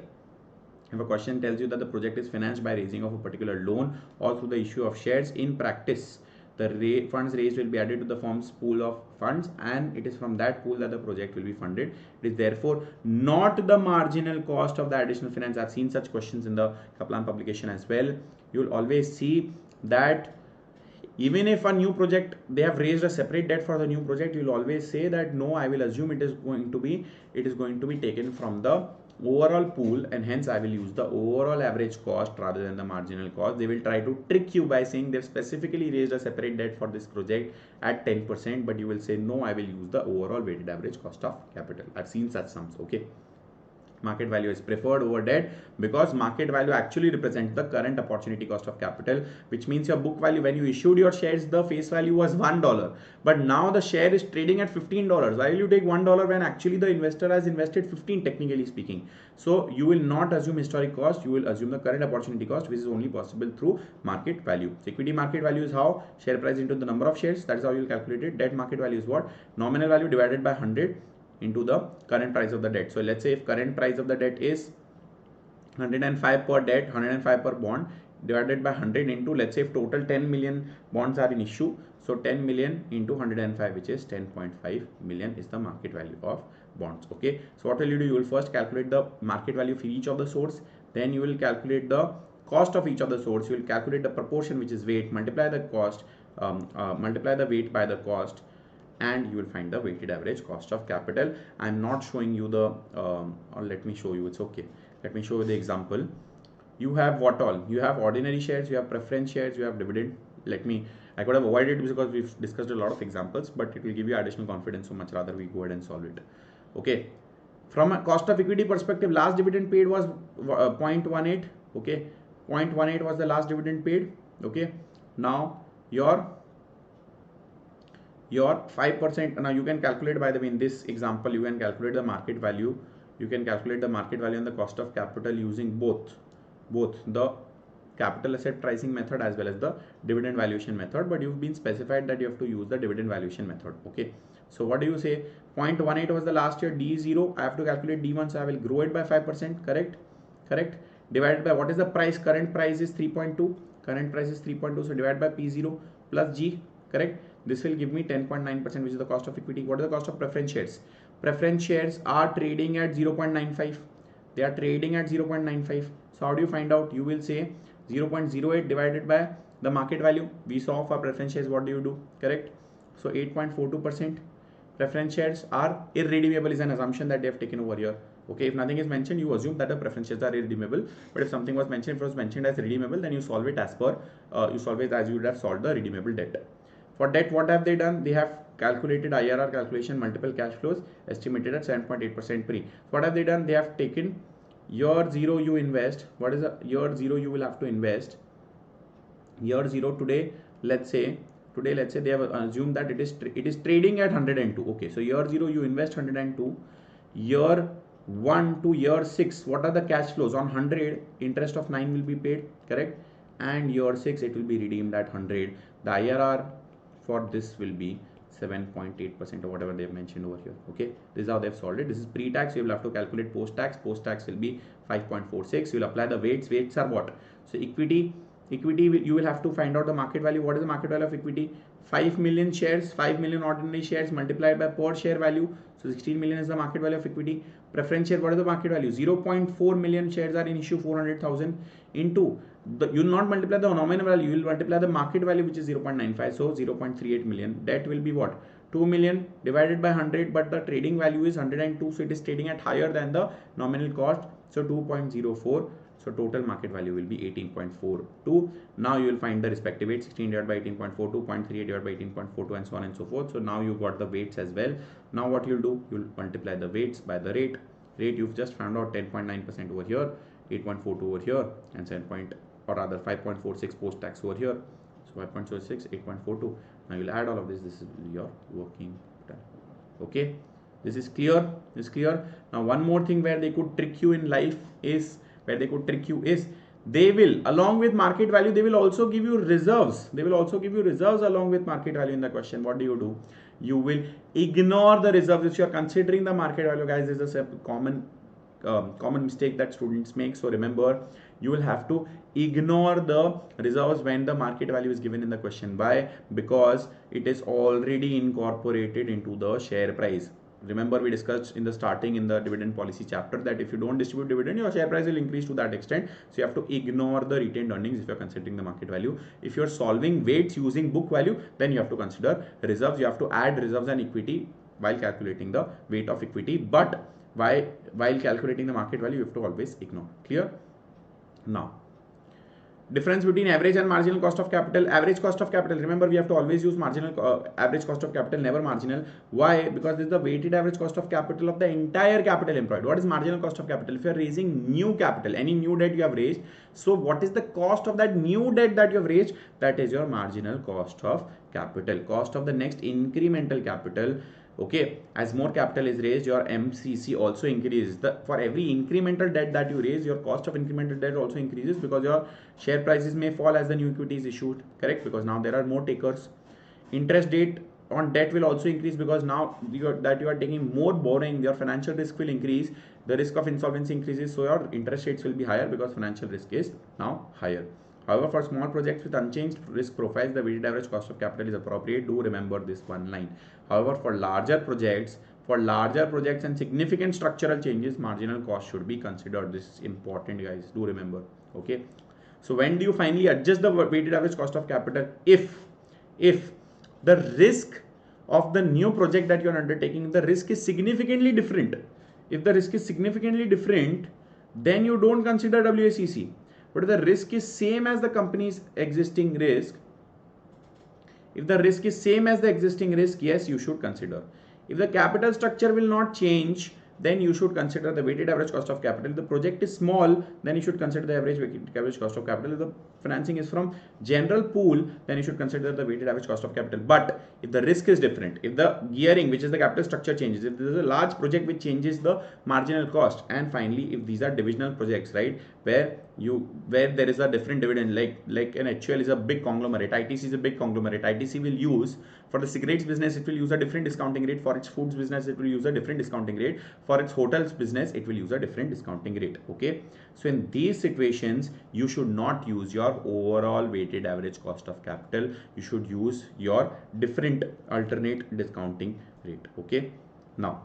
Speaker 1: If a question tells you that the project is financed by raising of a particular loan or through the issue of shares, in practice the funds raised will be added to the firm's pool of funds, and it is from that pool that the project will be funded. It is therefore not the marginal cost of the additional finance. I've seen such questions in the Kaplan publication as well. You will always see that even if a new project, they have raised a separate debt for the new project, you will always say that no, I will assume it is going to be taken from the overall pool, and hence I will use the overall average cost rather than the marginal cost. They will try to trick you by saying they've specifically raised a separate debt for this project at 10%, but you will say no, I will use the overall weighted average cost of capital. I've seen such sums. Okay, market value is preferred over debt because market value actually represents the current opportunity cost of capital, which means your book value, when you issued your shares, the face value was $1, but now the share is trading at $15. Why will you take $1 when actually the investor has invested 15, technically speaking? So you will not assume historic cost, you will assume the current opportunity cost, which is only possible through market value. Equity market value is how? Share price into the number of shares. That is how you will calculate it. Debt market value is what? Nominal value divided by 100 into the current price of the debt. So let's say if current price of the debt is 105 per debt, 105 per bond, divided by 100 into, let's say if total 10 million bonds are in issue, so 10 million into 105, which is 10.5 million is the market value of bonds. Okay, so what will you do? You will first calculate the market value for each of the source, then you will calculate the cost of each of the source, you will calculate the proportion, which is weight, multiply the cost, multiply the weight by the cost, and you will find the weighted average cost of capital. I'm not showing you the or let me show you, it's okay, let me show you the example. You have what all? You have ordinary shares, you have preference shares, you have dividend. I could have avoided it because we've discussed a lot of examples, but it will give you additional confidence, so much rather we go ahead and solve it. Okay, from a cost of equity perspective, last dividend paid was 0.18. Okay, 0.18 was the last dividend paid. Okay, now your 5%, now you can calculate, by the way, in this example you can calculate the market value, you can calculate the market value and the cost of capital using both the capital asset pricing method as well as the dividend valuation method, but you've been specified that you have to use the dividend valuation method. Okay, so what do you say? 0.18 was the last year, D0, I have to calculate D1, so I will grow it by 5%, correct, divided by what is the price? Current price is 3.2, so divide by P0 plus G, correct. This will give me 10.9%, which is the cost of equity. What is the cost of preference shares? Preference shares are trading at 0.95. They are trading at 0.95. So how do you find out? You will say 0.08 divided by the market value. We saw for preference shares, what do you do? Correct. So 8.42%. Preference shares are irredeemable is an assumption that they have taken over here. Okay, if nothing is mentioned, you assume that the preference shares are irredeemable. But if something was mentioned, if it was mentioned as redeemable, then you solve it as per you would have solved the redeemable debt. For debt, what have they done? They have calculated IRR calculation, multiple cash flows estimated at 7.8% pre. What have they done? They have taken year 0 you invest. What is the year 0 you will have to invest? Year 0 today, let's say they have assumed that it is trading at 102. Okay, so year 0 you invest 102. Year 1 to year 6, what are the cash flows? On 100, interest of 9 will be paid, correct? And year 6 it will be redeemed at 100. The IRR for this will be 7.8% or whatever they have mentioned over here. Okay, this is how they've solved it. This is pre-tax, you will have to calculate post-tax. Post-tax will be 5.46. you will apply the weights are what? So equity you will have to find out the market value. What is the market value of equity? 5 million shares, 5 million ordinary shares multiplied by per share value, so 16 million is the market value of equity. Preference share, what is the market value? 0.4 million shares are in issue, 400,000 into you will not multiply the nominal value, you will multiply the market value, which is 0.95, so 0.38 million. Debt will be what? 2 million divided by 100, but the trading value is 102, so it is trading at higher than the nominal cost, so 2.04. So total market value will be 18.42. Now you will find the respective weight, 16 divided by 18.42, 0.38 divided by 18.42, and so on and so forth. So now you got the weights as well. Now what you'll do? You'll multiply the weights by the rate. You've just found out 10.9% over here, 8.42 over here, and 5.46 post-tax over here. So 5.46, 8.42. Now you'll add all of this. This is your working capital. Okay, this is clear. Now one more thing where they could trick you in life is, they will, along with market value, they will also give you reserves. Along with market value in the question. What do? You will ignore the reserves if you are considering the market value. Guys, this is a common mistake that students make. So remember, you will have to ignore the reserves when the market value is given in the question. Why? Because it is already incorporated into the share price. Remember, we discussed in the starting in the dividend policy chapter that if you don't distribute dividend, your share price will increase to that extent. So you have to ignore the retained earnings if you're considering the market value. If you're solving weights using book value, then you have to consider reserves. You have to add reserves and equity while calculating the weight of equity. But while calculating the market value, you have to always ignore. Clear? Now, difference between average and marginal cost of capital. Average cost of capital, remember, we have to always use marginal average cost of capital, never marginal. Why? Because this is the weighted average cost of capital of the entire capital employed. What is marginal cost of capital? If you are raising new capital, any new debt you have raised, so what is the cost of that new debt that you have raised? That is your marginal cost of capital, cost of the next incremental capital. Okay, as more capital is raised, your MCC also increases. For every incremental debt that you raise, your cost of incremental debt also increases, because your share prices may fall as the new equity is issued, correct? Because now there are more takers. Interest rate on debt will also increase, because now you are taking more borrowing, your financial risk will increase, the risk of insolvency increases, so your interest rates will be higher because financial risk is now higher. However, for small projects with unchanged risk profiles, the weighted average cost of capital is appropriate. Do remember this one line. However, for larger projects and significant structural changes, marginal cost should be considered. This is important, guys. Do remember. Okay. So when do you finally adjust the weighted average cost of capital? If the risk of the new project that you are undertaking, the risk is significantly different. If the risk is significantly different, then you don't consider WACC. But if the risk is same as the company's existing risk, if the risk is same as the existing risk, yes, you should consider. If the capital structure will not change, then you should consider the weighted average cost of capital. If the project is small, then you should consider the average cost of capital. If the financing is from general pool, then you should consider the weighted average cost of capital. But if the risk is different, if the gearing, which is the capital structure, changes, if there is a large project which changes the marginal cost, and finally, if these are divisional projects, right, where there is a different dividend, like an HUL is a big conglomerate, ITC is a big conglomerate. ITC will use, for the cigarettes business, it will use a different discounting rate. For its foods business, it will use a different discounting rate. For its hotels business, it will use a different discounting rate. Okay, so in these situations, you should not use your overall weighted average cost of capital. You should use your different alternate discounting rate. Okay, now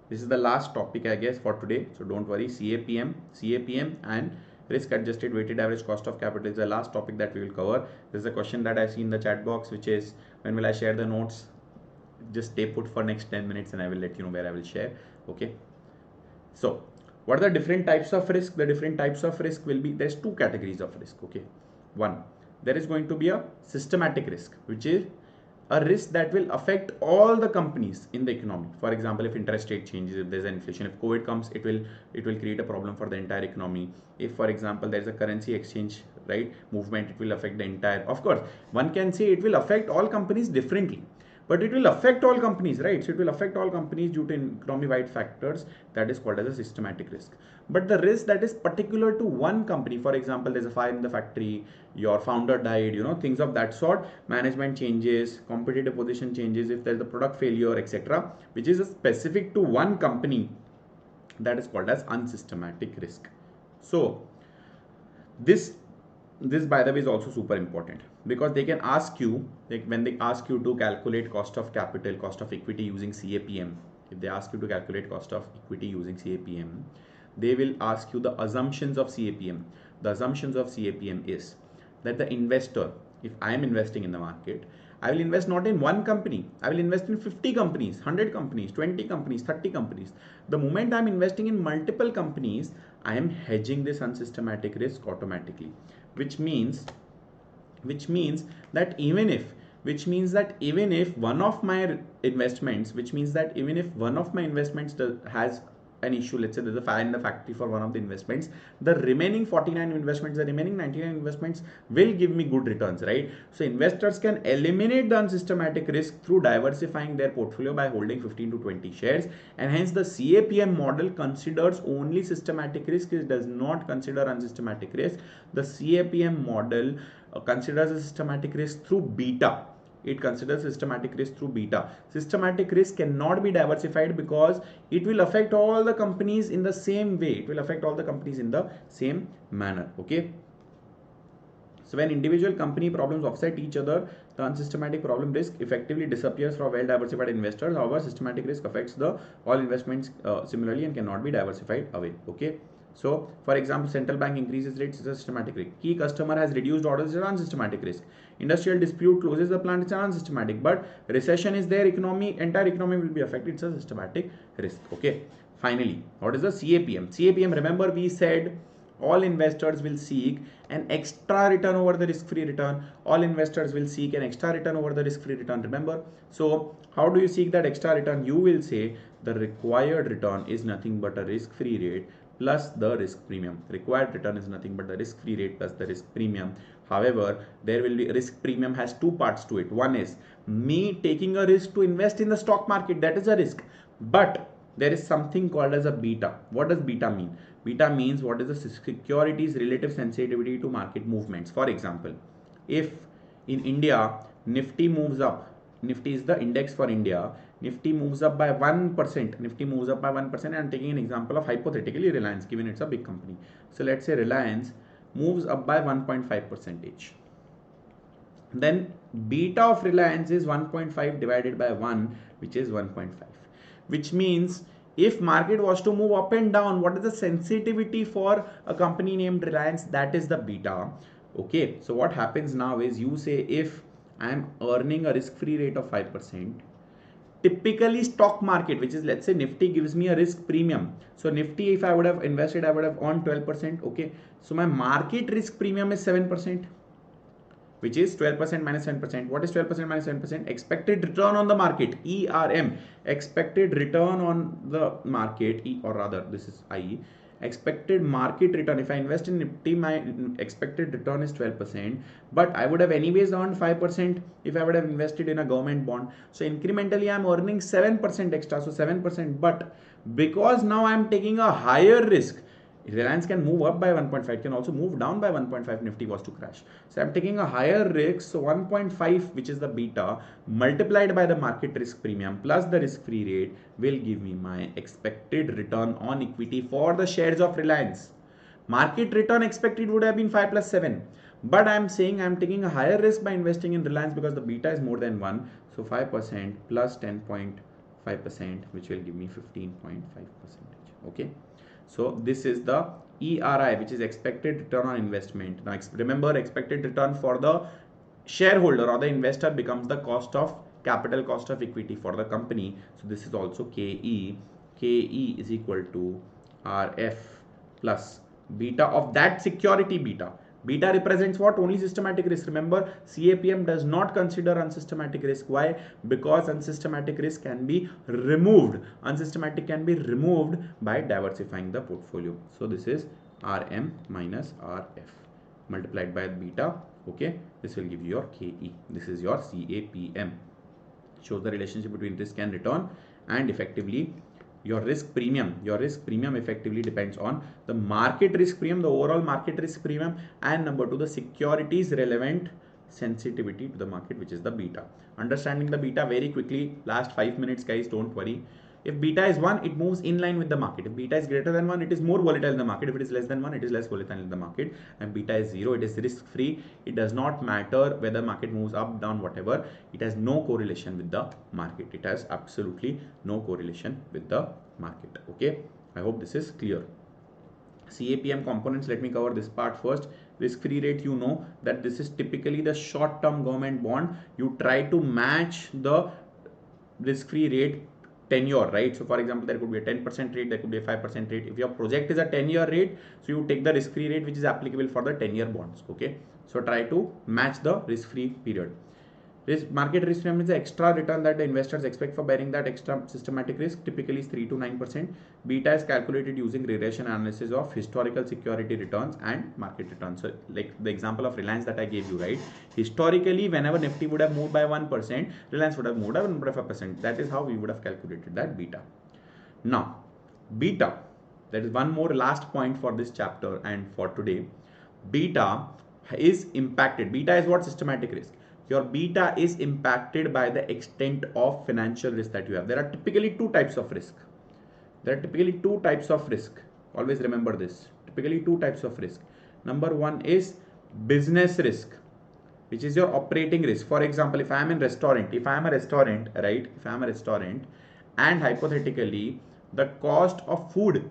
Speaker 1: this is the last topic, I guess, for today. So don't worry. CAPM and risk adjusted weighted average cost of capital is the last topic that we will cover. There's a question that I see in the chat box, which is, when will I share the notes? Just stay put for next 10 minutes and I will let you know where I will share. Okay, so what are the different types of risk? The different types of risk will be, there's two categories of risk. Okay, one, there is going to be a systematic risk, which is a risk that will affect all the companies in the economy. For example, if interest rate changes, if there's an inflation, if COVID comes, it will create a problem for the entire economy. If, for example, there's a currency exchange, right, movement, it will affect the entire. Of course, one can say it will affect all companies differently, but it will affect all companies, right? So it will affect all companies due to economy-wide factors. That is called as a systematic risk. But the risk that is particular to one company, for example, there's a fire in the factory, your founder died, things of that sort, management changes, competitive position changes, if there's a product failure, etc., which is specific to one company, that is called as unsystematic risk. So this by the way is also super important, because they can ask you, when they ask you to calculate cost of capital, cost of equity using CAPM, if they ask you to calculate cost of equity using CAPM, they will ask you the assumptions of CAPM. The assumptions of CAPM is that the investor, if I am investing in the market, I will invest not in one company, I will invest in 50 companies, 100 companies, 20 companies, 30 companies. The moment I am investing in multiple companies, I am hedging this unsystematic risk automatically, which means that even if one of my investments, has an issue, let's say there's a fire in the factory for one of the investments, the remaining 49 investments, the remaining 99 investments will give me good returns, right? So investors can eliminate the unsystematic risk through diversifying their portfolio by holding 15 to 20 shares, and hence the CAPM model considers only systematic risk. It does not consider unsystematic risk. The CAPM model considers a systematic risk through beta. It considers systematic risk through beta. Systematic risk cannot be diversified because it will affect all the companies in the same way. It will affect all the companies in the same manner. Okay. So when individual company problems offset each other, the unsystematic problem risk effectively disappears for well-diversified investors. However, systematic risk affects the all investments similarly and cannot be diversified away. Okay. So, for example, central bank increases rates, is a systematic risk. Key customer has reduced orders, is an unsystematic risk. Industrial dispute closes the plant, it's an unsystematic. But recession is there, entire economy will be affected, it's a systematic risk. Okay. Finally, what is the CAPM? CAPM, remember we said all investors will seek an extra return over the risk-free return. All investors will seek an extra return over the risk-free return, remember? So how do you seek that extra return? You will say the required return is nothing but a risk-free rate plus the risk premium. Required return is nothing but the risk-free rate plus the risk premium. However, there will be risk premium has two parts to it. One is me taking a risk to invest in the stock market, that is a risk. But there is something called as a beta. What does beta mean? Beta means what is the security's relative sensitivity to market movements. For example, if in India Nifty moves up, Nifty is the index for India, Nifty moves up by 1%, Nifty moves up by 1%. I'm taking an example of hypothetically Reliance, given it's a big company. So let's say Reliance moves up by 1.5 percentage. Then beta of Reliance is 1.5 divided by 1, which is 1.5, which means if market was to move up and down, what is the sensitivity for a company named Reliance? That is the beta. Okay, so what happens now is you say if I am earning a risk-free rate of 5%, typically stock market, which is let's say Nifty, gives me a risk premium. So Nifty, if I would have invested, I would have earned 12%. Okay, so my market risk premium is 7%, which is 12% minus 7%. What is 12% minus 7%? Expected return on the market, ERM. Expected return on the market, or rather this is IE. Expected market return. If I invest in Nifty, my expected return is 12%, but I would have anyways earned 5% if I would have invested in a government bond. So incrementally I'm earning 7% extra, so 7%, but because now I'm taking a higher risk, Reliance can move up by 1.5, can also move down by 1.5 Nifty was to crash. So I'm taking a higher risk, so 1.5, which is the beta, multiplied by the market risk premium plus the risk-free rate will give me my expected return on equity for the shares of Reliance. Market return expected would have been 5 plus 7. But I'm saying I'm taking a higher risk by investing in Reliance because the beta is more than 1. So 5% plus 10.5%, which will give me 15.5%. Okay. So this is the ERI, which is expected return on investment. Now remember, expected return for the shareholder or the investor becomes the cost of capital, cost of equity for the company. So this is also KE. KE is equal to RF plus beta of that security beta. Beta represents what? Only systematic risk. Remember, CAPM does not consider unsystematic risk. Why? Because unsystematic risk can be removed. Unsystematic can be removed by diversifying the portfolio. So this is RM minus RF multiplied by beta. Okay, this will give you your KE. This is your CAPM. Shows the relationship between risk and return, and effectively your risk premium effectively depends on the market risk premium, the overall market risk premium, and number 2, the securities relevant sensitivity to the market, which is the beta. Understanding the beta very quickly, last 5 minutes guys, don't worry. If beta is 1, it moves in line with the market. If beta is greater than 1, it is more volatile in the market. If it is less than 1, it is less volatile in the market. And beta is 0, it is risk free. It does not matter whether market moves up, down, whatever. It has no correlation with the market. It has absolutely no correlation with the market. Okay, I hope this is clear. CAPM components, let me cover this part first. Risk free rate, you know that this is typically the short term government bond. You try to match the risk free rate tenure, right? So for example, there could be a 10% rate, there could be a 5% rate. If your project is a 10-year rate, so you take the risk-free rate which is applicable for the 10-year bonds. Okay, so try to match the risk-free period. Market risk premium is the extra return that the investors expect for bearing that extra systematic risk. Typically is 3 to 9%. Beta is calculated using regression analysis of historical security returns and market returns. So like the example of Reliance that I gave you, right? Historically, whenever Nifty would have moved by 1%, Reliance would have moved by 1.5%. That is how we would have calculated that beta. Now, beta, that is one more last point for this chapter and for today. Beta is impacted. Beta is what? Systematic risk. Your beta is impacted by the extent of financial risk that you have. There are typically two types of risk. Always remember this. Typically two types of risk. Number one is business risk, which is your operating risk. For example, if I am a restaurant, and hypothetically the cost of food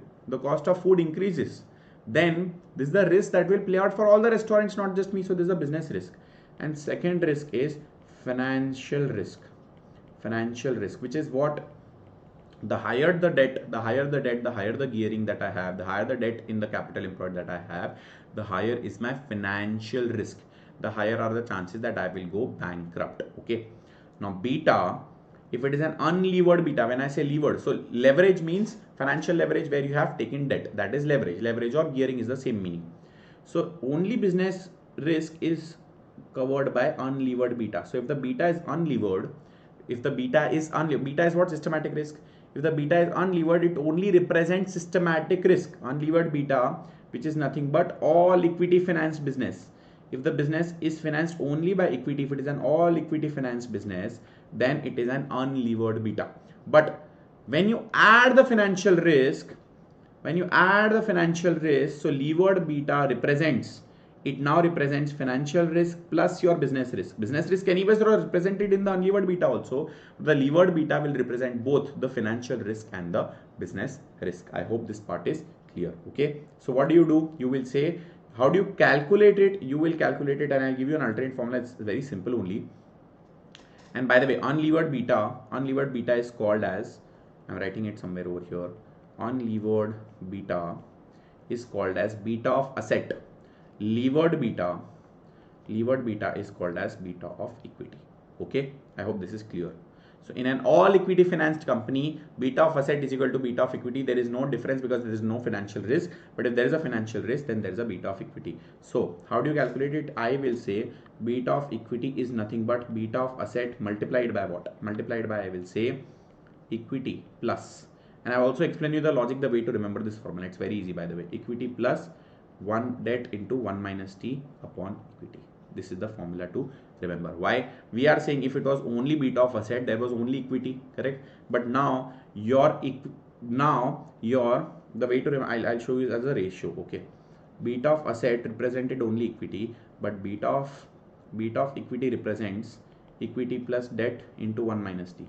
Speaker 1: increases, then this is the risk that will play out for all the restaurants, not just me. So this is a business risk. And second risk is financial risk, which is what? The higher the debt, the higher the gearing that I have, the higher the debt in the capital employed that I have, the higher is my financial risk. The higher are the chances that I will go bankrupt. Okay. Now beta, if it is an unlevered beta, when I say levered, so leverage means financial leverage where you have taken debt. That is leverage. Leverage or gearing is the same meaning. So only business risk is covered by unlevered beta. So if the beta is unlevered, beta is what? Systematic risk. If the beta is unlevered, it only represents systematic risk. Unlevered beta, which is nothing but all equity financed business. If the business is financed only by equity, if it is an all equity financed business, then it is an unlevered beta. But when you add the financial risk, so levered beta represents it now represents financial risk plus your business risk. Business risk anyways are represented in the unlevered beta also. The levered beta will represent both the financial risk and the business risk. I hope this part is clear. Okay, so what do? You will say, how do you calculate it? You will calculate it, and I'll give you an alternate formula. It's very simple only. And by the way, unlevered beta is called as, I'm writing it somewhere over here, unlevered beta is called as beta of asset. Levered beta is called as beta of equity. Okay, I hope this is clear. So in an all equity financed company, beta of asset is equal to beta of equity. There is no difference because there is no financial risk. But if there is a financial risk, then there is a beta of equity. So how do you calculate it? I will say beta of equity is nothing but beta of asset multiplied by what? Multiplied by, I will say, equity plus. And I also explain you the logic, the way to remember this formula. It's very easy, by the way. Equity plus 1 debt into 1 minus T upon equity. This is the formula to remember. Why? We are saying if it was only beta of asset, there was only equity, correct? But now the way to remember, I'll show you as a ratio. Okay, beta of asset represented only equity, but beta of equity represents equity plus debt into 1 minus T.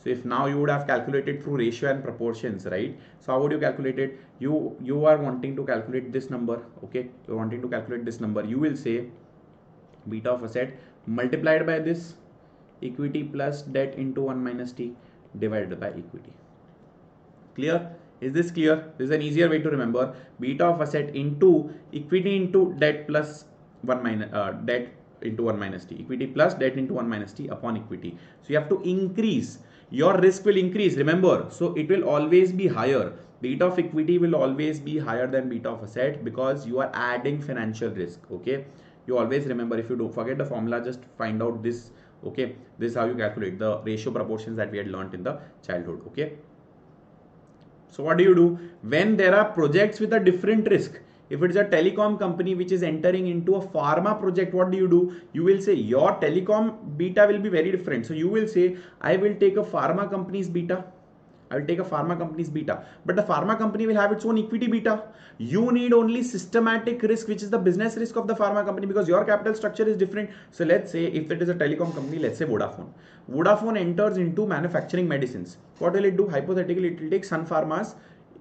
Speaker 1: So if now you would have calculated through ratio and proportions, right? So how would you calculate it? You are wanting to calculate this number. Okay, you're wanting to calculate this number. You will say beta of asset multiplied by this equity plus debt into 1 minus T divided by equity. Clear? Is this clear? This is an easier way to remember. Beta of asset into equity into debt plus 1 minus debt into 1 minus T. Equity plus debt into 1 minus T upon equity. So you have to increase. Your risk will increase, remember. So it will always be higher. Beta of equity will always be higher than beta of asset because you are adding financial risk. Okay, you always remember. If you don't forget the formula, just find out this. Okay, this is how you calculate the ratio proportions that we had learned in the childhood. Okay, so what do? When there are projects with a different risk? If it is a telecom company which is entering into a pharma project, what do? You will say your telecom beta will be very different. So you will say, I will take a pharma company's beta. I will take a pharma company's beta, but the pharma company will have its own equity beta. You need only systematic risk, which is the business risk of the pharma company, because your capital structure is different. So let's say if it is a telecom company, let's say Vodafone. Vodafone enters into manufacturing medicines. What will it do? Hypothetically, it will take Sun Pharma's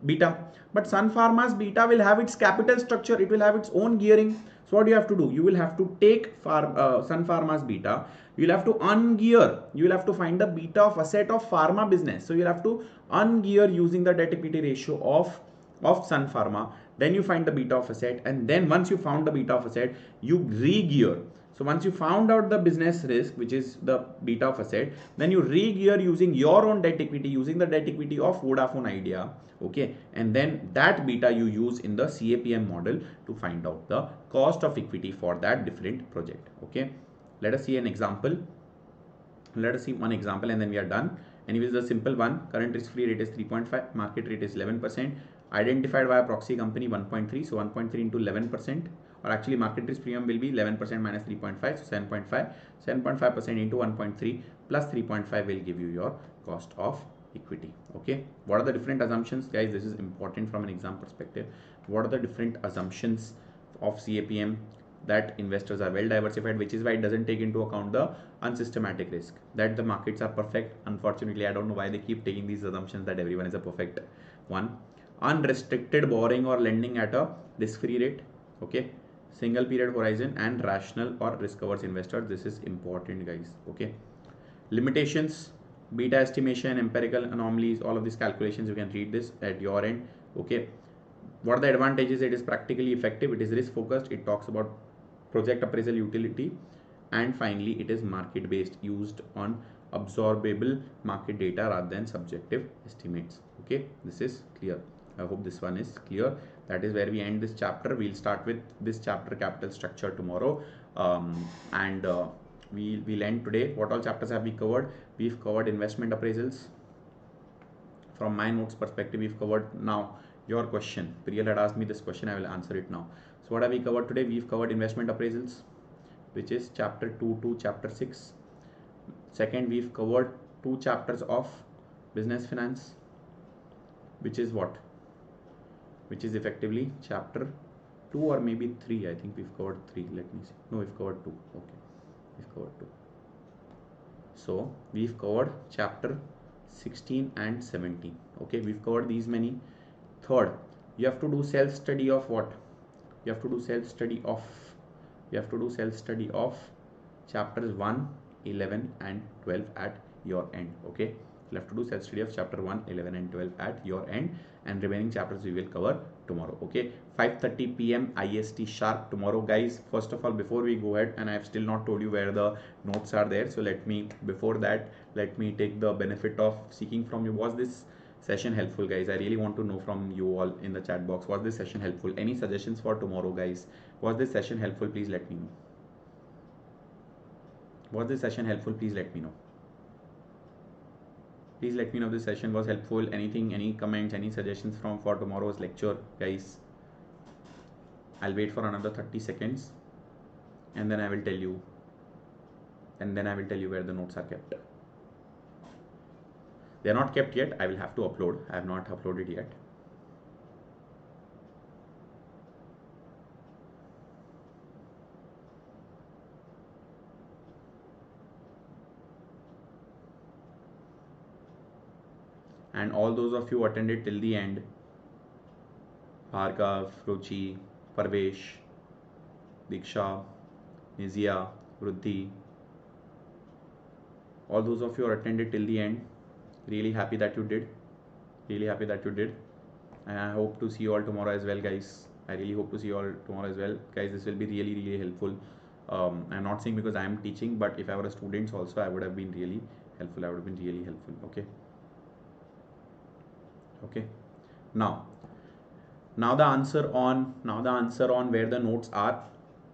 Speaker 1: beta, but Sun Pharma's beta will have its capital structure. It will have its own gearing. So what do you have to do? You will have to take Sun Pharma's beta. You will have to ungear. You will have to find the beta of asset of pharma business. So you will have to ungear using the debt equity ratio of Sun Pharma. Then you find the beta of asset, and then once you found the beta of asset, you re-gear. So once you found out the business risk, which is the beta of asset, then you re-gear using your own debt equity, using the debt equity of Vodafone Idea. Okay, and then that beta you use in the CAPM model to find out the cost of equity for that different project. Okay, let us see an example. Let us see one example and then we are done. Anyways, the simple one, current risk free rate is 3.5, market rate is 11%, identified by a proxy company 1.3, so 1.3 into 11%, or actually market risk premium will be 11% minus 3.5, so 7.5, 7.5% into 1.3 plus 3.5 will give you your cost of equity. Okay, what are the different assumptions, guys? This is important from an exam perspective. What are the different assumptions of CAPM? That investors are well diversified, which is why it doesn't take into account the unsystematic risk, that the markets are perfect. Unfortunately, I don't know why they keep taking these assumptions that everyone is a perfect one. Unrestricted borrowing or lending at a risk free rate. Okay, single period horizon, and rational or risk averse investors. This is important, guys. Okay, limitations, beta estimation, empirical anomalies, all of these calculations you can read this at your end. Okay, what are the advantages? It is practically effective, it is risk focused, it talks about project appraisal utility, and finally it is market based, used on absorbable market data rather than subjective estimates. Okay, this is clear. I hope this one is clear. That is where we end this chapter. We'll start with this chapter, capital structure, tomorrow, and we'll end today. What all chapters have we covered? We've covered investment appraisals. From my notes perspective, we've covered. Now your question, Priyal had asked me this question, I will answer it now. So what have we covered today? We've covered investment appraisals, which is chapter 2 to chapter 6. Second, we've covered 2 chapters of business finance, which is what? Which is effectively chapter two or maybe three. I think we've covered three. Let me see. No, we've covered two. Okay, we've covered two. So we've covered chapter 16 and 17. Okay, we've covered these many. Third, you have to do self study of what? You have to do self study of chapters 1, 11 and 12 at your end. Okay, you have to do self study of chapter 1, 11 and 12 at your end, and remaining chapters we will cover tomorrow. Okay, 5:30 p.m. IST sharp tomorrow, guys. First of all, before we go ahead, and I have still not told you where the notes are there, so let me take the benefit of seeking from you. Was this session helpful, guys? I really want to know from you all in the chat box. Was this session helpful? Any suggestions for tomorrow, guys? Was this session helpful? Please let me know. Was this session helpful? Please let me know. Please let me know if this session was helpful. Anything, any comments, any suggestions for tomorrow's lecture, guys? I'll wait for another 30 seconds and then I will tell you where the notes are kept. They are not kept yet. I will have to upload. I have not uploaded yet. And all those of you who attended till the end, Bhargav, Ruchi, Parvesh, Diksha, Nizia, Vruddhi, all those of you who attended till the end, really happy that you did. And I hope to see you all tomorrow as well, guys. I really hope to see you all tomorrow as well, guys. This will be really, really helpful. I'm not saying because I am teaching, but if I were a student also, I would have been really helpful. Okay. Now the answer on where the notes are,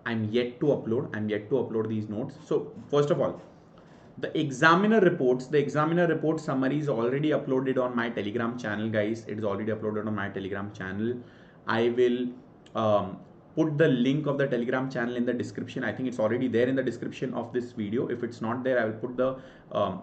Speaker 1: I'm yet to upload these notes. So first of all, the examiner report summary is already uploaded on my Telegram channel, guys. It is already uploaded on my Telegram channel. I will put the link of the Telegram channel in the description. I think it's already there in the description of this video. If it's not there, I will put the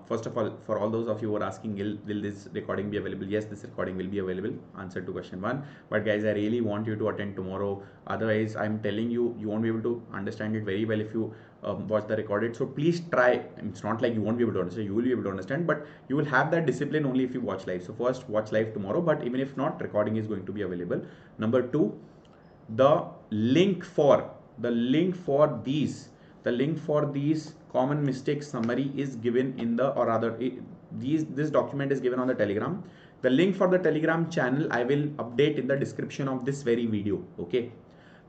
Speaker 1: first of all, for all those of you who are asking, will this recording be available? Yes, this recording will be available. Answer to question 1. But guys, I really want you to attend tomorrow. Otherwise, I'm telling you, you won't be able to understand it very well if you watch the recorded. So please try. It's not like you won't be able to understand. You will be able to understand, but you will have that discipline only if you watch live. So first, watch live tomorrow. But even if not, recording is going to be available. Number 2, the link for these common mistake summary is given in the, or rather this document is given on the Telegram. The link for the Telegram channel I will update in the description of this very video. Okay.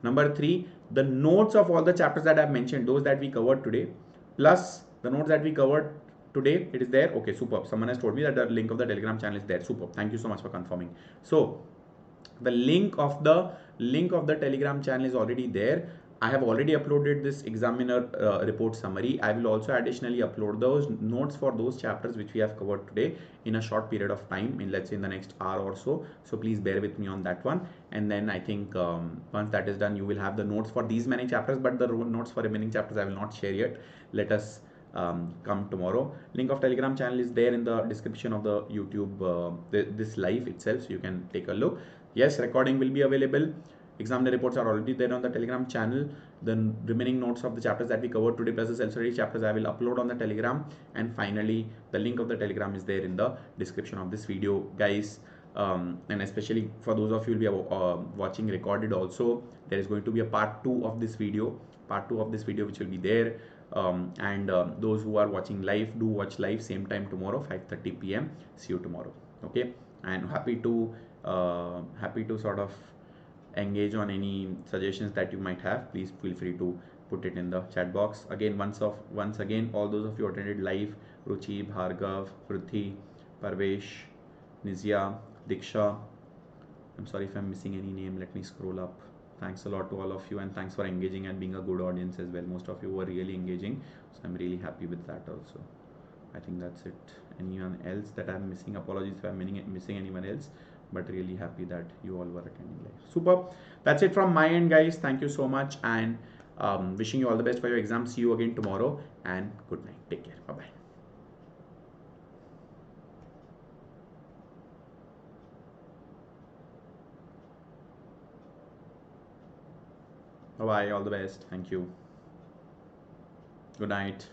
Speaker 1: Number 3, the notes of all the chapters that I've mentioned, those that we covered today, plus the notes that we covered today, it is there. Okay, superb. Someone has told me that the link of the Telegram channel is there. Superb. Thank you so much for confirming. So the link of the Telegram channel is already there. I have already uploaded this examiner report summary. I will also additionally upload those notes for those chapters which we have covered today in a short period of time, in let's say in the next hour or so. So please bear with me on that one. And then I think once that is done, you will have the notes for these many chapters, but the notes for remaining chapters I will not share yet. Let us come tomorrow. Link of Telegram channel is there in the description of the YouTube this live itself, so you can take a look. Yes, recording will be available. Examiner reports are already there on the Telegram channel. The remaining notes of the chapters that we covered today plus the self-study chapters I will upload on the Telegram. And finally, the link of the Telegram is there in the description of this video, guys. And especially for those of you who will be watching recorded also, there is going to be a part 2 of this video. Which will be there. Those who are watching live, do watch live same time tomorrow, 5:30 p.m. See you tomorrow. Okay. And happy to sort of engage on any suggestions that you might have. Please feel free to put it in the chat box. Again, once again, all those of you attended live, Ruchi, Bhargav, Vruddhi, Parvesh, Nizia, Diksha. I'm sorry if I'm missing any name. Let me scroll up. Thanks a lot to all of you, and thanks for engaging and being a good audience as well. Most of you were really engaging, so I'm really happy with that also. I think that's it. Anyone else that I'm missing? Apologies if I'm missing anyone else, but really happy that you all were attending live. Super. That's it from my end, guys. Thank you so much, and wishing you all the best for your exam. See you again tomorrow, and good night. Take care. Bye bye. Bye bye. All the best. Thank you. Good night.